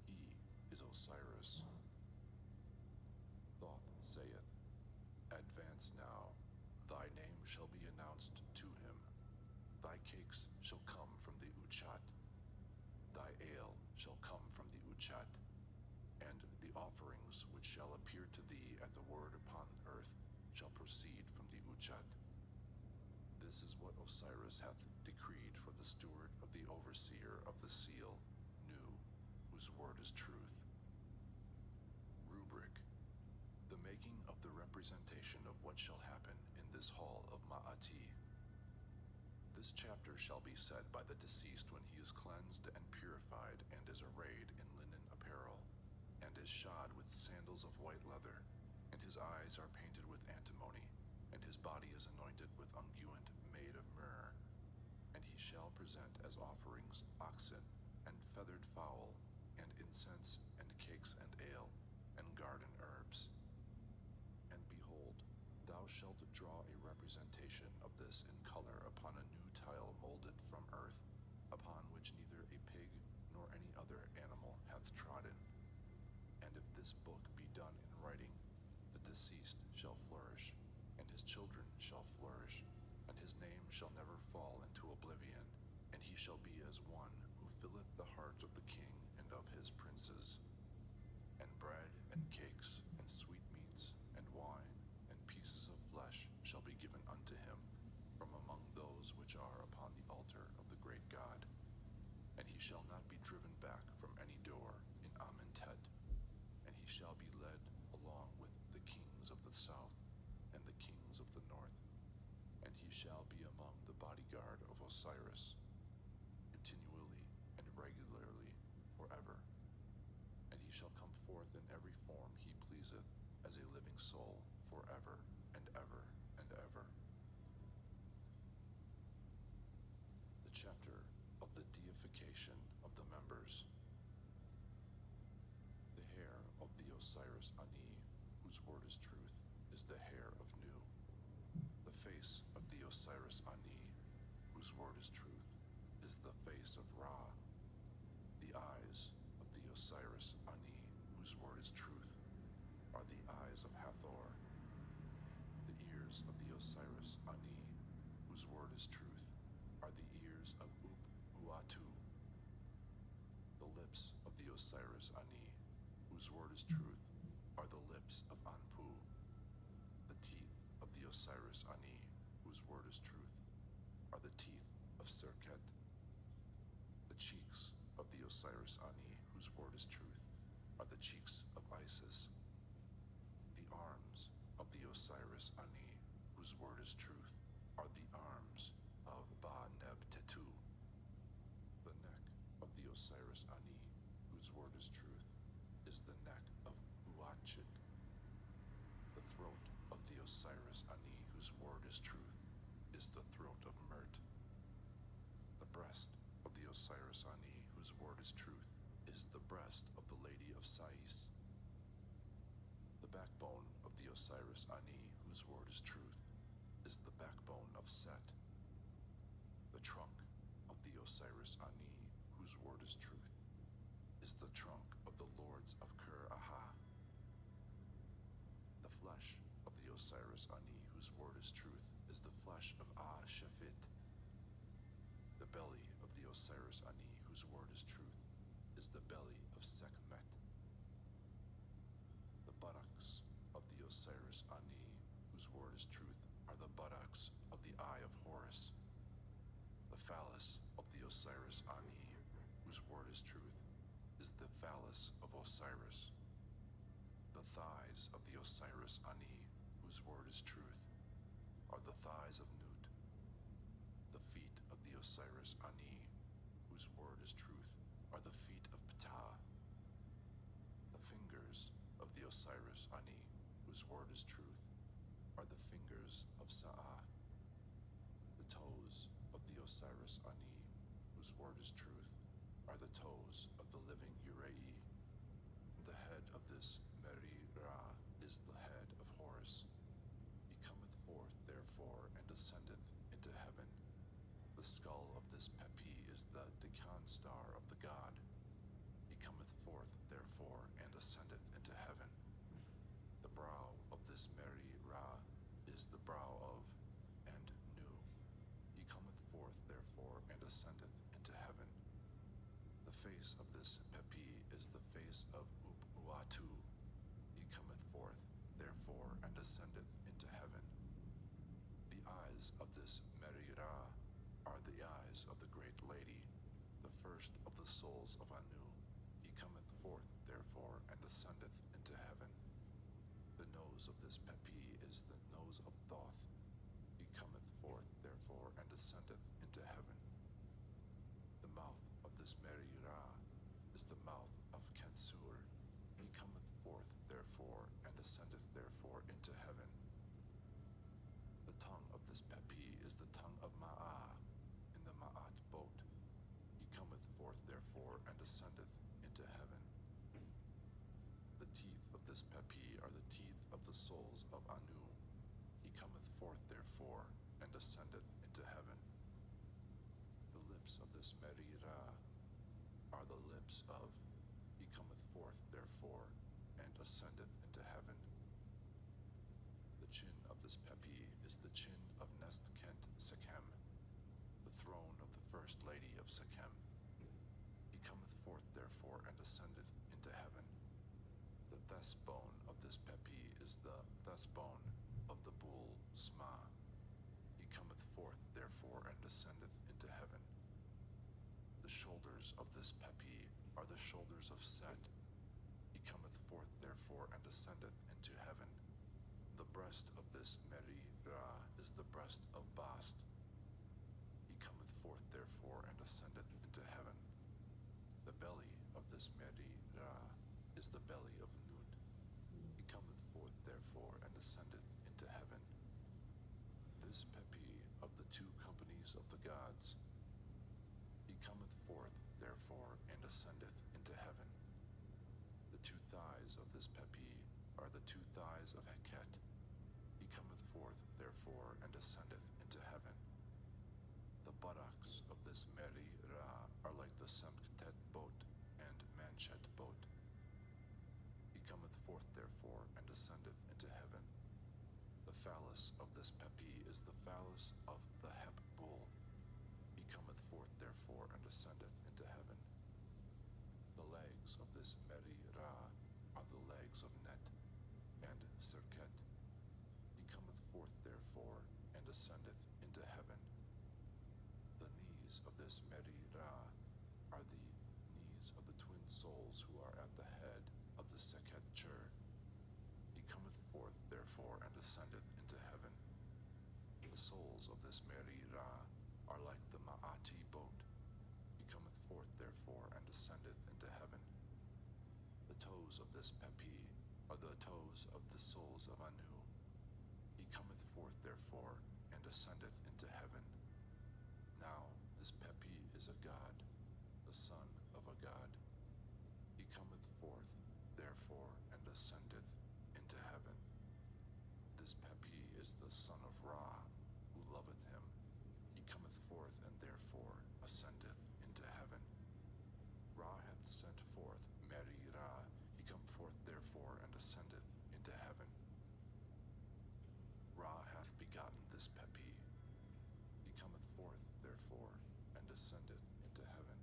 He is Osiris. Thoth saith, Advance now, thy name shall be announced to him. Thy cakes shall come from the Uchat. Thy ale shall come from the Uchat. And the offerings which shall appear to thee at the word upon earth shall proceed from the Uchat. This is what Osiris hath decreed for the steward of the overseer of the seal, Nu, whose word is truth. Rubric: the making of the representation of what shall happen in this hall of Ma'ati. This chapter shall be said by the deceased when he is cleansed and purified and is arrayed in linen apparel, and is shod with sandals of white leather, and his eyes are painted with antimony, and his body is anointed with unguent made of myrrh. And he shall present as offerings oxen, and feathered fowl, and incense, and cakes, and ale, and garden herbs. And behold, thou shalt draw a representation of this in color upon a new tile molded from earth, upon which neither a pig nor any other animal hath trodden. And if this book be done in writing, the deceased shall flourish, and his children shall flourish, and his name shall never fall into oblivion, and he shall be as one who filleth the heart of the king and of his princes. And bread and cakes and sweetmeats and wine and pieces of flesh shall be given unto him from among those which are upon the altar of the great God. And he shall not be driven back from any door in Amentet, and he shall be led along with the kings of the south and the kings of the north, and he shall be among the bodyguard of Osiris, continually and regularly forever. And he shall come forth in every form he pleaseth, as a living soul, forever and ever and ever. The chapter of the deification of the members. The hair of the Osiris Ani, whose word is truth, is the hair of Nu. The face of the Osiris Ani, whose word is truth, is the face of Ra. The eyes of the Osiris Ani, whose word is truth, are the eyes of Hathor. The ears of the Osiris Ani, whose word is truth, are the ears of Uatu. The lips of the Osiris Ani, whose word is truth, of Anpu. The teeth of the Osiris Ani, whose word is truth, are the teeth of Serket. The cheeks of the Osiris Ani, whose word is truth, are the cheeks of Isis. The arms of the Osiris Ani, whose word is truth, are the arms of Ba-Neb-Tetu. The neck of the Osiris Ani, whose word is truth, is the neck of Uachit. The throat of the Osiris Ani, whose word is truth, is the throat of Mert. The breast of the Osiris Ani, whose word is truth, is the breast of the Lady of Sais. The backbone of the Osiris Ani, whose word is truth, is the backbone of Set. The trunk of the Osiris Ani, whose word is truth, is the trunk of the lords of Ker-Aha. The flesh of the Osiris Ani, whose word is truth, is the flesh of Ah-Shefit. The belly of the Osiris Ani, whose word is truth, is the belly of Sekhmet. The buttocks of the Osiris Ani, whose word is truth, are the buttocks of the Eye of Horus. The phallus of the Osiris Ani, whose word is truth, is the phallus of Osiris. The thighs of the Osiris Ani, whose word is truth, are the thighs of Nut. The feet of the Osiris Ani, whose word is truth, are the feet of Ptah. The fingers of the Osiris Ani, whose word is truth, are the fingers of Sa'ah. The toes of the Osiris Ani, whose word is truth, are the toes of the living Urei. The head of this Meri-Ra is the head of Horus. He cometh forth, therefore, and ascendeth into heaven. The skull of this Pepi is the Deccan star of the god. He cometh forth, therefore, and ascendeth into heaven. The brow of this Meri-Ra is the brow of and Nu. He cometh forth, therefore, and ascendeth into heaven. The face of this Pepi is the face of Up-Uatu. He cometh forth, therefore, and ascendeth into heaven. The eyes of this Meri-Ra are the eyes of the great lady, the first of the souls of Anu. He cometh forth, therefore, and ascendeth into heaven. The nose of this Pepi is the nose of Thoth. He cometh forth, therefore, and ascendeth into heaven. The mouth of this Meri-Ra is the mouth of Kensur. He cometh forth, therefore, and ascendeth, therefore, into heaven. The tongue of this Pepi is the tongue of Ma'ah, in the Ma'at boat. He cometh forth, therefore, and ascendeth into heaven. The teeth of this Pepi are the teeth of the souls of Anu. He cometh forth, therefore, and ascendeth into heaven. The lips of this Meri-Ra are the lips of. He cometh forth, therefore, and ascendeth into heaven. The chin of this Pepi is the chin of Nest-Kent Sekhem, the throne of the first lady of Sekhem. He cometh forth, therefore, and ascendeth into heaven. The thesbone of this Pepi is the thesbone of the bull Sma. He cometh forth, therefore, and ascendeth into heaven. The shoulders of this Pepi are the shoulders of Set. He cometh forth, therefore, and ascendeth into heaven. The breast of this Meri-Ra is the breast of Bast. He cometh forth, therefore, and ascendeth into heaven. The belly of this Meri-Ra is the belly of Nut. He cometh forth, therefore, and ascendeth into heaven. This Pepi of the two companies of the gods. He cometh forth, therefore, and ascendeth into heaven. The two thighs of this Pepi are the two thighs of Heket. He cometh forth, therefore, and ascendeth into heaven. The buttocks of this Meri-Ra are like the Semktet boat and Manchet boat. He cometh forth, therefore, and ascendeth into heaven. The phallus of this Pepi is the phallus of the Heb bull. He cometh forth, therefore, and ascendeth into heaven. The legs of this Meri-Ra are the legs of Net, and knees of this Meri-Ra are the knees of the twin souls who are at the head of the Sekhet-Cher. He cometh forth, therefore, and ascendeth into heaven. The souls of this Meri-Ra are like the Ma'ati boat. He cometh forth, therefore, and ascendeth into heaven. The toes of this Pepi are the toes of the souls of Anu. He cometh forth, therefore, and ascendeth into heaven. Now this Pepi is a god, the son of a god. He cometh forth, therefore, and ascendeth into heaven. This Pepi is the son of Ra, who loveth him. He cometh forth, and therefore ascendeth into heaven. Ra hath sent forth Meri-Ra. He come forth, therefore, and ascendeth into heaven. Ra hath begotten this Pepi. He cometh forth, therefore, and ascendeth into heaven.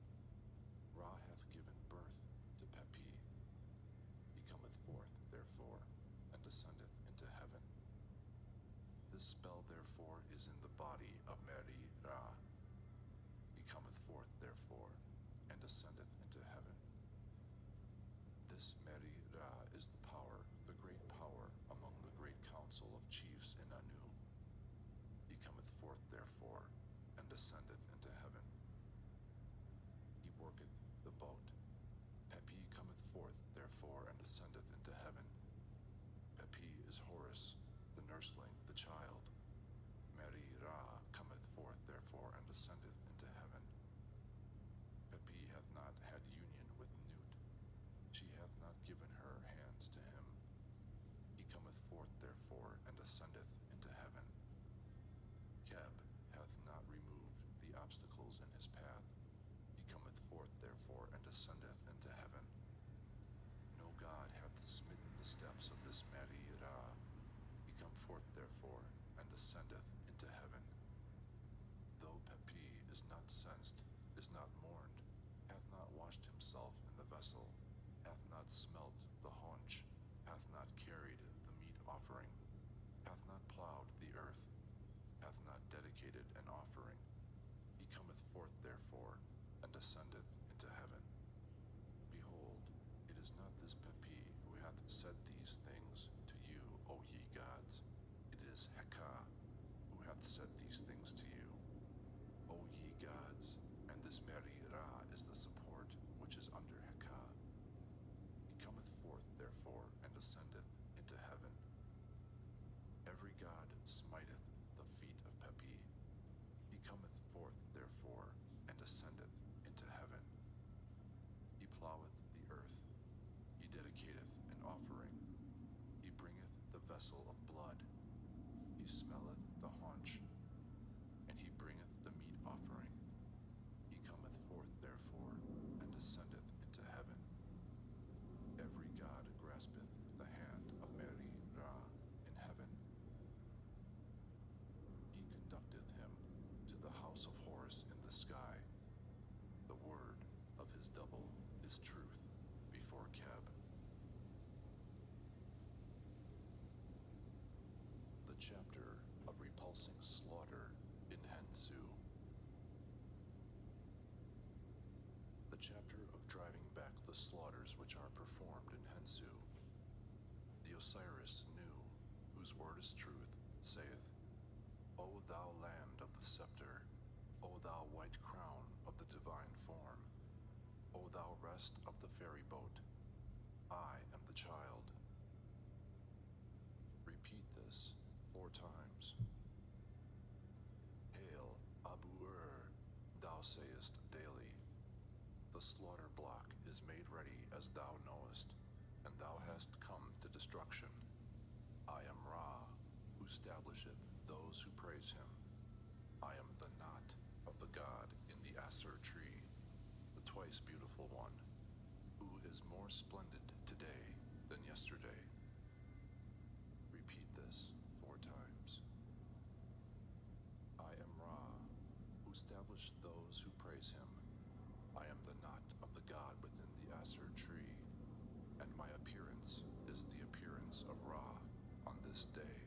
Ra hath given birth to Pepi. He cometh forth, therefore, and ascendeth into heaven. This spell, therefore, is in the body of Meri-Ra. He cometh forth, therefore, and ascendeth into heaven. This Meri-Ra is the power, the great power among the great council of chiefs in Anu. He cometh forth, therefore, and ascendeth into heaven. He worketh the boat. Pepi cometh forth, therefore, and ascendeth into heaven. Pepi is Horus, the nursling, the child. Meri-Ra cometh forth, therefore, and ascendeth into heaven. Pepi hath not had union with Nut. She hath not given her hands to him. He cometh forth, therefore, and ascendeth into heaven. Keb hath not removed the obstacles in his path. He cometh forth, therefore, and ascendeth into heaven. No god hath smitten the steps of this Meri-Ra. He come forth, therefore, and ascendeth into heaven. Though Pepi is not censed, is not mourned, hath not washed himself in the vessel, hath not smelt the haunch, hath not carried the meat offering, hath not plowed the earth, hath not dedicated an offering. He cometh forth, therefore, and ascendeth into heaven. Behold, it is not this Pepi who hath said these things to you, O ye gods. It is Heka who hath said these things to you, O ye gods, and this Meri-Ra is the support which is under Heka. He cometh forth, therefore, and ascendeth into heaven. Every god smiteth the feet of Pepi. He cometh forth, therefore, and ascendeth into heaven. He ploweth the earth. He dedicateth an offering. He bringeth the vessel of blood. He smelleth the haunch, and he bringeth the meat offering. He cometh forth, therefore, and ascendeth into heaven. Every god graspeth the hand of Meri-Ra in heaven. He conducteth him to the house of Horus in the sky. The word of his double is truth before Keb. The chapter of repulsing slaughter in Hensu. The chapter of driving back the slaughters which are performed in Hensu. The Osiris Nu, whose word is truth, saith, O thou land of the scepter, O thou white crown of the divine form, O thou rest of the ferry boat, I am the child. Repeat this 4 times. Hail, Abu-Ur, thou sayest daily. The slaughter block is made ready as thou knowest, and thou hast come to destruction. I am Ra, who stablisheth those who praise him. I am the knot of the god in the Aser tree, the twice beautiful one, who is more splendid today than yesterday. Repeat this 4 times. I am Ra, who established those who praise him. I am the knot of the god within the Aser tree, and my appearance is the appearance of Ra on this day.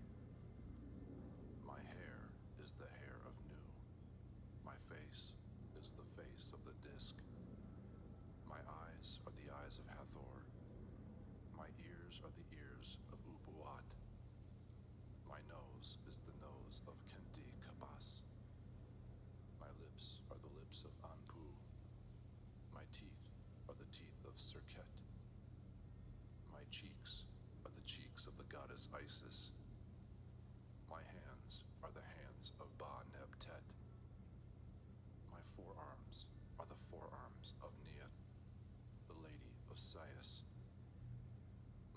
My hair is the hair of Nu. My face Messias.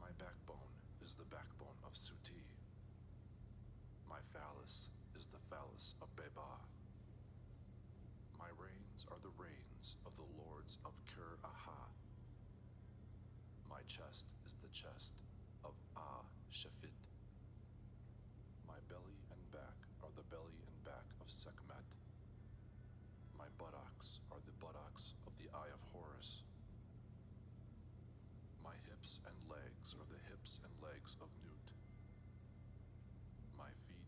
My backbone is the backbone of Suti. My phallus is the phallus of Beba. My reins are the reins of the lords of Kir-Aha. My chest is the chest of Ah-Shafit. My belly and back are the belly and back of Sekhmet. My buttocks are the buttocks of the Eye of Horus. My hips and legs are the hips and legs of Nut. My feet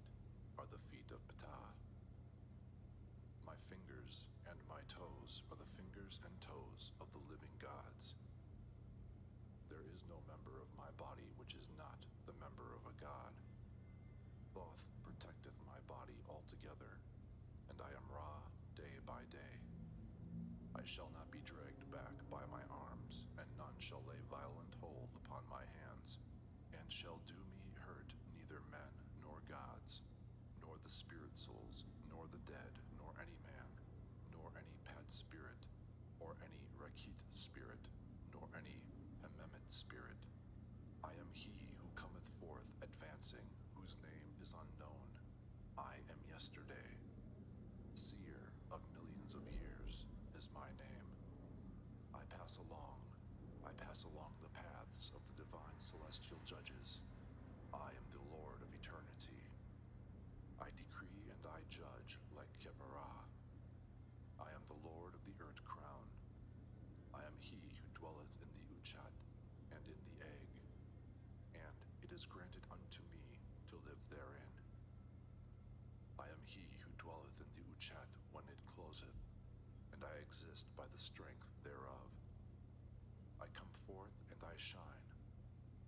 are the feet of Ptah. My fingers and my toes are the fingers and toes of the living gods. There is no member of my body which is not the member of a god. Thoth protecteth my body altogether, and I am Ra day by day. I shall not be dragged back by my arms, and none shall lay violent hold upon my hands, and shall do me hurt neither men nor gods, nor the spirit souls, nor the dead, nor any man, nor any pet spirit, or any Rakit spirit, nor any Hememet spirit. I am he who cometh forth advancing, whose name is unknown. I am yesterday. Seer of millions of years is my name. I pass along the paths of the divine celestial judges. I am the Lord of eternity. I decree and I judge like Kebarah. I am the Lord of the Earth crown. I am he who dwelleth in the Uchat and in the egg, and it is granted unto me to live therein. I am he who dwelleth in the Uchat when it closeth, and I exist by the strength thereof. I come forth and I shine.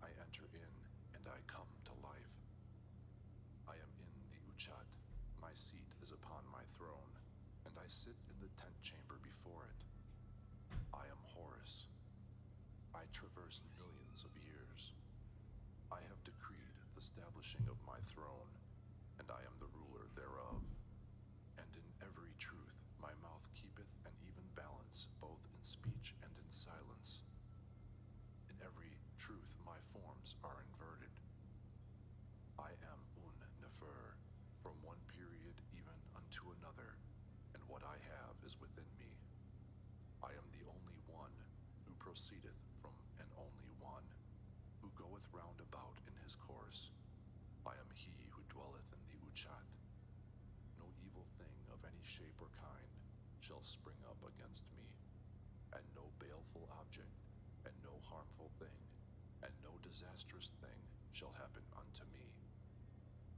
I enter in and I come to life. I am in the Uchat. My seat is upon my throne, and I sit in the tent chamber before it. I am Horus. I traverse millions of years. I have decreed the establishing of my throne, and I am the ruler thereof. And in every truth my mouth keepeth an even balance, both in speech and in silence. In every truth my forms are inverted. I am Un-Nefer, from one period even unto another, and what I have is within me. I am the only one who proceedeth from an only one, who goeth round about in his course. I am he who dwelleth in the Uchat. No evil thing of any shape or kind shall spring up against me, and no baleful object, and no harmful thing, and no disastrous thing shall happen unto me.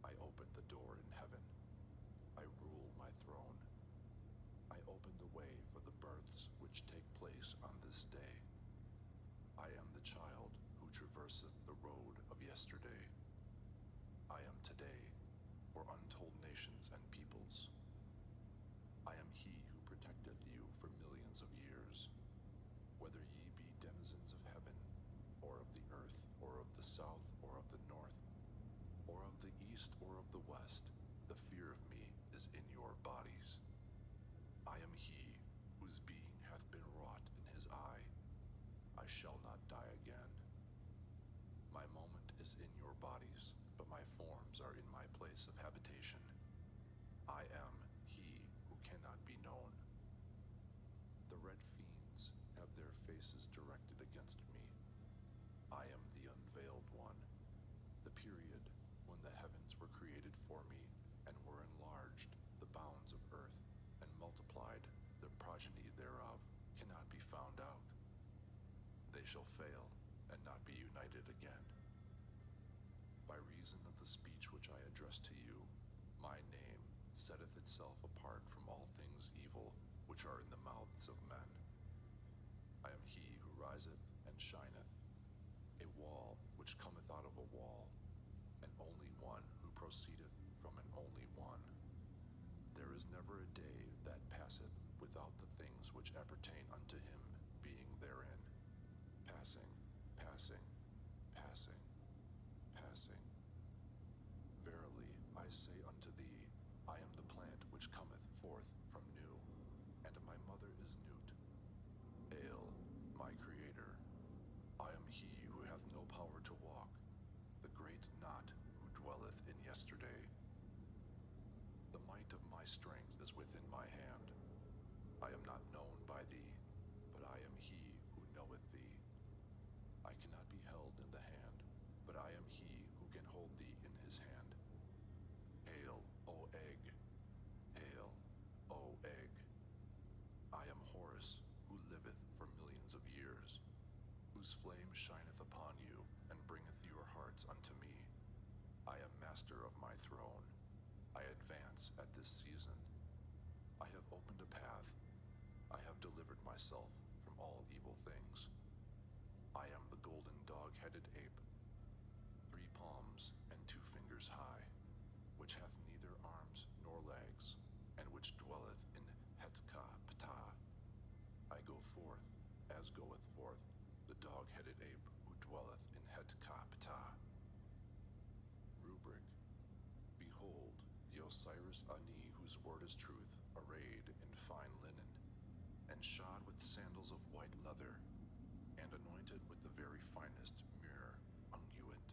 I open the door in heaven. I rule my throne. I open the way for the births which take place on this day. I am the child who traverseth the road of yesterday. I am today for untold nations and peoples. I am he who protecteth you for millions of years. Whether ye be denizens of heaven, or of the earth, or of the south, or of the north, or of the east, or of the west, the fear of me is in your bodies. I am he whose being hath been wrought in his eye. I shall not die again. My moment is in your bodies, but my forms are in my place of habitation. I am he who cannot be known. The red fiends have their faces directed against me. I am the unveiled one, the period when the heavens were created for me, and were enlarged, the bounds of earth, and multiplied, the progeny thereof cannot be found out. They shall fail, and not be united again. By reason of the speech which I address to you, my name setteth itself apart from all things evil which are in the mouths of men. I am he who riseth and shineth, a wall which cometh out of a wall, an only one who proceedeth from an only one. There is never a day that passeth without the things which appertain unto him being therein. Passing, passing, passing, passing. Verily, I say unto thee, I am the plant which cometh forth from new, and my mother is Nut. Hail, my Creator. my strength is within my hand. I am not known by thee, but I am he who knoweth thee. I cannot be held in the hand, but I am he who can hold thee in his hand. Hail, O egg! Hail, O egg! I am Horus, who liveth for millions of years, whose flame shineth upon you, and bringeth your hearts unto me. I am master of my throne. I advance at this season. I have opened a path. I have delivered myself from all evil things. I am the golden dog-headed ape, 3 palms and 2 fingers high, which hath neither arms nor legs, and which dwelleth in Hetka-Ptah. I go forth, as goeth forth the dog-headed ape who dwelleth in Hetka-Ptah. Rubric. Behold, the Osiris Ani, whose word is truth, arrayed in fine linen, and shod with sandals of white leather, and anointed with the very finest myrrh unguent.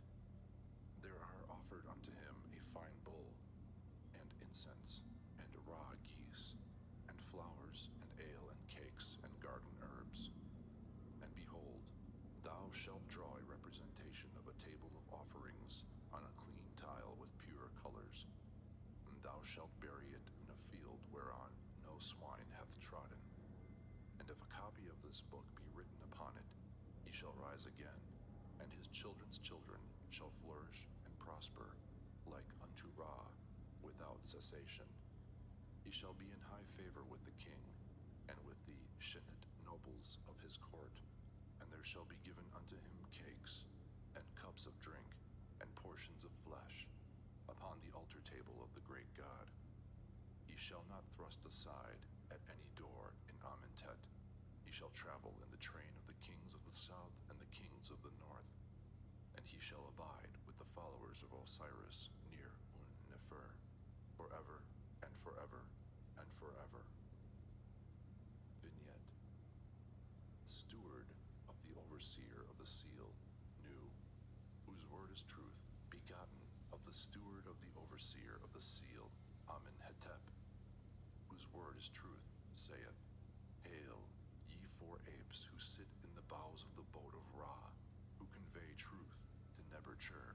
There are offered unto him a fine bull, and incense, and raw geese, and flowers, and ale, and cakes, and garden herbs. And behold, thou shalt draw a representation of a table of offerings on a clean tile with pure colors, and thou shalt bury it in a field whereon no swine hath trodden. And if a copy of this book be written upon it, he shall rise again, and his children's children shall flourish and prosper, like unto Ra, without cessation. He shall be in high favor with the king, and with the Shinnit nobles of his court, and there shall be given unto him cakes, and cups of drink, and portions of flesh, upon the altar table of the great God. He shall not thrust aside at any door in Amentet. He shall travel in the train of the kings of the south and the kings of the north, and he shall abide with the followers of Osiris near Un-Nefer, forever and forever and forever. Vignette. Steward of the overseer of the seal, Nu, whose word is truth, begotten of the steward of the overseer of the seal, Amenhetep, whose word is truth, saith, Hail, ye 4 apes who sit in the bows of the boat of Ra, who convey truth to Nebercher,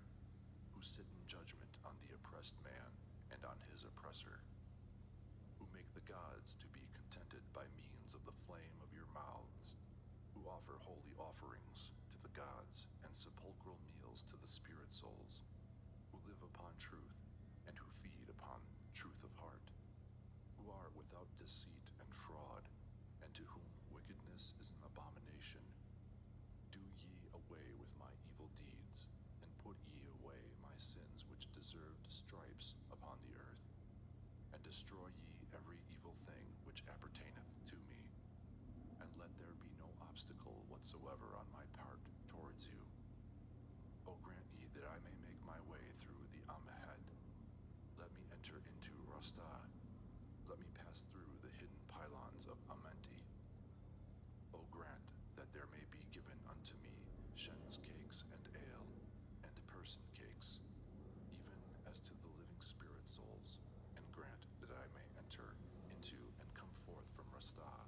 who sit in judgment on the oppressed man and on his oppressor, who make the gods to be contented by means of the flame of your mouths, who offer holy offerings to the gods and sepulchral meals to the spirit souls, who live upon truth and who feed upon truth of heart, who are without deceit and fraud, and to whom wickedness is an abomination. Do ye away with my evil deeds, and put ye away my sins which deserved stripes upon the earth, and destroy ye every evil thing which appertaineth to me, and let there be no obstacle whatsoever on my part towards you. O grant ye that I may make my way through the Amahed. Let me enter into Rastah. Let me pass through the hidden pylons of Amenti. O grant that there may be given unto me Shen's cakes and ale, and person cakes, even as to the living spirit souls, and grant that I may enter into and come forth from Rastah.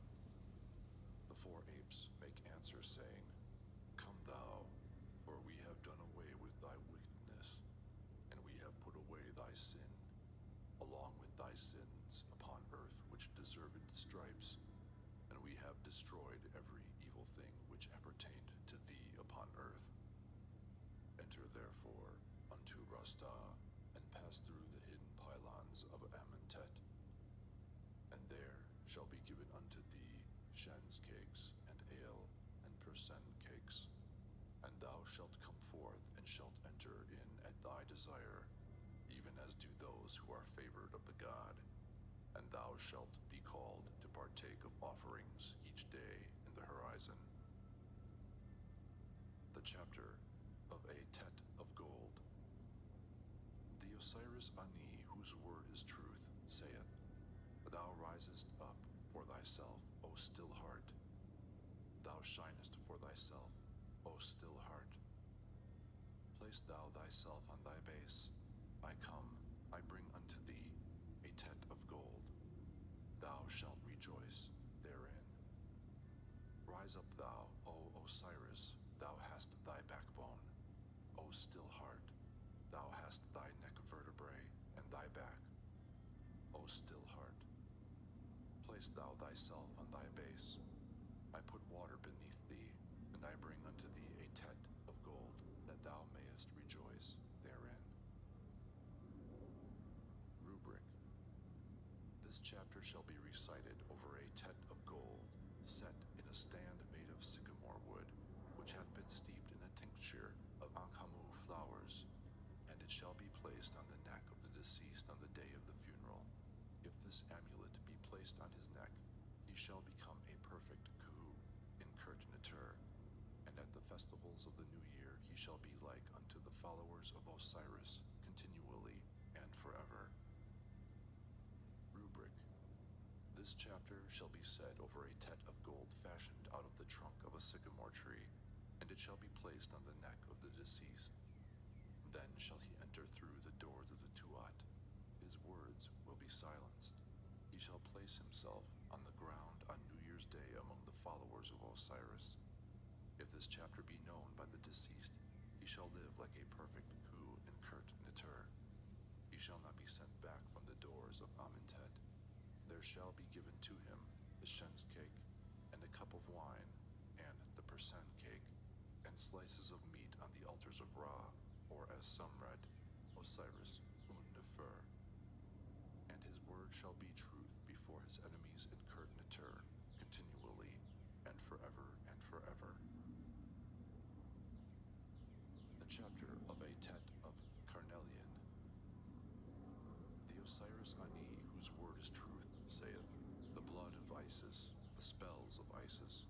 The 4 apes make answer, saying, Come thou, for we have done away with thy wickedness, and we have put away thy sin, along with thy sins upon earth which deserved stripes, and we have destroyed every evil thing which appertained to thee upon earth. Enter therefore unto Rastah, and pass through the hidden pylons of Amentet, and there shall be given unto thee Shen's cakes and ale and person cakes, and thou shalt come forth and shalt enter in at thy desire, even as do those who are favored of the God, and thou shalt be called to partake of offerings each day in the horizon. The chapter of a Tet of gold. The Osiris Ani, whose word is truth, saith, Thou risest up for thyself, O still heart. Thou shinest for thyself, O still heart. Place thou thyself on thy base. I come, I bring unto thee a Tet of gold. Rise up thou, O Osiris, thou hast thy backbone. O still heart, thou hast thy neck vertebrae and thy back. O still heart, place thou thyself on thy base. I put water beneath thee, and I bring unto thee a tet of gold, that thou mayest rejoice therein. Rubric. This chapter shall be recited over a tet of gold, set in a stand made of sycamore wood, which hath been steeped in a tincture of ankamu flowers, and it shall be placed on the neck of the deceased on the day of the funeral. If this amulet be placed on his neck, he shall become a perfect kuhu, incurtinator, and at the festivals of the new year he shall be like unto the followers of Osiris, continually and forever. Rubric. This chapter shall be said over a tet of gold fashioned out of the trunk of a sycamore tree, and it shall be placed on the neck of the deceased. Then shall he enter through the doors of the Tuat. His words will be silenced. He shall place himself on the ground on New Year's Day among the followers of Osiris. If this chapter be known by the deceased, he shall live like a perfect kuhu incurtinator. He shall not be sent back from the doors of Amentet. There shall be given to him the shens cake, and a cup of wine, and the persen cake, and slices of meat on the altars of Ra, or as some read, Osiris un-Nefer. And his word shall be truth before his enemies incurtinator, continually, and forever and forever. The chapter of a tet of carnelian. The Osiris Ani, whose word is truth, saith, the blood of Isis, the spells of Isis,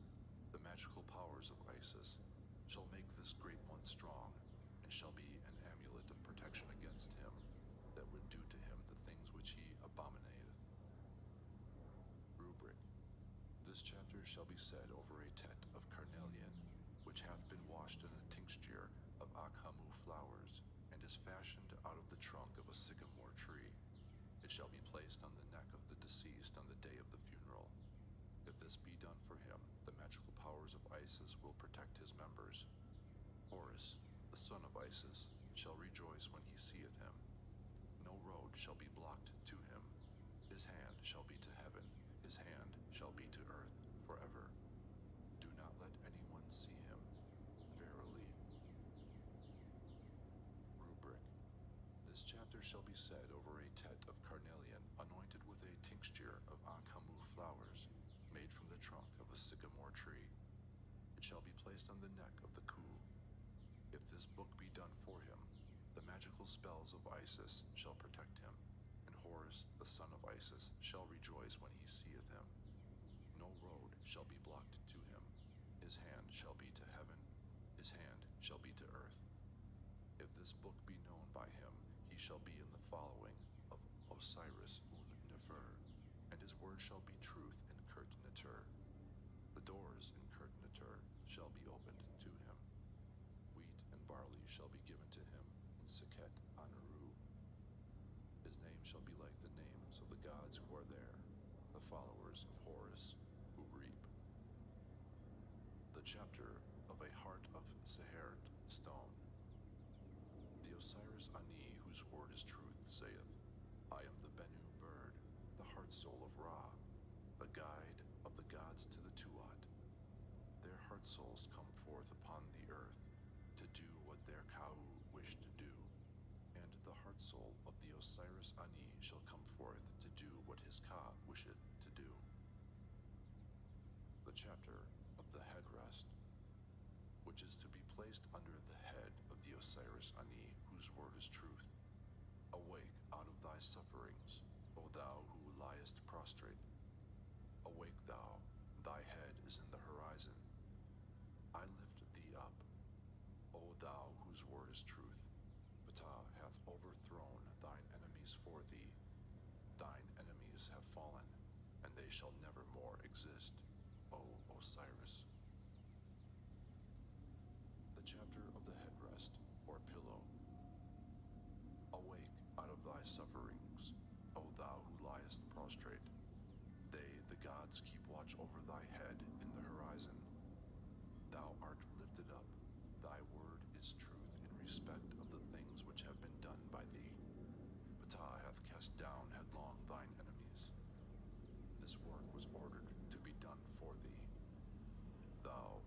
the magical powers of Isis, shall make this great one strong, and shall be an amulet of protection against him, that would do to him the things which he abominateth. Rubric. This chapter shall be said over a tet of carnelian, which hath been washed in a tincture of akhamu flowers, and is fashioned out of the trunk of a sycamore tree. It shall be placed on the neck of the deceased on the day of the funeral. If this be done for him, the magical powers of Isis will protect his members. Horus, the son of Isis, shall rejoice when he seeth him. No road shall be blocked to him. His hand shall be to heaven, his hand shall be to earth forever. Do not let anyone see him, verily. Rubric. This chapter shall be said over a tet of carnelian, anointed with a tincture of ankamu flowers, made from the trunk of a sycamore tree. It shall be placed on the neck of the kuhu. If this book be done for him, the magical spells of Isis shall protect him, and Horus, the son of Isis, shall rejoice when he seeth him. No road shall be blocked to him. His hand shall be to heaven, his hand shall be to earth. If this book be known by him, he shall be in the following of Osiris un-Nefer, and his word shall be truth incurtinator. The doors incurtinator shall be opened to him. Wheat and barley shall be given to him in Seket Anaru. His name shall be like the names of the gods who are there, the followers of Horus, who reap. The chapter of a heart of Sehert stone. The Osiris Ani, whose word is truth, saith, I am the Bennu bird, the heart soul of Ra, a guide of the gods to the Tuat. Their heart souls come forth upon the earth, to do what their Kahu wish to do, and the heart soul of the Osiris Ani shall come forth to do what his Ka wisheth to do. The chapter of the headrest, which is to be placed under the head of the Osiris Ani, whose word is truth. Awake out of thy sufferings, O thou who liest prostrate. Awake thou, thy head is in the horizon. I lift thee up, O thou whose word is truth. Ptah hath overthrown thine enemies for thee. Thine enemies have fallen, and they shall never more exist, O Osiris. The chapter of the headrest, or pillow. Awake out of thy sufferings, O thou who liest prostrate. They, the gods, keep watch over thy head in the horizon. respect of the things which have been done by thee. Ptah hath cast down headlong thine enemies. This work was ordered to be done for thee. Thou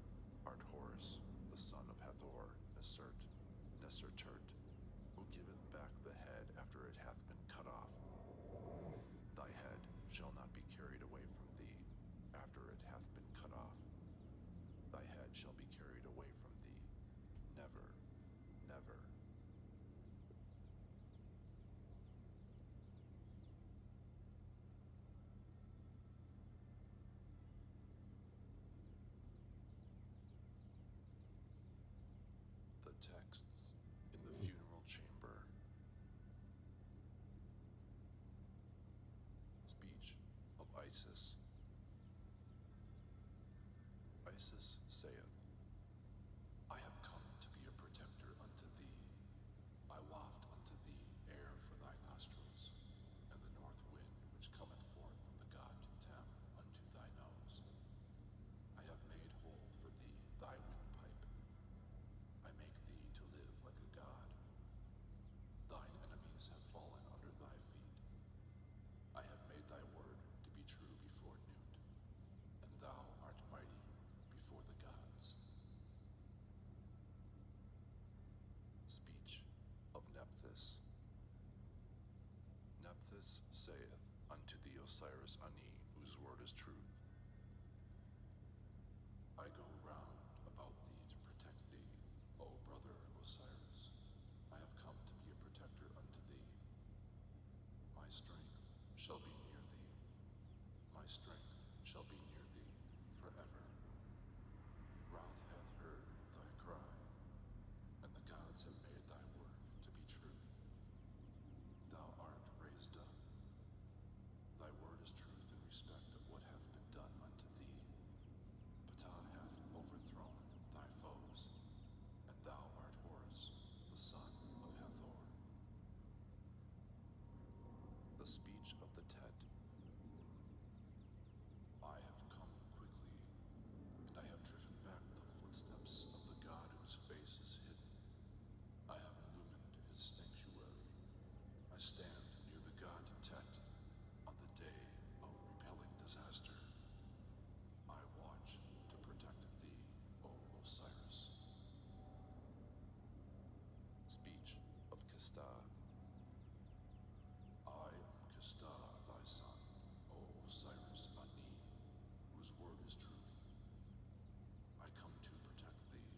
art Horus, the son of Hathor, Nesserturt, who giveth back the head after it hath been cut off. Thy head shall not be carried away from thee after it hath been cut off. Thy head shall be carried away from thee. Never, never. The texts in the funeral chamber. Speech of Isis. Isis saith, I have come to be a protector unto thee. I waft unto thee air for thy nostrils, and the north wind which cometh forth from the god Tem unto thy nose. I have made whole for thee thy windpipe. I make thee to live like a god. Thine enemies have fallen under thy feet. I have made thy word to be true before Newt, and thou art mighty before the gods. Speech of Nephthys. Nephthys saith unto the Osiris Ani, whose word is truth, I go round about thee to protect thee, O brother Osiris. I have come to be a protector unto thee. My strength shall be near thee. My strength shall be near thee forever. Wrath hath heard thy cry, and the gods have made thy word to be true. Thou art raised up. Thy word is truth in respect of what hath been done unto thee. Ptah hath overthrown thy foes, and thou art Horus, the son of Hathor. The speech of the Tet. I have come quickly, and I have driven back the footsteps of the god whose face is hidden. I have illumined his sanctuary. I stand near the god Tet on the day of repelling disaster. I watch to protect thee, O Osiris. Speech of Kista. I am Kista, thy son, O Osiris Ani, whose word is truth. I come to protect thee.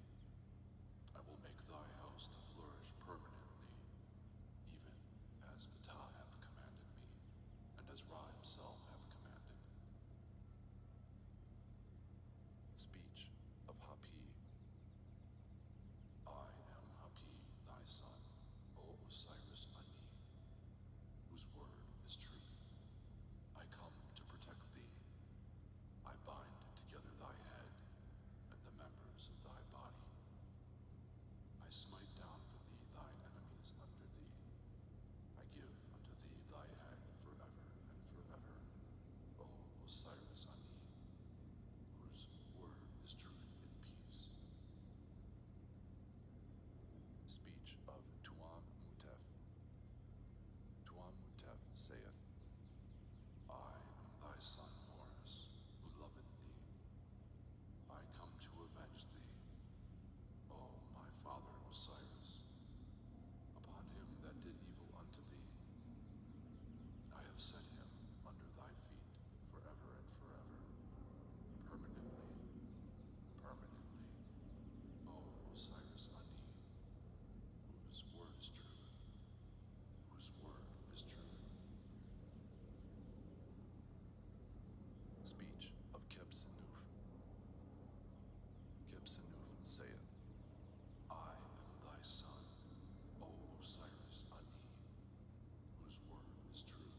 I will make thy house to flourish permanently, even as Ptah hath commanded me, and as Ra himself hath commanded. Speech of Hapi. I am Hapi, thy son, O Osiris Ani, whose word is truth. I come to protect thee. I bind together thy head and the members of thy body. I smite down for thee thine enemies under thee. I give unto thee thy head forever and forever, O Osiris Ani, whose word is truth in peace. Speech of Tuam Mutef. Tuam Mutef saith, I am thy son Horus, who loveth thee. I come to avenge thee, O my father Osiris, upon him that did evil unto thee. I have set him under thy feet forever and forever, permanently, permanently, O Osiris Ani, whose word is truth, whose word is truth. Speech of Kebsenuf. Kebsenuf saith, I am thy son, O Osiris Ani, whose word is truth.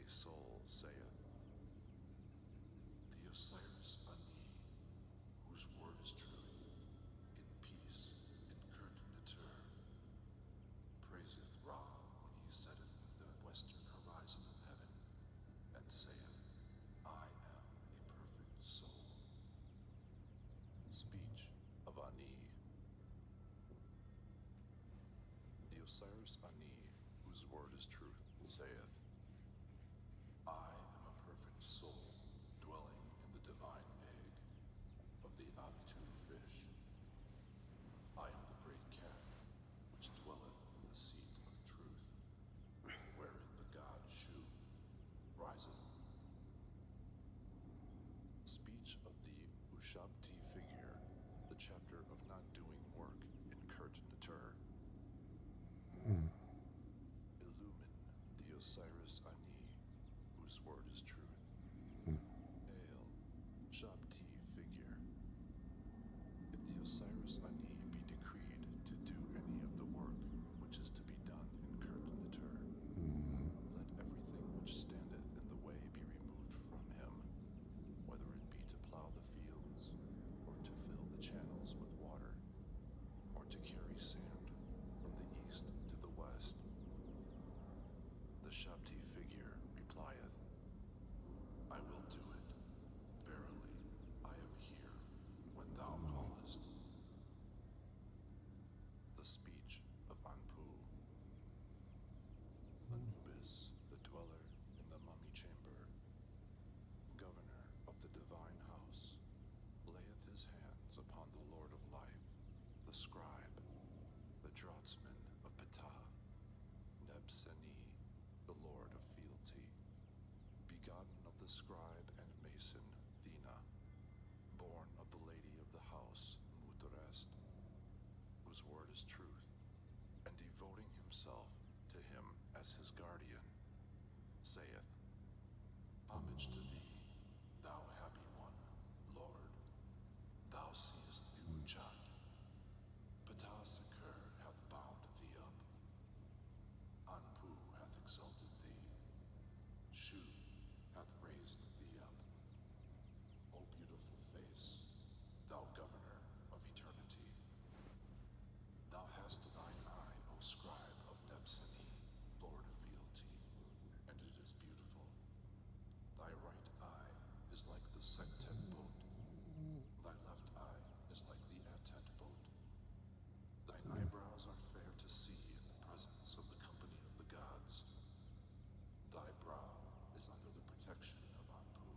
soul saith, the Osiris Ani, whose word is truth, in peace, in Kurt Natur, praiseth Ra when he setteth the western horizon of heaven, and saith, I am a perfect soul. Speech of Ani. The Osiris Ani, whose word is truth, saith, I am a perfect soul, dwelling in the divine egg of the Abitu fish. I am the great cat, which dwelleth in the seat of truth, wherein the god Shu riseth. Speech of the Ushabti figure, the chapter of not doing work in Kurt Natur. Illumine the Osiris Ani, whose word is truth. Hail, Shabti figure. If the Osiris Ani be decreed to do any of the work which is to be done in Kurt Natur, let everything which standeth in the way be removed from him, whether it be to plow the fields, or to fill the channels with water, or to carry sand from the east to the west. The Shabti figure replieth, I will do it. Verily, I am here when thou callest. The speech of Anpu. Anubis, the dweller in the mummy chamber, governor of the divine house, layeth his hands upon the Lord of life, the scribe, the draftsman of Ptah, Neb-Seni, the lord of fealty, begotten of the scribe and mason Thena, born of the lady of the house Mutarest, whose word is truth, and devoting himself to him as his guardian, saith, Homage to thee, thou happy one, Lord. Thou seest the Ujat. Ptah Seker hath bound thee up. Anpu hath exalted thee. Shu hath raised thee up. O beautiful face, thou governor of eternity. Thou hast thine eye, O scribe of Neb-Seni, lord of fealty, and it is beautiful. Thy right eye is like the Sektet boat. Thy left eye is like the Atet boat. Thine eyebrows are fair to see in the presence of the company of the gods. Thy brow is under the protection of Anpu,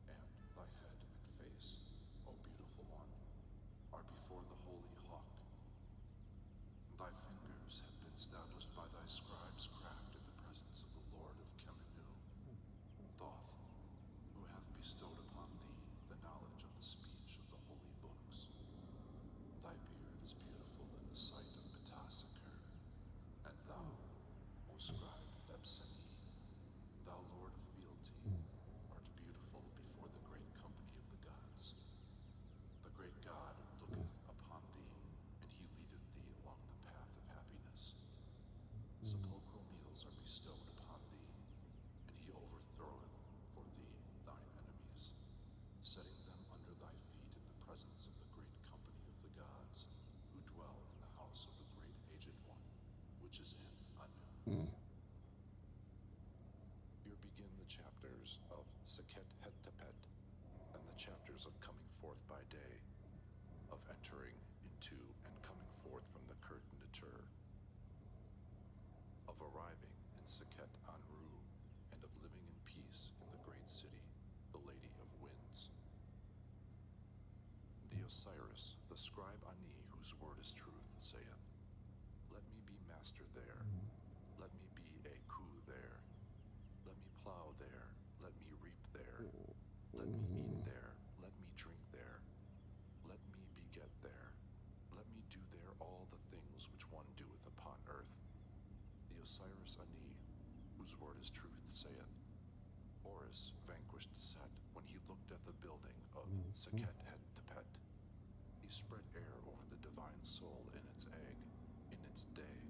and thy head and face, O beautiful one, are before the holy hawk. Thy fingers have been established by thy scribe's craft in the presence of the Lord of Kemenu, Thoth, who hath bestowed upon thee the knowledge of the speech of the holy books. Thy beard is beautiful in the sight of Ptah Seker, and thou, O scribe Neb-Seni, thou lord of fealty, art beautiful before the great company of the gods. The great God looketh upon thee, and he leadeth thee along the path of happiness. Sepulchral meals are bestowed upon thee, and he overthroweth for thee thine enemies, setting them under thy feet in the presence of the great company of the gods, who dwell in the house of the great aged one, which is in Anu. Here begin the chapters of Seket Het-Tepet, and the chapters of coming forth by day, of entering into and coming forth from the Kurt Natur, of arriving in Seket Anru, and of living in peace in the great city, the Lady of Winds. The Osiris, the scribe Ani, whose word is truth, saith, Let me be master there, let me be a khu there, let me plow there, let me reap there, let me eat there, let me drink there, let me beget there, let me do there all the things which one doeth upon earth. The Osiris Ani, whose word is truth, saith, Horus vanquished Set when he looked at the building of Seket Het-Tepet. He spread air over the divine soul in its egg, in its day.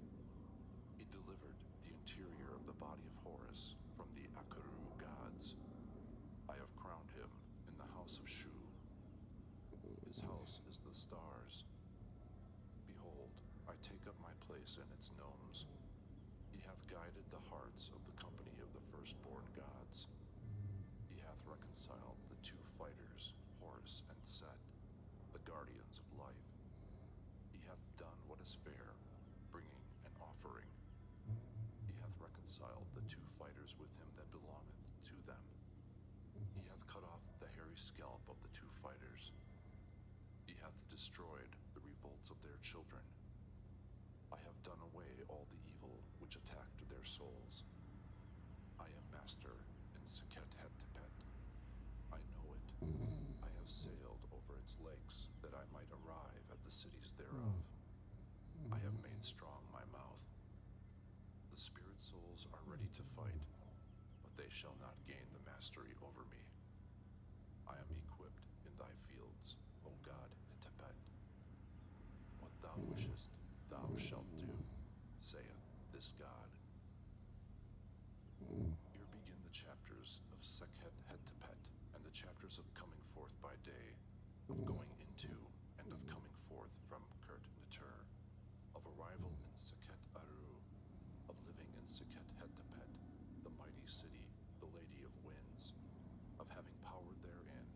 He delivered the interior of the body of Horus from the Akur guided the hearts of the company of the firstborn gods. He hath reconciled the two fighters, Horus and Set, the guardians of life. He hath done what is fair, bringing an offering. He hath reconciled the two fighters with him that belongeth to them. He hath cut off the hairy scalp of the two fighters. He hath destroyed the revolts of their children. I have done away all the evil which attacked their souls. I am master in Sekhet-hetepet. I know it. I have sailed over its lakes that I might arrive at the cities thereof. I have made strong my mouth. The spirit souls are ready to fight, but they shall not gain the mastery over me. I am equipped in thy fields, O God Hetepet. What thou wishest, thou shalt do, saith this God. Here begin the chapters of Sekhet-hetepet, and the chapters of coming forth by day, of going into, and of coming forth from Kurt-Nitur, of arrival in Sekhet-Aru, of living in Sekhet-hetepet, the mighty city, the Lady of Winds, of having power therein,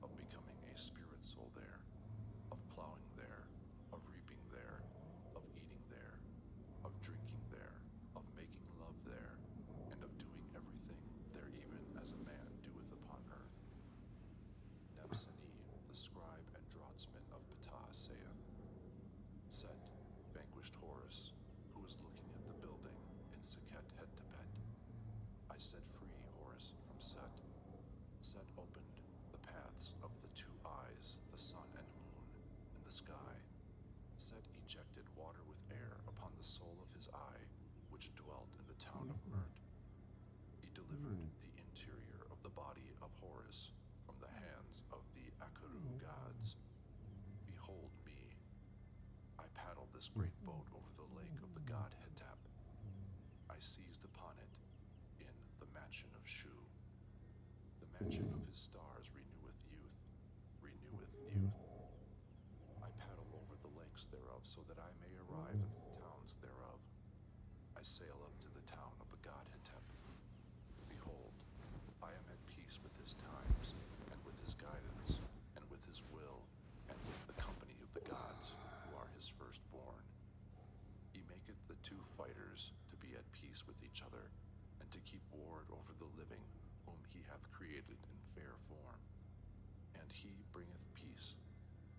of becoming a spirit soul there, of plowing there, of reaping there, of eating there, of drinking there, of making love there, and of doing everything there even as a man doeth upon earth. Nebseni, the scribe and draughtsman of Ptah, saith, Set vanquished Horus, who was looking at the building in Sekhet-hetepet. I set free Horus from Set. Set opened the paths of the two eyes, the sun and moon, in the sky. Set ejected water with air upon the sole of his eye, which dwelt in the town of Mert. He delivered the interior of the body of Horus from the hands of the Akaru gods. Behold me. I paddled this great boat over the lake of the god Hetep. I seized upon it in the mansion of Shu. The mansion of his stars reneweth youth, reneweth youth. I paddle over the lakes thereof, so that I may arrive at the towns thereof. I sail up to the town of the god Hetep. Behold, I am at peace with his times, and with his guidance, and with his will, and with the company of the gods, who are his firstborn. He maketh the two fighters to be at peace with each other, and to keep ward over the living, whom he hath created in fair form. And he bringeth peace.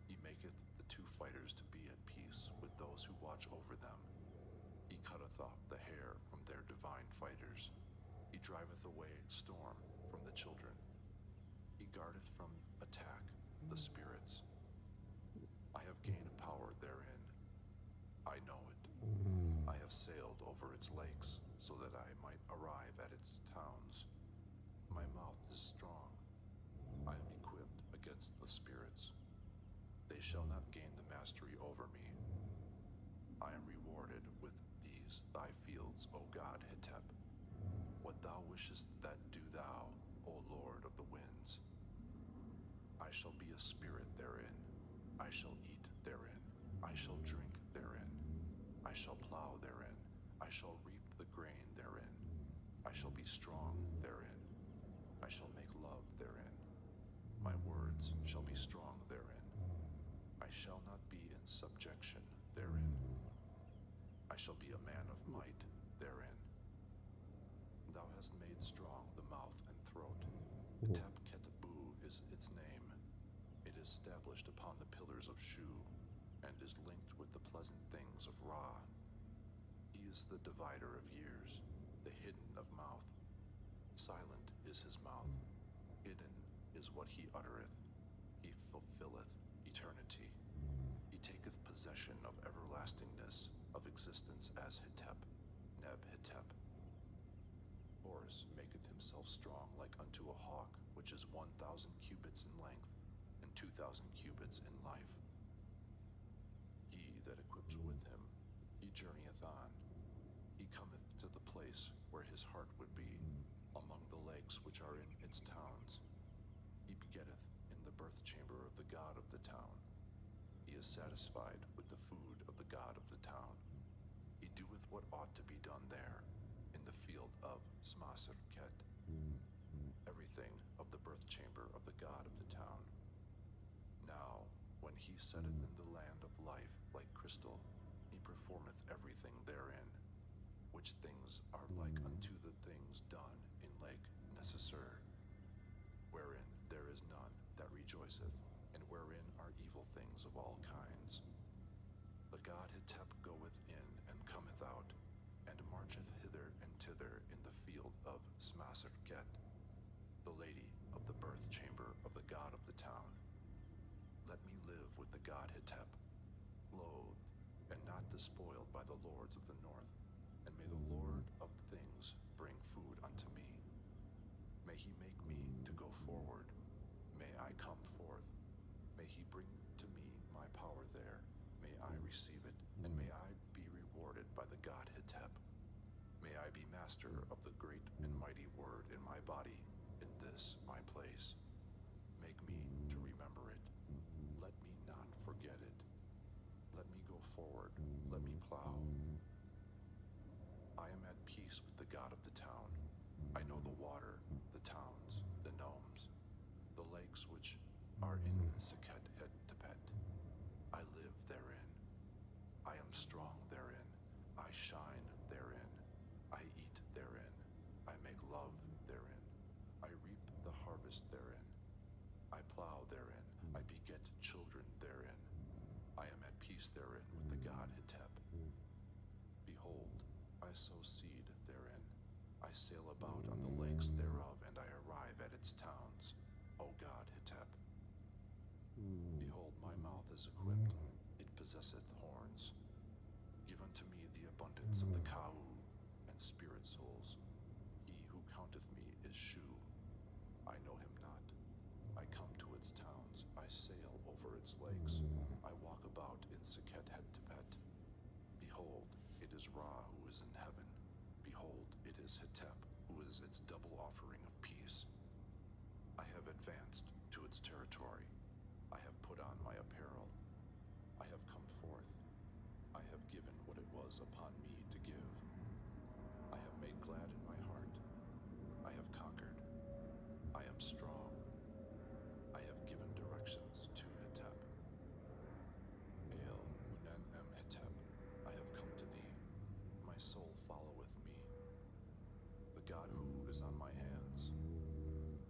He maketh the two fighters to be at peace with those who watch over them. He cutteth off the hair from their divine fighters. He driveth away storm from the children. He guardeth from attack the spirits. I have gained power therein. I know it. I have sailed over its lakes, so that I might arrive at its towns. My mouth is strong. I am equipped against the spirits. They shall not gain the mastery over me. I am rewarded with these thy fields, O God Hetep. What thou wishest, that do thou, O Lord of the winds. I shall be a spirit therein. I shall eat therein. I shall drink therein. I shall plow therein. I shall reap the grain therein. I shall be strong therein. I shall make love therein. My words shall be strong therein. I shall not be in subjection therein. I shall be a man of might therein. Thou hast made strong the mouth and throat. Tep-Ketebu is its name. It is established upon the pillars of Shu, and is linked with the pleasant things of Ra. He is the divider of years, the hidden of mouth. Silent is his mouth. Hidden is what he uttereth. He fulfilleth eternity. He taketh possession of everlastingness, of existence as Hetep, Neb-Hetep. Horus maketh himself strong like unto a hawk, which is 1,000 cubits in length, and 2,000 cubits in life. He that equips with him, he journeyeth on. He cometh to the place where his heart would be, among the lakes which are in its towns. He begetteth in the birth chamber of the god of the town. He is satisfied with the food of the god of the town. He doeth what ought to be done there. the field of Smaserket, everything of the birth chamber of the god of the town. Now, when he setteth in the land of life like crystal, he performeth everything therein, which things are like unto the things done in Lake Necessar, wherein there is none that rejoiceth, and wherein are evil things of all kinds. The god Hetep goeth in and cometh out, and marcheth hither and thither in the field of Smaserket, the lady of the birth chamber of the god of the town. Let me live with the god Hetep, loathed and not despoiled by the lords of the north, and may the Lord of things bring food unto me. May he make me to go forward, may I come forth, may he bring to me my power there, may I receive it, and may I be rewarded by the god Hetep. May I be master of the great and mighty word in my body, in this my place. Make me to remember it. Let me not forget it. Let me go forward. Let me plow. I am at peace with the god of the town. I know the water, the towns, the gnomes, the lakes which are in Seket Hetepet. I live therein. I am strong therein. I shine therein. I eat therein. I make love therein. I reap the harvest therein. I plow therein. I beget children therein. I am at peace therein with the god Hetep. Behold, I sow seed therein. I sail about on the lakes thereof, and I arrive at its towns, O god Hetep. Behold, my mouth is equipped. It possesseth horns. Give unto me the abundance of the Kau and spirit souls. He who counteth me is Shu. I know him not. I come to its towns. I sail over its lakes. I walk about in Seket Hetepet. Behold, it is Ra who is in heaven. Behold, it is Hetep who is its double offering of peace. I have advanced to its territory. I have put on my apparel. I have come forth. I have given what it was upon me to give. I have made glad in my heart. I have conquered. I am strong. I have given directions to Hetep. Hail, Unen em Hetep, I have come to thee. My soul followeth me. The god who is on my hands.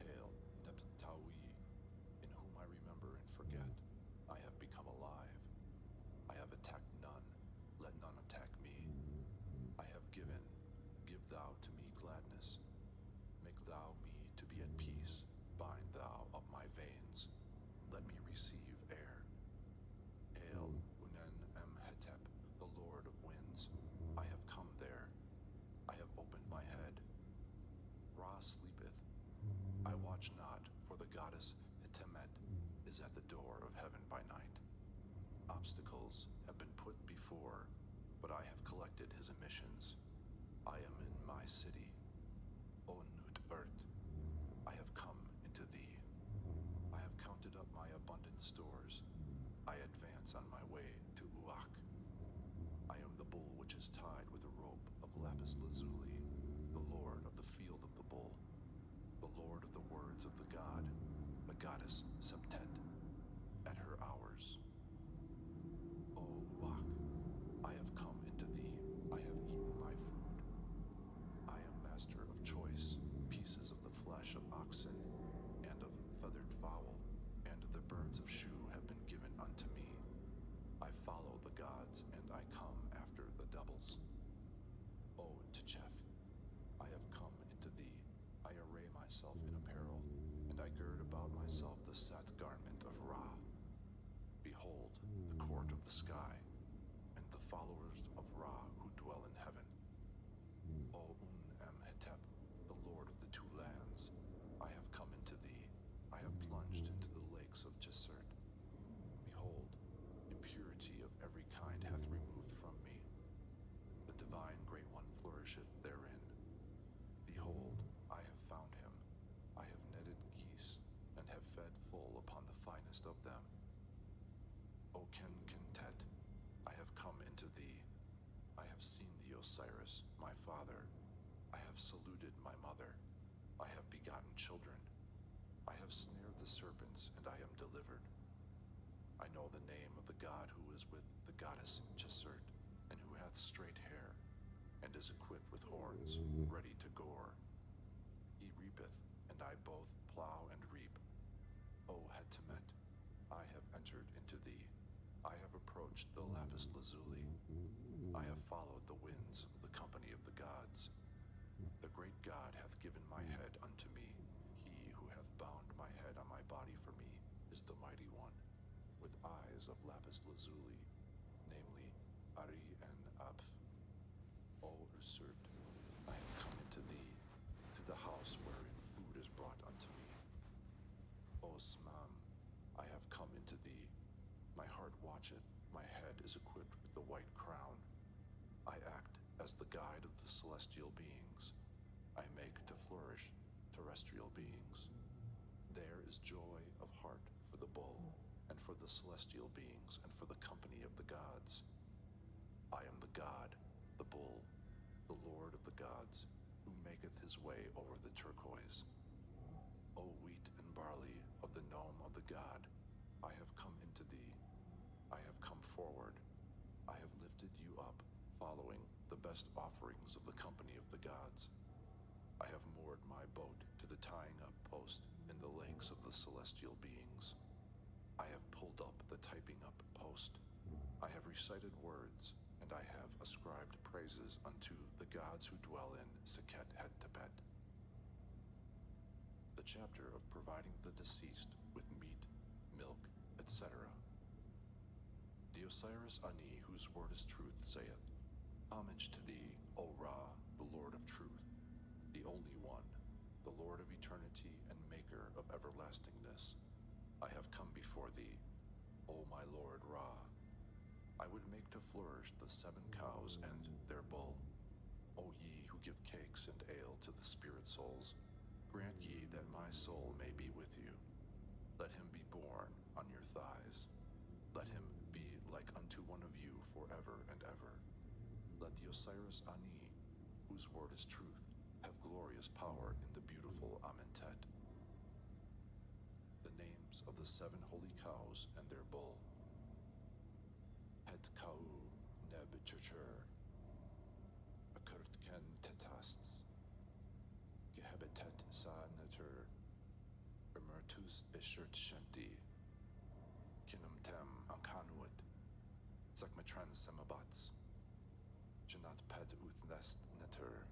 Hail, Neptawi, in whom I remember and forget. I have become alive. I have attacked none. Let none attack me. I have given. Give thou to me gladness. Make thou me to be at peace. Bind thou up my veins. Let me receive air. Hail, Unen em Hetep, the Lord of winds. I have come there. I have opened my head. Ra sleepeth. I watch not, for the goddess Hetemet is at the door of heaven by night. Obstacles have been put before, but I have collected his emissions. I am in my city, O Nut-Ert. I have come into thee. I have counted up my abundant stores. I advance on my way to Uak. I am the bull which is tied with a rope of lapis lazuli, the lord of the field of the bull, the lord of the words of the god, the goddess Septet, at her hours. O Uak, I have come into thee. I have eaten my food. I am master of choice, pieces of the flesh of oxen, and of feathered fowl, and the birds of Shu have been given unto me. I follow the gods, and I come after the doubles. O Techef, I have come into thee. I array myself in apparel, and I gird about myself the set garment of Ra. Behold, the court of the sky, and the followers of Ra who dwell in heaven. O em Hetep, the Lord of the two lands, I have come into thee. I have plunged into the lakes of Jesert. Behold, impurity of every kind hath removed from me. The divine great one flourisheth therein. Behold, I have found him. I have netted geese, and have fed full upon the finest of them. O Kenkentet, I have come into thee. I have seen the Osiris, my father. I have saluted my mother. I have begotten children. I have snared the serpents, and I am delivered. I know the name of the god who is with the goddess Chesert, and who hath straight hair, and is equipped with horns, ready to gore. He reapeth, and I both plow and reap. O Hetemet, I have entered into thee. I have approached the lapis lazuli. I have followed the winds of the company of the gods. The great God hath given my head unto me. He who hath bound my head on my body for me is the mighty one, with eyes of lapis lazuli, namely Ari en Abf. O Usurt, I have come into thee, to the house wherein food is brought unto me. O Smam, I have come into thee. My heart watcheth, my head is equipped with the white crown. I act as the guide of the celestial beings. I make to flourish terrestrial beings. There is joy of heart for the bull, and for the celestial beings, and for the company of the gods. I am the god, the bull, the lord of the gods, who maketh his way over the turquoise. O wheat and barley of the nome of the god, I have come into thee. I have come forward. I have lifted you up, following the best offerings of the company of the gods. I have moored my boat to the tying up post in the lakes of the celestial beings. I have pulled up the typing up post. I have recited words, and I have ascribed praises unto the gods who dwell in Seket Het-Tepet. The chapter of providing the deceased with meat, milk, etc. The Osiris Ani, whose word is truth, saith, Homage to thee, O Ra, the Lord of truth, the only one, the Lord of eternity and maker of everlastingness. I have come before thee, O my Lord Ra. I would make to flourish the 7 cows and their bull. O ye who give cakes and ale to the spirit souls, grant ye that my soul may be with you. Let him be born on your thighs. Let him be like unto one of you forever and ever. Let the Osiris Ani, whose word is truth, have glorious power in the beautiful Amentet. The names of the 7 holy cows and their bull. Het kau neb chucher, akurtken tetasts, gehebetet sa natur, emertus ishert shanti, kinum tem ankanuit, zakmatran semabats, janat ped uthnest natur,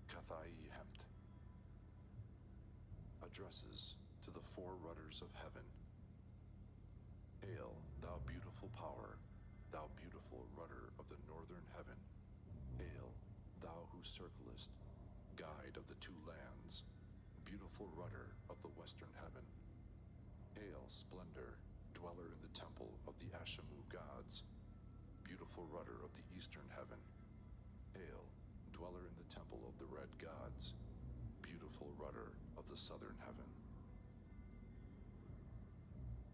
kathai hemt. Addresses to the 4 rudders of heaven. Hail, thou beautiful power, thou beautiful rudder of the northern heaven. Hail, thou who circlest, guide of the 2 lands, beautiful rudder of the western heaven. Hail, splendor, dweller in the temple of the Ashamu gods, beautiful rudder of the eastern heaven. Hail, dweller in the temple of the red gods, beautiful rudder of the southern heaven.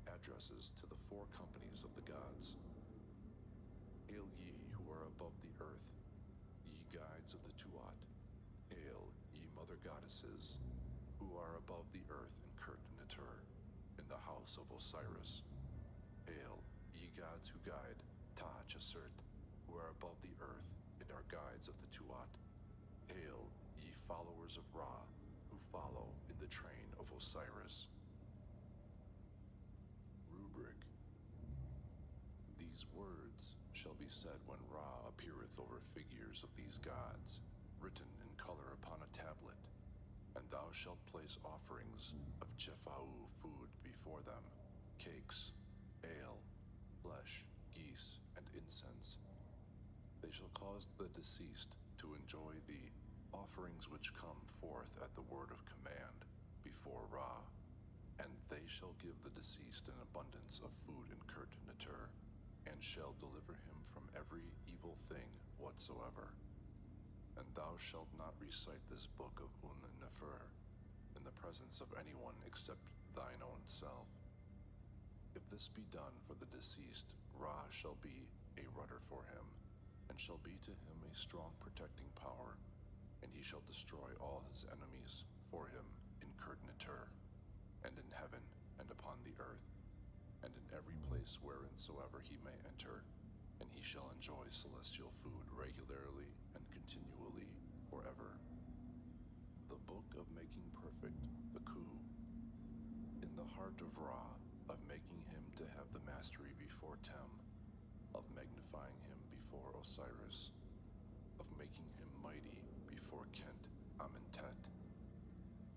Addresses to the 4 companies of the gods. Hail ye who are above the earth, ye guides of the Tuat. Hail, ye mother goddesses, who are above the earth in Kurt Natur, in the house of Osiris. Hail, ye gods who guide Ta Chesert, who are above the earth and are guides of the Tuat. Hail, ye followers of Ra, who follow in the train of Osiris. Rubric. These words shall be said when Ra appeareth over figures of these gods, written in color upon a tablet, and thou shalt place offerings of Chefau food before them, cakes, ale, flesh, geese, and incense. They shall cause the deceased to enjoy the offerings which come forth at the word of command before Ra, and they shall give the deceased an abundance of food in Kurt Natur, and shall deliver him from every evil thing whatsoever. And thou shalt not recite this book of Nefer in the presence of anyone except thine own self. If this be done for the deceased, Ra shall be a rudder for him, and shall be to him a strong protecting power. and he shall destroy all his enemies for him in Curdnatur, and in heaven, and upon the earth, and in every place whereinsoever he may enter, and he shall enjoy celestial food regularly and continually forever. The Book of Making Perfect the Coup. In the heart of Ra, of making him to have the mastery before Tem, of magnifying him before Osiris, of making him mighty before Kent Amentet,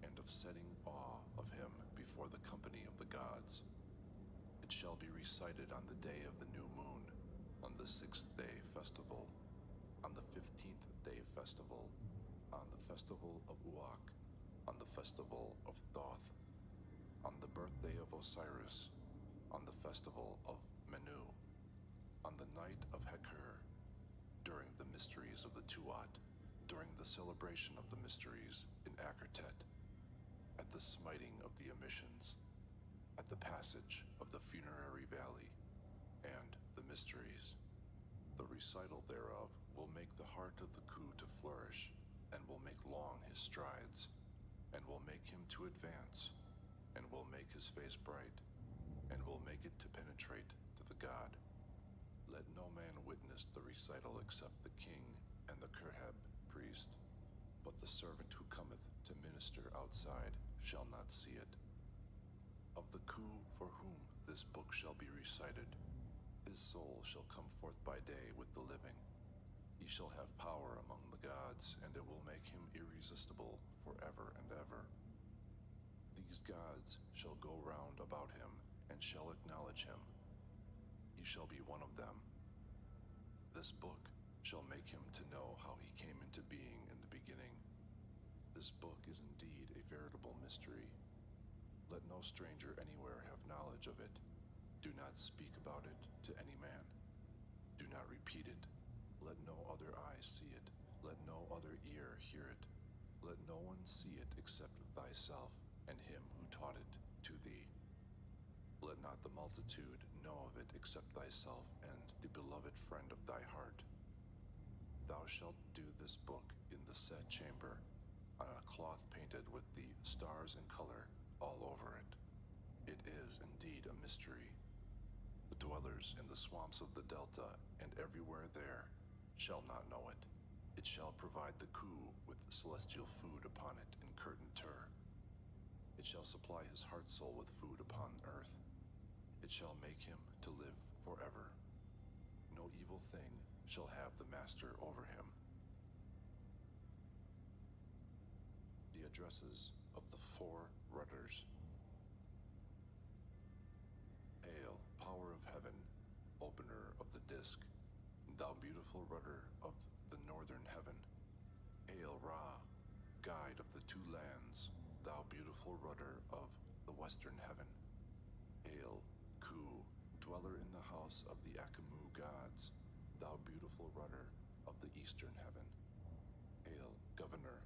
and of setting awe of him before the company of the gods. It shall be recited on the day of the new moon, on the 6th day festival, on the 15th day festival, on the festival of Uak, on the festival of Thoth, on the birthday of Osiris, on the festival of Menu, on the night of Heker, during the mysteries of the Tuat, during the celebration of the mysteries in Akertet, at the smiting of the emissions, at the passage of the funerary valley, and the mysteries. The recital thereof will make the heart of the coup to flourish, and will make long his strides, and will make him to advance, and will make his face bright, and will make it to penetrate to the god. Let no man witness the recital except the king and the Kerheb priest, but the servant who cometh to minister outside shall not see it. Of the coup for whom this book shall be recited, his soul shall come forth by day with the living. He shall have power among the gods, and it will make him irresistible forever and ever. These gods shall go round about him, and shall acknowledge him. He shall be one of them. This book shall make him to know how he came into being in the beginning. This book is indeed a veritable mystery. Let no stranger anywhere have knowledge of it. Do not speak about it to any man. Do not repeat it. Let no other eye see it. Let no other ear hear it. Let no one see it except thyself and him who taught it to thee. Let not the multitude know of it except thyself and the beloved friend of thy heart. Thou shalt do this book in the set chamber, on a cloth painted with the stars in color all over it. It is indeed a mystery. The dwellers in the swamps of the delta and everywhere there shall not know it. It shall provide the coup with celestial food upon it in Curdnatur. It shall supply his heart soul with food upon earth. It shall make him to live forever. No evil thing shall have the master over him. The addresses of the 4 rudders. Hail, power of heaven, opener of the disk, thou beautiful rudder of the northern heaven. Hail, Ra, guide of the 2 lands, thou beautiful rudder of the western heaven. Hail, Ku, dweller in the house of the Akamu gods, thou beautiful rudder of the eastern heaven. Hail, governor,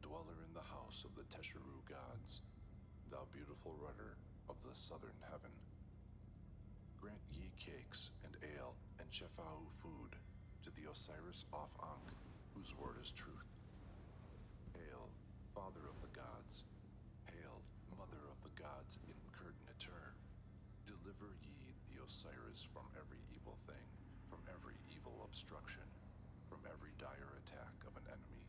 dweller in the house of the Tesheru gods, thou beautiful rudder of the southern heaven. Grant ye cakes and ale and Chefahu food to the Osiris of Ankh, whose word is truth. Hail, father of the gods. Hail, mother of the gods in Curdnatur. Deliver ye the Osiris from every evil thing, from every evil obstruction, from every dire attack of an enemy,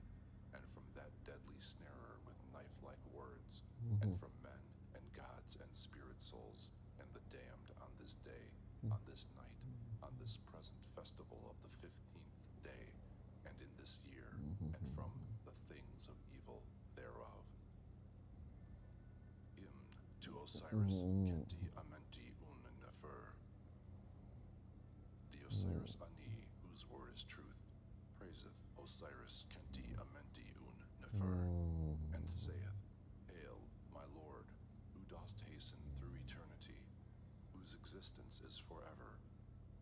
and from that deadly snarer with knife-like words, and from men and gods and spirit souls, and the damned on this day, on this night, on this present festival of the 15th day, and in this year, and from the things of evil thereof. Hymn to Osiris Kenti Amenti Un Nefer. The Osiris Ani, whose word is truth, praiseth Osiris Kenti Amenti Un Nefer, and saith, Hail, my Lord, who dost hasten through eternity, whose existence is forever,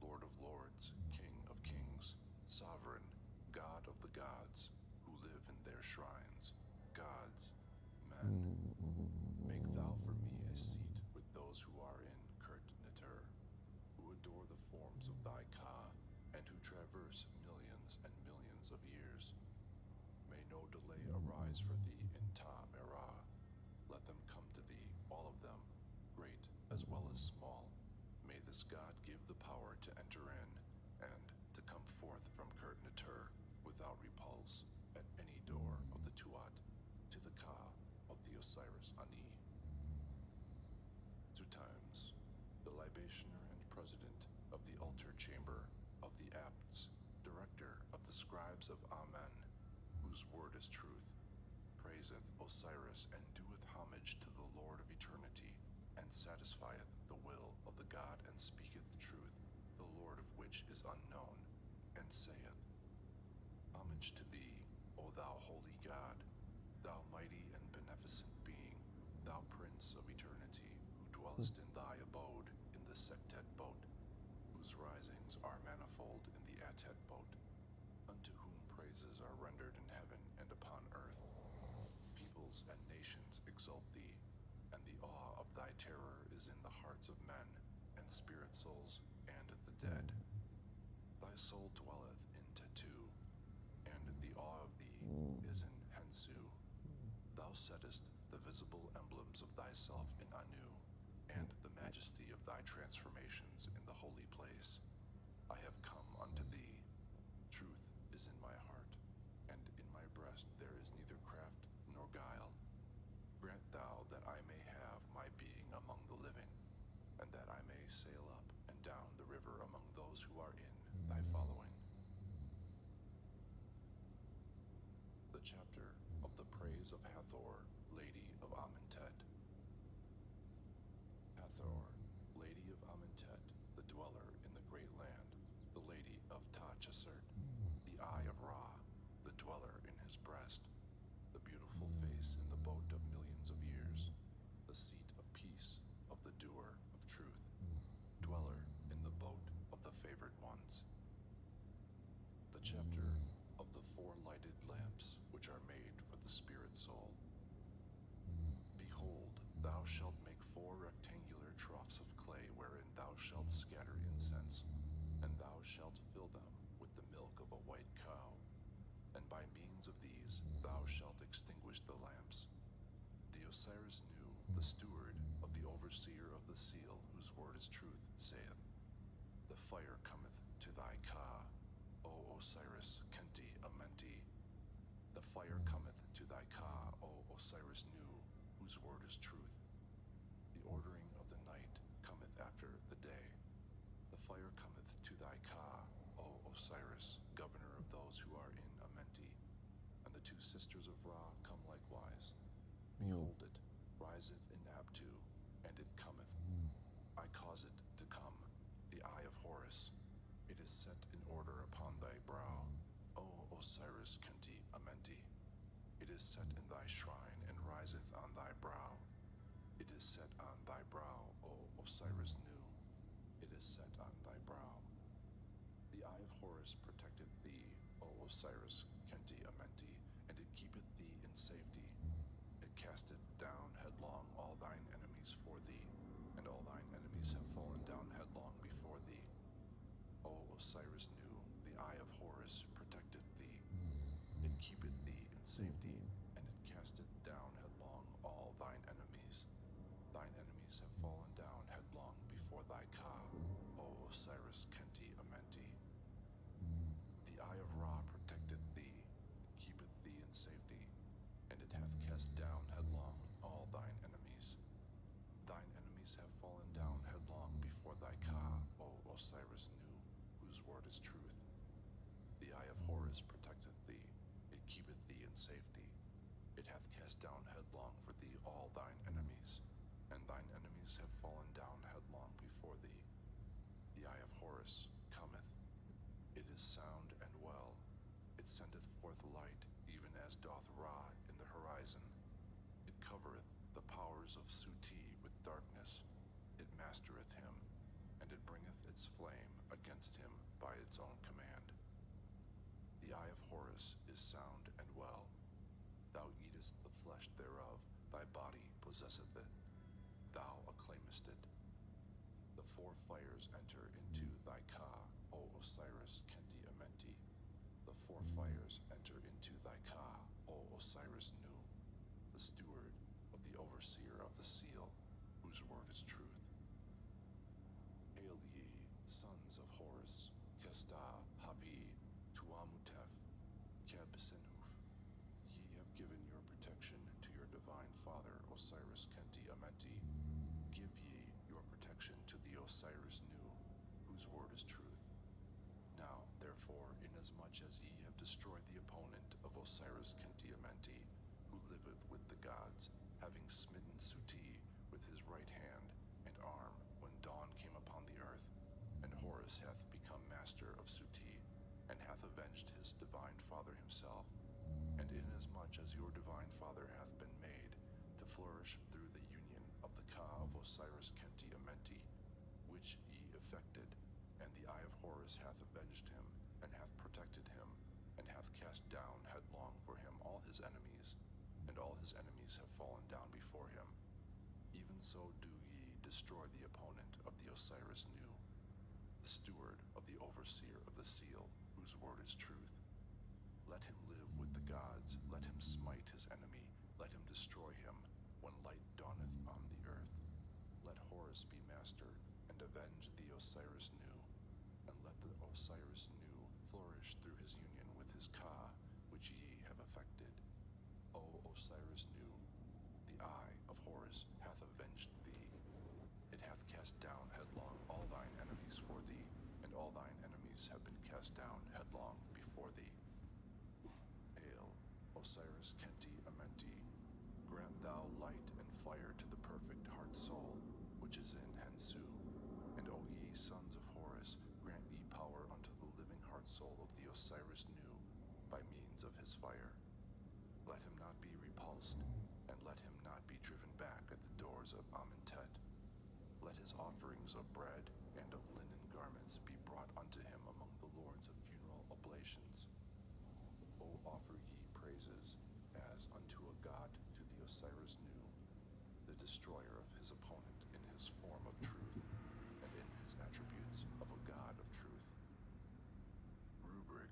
Lord of lords, King of kings, sovereign, God of the gods, who live in their shrines, gods, men. Make thou for me a seat with those who are in Curdnatur, who adore the forms of thy Ka, and who traverse millions and millions of years. May no delay rise for thee in Ta-Mera. Let them come to thee, all of them, great as well as small. May this god give the power to enter in, and to come forth from Kurt-Natur without repulse at any door of the Tuat to the Ka of the Osiris Ani. Two times, the libationer and president of the altar chamber of the Apts, director of the scribes of Amen, whose word is truth, praiseth Osiris and doeth homage to the Lord of eternity, and satisfieth the will of the god and speaketh truth, the Lord of which is unknown, and saith, Homage to thee, O thou holy God, thou mighty and beneficent being, thou prince of eternity, who dwellest in thy abode in the Sektet boat, whose risings are manifold in the Atet boat, unto whom praises are rendered in heaven and upon earth. Peoples and nations exalt thee, and the awe of thy terror is in the hearts of men, and spirit souls, and the dead. Thy soul dwelleth in Tetu, and the awe of thee is in Hensu. Thou settest the visible emblems of thyself in Anu, and the majesty of thy transformations in the holy place. I have come unto thee. Truth is in my heart, and in my breast there is neither craft nor guile. Grant thou that I may have my being among the living, and that I may sail up and down the river among those who are in thy following. The chapter of the praise of Hathor, Lady of Amentet. Hathor, Lady of Amentet, the dweller in the great land, the lady of Ta-Chesert, the eye of Ra, the dweller in his breast, the beautiful face in the boat of millions of years, the seat of peace of the doer of truth, dweller in the boat of the favored ones. The chapter of the four lighted lamps which are made for the spirit soul. Behold, thou shalt make four rectangular troughs of clay wherein thou shalt scatter incense, and thou shalt fill them with the milk of a white cow, and by means of these thou shalt extinguish the lamps. The Osiris Nu, the steward of the overseer of the seal, whose word is truth, saith, The fire cometh to thy Ka, O Osiris Kenti Amenti. The fire cometh to thy Ka, O Osiris Nu, whose word is truth. The ordering of the night cometh after the day. The fire cometh to thy Ka, O Osiris, governor of those who are in Amenti. And the two sisters of Ra come likewise. Behold it, riseth in Abtu, and it cometh. I cause it to come, the eye of Horus. It is set in order upon thy brow, O Osiris Kenti Amenti. It is set in thy shrine, and riseth on thy brow. It is set on thy brow, O Osiris Nu. It is set on thy brow. The eye of Horus protecteth thee, O Osiris Kenti Amenti, and it keepeth thee in safety. It casteth down headlong all thine enemies for thee, and all thine enemies have fallen down headlong before thee. O Osiris Nu, the eye of Horus protecteth thee. It keepeth thee in safety, and it casteth down headlong all thine enemies. Thine enemies have fallen down headlong before thy Ka, O Osiris Kenti Amenti. The eye of Ra protecteth thee, it keepeth thee in safety, and it hath cast down headlong all thine enemies. Thine enemies have fallen down headlong before thy Ka, O Osiris Nu, whose word is truth. The eye of Horus protecteth thee, it keepeth thee in safety. It hath cast down headlong for thee all thine enemies, and thine enemies have fallen down headlong before thee. The eye of Horus cometh. It is sound and well. It sendeth forth light, even as doth Ra in the horizon. It covereth the powers of Suti with darkness. It mastereth him, and it bringeth its flame against him by its own command. The eye of Horus is sound and well. Thou eatest the flesh thereof, thy body possesseth it. Thou acclaimest it. The four fires enter into thy Ka, O Osiris Kenti Amenti. The four fires enter into thy Ka, O Osiris Nu. steward of the overseer of the seal, whose word is truth. Hail ye, sons of Horus, Kesta, Hapi, Tuamutef, Kebsenhuf. Ye have given your protection to your divine father Osiris Kenti Amenti. Give ye your protection to the Osiris Nu, whose word is truth. Now, therefore, inasmuch as ye have destroyed the opponent of Osiris Kenti Amenti, who liveth with the gods, having smitten Suti with his right hand and arm when dawn came upon the earth, and Horus hath become master of Suti, and hath avenged his divine father himself, and inasmuch as your divine father hath been made to flourish through the union of the Ka of Osiris Kenti Amenti, which ye effected, and the eye of Horus hath avenged him, and hath protected him, and hath cast down headlong for him all his enemies, and all his enemies have fallen down before him. Even so do ye destroy the opponent of the Osiris Nu, the steward of the overseer of the seal, whose word is truth. Let him live with the gods, let him smite his enemy, let him destroy him, when light dawneth on the earth. Let Horus be master, and avenge the Osiris Nu, and let the Osiris Nu flourish through his union with his Ka, which ye have effected. O Osiris Nu, the eye of Horus hath avenged thee. It hath cast down headlong all thine enemies for thee, and all thine enemies have been cast down headlong before thee. Hail, Osiris Kenti Amenti, grant thou light and fire to the perfect heart soul, which is in Hensu, and O ye sons of Horus, grant ye power unto the living heart soul of the Osiris Nu, by means of his fire. Let him not be repulsed, and let him not be driven back at the doors of Amentet. Let his offerings of bread and of linen garments be brought unto him among the lords of funeral oblations. O offer ye praises, as unto a god to the Osiris Nu, the destroyer of his opponent in his form of truth, and in his attributes of a god of truth. Rubric.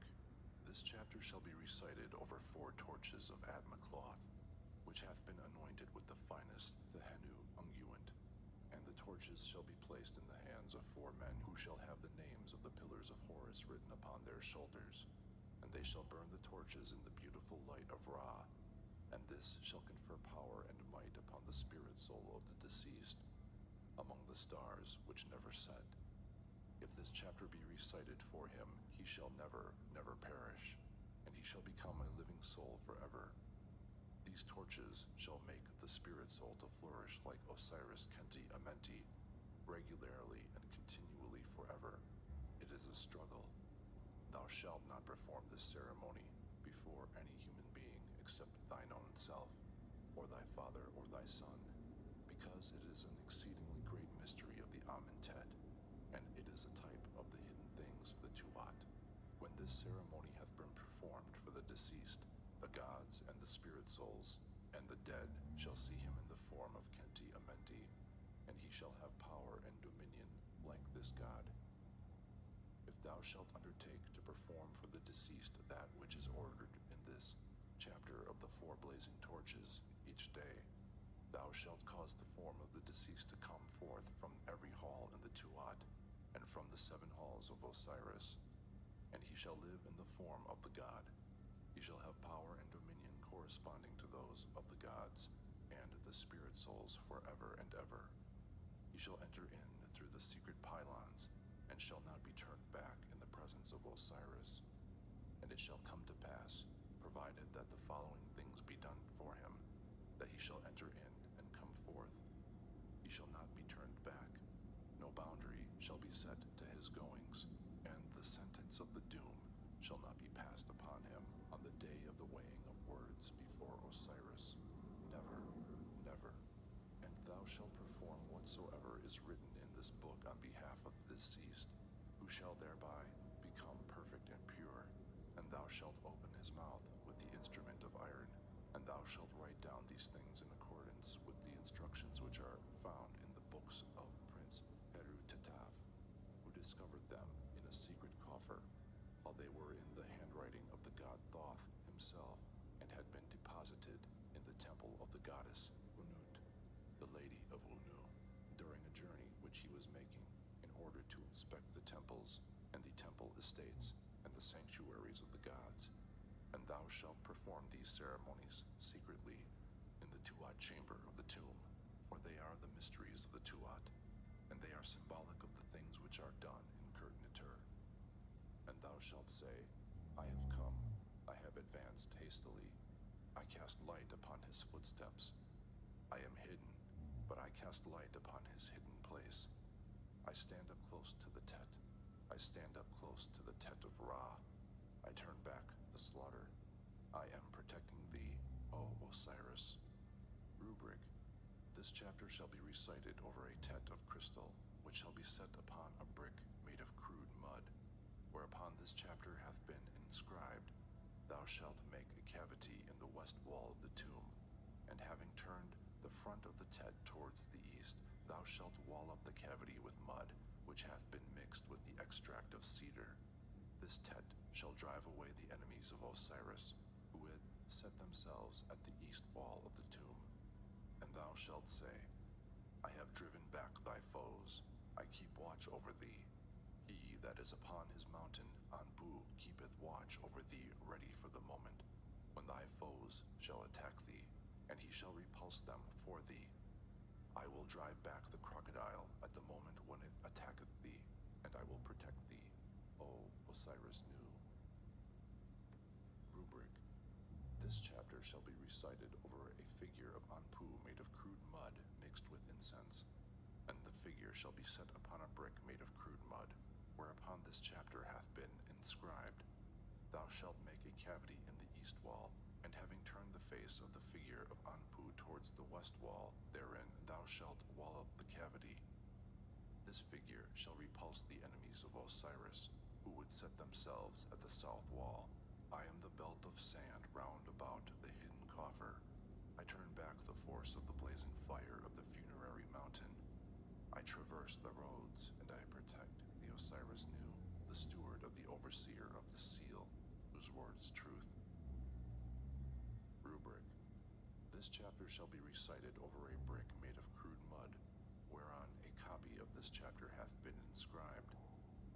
This chapter shall be recited over 4 torches of Atma cloth, which hath been anointed with the finest Thehenu unguent, and the torches shall be placed in the hands of 4 men, who shall have the names of the pillars of Horus written upon their shoulders, and they shall burn the torches in the beautiful light of Ra, and this shall confer power and might upon the spirit soul of the deceased, among the stars which never set. If this chapter be recited for him, he shall never, never perish, and he shall become a living soul forever. These torches shall make the spirit soul to flourish like Osiris Kenti Amenti, regularly and continually forever. It is a struggle. Thou shalt not perform this ceremony before any human being except thine own self, or thy father, or thy son, because it is an exceedingly great mystery of the Amentet, and it is a type of the hidden things of the Tuat. When this ceremony hath been performed for the deceased, the gods and the spirit souls, and the dead shall see him in the form of Kenti Amenti, and he shall have power and dominion like this god. If thou shalt undertake to perform for the deceased that which is ordered in this chapter of the 4 blazing torches each day, thou shalt cause the form of the deceased to come forth from every hall in the Tuat, and from the 7 halls of Osiris, and he shall live in the form of the god. He shall have power and dominion corresponding to those of the gods and the spirit souls forever and ever. He shall enter in through the secret pylons, and shall not be turned back in the presence of Osiris. And it shall come to pass, provided that the following things be done for him, that he shall enter in and come forth. He shall not be turned back. No boundary shall be set to his goings, and the sentence of the doom shall not be passed upon him on the day of the weighing of words before Osiris. Never, never. And thou shalt perform whatsoever is written in this book on behalf of the deceased, who shall thereby become perfect and pure. And thou shalt open his mouth with the instrument of iron, and thou shalt write down these things in accordance with the instructions which are found in the books of Prince Heru-Tetaf, who discovered them in a secret coffer, while they were in the handwriting of the god Thoth himself, and had been deposited in the temple of the god goddess Unut, the Lady of Unu, during a journey which he was making in order to inspect the temples and the temple estates and the sanctuaries of the gods. And thou shalt perform these ceremonies secretly in the Tuat chamber of the tomb, for they are the mysteries of the Tuat, and they are symbolic of the things which are done in Kurt-Nitur. And thou shalt say, I have come, I have advanced hastily, I cast light upon his footsteps. I am hidden, but I cast light upon his hidden place. I stand up close to the Tet. I stand up close to the Tet of Ra. I turn back the slaughter. I am protecting thee, O Osiris. Rubric. This chapter shall be recited over a Tet of crystal, which shall be set upon a brick made of crude mud, whereupon this chapter hath been inscribed, Thou shalt make a cavity in the west wall of the tomb, and having turned the front of the Tet towards the east, thou shalt wall up the cavity with mud, which hath been mixed with the extract of cedar. This Tet shall drive away the enemies of Osiris, who had set themselves at the east wall of the tomb. And thou shalt say, I have driven back thy foes, I keep watch over thee. He that is upon his mountain, Anpu, keepeth watch over thee, ready for the moment, when thy foes shall attack thee, and he shall repulse them for thee. I will drive back the crocodile at the moment when it attacketh thee, and I will protect thee, O Osiris Nu. Rubric. This chapter shall be recited over a figure of Anpu made of crude mud mixed with incense, and the figure shall be set upon a brick made of crude mud, whereupon this chapter hath been inscribed, Thou shalt make a cavity in the east wall, and having turned the face of the figure of Anpu towards the west wall, therein thou shalt wall up the cavity. This figure shall repulse the enemies of Osiris, who would set themselves at the south wall. I am the belt of sand round about the hidden coffer. I turn back the force of the blazing fire of the funerary mountain. I traverse the roads, and I protect the Osiris Nu, the steward of the overseer of the seal, whose word is truth. Rubric. This chapter shall be recited over a brick made of crude mud, whereon a copy of this chapter hath been inscribed.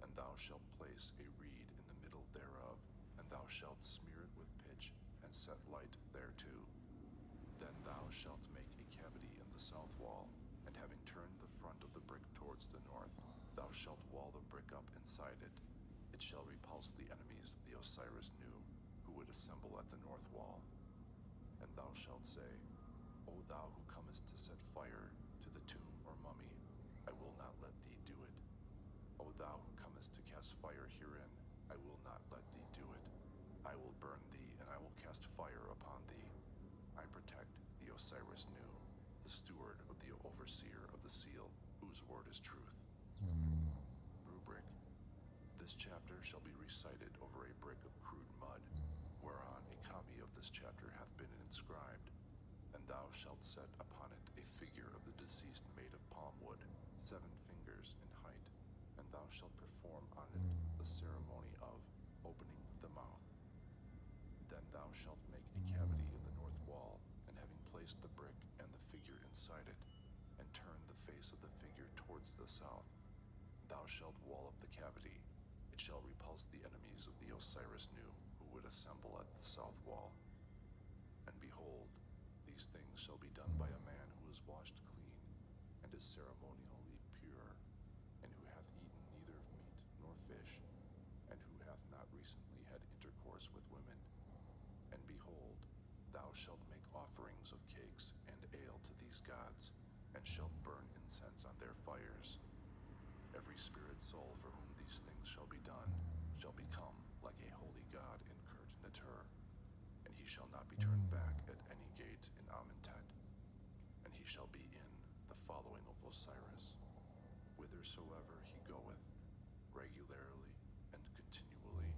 And thou shalt place a reed in the middle thereof, and thou shalt smear it with pitch, and set light thereto. Then thou shalt make a cavity in the south wall, and having turned the front of the brick towards the north, thou shalt wall the brick up inside it. It shall repulse the enemies of the Osiris Nu, who would assemble at the north wall. And thou shalt say, O thou who comest to set fire to the tomb or mummy, I will not let thee do it. O thou who comest to cast fire herein, I will not let thee do it. I will burn thee, and I will cast fire upon thee. I protect the Osiris Nu, the steward of the overseer of the seal, whose word is truth. Rubric. This chapter shall be recited over a brick of crude mud, whereon a copy of this chapter hath been inscribed. And thou shalt set upon it a figure of the deceased made of palm wood, 7 fingers in height, and thou shalt perform on it the ceremony of opening the mouth. Then thou shalt make a cavity in the north wall, and having placed the brick and the figure inside it, and turn the face of the figure towards the south, thou shalt wall up the cavity. It shall repulse the enemies of the Osiris Nu, who would assemble at the south wall. And behold, these things shall be done by a man who is washed clean, and is ceremonially pure, and who hath eaten neither meat nor fish, and who hath not recently had intercourse with women. And behold, thou shalt make offerings of cakes and ale to these gods, and shalt burn incense on their fires. Every spirit soul for whom these things shall be done shall become like a holy god in Kurt-Nitur, and he shall not be turned back at any gate in Amentet, and he shall be in the following of Osiris, whithersoever he goeth, regularly and continually.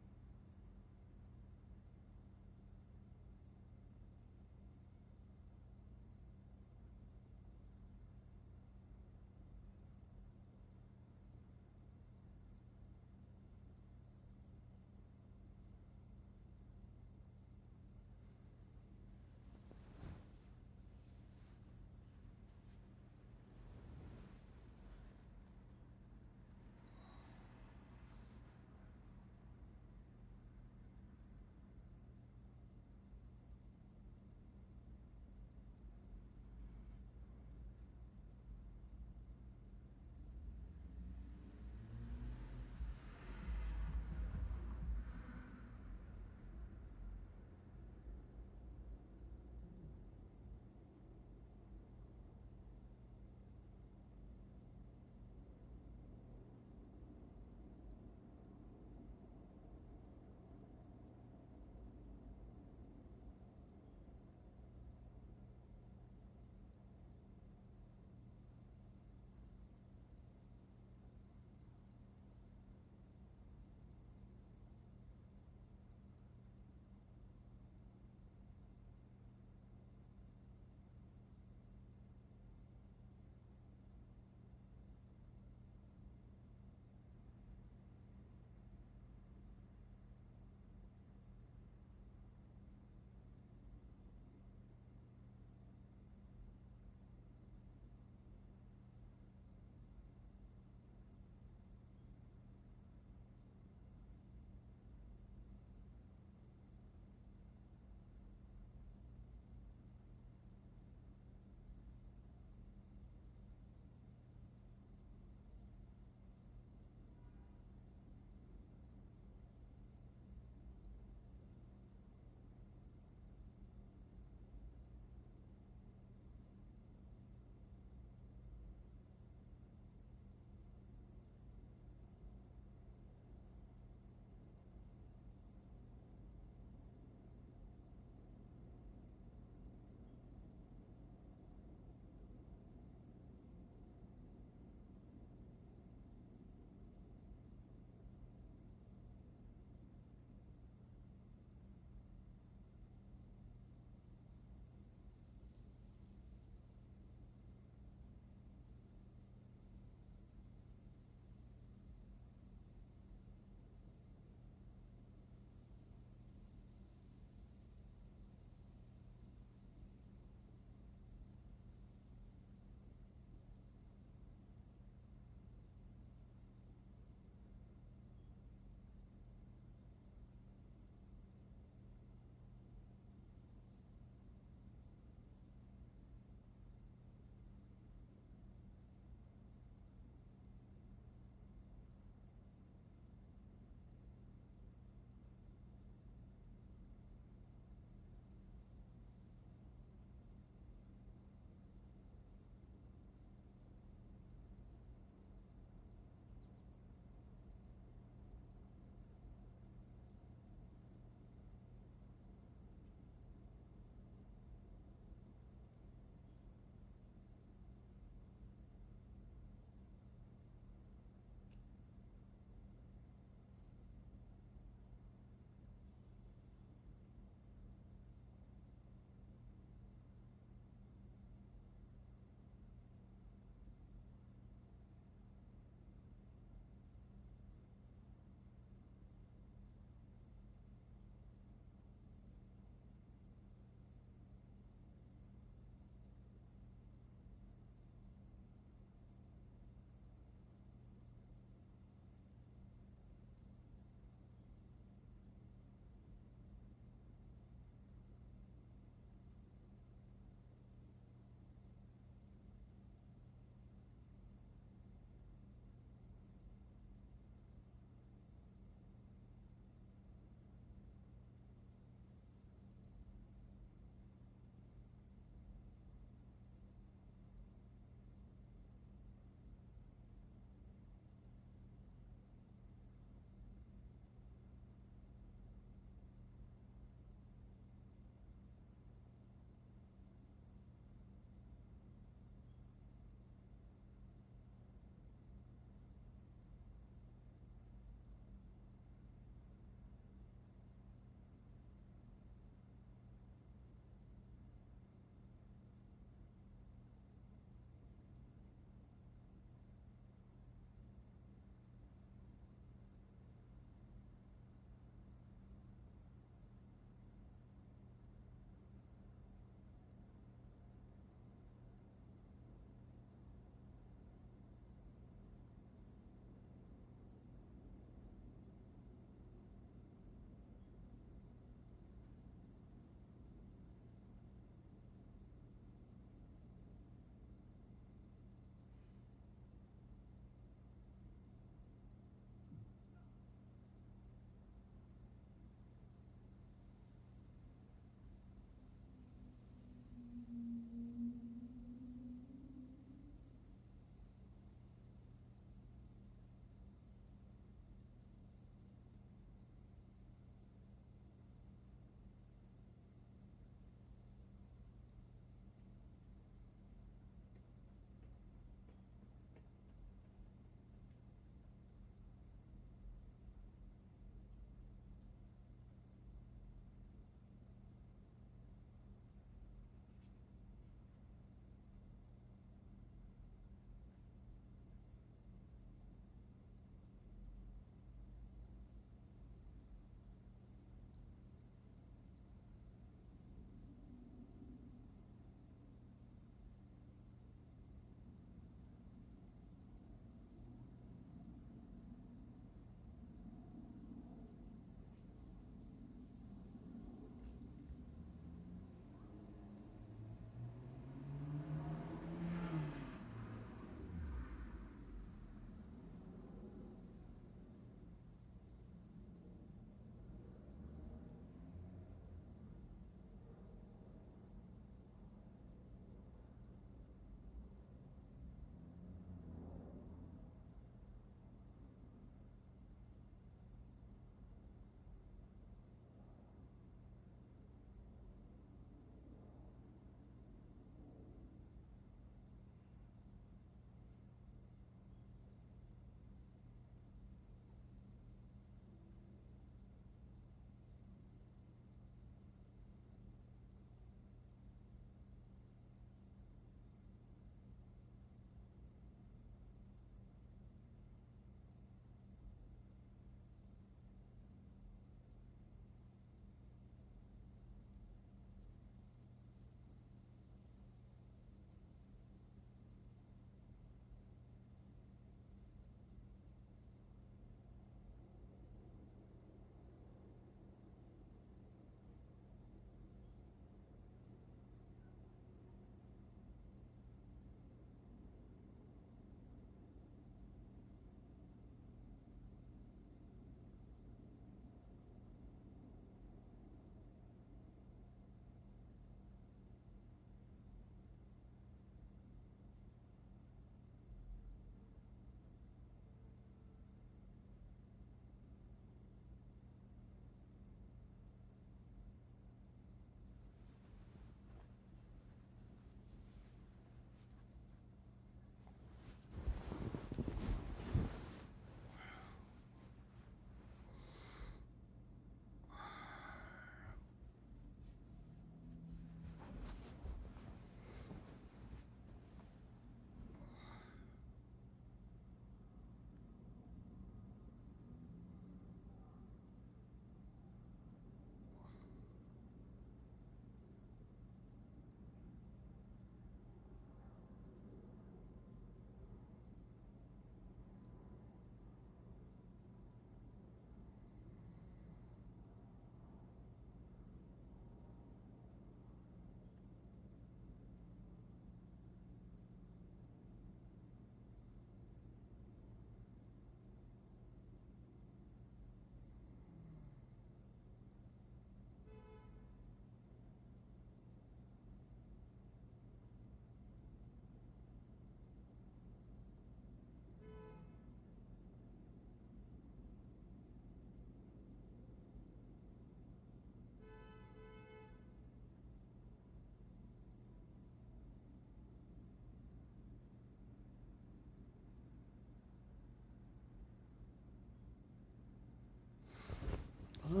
Yeah,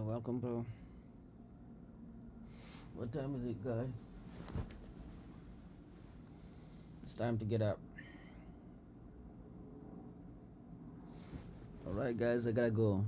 welcome, bro. What time is it, guy? It's time to get up. Alright, guys, I gotta go.